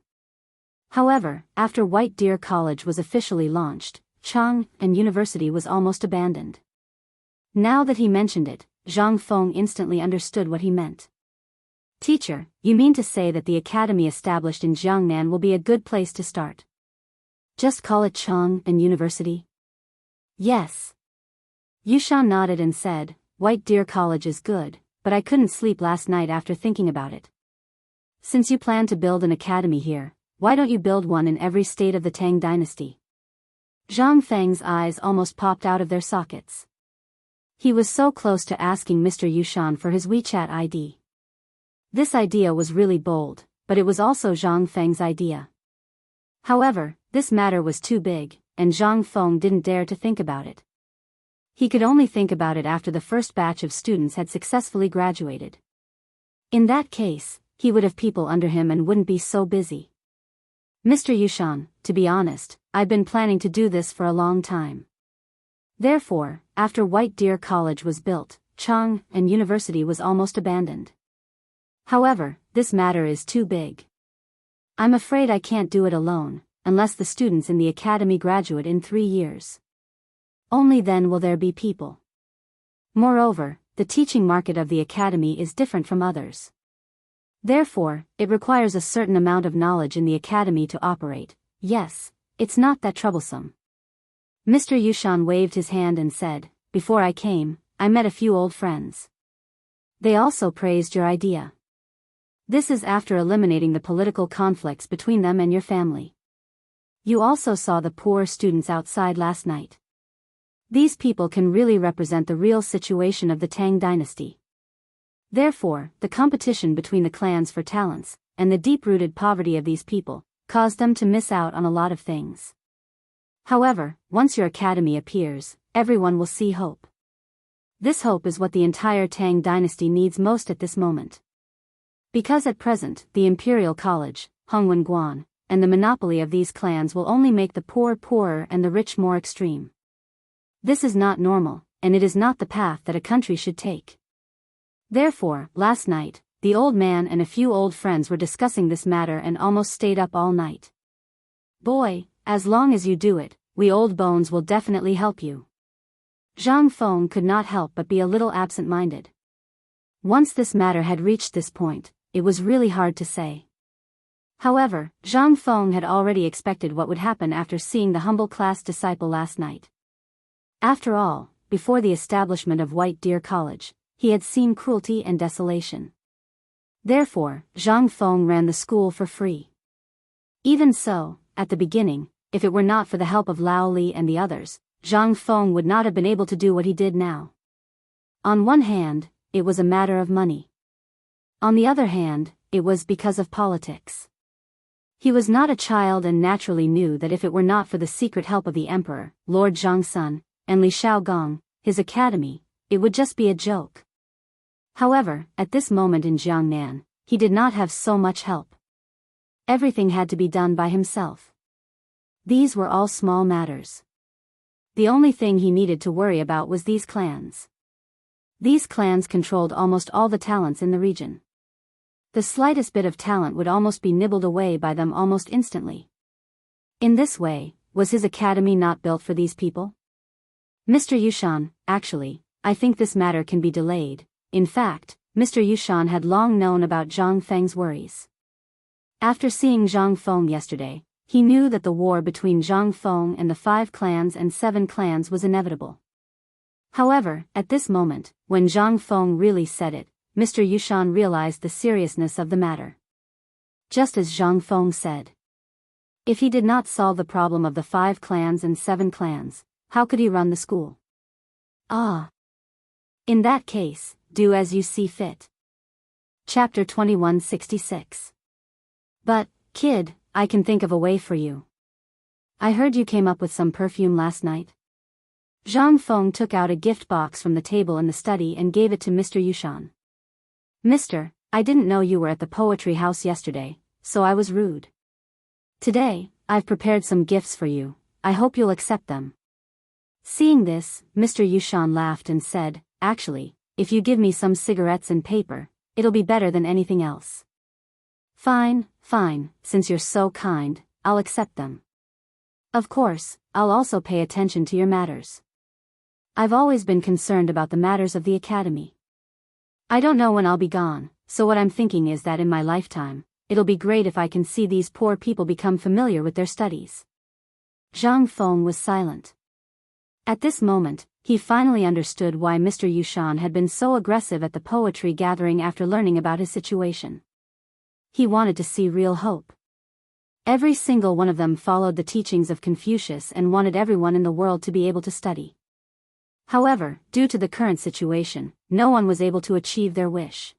However, after White Deer College was officially launched, Chang'an University was almost abandoned. Now that he mentioned it, Zhang Feng instantly understood what he meant. "Teacher, you mean to say that the academy established in Jiangnan will be a good place to start? Just call it Chang'an University?" "Yes." Yushan nodded and said, "White Deer College is good, but I couldn't sleep last night after thinking about it. Since you plan to build an academy here, why don't you build one in every state of the Tang dynasty?" Zhang Feng's eyes almost popped out of their sockets. He was so close to asking Mr. Yushan for his WeChat ID. This idea was really bold, but it was also Zhang Feng's idea. However, this matter was too big, and Zhang Feng didn't dare to think about it. He could only think about it after the first batch of students had successfully graduated. In that case, he would have people under him and wouldn't be so busy. "Mr. Yushan, to be honest, I've been planning to do this for a long time. Therefore, after White Deer College was built, Chang'an University was almost abandoned. However, this matter is too big. I'm afraid I can't do it alone, unless the students in the academy graduate in 3 years. Only then will there be people. Moreover, the teaching market of the academy is different from others. Therefore, it requires a certain amount of knowledge in the academy to operate. Yes, it's not that troublesome." Mr. Yushan waved his hand and said, "Before I came, I met a few old friends. They also praised your idea. This is after eliminating the political conflicts between them and your family. You also saw the poor students outside last night. These people can really represent the real situation of the Tang dynasty. Therefore, the competition between the clans for talents, and the deep-rooted poverty of these people, caused them to miss out on a lot of things. However, once your academy appears, everyone will see hope. This hope is what the entire Tang dynasty needs most at this moment. Because at present, the Imperial College, Hongwen Guan, and the monopoly of these clans will only make the poor poorer and the rich more extreme. This is not normal, and it is not the path that a country should take. Therefore, last night, the old man and a few old friends were discussing this matter and almost stayed up all night. Boy, as long as you do it, we old bones will definitely help you. Zhang Feng could not help but be a little absent-minded. Once this matter had reached this point, it was really hard to say. However, Zhang Feng had already expected what would happen after seeing the humble class disciple last night. After all, before the establishment of White Deer College, he had seen cruelty and desolation. Therefore, Zhang Feng ran the school for free. Even so, at the beginning, if it were not for the help of Lao Li and the others, Zhang Feng would not have been able to do what he did now. On one hand, it was a matter of money. On the other hand, it was because of politics. He was not a child and naturally knew that if it were not for the secret help of the emperor, Lord Zhongsun, and Li Shaogong, his academy, it would just be a joke. However, at this moment in Jiangnan, he did not have so much help. Everything had to be done by himself. These were all small matters. The only thing he needed to worry about was these clans. These clans controlled almost all the talents in the region. The slightest bit of talent would almost be nibbled away by them almost instantly. In this way, was his academy not built for these people? Mr. Yushan, actually, I think this matter can be delayed. In fact, Mr. Yushan had long known about Zhang Feng's worries. After seeing Zhang Feng yesterday, he knew that the war between Zhang Feng and the 5 clans and 7 clans was inevitable. However, at this moment, when Zhang Feng really said it, Mr. Yushan realized the seriousness of the matter. Just as Zhang Feng said. If he did not solve the problem of the 5 clans and 7 clans, how could he run the school? Ah. In that case, do as you see fit. Chapter 2166. But, kid, I can think of a way for you. I heard you came up with some perfume last night. Zhang Feng took out a gift box from the table in the study and gave it to Mr. Yushan. Mister, I didn't know you were at the poetry house yesterday, so I was rude. Today, I've prepared some gifts for you, I hope you'll accept them. Seeing this, Mr. Yushan laughed and said, actually, if you give me some cigarettes and paper, it'll be better than anything else. Fine, since you're so kind, I'll accept them. Of course, I'll also pay attention to your matters. I've always been concerned about the matters of the academy. I don't know when I'll be gone, so what I'm thinking is that in my lifetime, it'll be great if I can see these poor people become familiar with their studies. Zhang Feng was silent. At this moment, he finally understood why Mr. Yushan had been so aggressive at the poetry gathering after learning about his situation. He wanted to see real hope. Every single one of them followed the teachings of Confucius and wanted everyone in the world to be able to study. However, due to the current situation, no one was able to achieve their wish.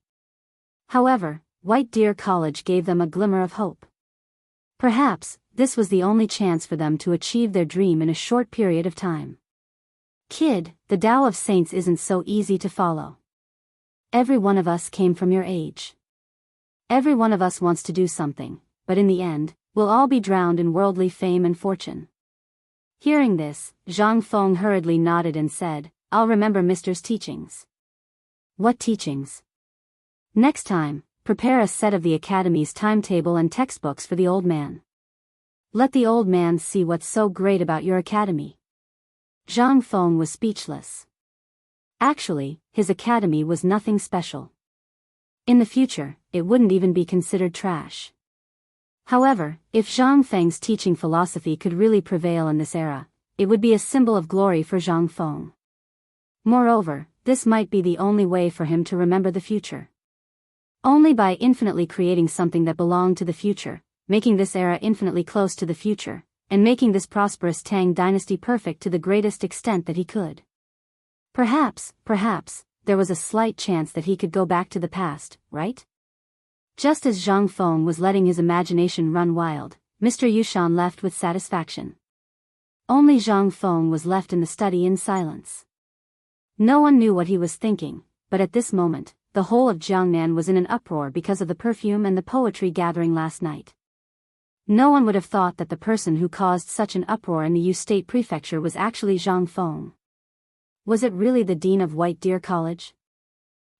However, White Deer College gave them a glimmer of hope. Perhaps, this was the only chance for them to achieve their dream in a short period of time. Kid, the Tao of Saints isn't so easy to follow. Every one of us came from your age. Every one of us wants to do something, but in the end, we'll all be drowned in worldly fame and fortune. Hearing this, Zhang Feng hurriedly nodded and said, I'll remember Mister's teachings. What teachings? Next time, prepare a set of the academy's timetable and textbooks for the old man. Let the old man see what's so great about your academy. Zhang Feng was speechless. Actually, his academy was nothing special. In the future, it wouldn't even be considered trash. However, if Zhang Feng's teaching philosophy could really prevail in this era, it would be a symbol of glory for Zhang Feng. Moreover, this might be the only way for him to remember the future. Only by infinitely creating something that belonged to the future, making this era infinitely close to the future, and making this prosperous Tang dynasty perfect to the greatest extent that he could. Perhaps, there was a slight chance that he could go back to the past, right? Just as Zhang Feng was letting his imagination run wild, Mr. Yushan left with satisfaction. Only Zhang Feng was left in the study in silence. No one knew what he was thinking, but at this moment, the whole of Jiangnan was in an uproar because of the perfume and the poetry gathering last night. No one would have thought that the person who caused such an uproar in the Yu State Prefecture was actually Zhang Feng. Was it really the dean of White Deer College?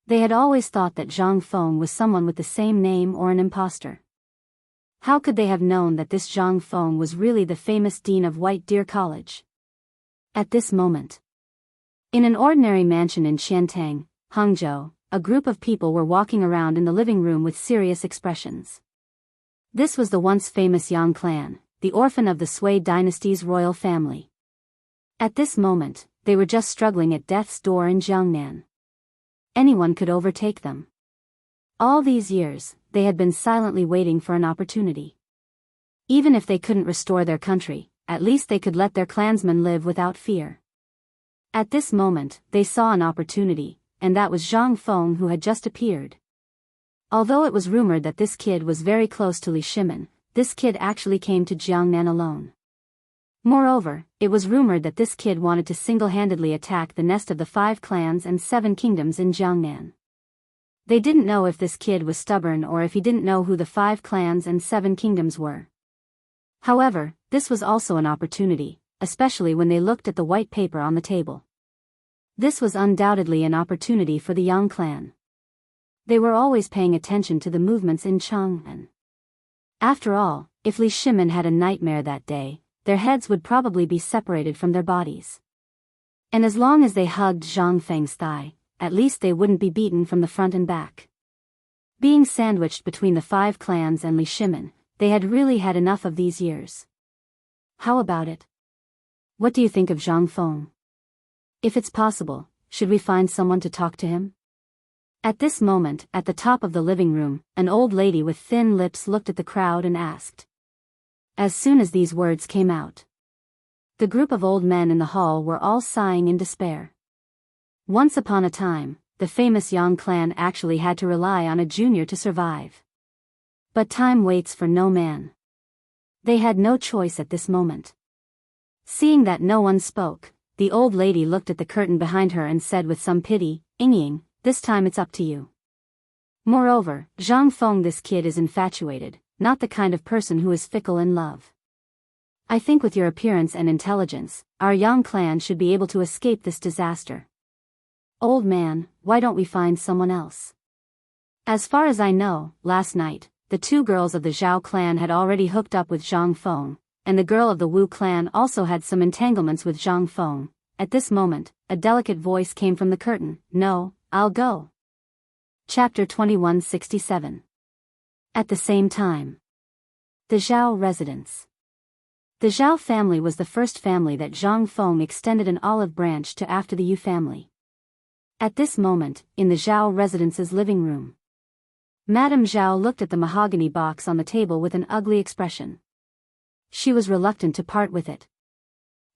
They had always thought that Zhang Feng was someone with the same name or an imposter. How could they have known that this Zhang Feng was really the famous dean of White Deer College? At this moment, in an ordinary mansion in Qiantang, Hangzhou, a group of people were walking around in the living room with serious expressions. This was the once famous Yang clan, the orphan of the Sui dynasty's royal family. At this moment, they were just struggling at death's door in Jiangnan. Anyone could overtake them. All these years, they had been silently waiting for an opportunity. Even if they couldn't restore their country, at least they could let their clansmen live without fear. At this moment, they saw an opportunity, and that was Zhang Feng who had just appeared. Although it was rumored that this kid was very close to Li Shimin, this kid actually came to Jiangnan alone. Moreover, it was rumored that this kid wanted to single-handedly attack the nest of the 5 clans and 7 kingdoms in Jiangnan. They didn't know if this kid was stubborn or if he didn't know who the 5 clans and 7 kingdoms were. However, this was also an opportunity, especially when they looked at the white paper on the table. This was undoubtedly an opportunity for the Yang clan. They were always paying attention to the movements in Chang'an. After all, if Li Shimin had a nightmare that day, their heads would probably be separated from their bodies. And as long as they hugged Zhang Feng's thigh, at least they wouldn't be beaten from the front and back. Being sandwiched between the 5 clans and Li Shimin, they had really had enough of these years. How about it? What do you think of Zhang Feng? If it's possible, should we find someone to talk to him? At this moment, at the top of the living room, an old lady with thin lips looked at the crowd and asked. As soon as these words came out, the group of old men in the hall were all sighing in despair. Once upon a time, the famous Yang clan actually had to rely on a junior to survive. But time waits for no man. They had no choice at this moment. Seeing that no one spoke, the old lady looked at the curtain behind her and said with some pity, "Yingying, this time it's up to you." Moreover, Zhang Feng, this kid is infatuated, not the kind of person who is fickle in love. I think with your appearance and intelligence, our Yang clan should be able to escape this disaster. Old man, why don't we find someone else? As far as I know, last night, the 2 girls of the Zhao clan had already hooked up with Zhang Feng, and the girl of the Wu clan also had some entanglements with Zhang Feng. At this moment, a delicate voice came from the curtain. "No, I'll go." Chapter 2167. At the same time, the Zhao residence. The Zhao family was the first family that Zhang Feng extended an olive branch to after the Yu family. At this moment, in the Zhao residence's living room, Madame Zhao looked at the mahogany box on the table with an ugly expression. She was reluctant to part with it.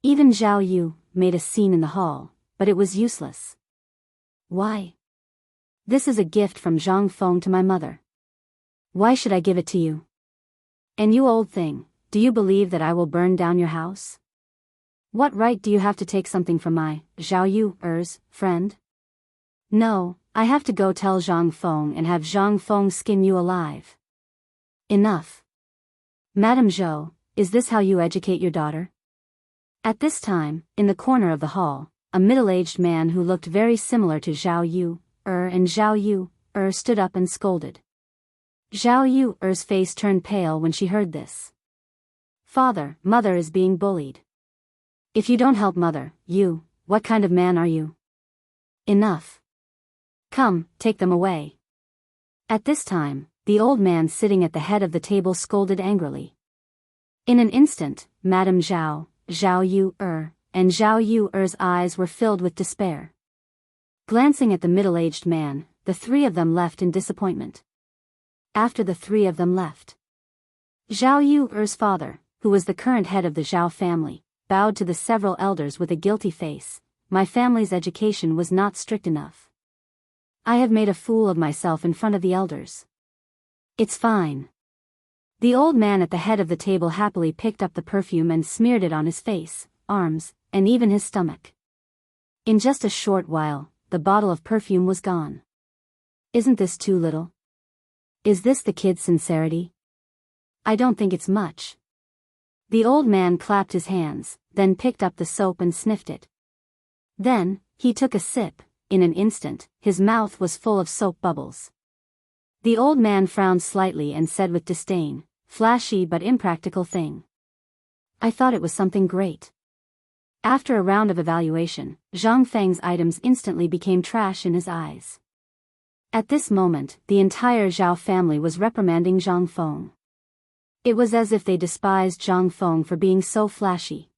Even Zhao Yu made a scene in the hall, but it was useless. Why? This is a gift from Zhang Feng to my mother. Why should I give it to you? And you old thing, do you believe that I will burn down your house? What right do you have to take something from my Zhao Yu's friend? No, I have to go tell Zhang Feng and have Zhang Feng skin you alive. Enough. Madame Zhou, is this how you educate your daughter? At this time, in the corner of the hall, a middle-aged man who looked very similar to Zhao Yu and Zhao Yu stood up and scolded. Zhao Yu's face turned pale when she heard this. Father, mother is being bullied. If you don't help mother, you, what kind of man are you? Enough. Come, take them away. At this time, the old man sitting at the head of the table scolded angrily. In an instant, Madame Zhao, Zhao Yu and Zhao Yu's eyes were filled with despair. Glancing at the middle-aged man, the 3 of them left in disappointment. After the 3 of them left, Zhao Yu's father, who was the current head of the Zhao family, bowed to the several elders with a guilty face. My family's education was not strict enough. I have made a fool of myself in front of the elders. It's fine. The old man at the head of the table happily picked up the perfume and smeared it on his face, arms, and even his stomach. In just a short while, the bottle of perfume was gone. Isn't this too little? Is this the kid's sincerity? I don't think it's much. The old man clapped his hands, then picked up the soap and sniffed it. Then, he took a sip. In an instant, his mouth was full of soap bubbles. The old man frowned slightly and said with disdain, "Flashy but impractical thing. I thought it was something great." After a round of evaluation, Zhang Feng's items instantly became trash in his eyes. At this moment, the entire Zhao family was reprimanding Zhang Feng. It was as if they despised Zhang Feng for being so flashy.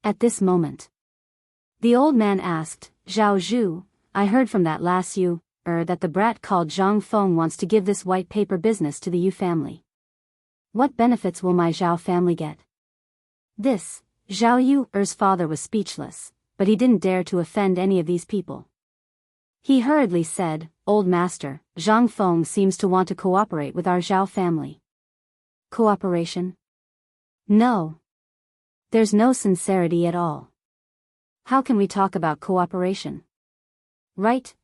At this moment, the old man asked, "Zhao Zhu, I heard from that last Yu, that the brat called Zhang Feng wants to give this white paper business to the Yu family. What benefits will my Zhao family get?" This, Zhao Yu's father was speechless, but he didn't dare to offend any of these people. He hurriedly said, "Old master, Zhang Feng seems to want to cooperate with our Zhao family." Cooperation? No. There's no sincerity at all. How can we talk about cooperation? Right.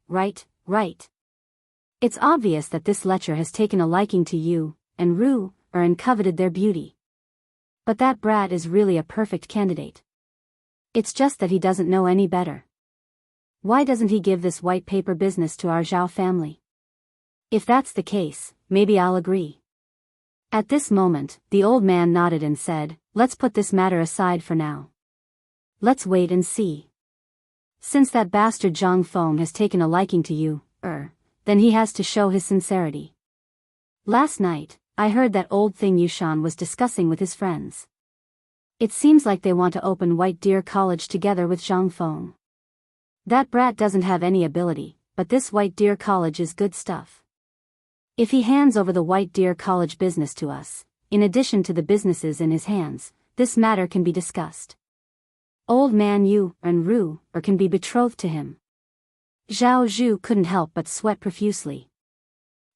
It's obvious that this lecher has taken a liking to Yu and Ru, and coveted their beauty. But that brat is really a perfect candidate. It's just that he doesn't know any better. Why doesn't he give this white paper business to our Zhao family? If that's the case, maybe I'll agree. At this moment, the old man nodded and said, "Let's put this matter aside for now. Let's wait and see. Since that bastard Zhang Feng has taken a liking to you, then he has to show his sincerity. Last night, I heard that old thing Yushan was discussing with his friends. It seems like they want to open White Deer College together with Zhang Feng. That brat doesn't have any ability, but this White Deer College is good stuff. If he hands over the White Deer College business to us, in addition to the businesses in his hands, this matter can be discussed. Old man Yu and Ru can be betrothed to him." Zhao Zhu couldn't help but sweat profusely.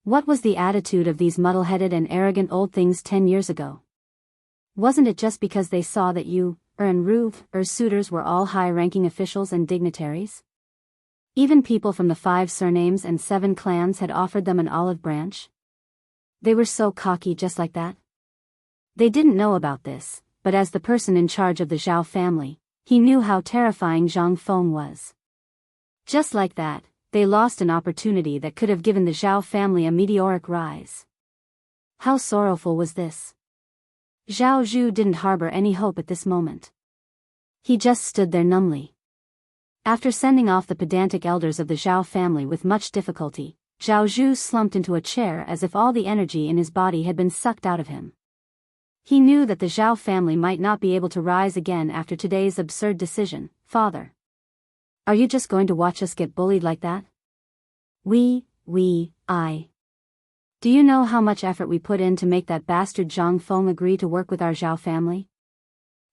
What was the attitude of these muddle-headed and arrogant old things 10 years ago? Wasn't it just because they saw that Yu and Ru's suitors were all high-ranking officials and dignitaries? Even people from the 5 surnames and 7 clans had offered them an olive branch. They were so cocky just like that. They didn't know about this, but as the person in charge of the Zhao family, he knew how terrifying Zhang Feng was. Just like that, they lost an opportunity that could have given the Zhao family a meteoric rise. How sorrowful was this? Zhao Zhu didn't harbor any hope at this moment. He just stood there numbly. After sending off the pedantic elders of the Zhao family with much difficulty, Zhao Zhu slumped into a chair as if all the energy in his body had been sucked out of him. He knew that the Zhao family might not be able to rise again after today's absurd decision. "Father, are you just going to watch us get bullied like that? I. Do you know how much effort we put in to make that bastard Zhang Feng agree to work with our Zhao family?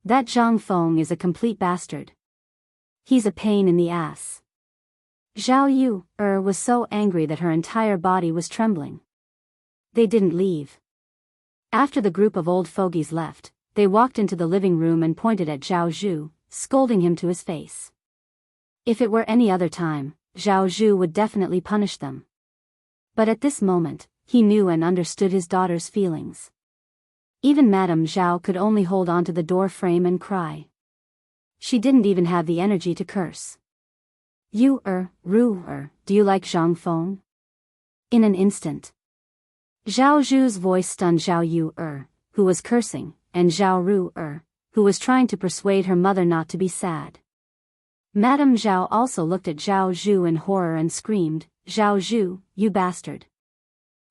That Zhang Feng is a complete bastard. He's a pain in the ass." Zhao Yu was so angry that her entire body was trembling. They didn't leave. After the group of old fogies left, they walked into the living room and pointed at Zhao Zhu, scolding him to his face. If it were any other time, Zhao Zhu would definitely punish them. But at this moment, he knew and understood his daughter's feelings. Even Madame Zhao could only hold on to the door frame and cry. She didn't even have the energy to curse. "You Ru do you like Zhang Feng?" In an instant, Zhao Zhu's voice stunned Zhao Yu who was cursing, and Zhao Ru who was trying to persuade her mother not to be sad. Madame Zhao also looked at Zhao Zhu in horror and screamed, "Zhao Zhu, you bastard!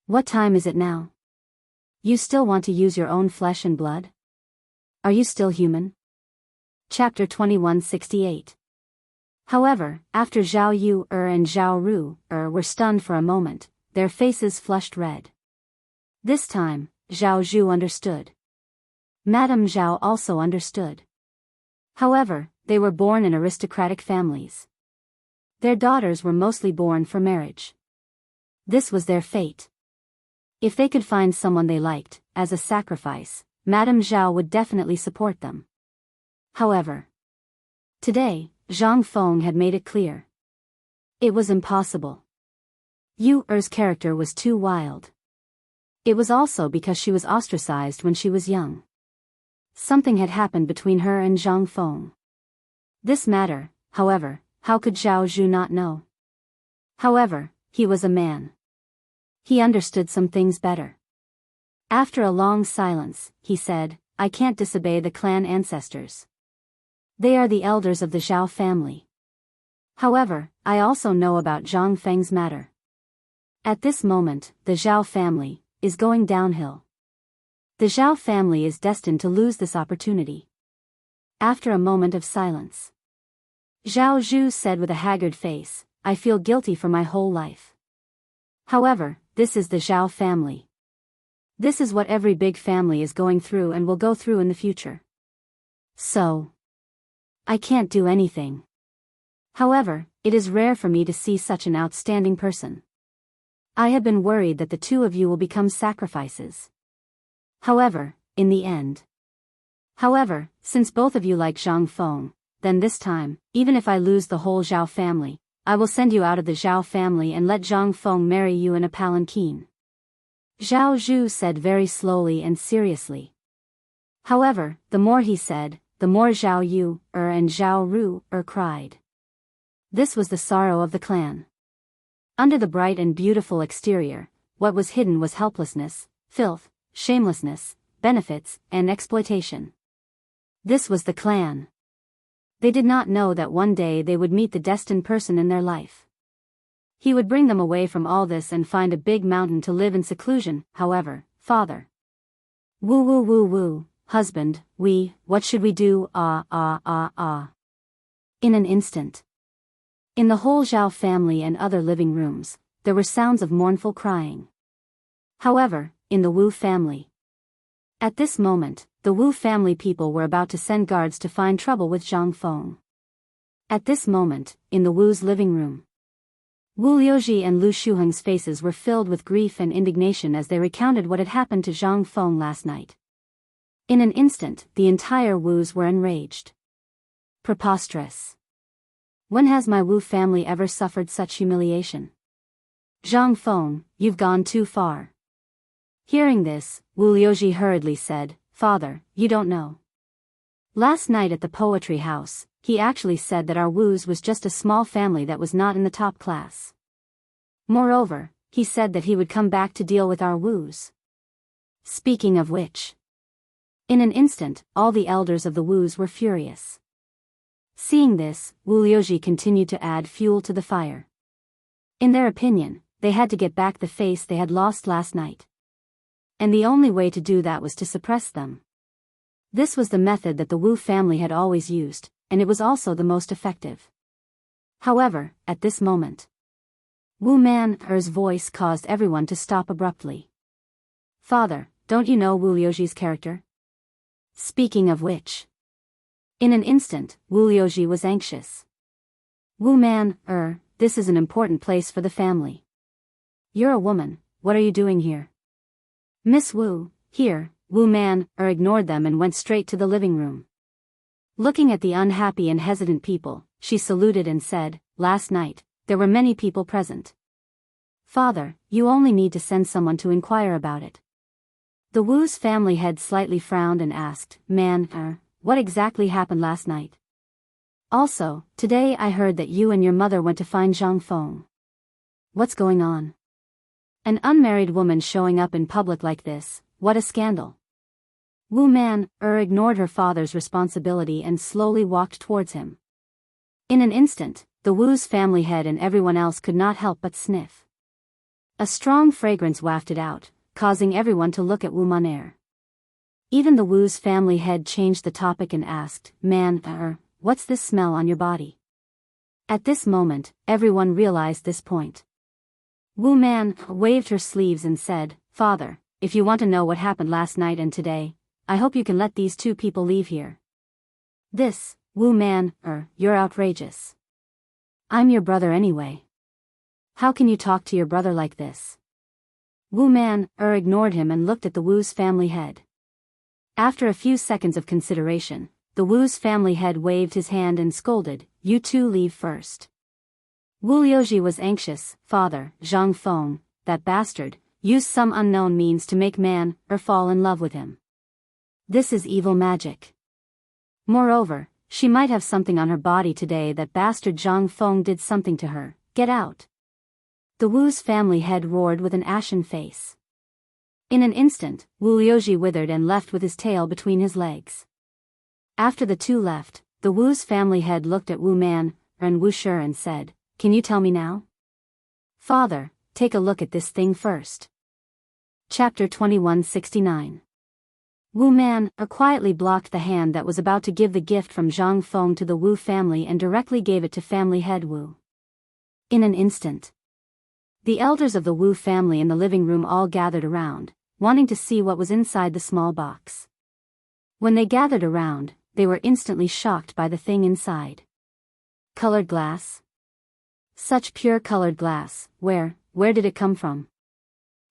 What time is it now? You still want to use your own flesh and blood? Are you still human?" Chapter 2168. However, after Zhao Yu and Zhao Ru were stunned for a moment, their faces flushed red. This time, Zhao Zhu understood. Madame Zhao also understood. However, they were born in aristocratic families. Their daughters were mostly born for marriage. This was their fate. If they could find someone they liked, as a sacrifice, Madame Zhao would definitely support them. However, today, Zhang Feng had made it clear. It was impossible. Yu Er's character was too wild. It was also because she was ostracized when she was young. Something had happened between her and Zhang Feng. This matter, however, how could Zhao Zhu not know? However, he was a man. He understood some things better. After a long silence, he said, I can't disobey the clan ancestors. They are the elders of the Zhao family. However, I also know about Zhang Feng's matter. At this moment, the Zhao family is going downhill. The Zhao family is destined to lose this opportunity. After a moment of silence, Zhao Zhu said with a haggard face, I feel guilty for my whole life. However, this is the Zhao family. This is what every big family is going through and will go through in the future. So, I can't do anything. However, it is rare for me to see such an outstanding person. I have been worried that the two of you will become sacrifices. However, in the end. However, since both of you like Zhang Feng, then this time, even if I lose the whole Zhao family, I will send you out of the Zhao family and let Zhang Feng marry you in a palanquin. Zhao Zhu said very slowly and seriously. However, the more he said, the more Zhao Yu and Zhao Ru cried. This was the sorrow of the clan. Under the bright and beautiful exterior, what was hidden was helplessness, filth, shamelessness, benefits, and exploitation. This was the clan. They did not know that one day they would meet the destined person in their life. He would bring them away from all this and find a big mountain to live in seclusion. However, father. Woo woo woo woo, husband, what should we do? In an instant. In the whole Zhao family and other living rooms, there were sounds of mournful crying. However, in the Wu family. At this moment, the Wu family people were about to send guards to find trouble with Zhang Feng. At this moment, in the Wu's living room, Wu Liuji and Lu Shuheng's faces were filled with grief and indignation as they recounted what had happened to Zhang Feng last night. In an instant, the entire Wus were enraged. Preposterous. When has my Wu family ever suffered such humiliation? Zhang Feng, you've gone too far. Hearing this, Wu Liuji hurriedly said, Father, you don't know. Last night at the poetry house, he actually said that our Wus was just a small family that was not in the top class. Moreover, he said that he would come back to deal with our Wus. Speaking of which. In an instant, all the elders of the Wus were furious. Seeing this, Wu Liuji continued to add fuel to the fire. In their opinion, they had to get back the face they had lost last night. And the only way to do that was to suppress them. This was the method that the Wu family had always used, and it was also the most effective. However, at this moment, Wu Man'er's voice caused everyone to stop abruptly. Father, don't you know Wu Liuji's character? Speaking of which. In an instant, Wu Liuji was anxious. Wu Man, this is an important place for the family. You're a woman, what are you doing here? Miss Wu, here, Wu Man, ignored them and went straight to the living room. Looking at the unhappy and hesitant people, she saluted and said, Last night, there were many people present. Father, you only need to send someone to inquire about it. The Wu's family head slightly frowned and asked, what exactly happened last night? Also, today I heard that you and your mother went to find Zhang Feng. What's going on? An unmarried woman showing up in public like this, what a scandal. Wu Man, ignored her father's responsibility and slowly walked towards him. In an instant, the Wu's family head and everyone else could not help but sniff. A strong fragrance wafted out, causing everyone to look at Wu Man. Even the Wu's family head changed the topic and asked, what's this smell on your body? At this moment, everyone realized this point. Wu Man waved her sleeves and said, Father, if you want to know what happened last night and today, I hope you can let these two people leave here. This, Wu Man, you're outrageous. I'm your brother anyway. How can you talk to your brother like this? Wu Man ignored him and looked at the Wu's family head. After a few seconds of consideration, the Wu's family head waved his hand and scolded, "You two leave first." Wu Liuji was anxious. "Father, Zhang Feng, that bastard, used some unknown means to make man fall in love with him. This is evil magic. Moreover, she might have something on her body today. That bastard Zhang Feng did something to her. Get out." The Wu's family head roared with an ashen face. In an instant, Wu Liuji withered and left with his tail between his legs. After the two left, the Wu's family head looked at Wu Man and Wu Shi and said, "Can you tell me now?" "Father, take a look at this thing first." Chapter 2169. Wu Man quietly blocked the hand that was about to give the gift from Zhang Feng to the Wu family and directly gave it to family head Wu. In an instant, the elders of the Wu family in the living room all gathered around, wanting to see what was inside the small box. When they gathered around, they were instantly shocked by the thing inside. Colored glass? Such pure colored glass, where did it come from?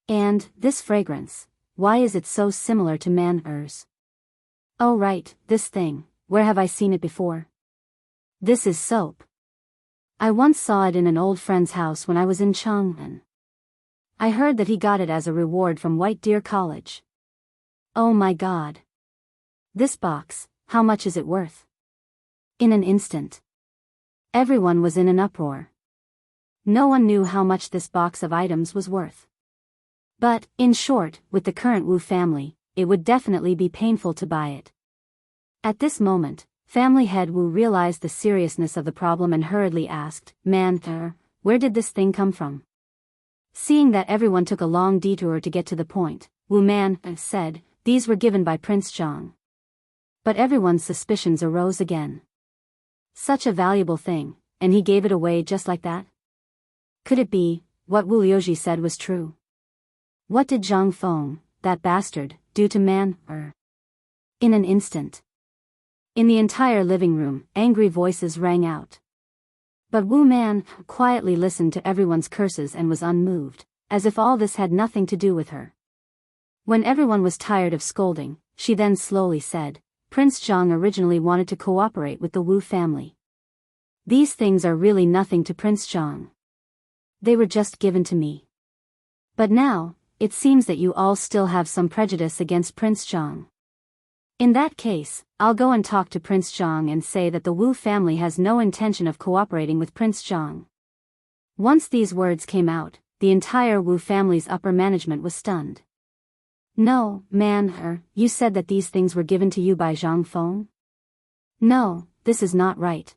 And, this fragrance, why is it so similar to man-ers? Oh right, this thing, where have I seen it before? This is soap. I once saw it in an old friend's house when I was in Chang'an. I heard that he got it as a reward from White Deer College. Oh my God. This box, how much is it worth? In an instant, everyone was in an uproar. No one knew how much this box of items was worth. But, in short, with the current Wu family, it would definitely be painful to buy it. At this moment, family head Wu realized the seriousness of the problem and hurriedly asked, "Man, where did this thing come from?" Seeing that everyone took a long detour to get to the point, Wu Man said, "These were given by Prince Zhang." But everyone's suspicions arose again. Such a valuable thing, and he gave it away just like that? Could it be, what Wu Liuji said was true? What did Zhang Feng, that bastard, do to man? In an instant, in the entire living room, angry voices rang out. But Wu Man quietly listened to everyone's curses and was unmoved, as if all this had nothing to do with her. When everyone was tired of scolding, she then slowly said, "Prince Zhang originally wanted to cooperate with the Wu family. These things are really nothing to Prince Zhang. They were just given to me. But now, it seems that you all still have some prejudice against Prince Zhang. In that case, I'll go and talk to Prince Zhang and say that the Wu family has no intention of cooperating with Prince Zhang." Once these words came out, the entire Wu family's upper management was stunned. "No, man, you said that these things were given to you by Zhang Feng? No, this is not right.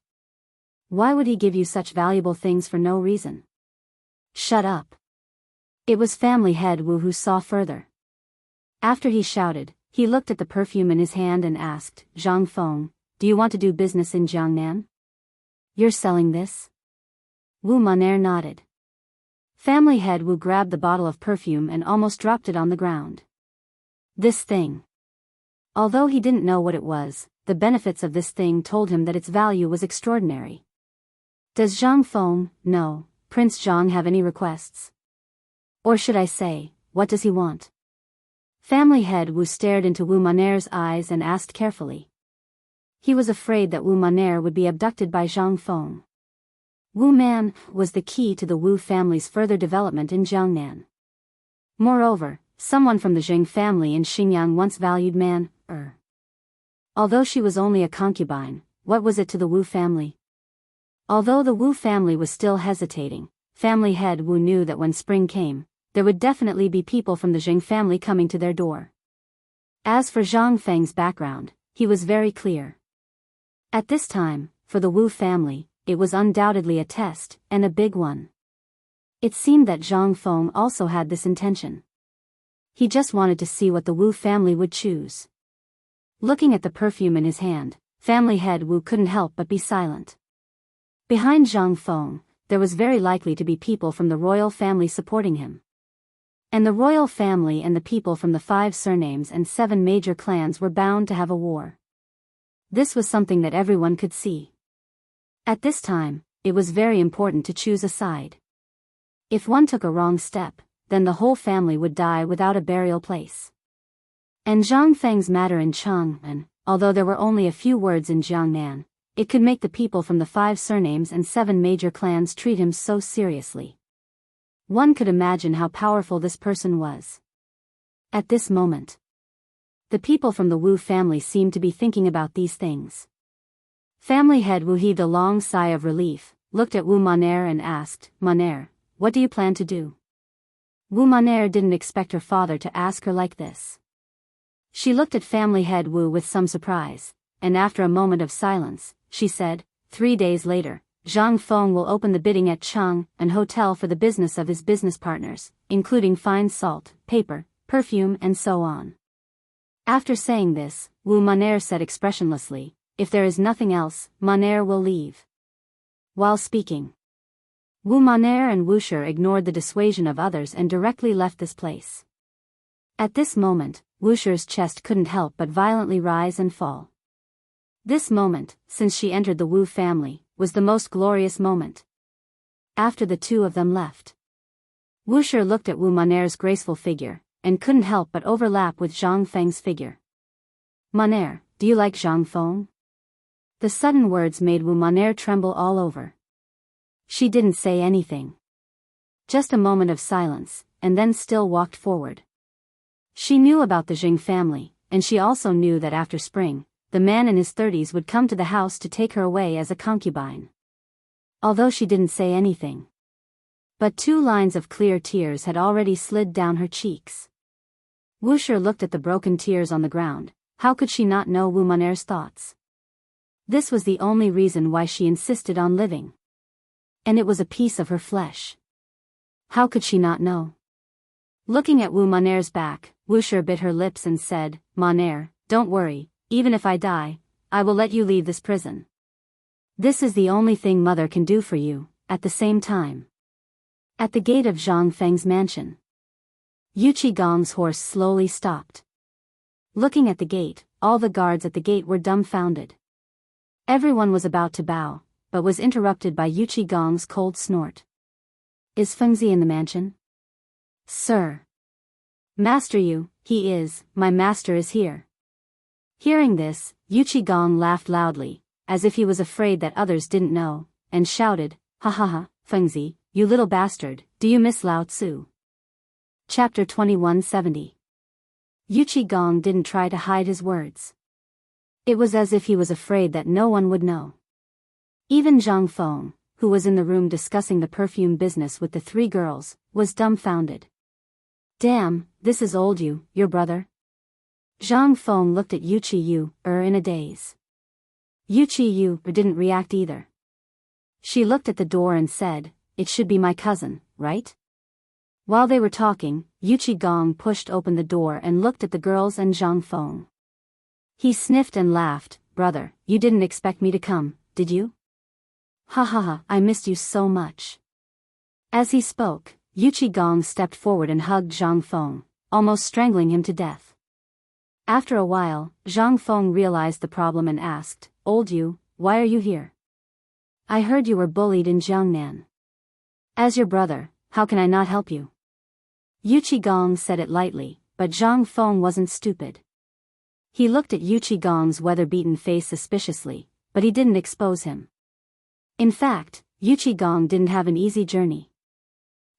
Why would he give you such valuable things for no reason?" "Shut up." It was family head Wu who saw further. After he shouted, he looked at the perfume in his hand and asked, "Zhang Feng, do you want to do business in Jiangnan? You're selling this?" Wu Maner nodded. Family head Wu grabbed the bottle of perfume and almost dropped it on the ground. This thing. Although he didn't know what it was, the benefits of this thing told him that its value was extraordinary. Does Zhang Feng, no, Prince Zhang have any requests? Or should I say, what does he want? Family head Wu stared into Wu Maner's eyes and asked carefully. He was afraid that Wu Maner would be abducted by Zhang Feng. Wu Man was the key to the Wu family's further development in Jiangnan. Moreover, someone from the Zheng family in Xinjiang once valued man. Although she was only a concubine, what was it to the Wu family? Although the Wu family was still hesitating, family head Wu knew that when spring came, there would definitely be people from the Zheng family coming to their door. As for Zhang Feng's background, he was very clear. At this time, for the Wu family, it was undoubtedly a test, and a big one. It seemed that Zhang Feng also had this intention. He just wanted to see what the Wu family would choose. Looking at the perfume in his hand, family head Wu couldn't help but be silent. Behind Zhang Feng, there was very likely to be people from the royal family supporting him. And the royal family and the people from the 5 surnames and 7 major clans were bound to have a war. This was something that everyone could see. At this time, it was very important to choose a side. If one took a wrong step, then the whole family would die without a burial place. And Zhang Feng's matter in Chang'an, although there were only a few words in Jiangnan, it could make the people from the 5 surnames and 7 major clans treat him so seriously. One could imagine how powerful this person was. At this moment, the people from the Wu family seemed to be thinking about these things. Family head Wu heaved a long sigh of relief, looked at Wu Mon'er and asked, "Mon'er, what do you plan to do?" Wu Mon'er didn't expect her father to ask her like this. She looked at family head Wu with some surprise, and after a moment of silence, she said, 3 days later, Zhang Feng will open the bidding at Chang'an Hotel for the business of his business partners, including fine salt, paper, perfume and so on. After saying this, Wu Mon'er said expressionlessly, "If there is nothing else, Mon'er will leave." While speaking, Wu Mon'er and Wu Shi ignored the dissuasion of others and directly left this place. At this moment, Wu Shi's chest couldn't help but violently rise and fall. This moment, since she entered the Wu family, was the most glorious moment. After the two of them left, Wu Shi looked at Wu Mon'er's graceful figure, and couldn't help but overlap with Zhang Feng's figure. "Mon'er, do you like Zhang Feng?" The sudden words made Wu Mon'er tremble all over. She didn't say anything. Just a moment of silence, and then still walked forward. She knew about the Jing family, and she also knew that after spring, the man in his 30s would come to the house to take her away as a concubine. Although she didn't say anything, but 2 lines of clear tears had already slid down her cheeks. Wu Shi looked at the broken tears on the ground. How could she not know Wu Mon'er's thoughts? This was the only reason why she insisted on living. And it was a piece of her flesh. How could she not know? Looking at Wu Mon'er's back, Wu Shi bit her lips and said, "Mon'er, don't worry, even if I die, I will let you leave this prison. This is the only thing mother can do for you." At the same time, at the gate of Zhang Feng's mansion, Yu Qigong's horse slowly stopped. Looking at the gate, all the guards at the gate were dumbfounded. Everyone was about to bow, but was interrupted by Yu Qigong's cold snort. "Is Fengzi in the mansion?" "Sir." "Master Yu, he is, my master is here." Hearing this, Yu Qigong laughed loudly, as if he was afraid that others didn't know, and shouted, "Ha ha ha, Fengzi, you little bastard, do you miss Lao Tzu?" Chapter 2170. Yu Qigong didn't try to hide his words. It was as if he was afraid that no one would know. Even Zhang Feng, who was in the room discussing the perfume business with the 3 girls, was dumbfounded. "Damn, this is old Yu, your brother?" Zhang Feng looked at Yu Qiyu in a daze. Yu Qiyu didn't react either. She looked at the door and said, "It should be my cousin, right?" While they were talking, Yu Qigong pushed open the door and looked at the girls and Zhang Feng. He sniffed and laughed. "Brother, you didn't expect me to come, did you?" "Ha ha ha, I missed you so much." As he spoke, Yu Qigong stepped forward and hugged Zhang Feng, almost strangling him to death. After a while, Zhang Feng realized the problem and asked, "Old Yu, why are you here? I heard you were bullied in Jiangnan. As your brother, how can I not help you?" Yu Qigong said it lightly, but Zhang Feng wasn't stupid. He looked at Yu Qigong's weather-beaten face suspiciously, but he didn't expose him. In fact, Yu Qigong didn't have an easy journey.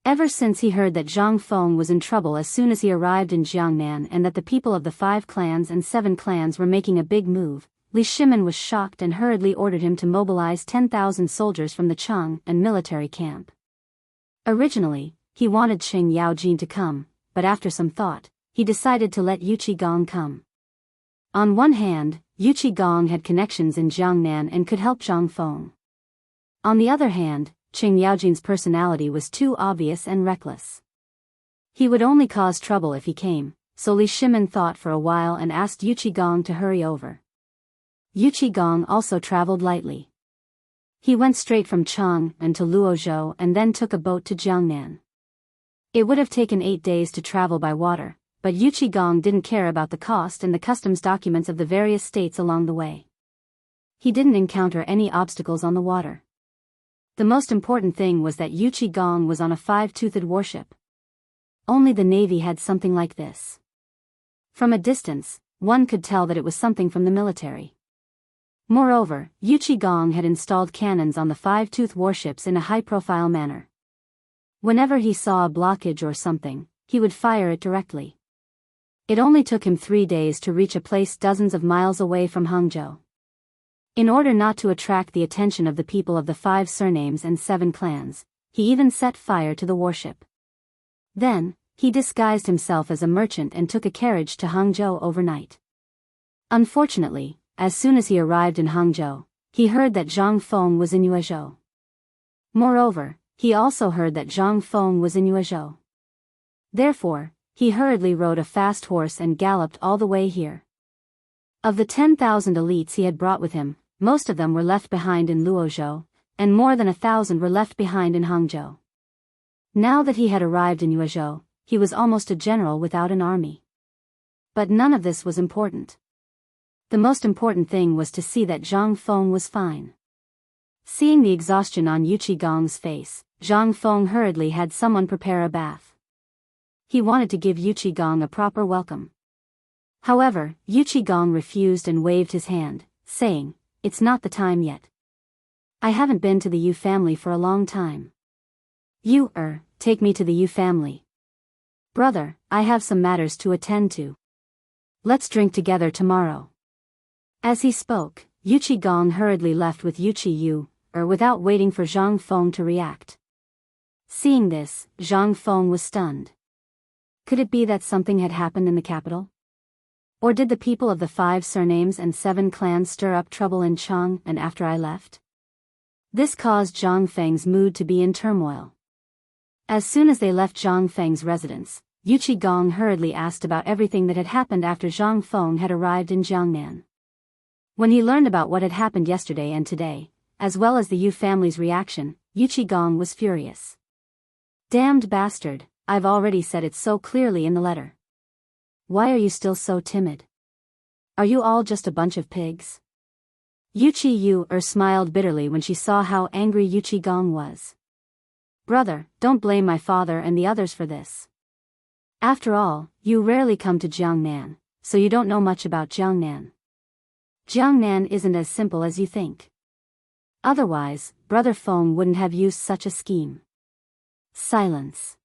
Ever since he heard that Zhang Feng was in trouble as soon as he arrived in Jiangnan and that the people of the 5 clans and 7 clans were making a big move, Li Shimin was shocked and hurriedly ordered him to mobilize 10,000 soldiers from the Chang'an military camp. Originally, he wanted Qing Yaojin to come, but after some thought, he decided to let Yu Qigong come. On one hand, Yu Qigong had connections in Jiangnan and could help Zhang Feng. On the other hand, Qing Yaojin's personality was too obvious and reckless. He would only cause trouble if he came, so Li Shimin thought for a while and asked Yu Qigong to hurry over. Yu Qigong also traveled lightly. He went straight from Chang'an to Luozhou and then took a boat to Jiangnan. It would have taken 8 days to travel by water, but Yu Qigong didn't care about the cost and the customs documents of the various states along the way. He didn't encounter any obstacles on the water. The most important thing was that Yu Qigong was on a 5-toothed warship. only the Navy had something like this. From a distance, one could tell that it was something from the military. Moreover, Gong had installed cannons on the five-tooth warships in a high-profile manner. Whenever he saw a blockage or something, he would fire it directly. It only took him 3 days to reach a place dozens of miles away from Hangzhou. In order not to attract the attention of the people of the 5 surnames and 7 clans, he even set fire to the warship. Then, he disguised himself as a merchant and took a carriage to Hangzhou overnight. Unfortunately, as soon as he arrived in Hangzhou, he heard that Zhang Feng was in Yuezhou. Moreover, he also heard that Zhang Feng was in Yuezhou. Therefore, he hurriedly rode a fast horse and galloped all the way here. Of the 10,000 elites he had brought with him, most of them were left behind in Luozhou, and more than 1,000 were left behind in Hangzhou. Now that he had arrived in Yuezhou, he was almost a general without an army. But none of this was important. The most important thing was to see that Zhang Feng was fine. Seeing the exhaustion on Gong's face, Zhang Feng hurriedly had someone prepare a bath. He wanted to give Gong a proper welcome. However, Gong refused and waved his hand, saying, "It's not the time yet. I haven't been to the Yu family for a long time. Take me to the Yu family. Brother, I have some matters to attend to. Let's drink together tomorrow." As he spoke, Gong hurriedly left with without waiting for Zhang Feng to react. Seeing this, Zhang Feng was stunned. Could it be that something had happened in the capital? Or did the people of the 5 surnames and 7 clans stir up trouble in Chang'an after I left? This caused Zhang Feng's mood to be in turmoil. As soon as they left Zhang Feng's residence, Gong hurriedly asked about everything that had happened after Zhang Feng had arrived in Jiangnan. When he learned about what had happened yesterday and today, as well as the Yu family's reaction, Gong was furious. "Damned bastard, I've already said it so clearly in the letter. Why are you still so timid? Are you all just a bunch of pigs?" Smiled bitterly when she saw how angry Gong was. "Brother, don't blame my father and the others for this. After all, you rarely come to Jiangnan, so you don't know much about Jiangnan. Jiangnan isn't as simple as you think. Otherwise, Brother Feng wouldn't have used such a scheme." Silence.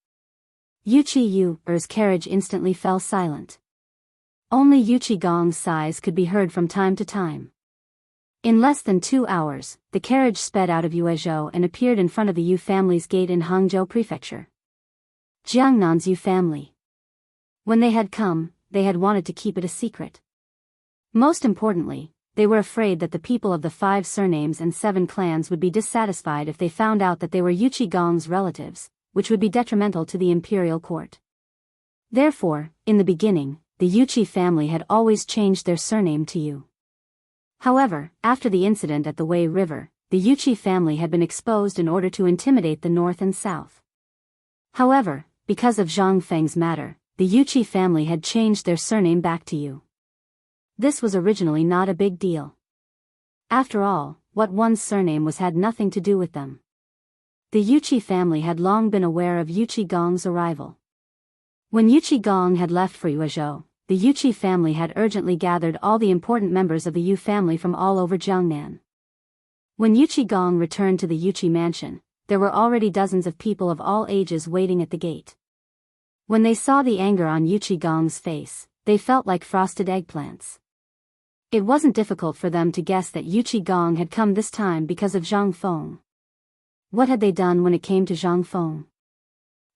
Yu's carriage instantly fell silent. Only Gong's sighs could be heard from time to time. In less than 2 hours, the carriage sped out of Yuezhou and appeared in front of the Yu family's gate in Hangzhou Prefecture. Jiangnan's Yu family. When they had come, they had wanted to keep it a secret. Most importantly, they were afraid that the people of the 5 surnames and 7 clans would be dissatisfied if they found out that they were Gong's relatives, which would be detrimental to the imperial court. Therefore, in the beginning, the Yu family had always changed their surname to Yu. However, after the incident at the Wei River, the Yu family had been exposed in order to intimidate the north and south. However, because of Zhang Feng's matter, the Yu family had changed their surname back to Yu. This was originally not a big deal. After all, what one's surname was had nothing to do with them. The Yu family had long been aware of Gong's arrival. When Gong had left for Yuezhou, the Yu family had urgently gathered all the important members of the Yu family from all over Jiangnan. When Gong returned to the Yu mansion, there were already dozens of people of all ages waiting at the gate. When they saw the anger on Gong's face, they felt like frosted eggplants. It wasn't difficult for them to guess that Gong had come this time because of Zhang Feng. What had they done when it came to Zhang Feng?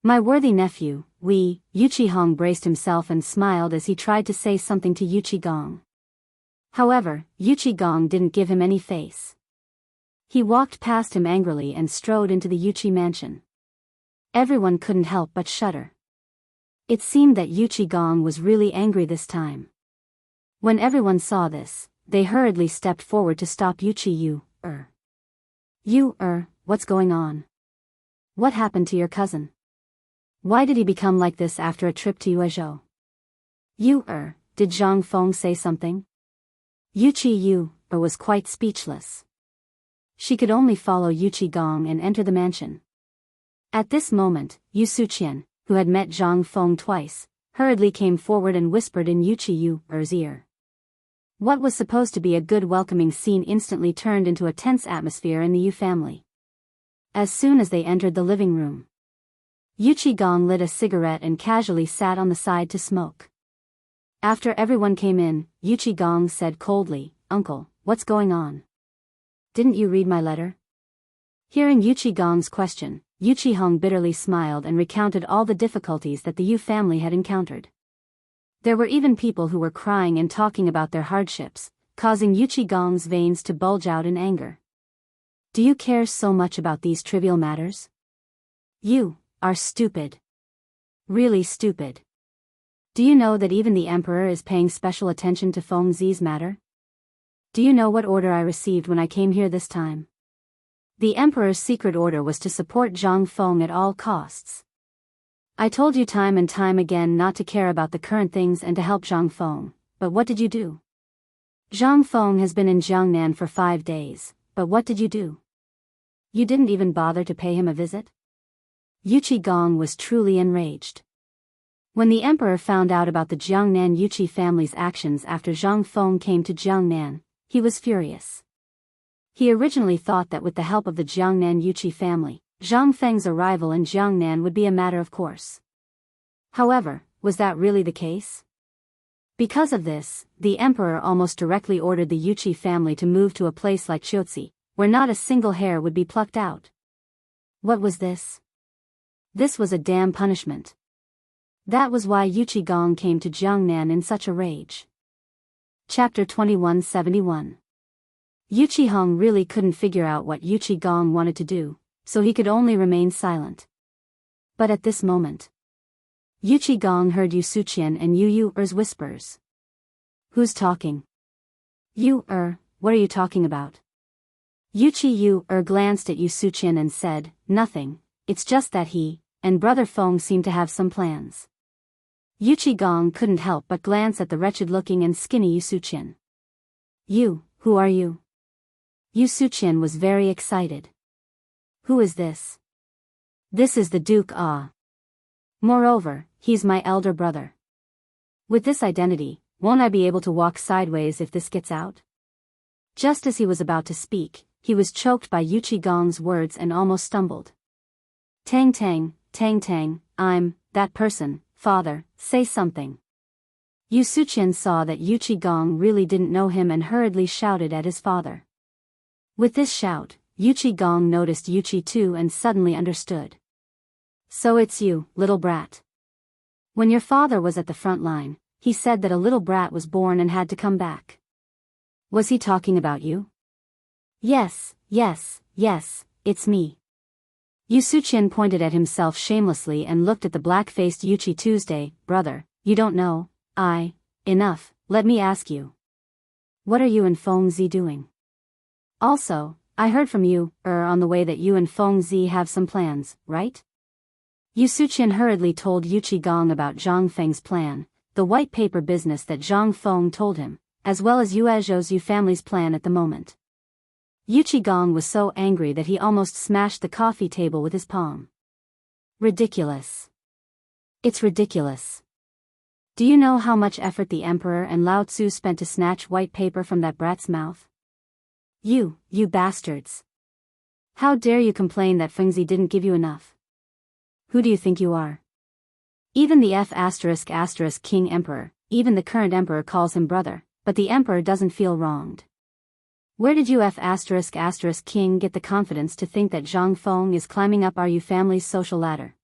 "My worthy nephew, Hong braced himself and smiled as he tried to say something to Gong. However, Gong didn't give him any face. He walked past him angrily and strode into the Yu mansion. Everyone couldn't help but shudder. It seemed that Gong was really angry this time. When everyone saw this, they hurriedly stepped forward to stop What's going on? What happened to your cousin? Why did he become like this after a trip to Yuezhou? Did Zhang Feng say something?" was quite speechless. She could only follow Gong and enter the mansion. At this moment, Yu Suqian, who had met Zhang Feng twice, hurriedly came forward and whispered in Yu's ear. What was supposed to be a good welcoming scene instantly turned into a tense atmosphere in the Yu family. As soon as they entered the living room, Gong lit a cigarette and casually sat on the side to smoke. After everyone came in, Gong said coldly, "Uncle, what's going on? Didn't you read my letter?" Hearing Gong's question, Hong bitterly smiled and recounted all the difficulties that the Yu family had encountered. There were even people who were crying and talking about their hardships, causing Gong's veins to bulge out in anger. Do you care so much about these trivial matters? You are stupid. Really stupid. Do you know that even the emperor is paying special attention to Feng Zi's matter? Do you know what order I received when I came here this time? The emperor's secret order was to support Zhang Feng at all costs. I told you time and time again not to care about the current things and to help Zhang Feng, but what did you do? Zhang Feng has been in Chang'an for 5 days, but what did you do? You didn't even bother to pay him a visit? Gong was truly enraged. When the emperor found out about the Jiangnan Yuqi family's actions after Zhang Feng came to Jiangnan, he was furious. He originally thought that with the help of the Jiangnan Yuqi family, Zhang Feng's arrival in Jiangnan would be a matter of course. However, was that really the case? Because of this, the emperor almost directly ordered the Yuqi family to move to a place like Qiuzi, where not a single hair would be plucked out. What was this? This was a damn punishment. That was why Gong came to Jiangnan in such a rage. Chapter 2171. Hong really couldn't figure out what Gong wanted to do, so he could only remain silent. But at this moment, Gong heard Yu Suqian and Yu's whispers. Who's talking? What are you talking about? Yu glanced at Yu Suqian and said, "Nothing, it's just that he and Brother Feng seem to have some plans." Gong couldn't help but glance at the wretched-looking and skinny Yu Suqian. Who are you? Yu Suqian was very excited. Who is this? This is the Duke Ah. Moreover, he's my elder brother. With this identity, won't I be able to walk sideways if this gets out? Just as he was about to speak, he was choked by Gong's words and almost stumbled. Tang, I'm that person, father, say something. Yu Suqian saw that Gong really didn't know him and hurriedly shouted at his father. With this shout, Gong noticed Yuqi too and suddenly understood. So it's you, little brat. When your father was at the front line, he said that a little brat was born and had to come back. Was he talking about you? Yes, it's me. Yu Suqian pointed at himself shamelessly and looked at the black-faced Yuqi Tuesday. Brother, you don't know, enough, let me ask you. What are you and Feng Zi doing? Also, I heard from you, on the way that you and Feng Zi have some plans, right? Yu Suqian hurriedly told Gong about Zhang Feng's plan, the white paper business that Zhang Feng told him, as well as Yu family's plan at the moment. Gong was so angry that he almost smashed the coffee table with his palm. Ridiculous. It's ridiculous. Do you know how much effort the emperor and Lao Tzu spent to snatch white paper from that brat's mouth? You bastards. How dare you complain that Feng Zi didn't give you enough? Who do you think you are? Even the King Emperor, even the current emperor calls him brother, but the emperor doesn't feel wronged. Where did you King get the confidence to think that Zhang Feng is climbing up our family's social ladder?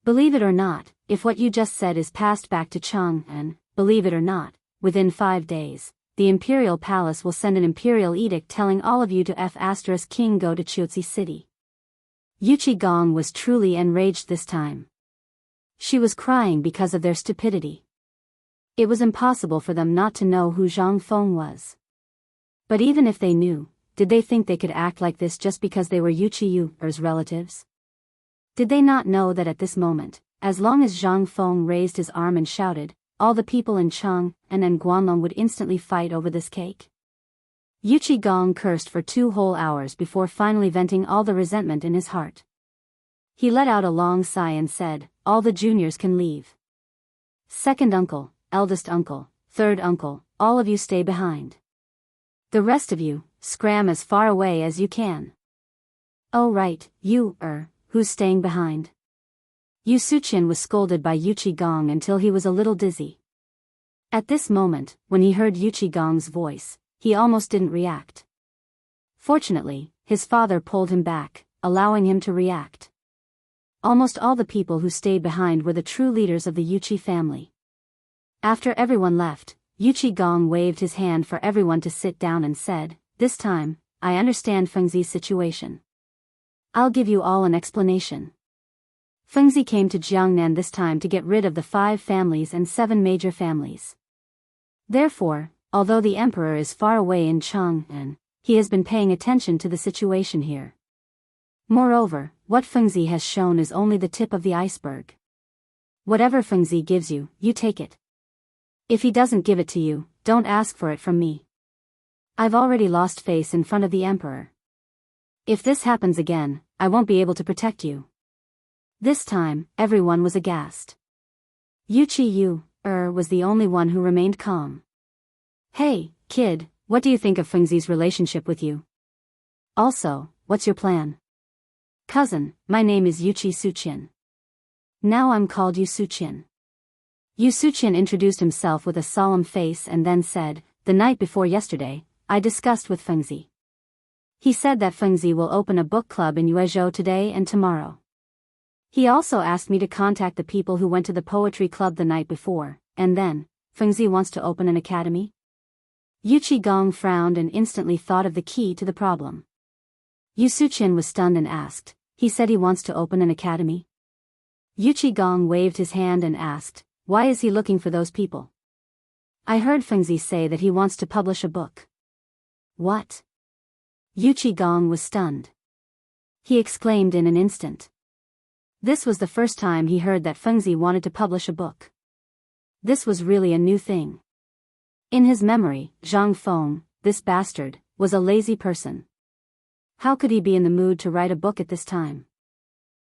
Believe it or not, if what you just said is passed back to Chang'an, believe it or not, within 5 days, the imperial palace will send an imperial edict telling all of you to King go to Qiuzi city. Gong was truly enraged this time. She was crying because of their stupidity. It was impossible for them not to know who Zhang Feng was. But even if they knew, did they think they could act like this just because they were Yu's relatives? Did they not know that at this moment, as long as Zhang Feng raised his arm and shouted, all the people in Chang'an and Guanlong would instantly fight over this cake? Gong cursed for 2 whole hours before finally venting all the resentment in his heart. He let out a long sigh and said, all the juniors can leave. Second uncle, eldest uncle, third uncle, all of you stay behind. The rest of you, scram as far away as you can. Oh right, you, who's staying behind? Yu Suqian was scolded by Yu Qigong until he was a little dizzy. At this moment, when he heard Yu Qigong's voice, he almost didn't react. Fortunately, his father pulled him back, allowing him to react. Almost all the people who stayed behind were the true leaders of the Yuqi family. After everyone left, Yu Qigong waved his hand for everyone to sit down and said, "This time, I understand Fengzi's situation. I'll give you all an explanation." Fengzi came to Jiangnan this time to get rid of the 5 families and 7 major families. Therefore, although the emperor is far away in Chang'an, he has been paying attention to the situation here. Moreover, what Fengzi has shown is only the tip of the iceberg. Whatever Fengzi gives you, you take it. If he doesn't give it to you, don't ask for it from me. I've already lost face in front of the emperor. If this happens again, I won't be able to protect you. This time, everyone was aghast. Yu was the only one who remained calm. "Hey, kid, what do you think of Fengzi's relationship with you? Also, what's your plan?" "Cousin, my name is Yu Suqian. Now I'm called Yu Suqian." Yu Suqian introduced himself with a solemn face and then said, "The night before yesterday, I discussed with Fengzi. He said that Fengzi will open a book club in Yuezhou today and tomorrow. He also asked me to contact the people who went to the poetry club the night before, and then, Fengzi wants to open an academy?" Yu Qigong frowned and instantly thought of the key to the problem. Yu Suqian was stunned and asked, "He said he wants to open an academy?" Yu Qigong waved his hand and asked, "Why is he looking for those people?" "I heard Fengzi say that he wants to publish a book." "What?" Yu Qigong was stunned. He exclaimed in an instant. This was the first time he heard that Fengzi wanted to publish a book. This was really a new thing. In his memory, Zhang Feng, this bastard, was a lazy person. How could he be in the mood to write a book at this time?